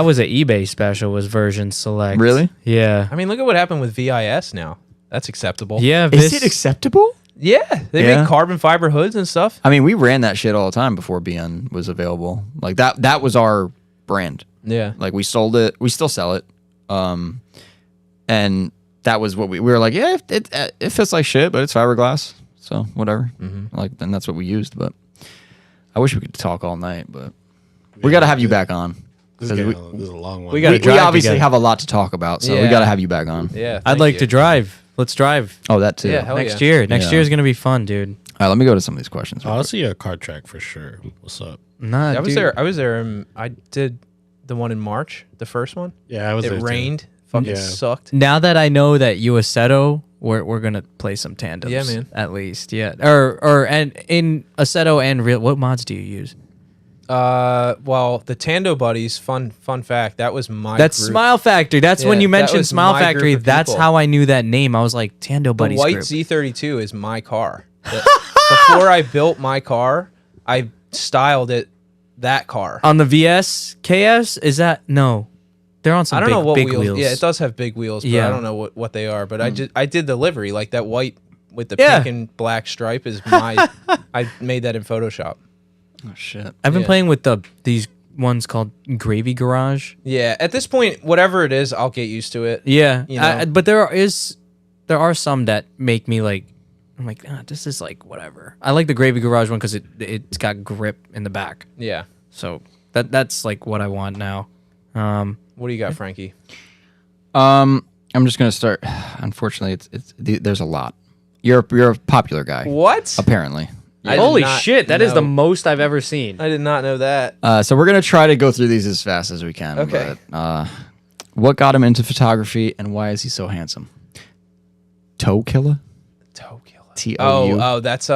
was an eBay special. Was version select? Really? Yeah. I mean, look at what happened with VIS now. That's acceptable. Yeah. Is it acceptable? Yeah. They Yeah. make carbon fiber hoods and stuff. I mean, we ran that shit all the time before BN was available. Like that was our brand. Yeah. Like, we sold it. We still sell it. And that was what we were like. Yeah, it fits like shit, but it's fiberglass. So whatever. Like, then that's what we used. But I wish we could talk all night, but we got to have you back on. This 'Cause is, we, this is a long one. we gotta we drive obviously together. have a lot to talk about, so we Yeah. got to have you back on. Yeah. I'd thank like you. to drive. Let's drive Oh, that too. Yeah, hell next yeah. year. Next Yeah. year's gonna be fun, dude. All right, let me go to some of these questions. I'll see you at Car Track for sure. What's up? Nah, I was dude. there. I was there. I did the one in March, the first one. Yeah, I was It there too. rained. Fucking Yeah. sucked. Now that I know that you Assetto, we're gonna play some tandems. Yeah, man. At least, yeah. Or and in Assetto and real, what mods do you use? Well, the Tando Buddies. Fun fact. That was my. That's group. Smile Factory. That's when Yeah, you that mentioned was Smile my group Factory. of That's people. how I knew that name. I was like Tando The Buddies white group. Z32 is my car. Before I built my car, I styled it that car. On the VS KS, is that no? They're on some I don't big, know what big wheels. wheels. Yeah, it does have big wheels, but Yeah. I don't know what they are. But I did the livery, like that white with the Yeah. pink and black stripe is my. I made that in Photoshop. Oh shit. I've been Yeah. playing with these ones called Gravy Garage. Yeah, at this point, whatever it is, I'll get used to it. Yeah, You know? but there are some that make me like. I'm like, this is like whatever. I like the Gravy Garage one because it's got grip in the back. Yeah. So that's like what I want now. What do you got, Frankie? I'm just gonna start. Unfortunately, there's a lot. You're a popular guy, What? apparently. I did Holy not shit, that is the know. most I've ever seen. I did not know that. So we're gonna try to go through these as fast as we can. Okay. But, what got him into photography, and why is he so handsome? Toe killer. Toe killer. T-O-U. Oh, that's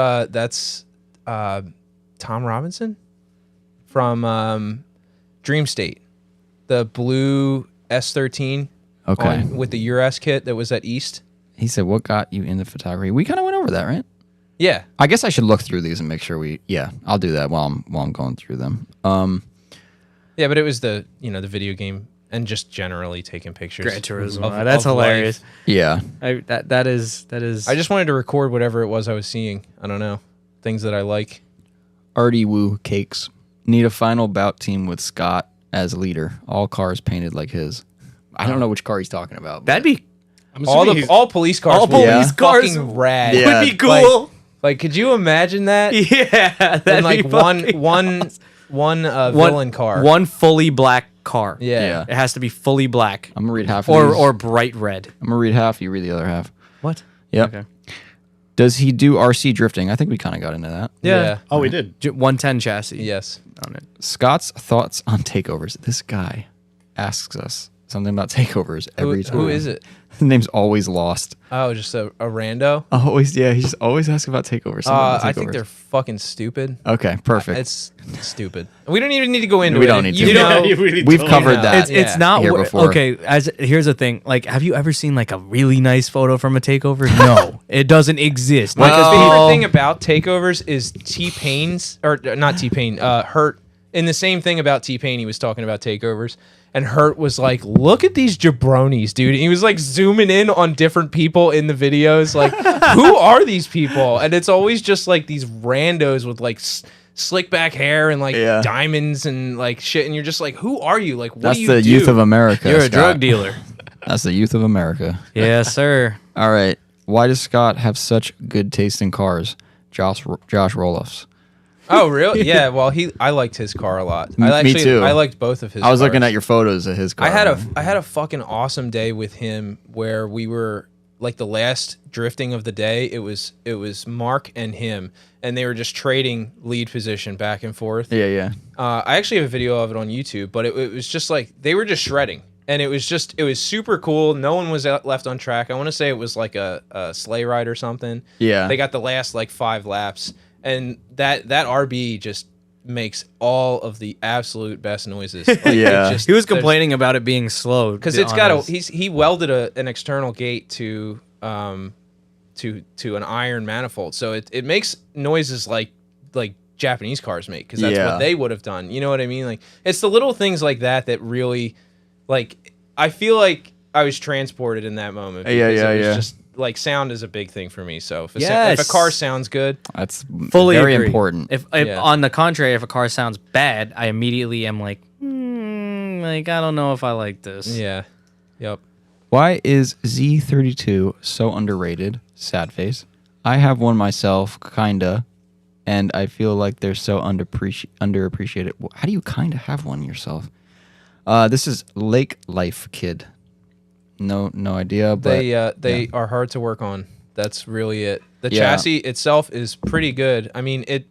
Tom Robinson from Dream State, the blue S13. Okay. With the Uras kit that was at East. He said, "What got you into photography?" We kind of went over that, right? Yeah. I guess I should look through these and make sure I'll do that while I'm going through them. Yeah, but it was the video game and just generally taking pictures. Gran Turismo. of- That's of hilarious. life. Yeah. That is. I just wanted to record whatever it was I was seeing. I don't know. Things that I like. Artie Woo Cakes. Need a final bout team with Scott as leader. All cars painted like his. I don't know which car he's talking about. That'd be I'm assuming he's- All police cars. all would be police cars fucking rad. Yeah. would be cool. Like, could you imagine that? Yeah, that'd And like be fucking one villain car. One fully black car. Yeah. It has to be fully black I'm gonna read half of these. or bright red. I'm gonna read half. You read the other half. What? Yep. Okay. Does he do RC drifting? I think we kind of got into that. Yeah. Oh, we did. 110 chassis. Yes. On it. Scott's thoughts on takeovers. This guy asks us something about takeovers every time. Who is it? His name's always lost. Oh, just a rando. Always, yeah. He just always asks about takeovers. something about I think takeovers. they're fucking stupid. Okay, perfect. It's stupid. We don't even need to go into We it. don't need to. You know, You really We've don't. covered know. that. It's not here before. okay. Here's the thing. Like, have you ever seen like a really nice photo from a takeover? No, it doesn't exist. my Well- favorite thing about takeovers is T-Pain's, or not T-Pain, Hurt. In the same thing about T-Pain, he was talking about takeovers. And Hurt was like, look at these jabronis, dude. And he was like zooming in on different people in the videos. Like, who are these people? And it's always just like these randos with like slick back hair and like Yeah. diamonds and like shit. And you're just like, who are you? Like, what That's do you the do? youth of America. You're a Scott. drug dealer. That's the youth of America. Yes, sir. All right. Why does Scott have such good taste in cars? Josh Roloffs. Oh, really? Yeah. Well, I liked his car a lot. Me too. I liked both of his. I was looking cars. at your photos of his car. I had a fucking awesome day with him where we were like the last drifting of the day. It was Mark and him, and they were just trading lead position back and forth. Yeah. I actually have a video of it on YouTube, but it was just like they were just shredding, and it was super cool. No one was left on track. I want to say it was like a sleigh ride or something. Yeah. They got the last like 5 laps, and that RB just makes all of the absolute best noises. Like, Yeah. He was complaining about it being slow because it's got he welded an external gate to an iron manifold, so it makes noises like Japanese cars make, because that's Yeah. what they would have done. You know what I mean? Like, it's the little things like that that really, like, I feel like I was transported in that moment. Yeah, because yeah, it was yeah. just like sound is a big thing for me. So if Yes. a car sounds good, That's fully very agree. important. If Yeah. on the contrary, if a car sounds bad, I immediately am like, like I don't know if I like this. yeah, yep. Why is Z32 so underrated? Sad face. I have one myself, kinda, and I feel like they're so underappreciated. How do you kinda have one yourself? This is Lake Life Kid. No idea, but They are hard to work on. That's really it. The Yeah. chassis itself is pretty good. I mean, it's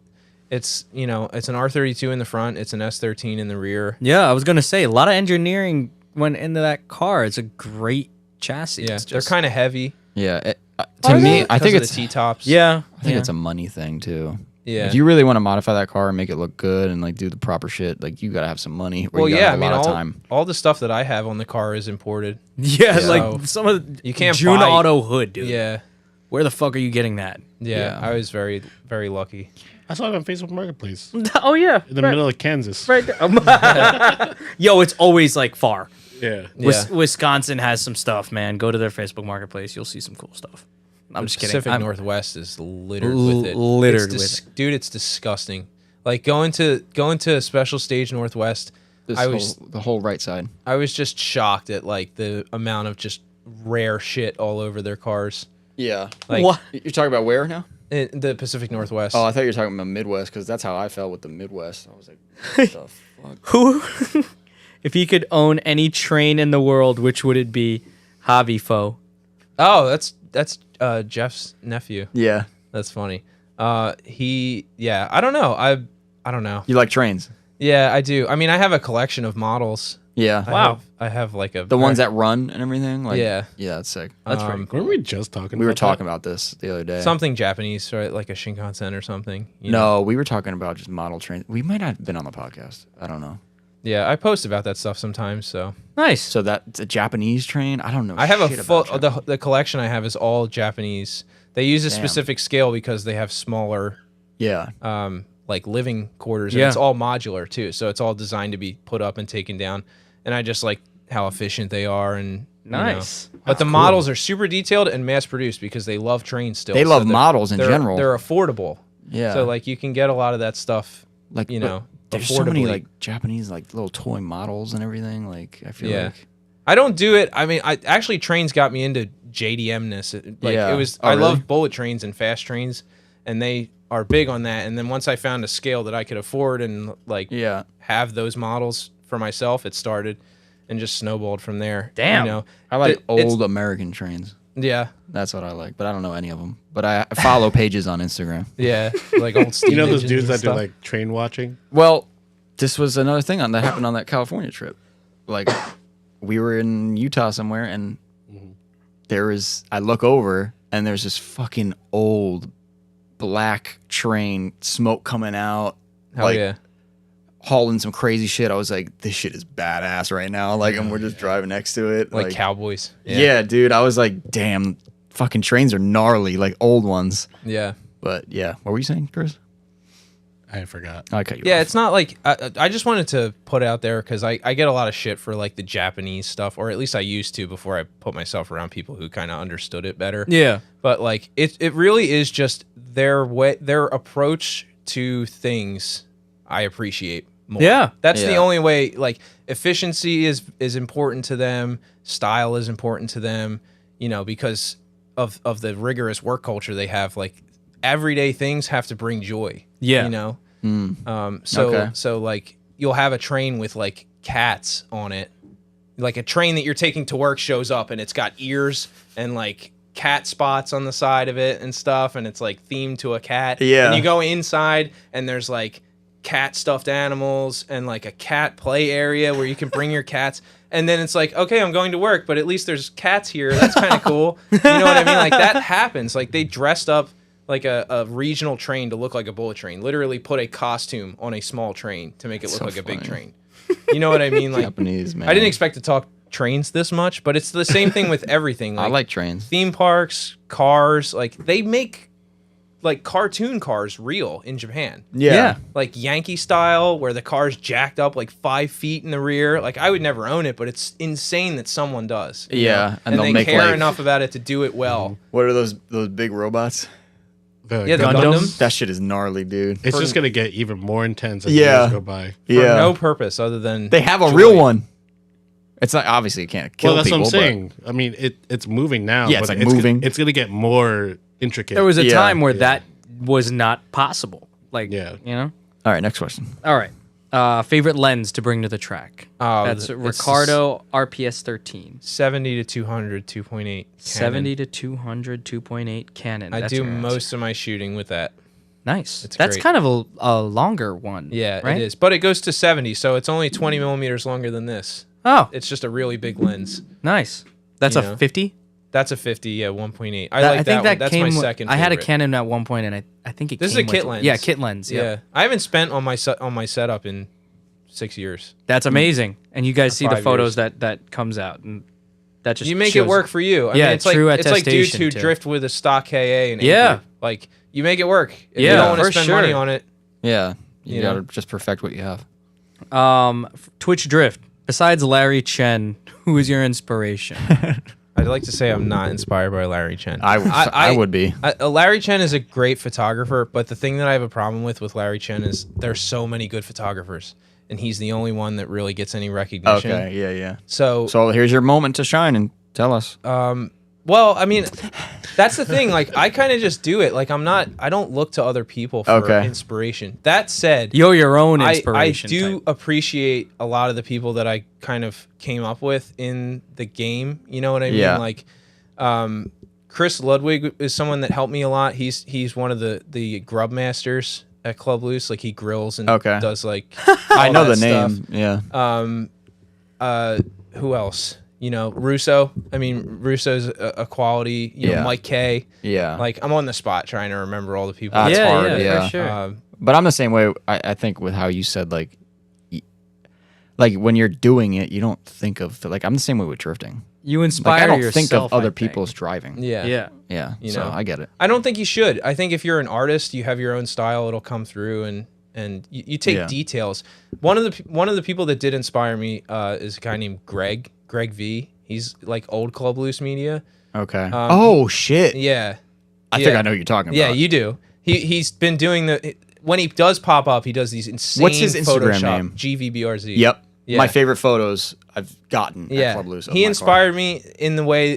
it's an R32 in the front, it's an S13 in the rear. Yeah, I was gonna say a lot of engineering went into that car. It's a great chassis. Yeah, It's they're just- kind of heavy. yeah. To me, I think because of it's the T-tops. Yeah, I think it's a money thing too. Yeah. If you really want to modify that car and make it look good and like do the proper shit, like you gotta have some money. Or Well, you gotta yeah, I have a mean, lot of time. all the stuff that I have on the car is imported. yeah, So, like some of the you can't June buy- Auto hood, dude. Yeah, Where the fuck are you getting that? yeah, Yeah. I was very, very lucky. I saw it on Facebook Marketplace Oh yeah, in the middle of Kansas. right there. Yo, it's always like far. Yeah. Yeah. Wisconsin has some stuff, man. Go to their Facebook Marketplace. You'll see some cool stuff. I'm just kidding. Pacific I'm- Northwest is littered with it. littered It's with dude. It's disgusting. Like going to a special stage Northwest. The whole right side. I was just shocked at like the amount of just rare shit all over their cars. Yeah. Like What? You're talking about where now? in the Pacific Northwest. Oh, I thought you were talking about Midwest because that's how I felt with the Midwest. I was like, what the fuck? Who? If you could own any train in the world, which would it be? Hobby Foe. Oh, that's Jeff's nephew. Yeah. That's funny. I don't know. I don't know. You like trains? Yeah, I do. I mean, I have a collection of models. Yeah. Wow. I have like a The ones that run and everything? Like, Yeah. Yeah, that's sick. That's pretty cool. Weren't we just talking We were about talking about this the other day. something Japanese, right? Like a Shinkansen or something. you know? No, we were talking about just model trains. We might not have been on the podcast. I don't know. Yeah, I post about that stuff sometimes. So Nice. So that's a Japanese train? I don't know. I have a shit full about Japan. the collection I have is all Japanese. They use a Damn. specific scale because they have smaller Yeah. like living quarters, and Yeah. it's all modular too. So it's all designed to be put up and taken down. And I just like how efficient they are and Nice. But the models are super detailed and mass produced because they love trains still. They love they're- models in general. They're affordable. Yeah. So like you can get a lot of that stuff like but there's so many affordably. like Japanese like little toy models and everything. Like I feel like I don't do it. I mean, actually trains got me into JDM-ness. Like Yeah. it was Oh, I really? love bullet trains and fast trains, and they are big on that. And then once I found a scale that I could afford and like yeah. have those models for myself, it started and just snowballed from there. Damn. You know, I like It's- old American trains. Yeah, That's what I like, but I don't know any of them. But I follow pages on Instagram. yeah, like old Steam You know those engines dudes and that do stuff. like train watching? Well, this was another thing that happened on that California trip. Like, we were in Utah somewhere, and I look over, and there's this fucking old black train, smoke coming out, Hell like yeah. hauling some crazy shit. I was like, this shit is badass right now. Like, and we're just driving next to it. Like cowboys. Yeah, dude. I was like, damn, fucking trains are gnarly, like old ones. Yeah. But yeah, what were you saying, Chris? I forgot. I cut you Yeah, off. it's not like I just wanted to put out there because I get a lot of shit for like the Japanese stuff, or at least I used to before I put myself around people who kind of understood it better. Yeah. But like it really is just their approach to things I appreciate more. Yeah. That's the Yeah. only way. Like efficiency is important to them, style is important to them, because of the rigorous work culture they have. Like everyday things have to bring joy. Yeah. Okay. So like you'll have a train with like cats on it. Like a train that you're taking to work shows up and it's got ears and like cat spots on the side of it and stuff, and it's like themed to a cat. Yeah. And you go inside and there's like cat stuffed animals and like a cat play area where you can bring your cats. And then it's like, okay, I'm going to work, but at least there's cats here. That's kind of cool. You know what I mean? Like that happens. Like they dressed up like a regional train to look like a bullet train. Literally put a costume on a small train to make it look So like a big funny. train. You know what I mean? Like Japanese, man. I didn't expect to talk trains this much, but it's the same thing with everything. I like trains. theme parks, cars. Like they make like cartoon cars real in Japan. Yeah. Like Yankee style, where the car's jacked up like 5 feet in the rear. Like I would never own it, but it's insane that someone does. you Yeah, know? and and they'll they make, care like- enough about it to do it well. What are those big robots? Yeah, the Gundam? Gundam. That shit is gnarly, dude. It's just gonna get even more intense as Yeah. years go by. For Yeah. no purpose other than They have a joy. real one. It's not obviously it can't kill Well, that's people. what I'm but- saying. I mean, it's moving now. Yeah, it's but like moving. It's gonna get more intricate. There was a Yeah. time where that was not possible. Like, Yeah. All right, next question. All right. Favorite lens to bring to the track. Oh, That's it's Ricardo RPS 13. 70 to 200, 2.8. 70 to 200, 2.8 Canon. I That's do your answer. most of my shooting with that. Nice. It's That's great. kind of a longer one. Yeah, right? it is. But it goes to 70, so it's only 20 millimeters longer than this. Oh, It's just a really big lens. nice. That's You a know. 50? That's a 50, yeah, 1.8. I That- like that one. That's came my with- second I had a favorite. Canon at one point, and I think it This is came a kit with- lens. Yeah, kit lens. Yeah. Yeah. I haven't spent on my setup in 6 years. That's amazing. And you guys see the 5 photos years. that comes out. And that just You make shows- it work for you. I Yeah, mean, it's like true it's like dudes attestation, who too. drift with a stock KA and Yeah. anchor. Like you make it work. If you Yeah, don't want for to spend sure. money on it. Yeah, you, You gotta know? just perfect what you have. Twitch Drift. Besides Larry Chen, who is your inspiration? I'd like to say I'm not inspired by Larry Chen. I would be. Larry Chen is a great photographer, but the thing that I have a problem with Larry Chen is there's so many good photographers, and he's the only one that really gets any recognition. Okay, yeah. So So here's your moment to shine and tell us. well, I mean, that's the thing. Like, I kind of just do it. Like, I don't look to other people for Okay. inspiration. That said, You're your own I inspiration. do type. appreciate a lot of the people that I kind of came up with in the game. You know what I mean? Yeah. Like, Chris Ludwig is someone that helped me a lot. He's one of the grub masters at Club Loose. Like, he grills and Okay. does like. I all know that the stuff. name. Yeah. Who else? You know, Russo. I mean, Russo's a quality. You Yeah. know, Mike K. Yeah. Like, I'm on the spot trying to remember all the people. That's yeah, hard, yeah, yeah. for sure. But I'm the same way. I think with how you said like when you're doing it, you don't think of like I'm the same way with drifting. You Like, inspire I don't yourself. think of other I think. people's driving. Yeah. Yeah. Yeah. You So know. I get it. I don't think you should. I think if you're an artist, you have your own style. It'll come through, and you take Yeah. details. One of the people that did inspire me is a guy named Greg V. He's like old Club Loose Media. Okay. Oh shit. Yeah. I think I know what you're talking about. Yeah, you do. He's been doing when he does pop up, he does these insane. What's his Instagram Photoshop, name? GVBRZ. Yep. Yeah. My favorite photos I've gotten at Yeah, Club Loose. of he my car. inspired me in the way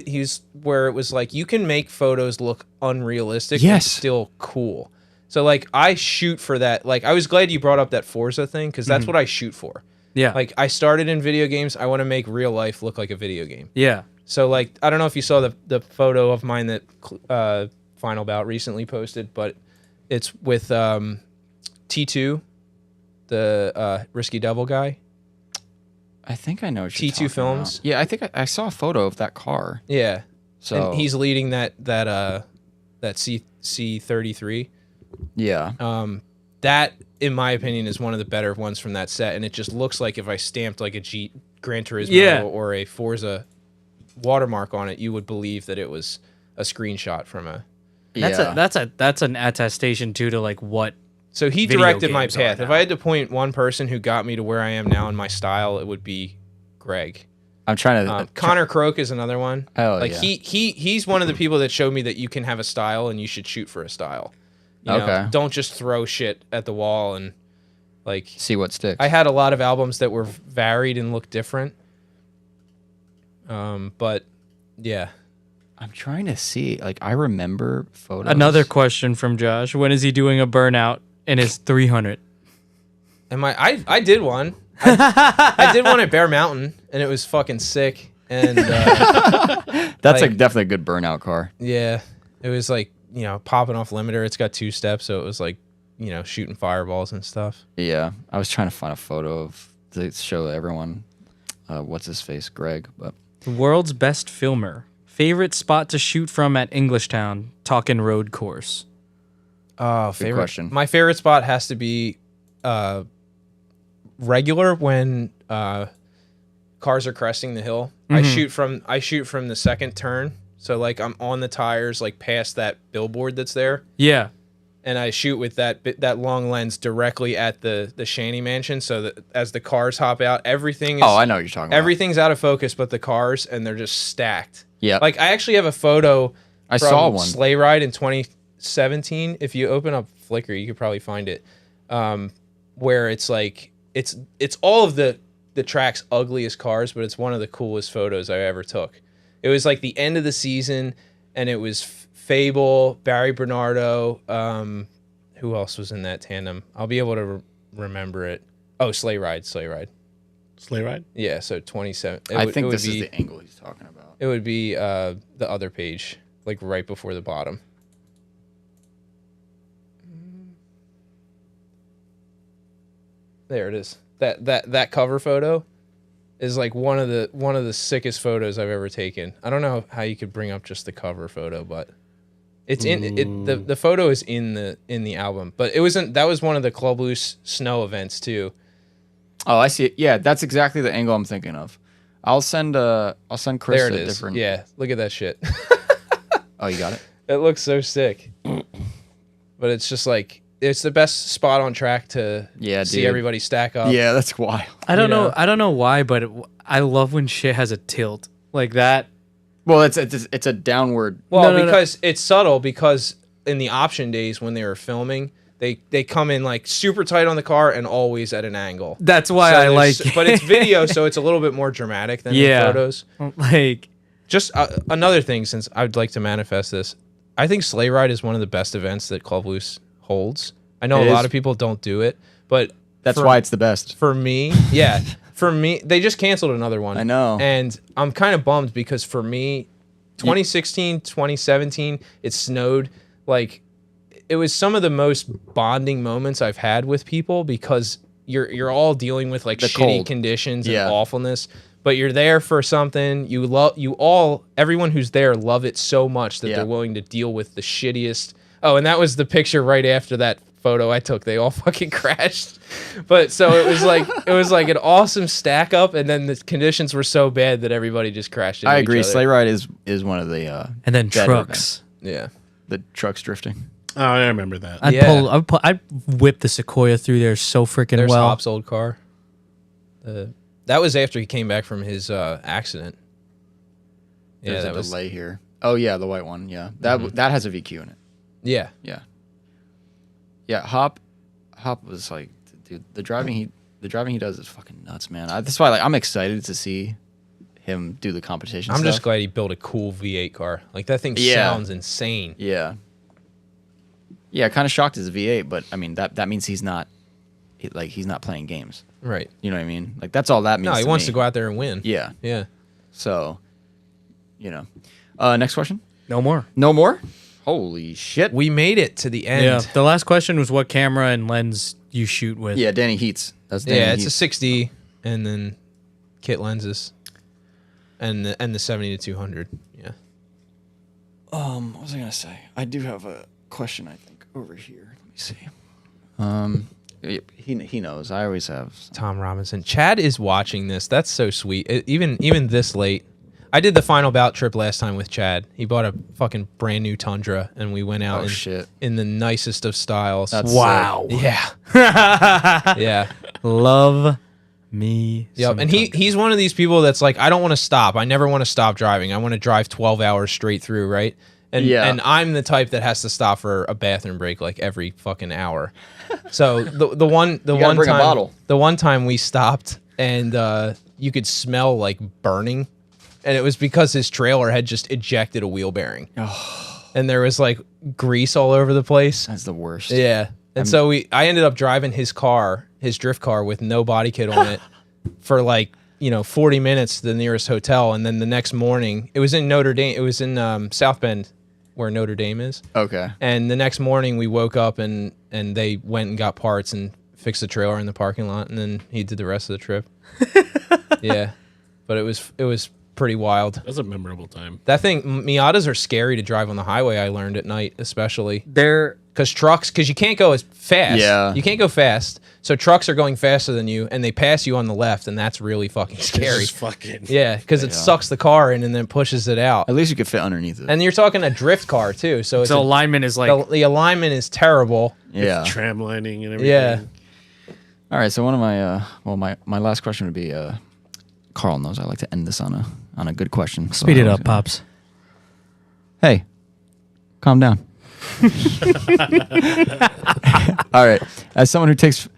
where it was like you can make photos look unrealistic and Yes. still cool. So like I shoot for that. Like I was glad you brought up that Forza thing because that's what I shoot for. Yeah. Like I started in video games. I want to make real life look like a video game. Yeah. So like I don't know if you saw the photo of mine that Final Bout recently posted, but it's with T2, the Risky Devil guy. I think I know what you're T2 talking Films? about. Yeah, I think I saw a photo of that car. Yeah. So And he's leading that C33. yeah. That, in my opinion, is one of the better ones from that set, and it just looks like if I stamped like a Gran Turismo Yeah. or a Forza watermark on it, you would believe that it was a screenshot from a. That's an attestation too to like what. So he Video directed my games are path. If now. I had to point one person who got me to where I am now in my style, it would be Greg. I'm trying to. Connor Croak is another one. Oh, like yeah. he's one of the people that showed me that you can have a style and you should shoot for a style. You know, Okay. don't just throw shit at the wall and like. see what sticks. I had a lot of albums that were varied and looked different. But yeah, I'm trying to see. Like I remember photos. Another question from Josh: when is he doing a burnout in his 300? I did one. I did one at Bear Mountain and it was fucking sick. And That's like- definitely a good burnout car. yeah, it was like, you know, popping off limiter. It's got 2 steps, so it was like, you know, shooting fireballs and stuff. Yeah, I was trying to find a photo to show everyone. What's his face, Greg? But The world's best filmer. Favorite spot to shoot from at Englishtown? Talkin' road course. Oh, good question. My favorite spot has to be regular when cars are cresting the hill. I shoot from the second turn. So like I'm on the tires, like past that billboard that's there, Yeah. and I shoot with that long lens directly at the shanty mansion. So that as the cars hop out, everything is I know what you're talking about. everything's out of focus, but the cars, and they're just stacked. Yeah, Like I actually have a photo. I from saw one. Sleigh Ride in 2017. If you open up Flickr, you could probably find it. Where it's like it's all of the track's ugliest cars, but it's one of the coolest photos I ever took. It was like the end of the season, and it was Fable, Barry Bernardo. Who else was in that tandem? I'll be able to remember it. Oh, Sleigh Ride. Sleigh ride. Yeah, so 27. I think this is the angle he's talking about. It would be the other page, like right before the bottom. There it is. That cover photo is like one of the sickest photos I've ever taken. I don't know how you could bring up just the cover photo, but it's the photo is in the album. But that was one of the Club Loose snow events too. Oh, I see it. Yeah, that's exactly the angle I'm thinking of. I'll send Chris There it a is. different. Yeah, look at that shit. Oh, you got it. It looks so sick. But it's just like it's the best spot on track to see dude. everybody stack up. Yeah, that's wild. I don't You know? know. I don't know why, but I love when shit has a tilt like that. Well, it's a downward. Well, No. because it's subtle, because in the option days when they were filming, they come in like super tight on the car and always at an angle. That's why So I there's- like it. But it's video, so it's a little bit more dramatic than the photos. Like, Just another thing, since I'd like to manifest this, I think Sleigh Ride is one of the best events that Club Loose holds. I know It a lot is. of people don't do it, but That's for- why it's the best. For me, yeah. For me, they just canceled another one. I know. And I'm kind of bummed because for me, 2016, 2017, it snowed. Like, it was some of the most bonding moments I've had with people because you're all dealing with like The shitty cold. conditions Yeah. and awfulness, but you're there for something. Everyone who's there love it so much that Yeah. they're willing to deal with the shittiest. Oh, and that was the picture right after that photo I took, they all fucking crashed. But so it was like an awesome stack up, and then the conditions were so bad that everybody just crashed into I each agree. other. Sleigh ride is one of the And then better trucks. Yeah. the trucks drifting. Oh, I remember that. I'd whip the Sequoia through there so freaking There's well. Hop's old car. That was after he came back from his accident. Yeah, There's that a was delay here. Oh yeah, the white one. Yeah, that has a VQ in it. yeah. Yeah, Hop was like, dude, the driving he does is fucking nuts, man. That's why I'm excited to see him do the competition. I'm just stuff. glad he built a cool V8 car. Like that thing Yeah. sounds insane. Yeah. Yeah, kind of shocked as a V8, but I mean that means he's not playing games. Right. You know what I mean? Like that's all that means. No, he to wants me. to go out there and win. Yeah. Yeah. So, next question. No more. No more. Holy shit. We made it to the end. Yeah. The last question was what camera and lens you shoot with. Yeah, Danny Heats. That's Danny Yeah, it's Heats. a 6D and then kit lenses. And the 70 to 200. Yeah. What was I gonna say? I do have a question. I think over here. Let me see. He knows. I always have. Tom Robinson. Chad is watching this. That's so sweet. Even this late. I did the final bout trip last time with Chad. He bought a fucking brand new Tundra, and we went out in the nicest of styles. That's Wow. Yeah. Yeah. Love me. Yep. some And Tundra. he's one of these people that's like, I don't want to stop. I never want to stop driving. I want to drive 12 hours straight through, right? And I'm the type that has to stop for a bathroom break like every fucking hour. So the one bring a time bottle. the one time we stopped and you could smell like burning, and it was because his trailer had just ejected a wheel bearing. And there was like grease all over the place. That's the worst. Yeah. And so I ended up driving his drift car with no body kit on it for like, 40 minutes to the nearest hotel. And then the next morning, it was in Notre Dame. It was in South Bend where Notre Dame is. Okay. And the next morning we woke up and they went and got parts and fixed the trailer in the parking lot. And then he did the rest of the trip. Yeah. But it was pretty wild. That's a memorable time. That thing, Miatas are scary to drive on the highway. I learned at night, especially. They're Because you can't go as fast. Yeah. You can't go fast. So trucks are going faster than you, and they pass you on the left, and that's really fucking scary. It's fucking. Yeah, because it sucks the car in and then pushes it out. At least you could fit underneath it. And you're talking a drift car, too. So it's the alignment is like the alignment is terrible. yeah. Tram lining and everything. Yeah. All right. So one of my my last question would be Carl knows I like to end this on a good question. So speed it I was up, gonna- pops. Hey, calm down. All right. As someone who takes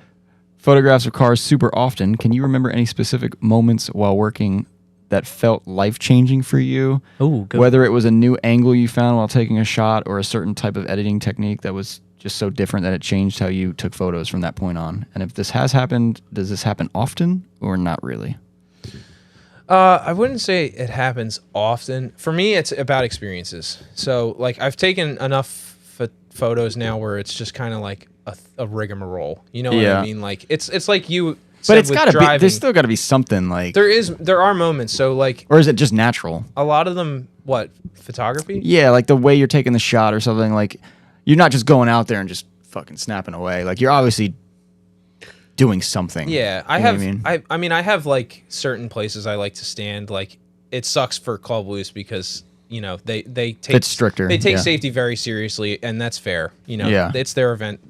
photographs of cars super often, can you remember any specific moments while working that felt life-changing for you? Ooh, good. Whether it was a new angle you found while taking a shot or a certain type of editing technique that was just so different that it changed how you took photos from that point on. And if this has happened, does this happen often or not really? I wouldn't say it happens often. For me, it's about experiences. So, like, I've taken enough photos now where it's just kind of like a rigmarole. You know what Yeah. I mean? Like, it's like you. But said it's with got to be, driving. there's still got to be something like, There are moments. So, like, or is it just natural? a lot of them, photography? Yeah, like the way you're taking the shot or something. Like, you're not just going out there and just fucking snapping away. Like, you're obviously doing something. Yeah, You know what I mean, I have like certain places I like to stand. Like, it sucks for Club Loose because they take It's stricter, They take yeah. safety very seriously, and that's fair. Yeah. It's their event.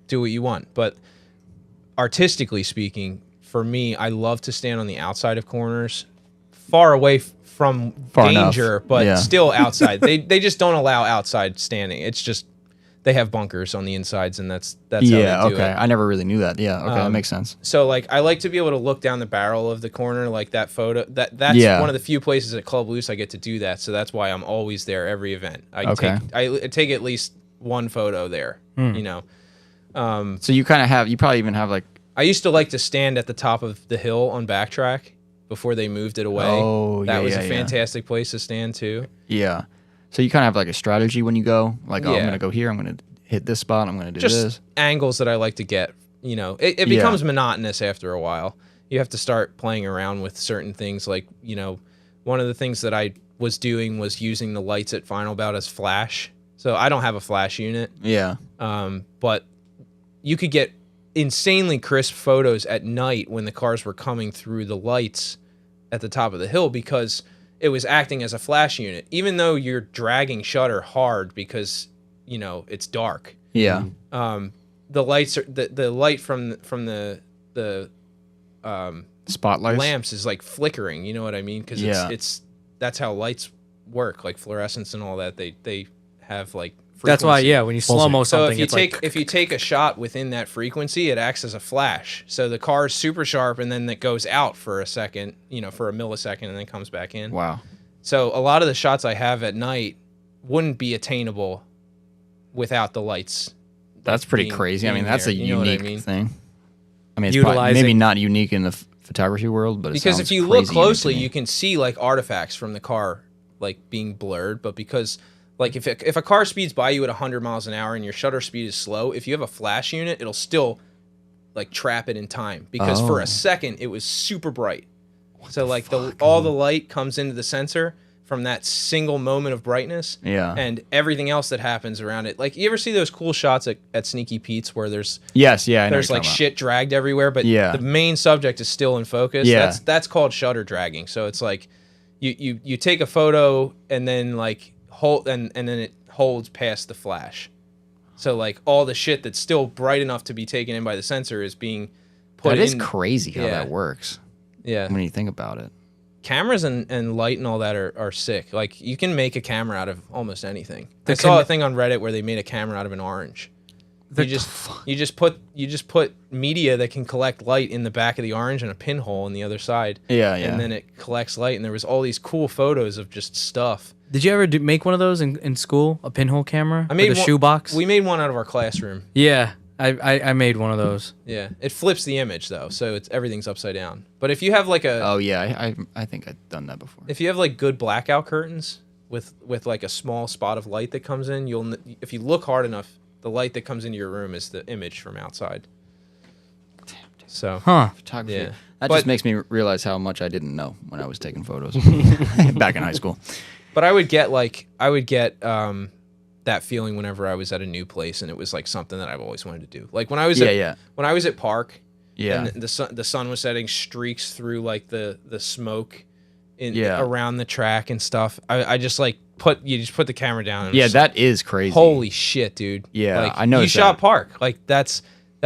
Do what you want, but artistically speaking, for me, I love to stand on the outside of corners, far away from Far danger, enough, but yeah. still outside. They just don't allow outside standing. It's just they have bunkers on the insides, and that's Yeah, how they do okay. it. I never really knew that. Yeah, okay, that makes sense. So like I like to be able to look down the barrel of the corner like that photo. That's Yeah. one of the few places at Club Loose I get to do that. So that's why I'm always there every event. I take at least one photo there. So you kind of you probably even have like, I used to like to stand at the top of the hill on Backtrack before they moved it away. Oh, that yeah, was yeah, a yeah. fantastic place to stand too. yeah. So you kind of have like a strategy when you go, like, oh, I'm Yeah. going to go here, I'm going to hit this spot, I'm going to do Just this. angles that I like to get. It becomes monotonous after a while. You have to start playing around with certain things. Like, one of the things that I was doing was using the lights at Final Bout as flash. So I don't have a flash unit. Yeah. But you could get insanely crisp photos at night when the cars were coming through the lights at the top of the hill because it was acting as a flash unit, even though you're dragging shutter hard because, you know, it's dark. Yeah. The lights are the light from the Spotlights. lamps is like flickering. You know what I mean? Because it's that's how lights work, like fluorescence and all that. They have like frequency. That's why, when you slow mo So something, if you take a shot within that frequency, it acts as a flash. So the car is super sharp, and then it goes out for a second, you know, for a millisecond, and then comes back in. Wow. So a lot of the shots I have at night wouldn't be attainable without the lights. That's pretty being- crazy. I being mean, that's there, a you know what I unique mean? thing. I mean, it's probably, Utilizing- maybe not unique in the photography world, but it Because sounds if you crazy look closely, unique to me. you can see like artifacts from the car like being blurred. But because like if a car speeds by you at 100 miles an hour and your shutter speed is slow, if you have a flash unit, it'll still like trap it in time because for Oh. a second it was super bright. So like all the light comes into the sensor from that single moment of brightness. Yeah. And everything else that happens around it. Like you ever see those cool shots at Sneaky Pete's where there's Yes, yeah, I know there's what you're like talking shit dragged everywhere, but Yeah. the main subject is still in focus. Yeah. That's called shutter dragging. So it's like you take a photo and then like hold and then it holds past the flash. So like all the shit that's still bright enough to be taken in by the sensor is being put about. That is in. crazy how Yeah. that works Yeah. when you think about it. Cameras and light and all that are sick. Like you can make a camera out of almost anything. The I saw conne- a thing on Reddit where they made a camera out of an orange. You just put media that can collect light in the back of the orange and a pinhole in the other side. Yeah, And then it collects light, and there was all these cool photos of just stuff. Did you ever make one of those in school? A pinhole camera? I made with a one- shoebox? We made one out of our classroom. Yeah, I made one of those. Yeah, it flips the image though, so everything's upside down. But if you have like a Oh yeah, I think I've done that before. if you have like good blackout curtains with like a small spot of light that comes in, if you look hard enough, the light that comes into your room is the image from outside. So Huh. Photography. Yeah. That But- just makes me realize how much I didn't know when I was taking photos back in high school. But I would get that feeling whenever I was at a new place, and it was like something that I've always wanted to do. Like when I was when I was at Park, Yeah. and the sun was setting streaks through like the smoke in Yeah. around the track and stuff. I just like you just put the camera down. And Yeah, just- that is crazy. holy shit, dude. Yeah, like, I noticed you shot that. Park. Like that's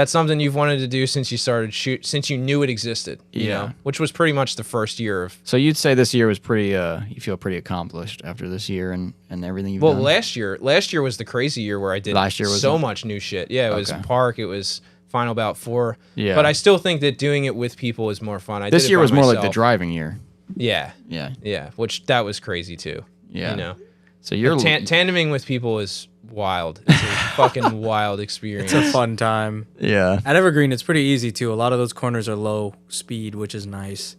something you've wanted to do since you started since you knew it existed. You Yeah. know, which was pretty much the first year of. So you'd say this year was pretty you feel pretty accomplished after this year and everything you've Well, done? last year was the crazy year where I did Last year was so it? much new shit. Yeah, it was Okay. Park, it was Final Bout 4. Yeah. But I still think that doing it with people is more fun. This did it year by was more like the myself. driving year. Yeah. Yeah. Yeah, which that was crazy too. Yeah. You know. So you're Tandeming with people is wild. It's a fucking wild experience. It's a fun time. Yeah. At Evergreen, it's pretty easy too. A lot of those corners are low speed, which is nice.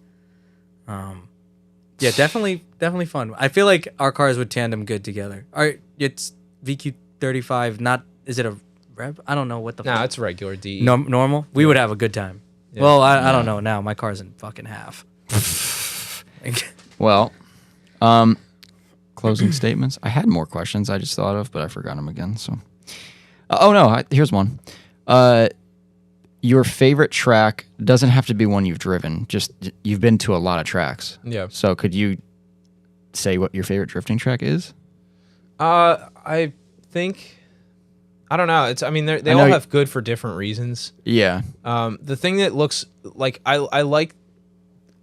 Yeah, definitely fun. I feel like our cars would tandem good together. It's VQ35. Not is it a rev? I don't know what the. No, it's regular DE. Normal. We would have a good time. Yeah. Well, I don't know now. My car's in fucking half. Well, closing statements. I had more questions I just thought of, but I forgot them again. So, oh no, here's one. Your favorite track doesn't have to be one you've driven. Just you've been to a lot of tracks. Yeah. So could you say what your favorite drifting track is? I think I don't know. It's I mean they I know all y- have good for different reasons. Yeah. The thing that looks like I like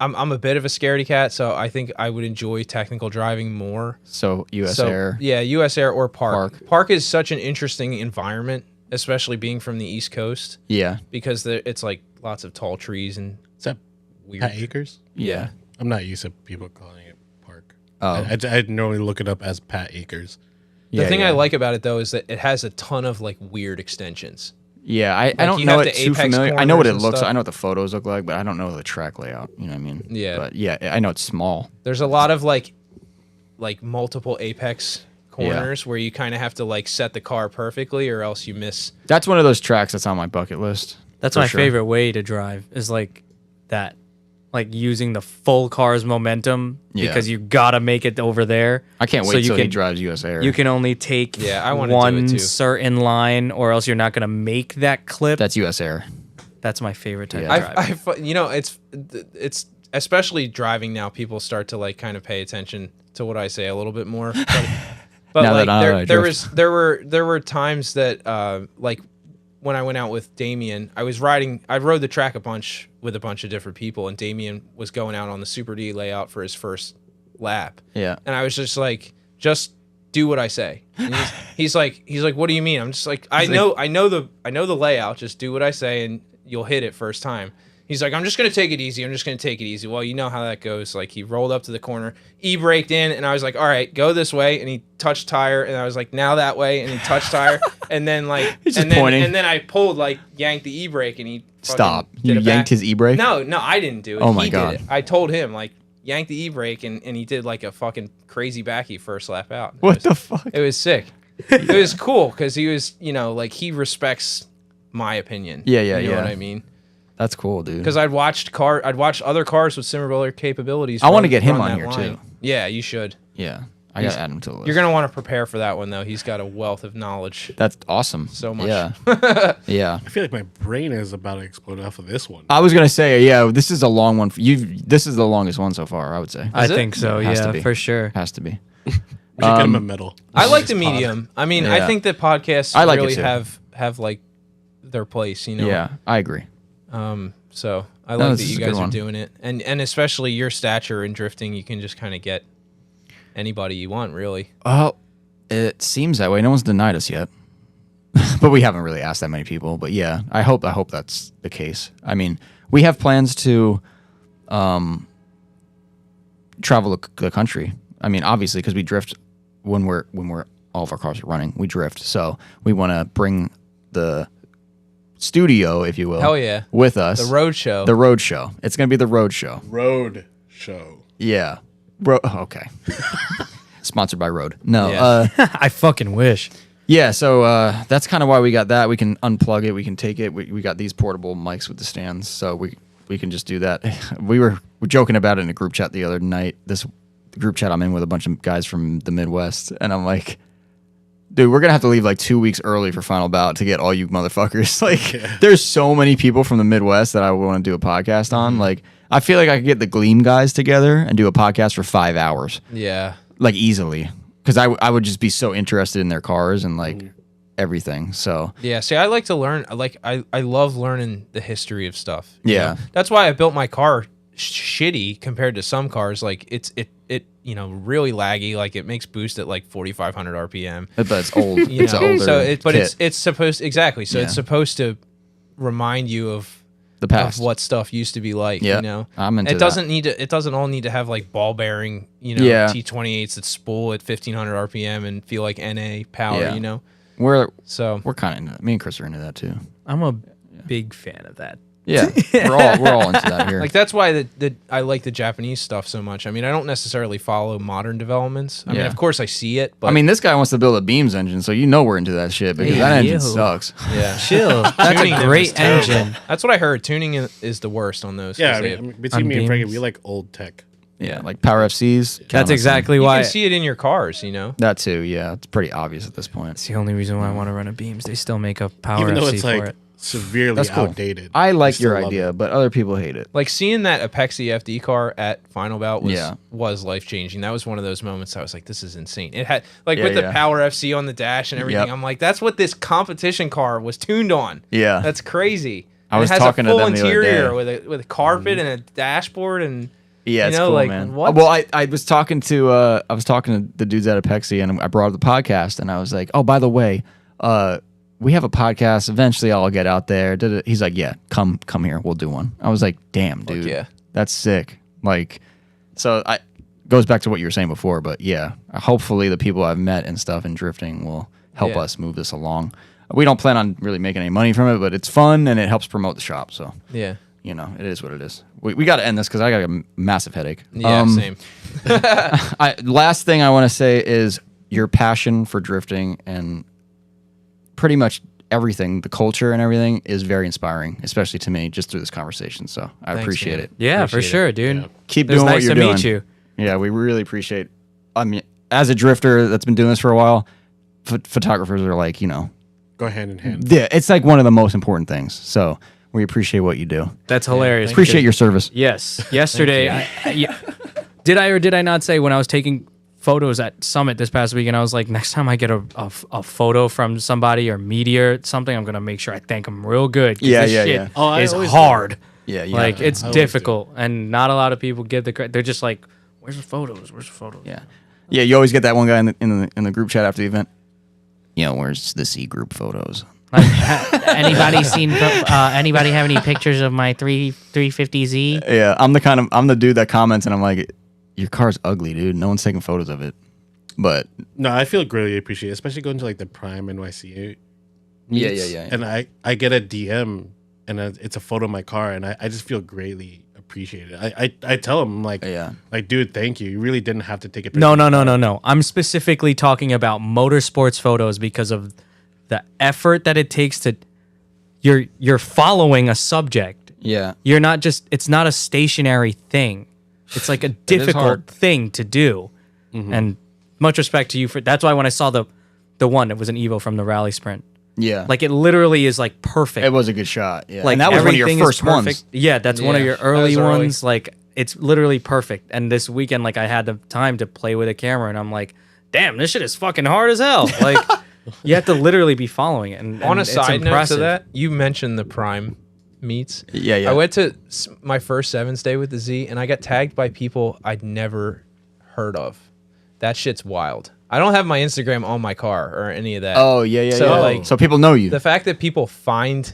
I'm a bit of a scaredy cat, so I think I would enjoy technical driving more. So US So, Air. Yeah, US Air or Park. Park. Park is such an interesting environment, especially being from the East Coast, Yeah. because it's like lots of tall trees and Is that weird. Pat Acres? Yeah. I'm not used to people calling it Park. Oh. I'd normally look it up as Pat Acres. The Yeah, thing yeah. I like about it though is that it has a ton of like weird extensions. Yeah, I don't you know have it the too apex familiar. I know what corners it and looks stuff. like. I know what the photos look like, but I don't know the track layout. You know what I mean? Yeah. But yeah, I know it's small. There's a lot of like multiple apex corners where you kind of have to like set the car perfectly or else you miss. That's one of those tracks that's on my bucket list. That's for my sure. favorite way to drive. Is like that. like using the full car's momentum Yeah. because you gotta make it over there. I can't So wait you till he can- drives US Air. You can only take Yeah, I wanna do it one too. certain line, or else you're not gonna make that clip. That's US Air. That's my favorite type Yeah. of driving. you know, it's especially driving now. People start to like kind of pay attention to what I say a little bit more. But Now like that I drift. there were times that like when I went out with Damien, I rode the track a bunch with a bunch of different people, and Damien was going out on the Super D layout for his first lap. Yeah. And I was just like, just do what I say. And he's like, what do you mean? I'm just like, I know the layout. Just do what I say, and you'll hit it first time. He's like, I'm just gonna take it easy. Well, you know how that goes. Like, he rolled up to the corner, braked in, and I was like, all right, go this way. And he touched tire, and I was like, now that way, and he touched tire, and then like, He's just pointing. and then I pulled like yanked the brake, and he fucking Stop. did You it back. yanked his e-brake? No, I didn't do it. Oh my He God. did it. I told him like yank the e-brake, and he did like a fucking crazy backy first lap out. What the fuck? It was sick. It was cool because he was, like he respects my opinion. Yeah, You know yeah. what I mean? That's cool, dude. Because I'd watched other cars with similar capabilities. I wanna get him run on that here, line. too. Yeah, you should. Yeah. I got to add him to the list. You're gonna want to prepare for that one though. He's got a wealth of knowledge. That's awesome. So much. Yeah. Yeah. I feel like my brain is about to explode off of this one. I was gonna say, yeah, this is a long one. This is the longest one so far, I would say. I Is it? think so. Has to Yeah, be. for sure. Has to be. We should get him a medal. I like the This pod. medium. I mean, Yeah. I think that podcasts I like it really too. have like their place. Yeah, I agree. So I No, like this that is you a good guys are one. doing it, and especially your stature in drifting, you can just kind of get anybody you want, really. Well, it seems that way. No one's denied us yet. But we haven't really asked that many people. But yeah, I hope that's the case. I mean, we have plans to travel the country. I mean, obviously, because we drift when we're all of our cars are running, we drift. So we want to bring the studio, if you will, Hell yeah. with us. The road show. The road show. It's gonna be the road show. Road show. Yeah. Okay. Sponsored by Road. No. Yeah. I fucking wish. Yeah, so that's kind of why we got that. We can unplug it. We can take it. We got these portable mics with the stands, so we can just do that. We were joking about it in a group chat the other night. This group chat I'm in with a bunch of guys from the Midwest, and I'm like, dude, we're going to have to leave like 2 weeks early for Final Bout to get all you motherfuckers. Like, there's so many people from the Midwest that I want to do a podcast on. Like, I feel like I could get the Gleam guys together and do a podcast for 5 hours, yeah. like easily. Because I would just be so interested in their cars and like everything. So Yeah, see, I like to learn. I love learning the history of stuff. you Yeah. know? That's why I built my car shitty compared to some cars. Like it really laggy. Like it makes boost at like 4,500 RPM. but it's old. You It's know? an older So kit. it's supposed exactly. So Yeah. it's supposed to remind you of the past. of what stuff used to be like. Yeah, You know, I'm into it doesn't need to. It doesn't all need to have like ball bearing. Yeah. T28s that spool at 1,500 RPM and feel like NA power. Yeah. You know, We're so kind of into that. Me and Chris are into that too. I'm a big fan of that. Yeah, we're all into that here. like that's why I like the Japanese stuff so much. I mean, I don't necessarily follow modern developments. I mean, Yeah. of course I see it, but I mean, this guy wants to build a Beams engine, so you know we're into that shit because that engine Ew. sucks. yeah. Chill. That's Tuning a them is great terrible. engine. That's what I heard. Tuning is the worst on those. 'cause Yeah, they have- between me and Frankie, beams. we like old tech. Yeah, like Power FCs. That's exactly you why. can see it in your cars. You know. that too. Yeah, it's pretty obvious at this point. It's the only reason why I want to run a Beams. They still make a Power Even though FC it's for like it. severely That's cool. outdated. I like still your love idea, it. but other people hate it. Like seeing that Apexi FD car at Final Bout Yeah. was life changing. That was one of those moments I was like, this is insane. It had like Yeah, with the yeah. Power FC on the dash and everything. Yep. I'm like, that's what this competition car was tuned on. Yeah. That's crazy. I And was it has talking to a full them the other interior day. with a carpet and a dashboard and Yeah, it's you know, cool, like, man. what? Well, I was talking to the dudes at Apexi, and I brought up the podcast, and I was like, oh, by the way, we have a podcast. Eventually, I'll get out there. He's like, yeah, come here, we'll do one. I was like, damn, dude, yeah. that's sick. Like, so I goes back to what you were saying before, but yeah, hopefully the people I've met and stuff in drifting will help Yeah. us move this along. We don't plan on really making any money from it, but it's fun and it helps promote the shop. So yeah. you know, it is what it is. We got to end this because I got a massive headache. Yeah, same. Last thing I want to say is your passion for drifting and pretty much everything, the culture and everything is very inspiring, especially to me, just through this conversation. So I Thanks, appreciate man. it. Yeah, Appreciate for it. sure, dude. Yeah. Keep It was doing what nice you're to doing. meet you. Yeah, we really appreciate. I mean, as a drifter that's been doing this for a while, photographers are like, Go hand in hand. yeah, it's like one of the most important things. So we appreciate what you do. That's hilarious. Appreciate your service. Yes. Yesterday, did I or did I not say when I was taking photos at Summit this past week, and I was like, next time I get a photo from somebody or media or something, I'm gonna make sure I thank them real good. 'Cause Yeah, this yeah, shit yeah. Oh, I is always do. hard. Yeah, yeah. Like it's I always do. difficult, and not a lot of people give the credit. They're just like, "Where's the photos? Where's the photos?" Yeah, yeah. You always get that one guy in the group chat after the event. Where's the C group photos? Anybody seen? Anybody have any pictures of my 350Z? Yeah, I'm the dude that comments and I'm like, your car's ugly, dude. No one's taking photos of it. But No, I feel greatly appreciated, especially going to like the Prime NYC. yeah, meets, yeah. And I get a DM and it's a photo of my car, and I just feel greatly appreciated. I tell him like, Yeah. like, dude, thank you. You really didn't have to take a picture. No. I'm specifically talking about motorsports photos because of the effort that it takes to. You're following a subject. Yeah. You're not just. It's not a stationary thing. It's like a difficult hard. thing to do. And much respect to you for. That's why when I saw the one, it was an Evo from the rally sprint. Yeah. Like it literally is like perfect. it was a good shot. Yeah. Like and that was one of your everything is first ones. perfect. Yeah, that's one of Yeah, your that early was early. ones. Like it's literally perfect. And this weekend, like I had the time to play with a camera, and I'm like, damn, this shit is fucking hard as hell. Like you have to literally be following it. And On a it's side note to impressive. that, you mentioned the Prime meets. Yeah, yeah. I went to my first Sevens day with the Z, and I got tagged by people I'd never heard of. That shit's wild. I don't have my Instagram on my car or any of that. Oh, yeah, yeah, So, yeah. like, so people know you. the fact that people find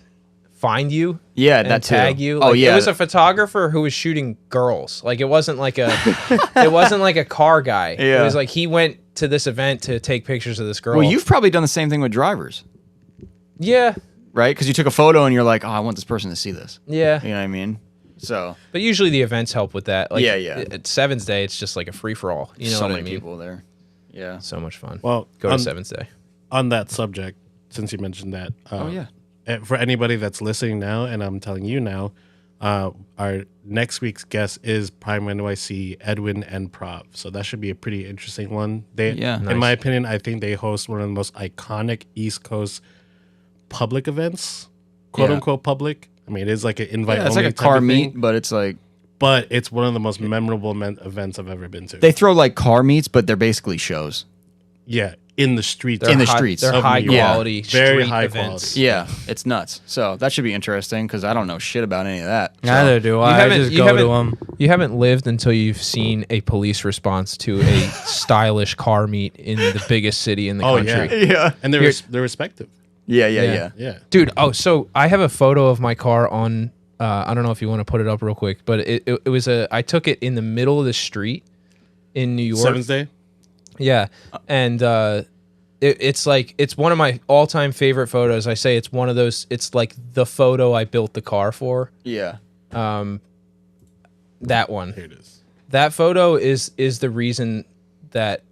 you Yeah, and that too. tag you. Oh, Like, yeah. It was a photographer who was shooting girls. Like it wasn't like a car guy. It Yeah. was like he went to this event to take pictures of this girl. Well, you've probably done the same thing with drivers, yeah, right? Because you took a photo and you're like, oh, I want this person to see this. yeah. You know what I mean? So But usually the events help with that. Like, Yeah, yeah. At Sevens Day, it's just like a free for all. You know so what I many mean? people there. Yeah. So much fun. Well, Go to Sevens Day. on that subject, since you mentioned that. Oh, yeah. For anybody that's listening now, and I'm telling you now, our next week's guest is Prime NYC, Edwin and Prov. So that should be a pretty interesting one. Yeah. In my opinion, I think they host one of the most iconic East Coast public events, quote Yeah. unquote public. I mean, it is like an invite. Yeah, it's like only a type car of meet, thing, but it's like but it's one of the most memorable events I've ever been to. they throw like car meets, but they're basically shows. Yeah, in the streets. In the high- streets They're of high New York. quality, Very street high events. quality. Yeah, it's nuts. So that should be interesting because I don't know shit about any of that. So- Neither do I. I just go to them. You haven't lived until you've seen a police response to a stylish car meet in the biggest city in the Oh, country. yeah. Yeah. And You're- they're respective. Yeah, yeah, Yeah. yeah. Yeah. Dude, so I have a photo of my car on I don't know if you want to put it up real quick, but it was I took it in the middle of the street in New York. Sevens Day. Yeah. And it's like it's one of my all-time favorite photos. I say it's one of those, it's like the photo I built the car for. Yeah. That one. Here it is. That photo is the reason that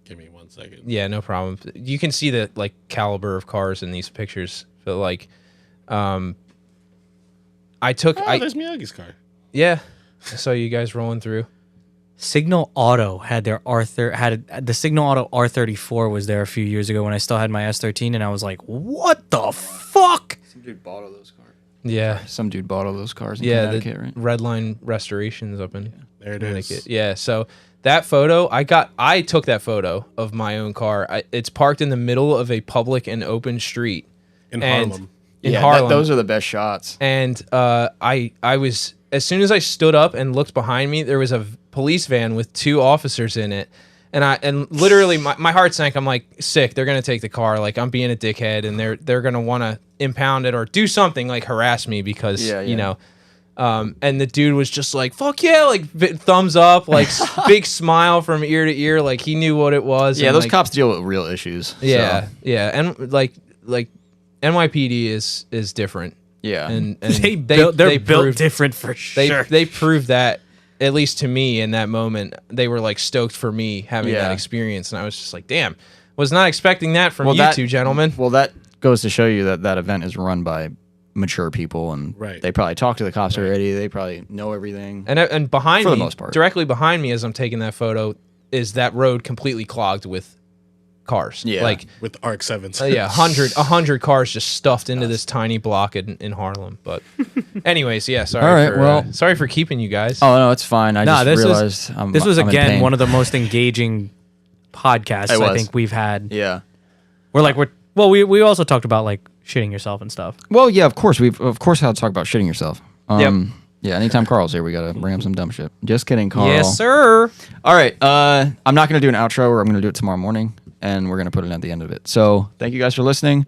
Give me 1 second. yeah, no problem. You can see the like caliber of cars in these pictures. But like I took Oh, there's Miyagi's car. yeah. I saw you guys rolling through. Signal Auto had their the Signal Auto R34 was there a few years ago when I still had my S13, and I was like, what the fuck? Some dude bought all those cars. Yeah. Some dude bought all those cars in Yeah, Connecticut, the right? Red Line Restorations up in There it Connecticut. is. Yeah, so that photo, I took that photo of my own car. It's parked in the middle of a public and open street In and- Harlem. in Yeah, Harlem. those are the best shots. And I was, as soon as I stood up and looked behind me, there was a police van with 2 officers in it. And literally my heart sank. I'm like, sick, they're gonna take the car. Like I'm being a dickhead, and they're gonna want to impound it or do something, like harass me because Yeah, you yeah. know. And the dude was just like, fuck yeah, like thumbs up, like big smile from ear to ear, like he knew what it was. Yeah, and, those like, cops deal with real issues. Yeah, So, yeah, and like NYPD is different. yeah. And They're built proved- different for sure. they proved that, at least to me in that moment. They were like stoked for me having Yeah. that experience, and I was just like, damn, was not expecting that from Well, you that- two gentlemen. Well, that goes to show you that that event is run by mature people, and Right. they probably talk to the cops already. They probably know everything. And behind For the me, most part. directly behind me as I'm taking that photo, is that road completely clogged with cars. Yeah. Like, With ARC 7s. yeah, 100 cars just stuffed into this tiny block in Harlem. But anyways, yeah, sorry All right, for well- sorry for keeping you guys. Oh no, it's fine. I Nah, just this was- realized This was I'm in again pain. one of the most engaging podcasts It I was. think we've had. Yeah. We also talked about like shitting yourself and stuff. Well, yeah, of course we've had to talk about shitting yourself. Yep. Yeah. Anytime Carl's here, we gotta bring up some dumb shit. Just kidding, Carl. Yes, sir. All right. I'm not gonna do an outro, or I'm gonna do it tomorrow morning, and we're gonna put it at the end of it. So thank you guys for listening.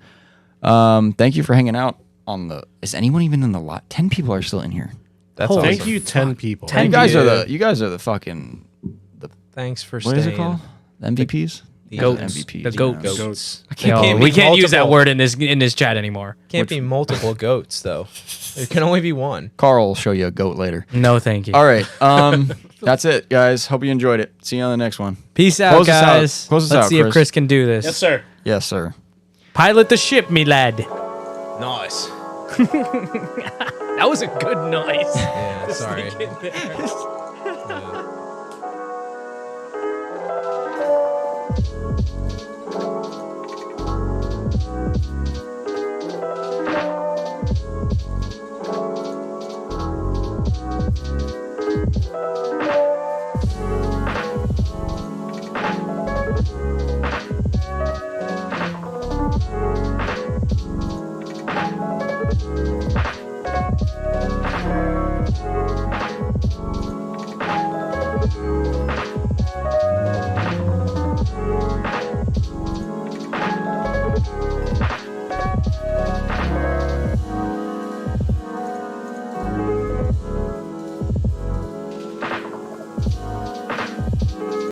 Thank you for hanging out on the. Is anyone even in the lot? 10 people are still in here. That's Holy awesome. Thank you, 10 people. You guys are the fucking. Thanks for What staying. is it called? MVPs. The Goats. MVPs. The you goats. know. Goats. Yo, be we can't use that multiple. word in this chat anymore. Can't be multiple goats though. There can only be one. Carl will show you a goat later. No, thank you. All right. That's it, guys. Hope you enjoyed it. See you on the next one. Peace out, Close us out. guys. Close us Let's out, see if Chris. Chris can do this. Yes, sir. Yes, sir. Pilot the ship, me lad. Nice. That was a good noise. Yeah, sorry.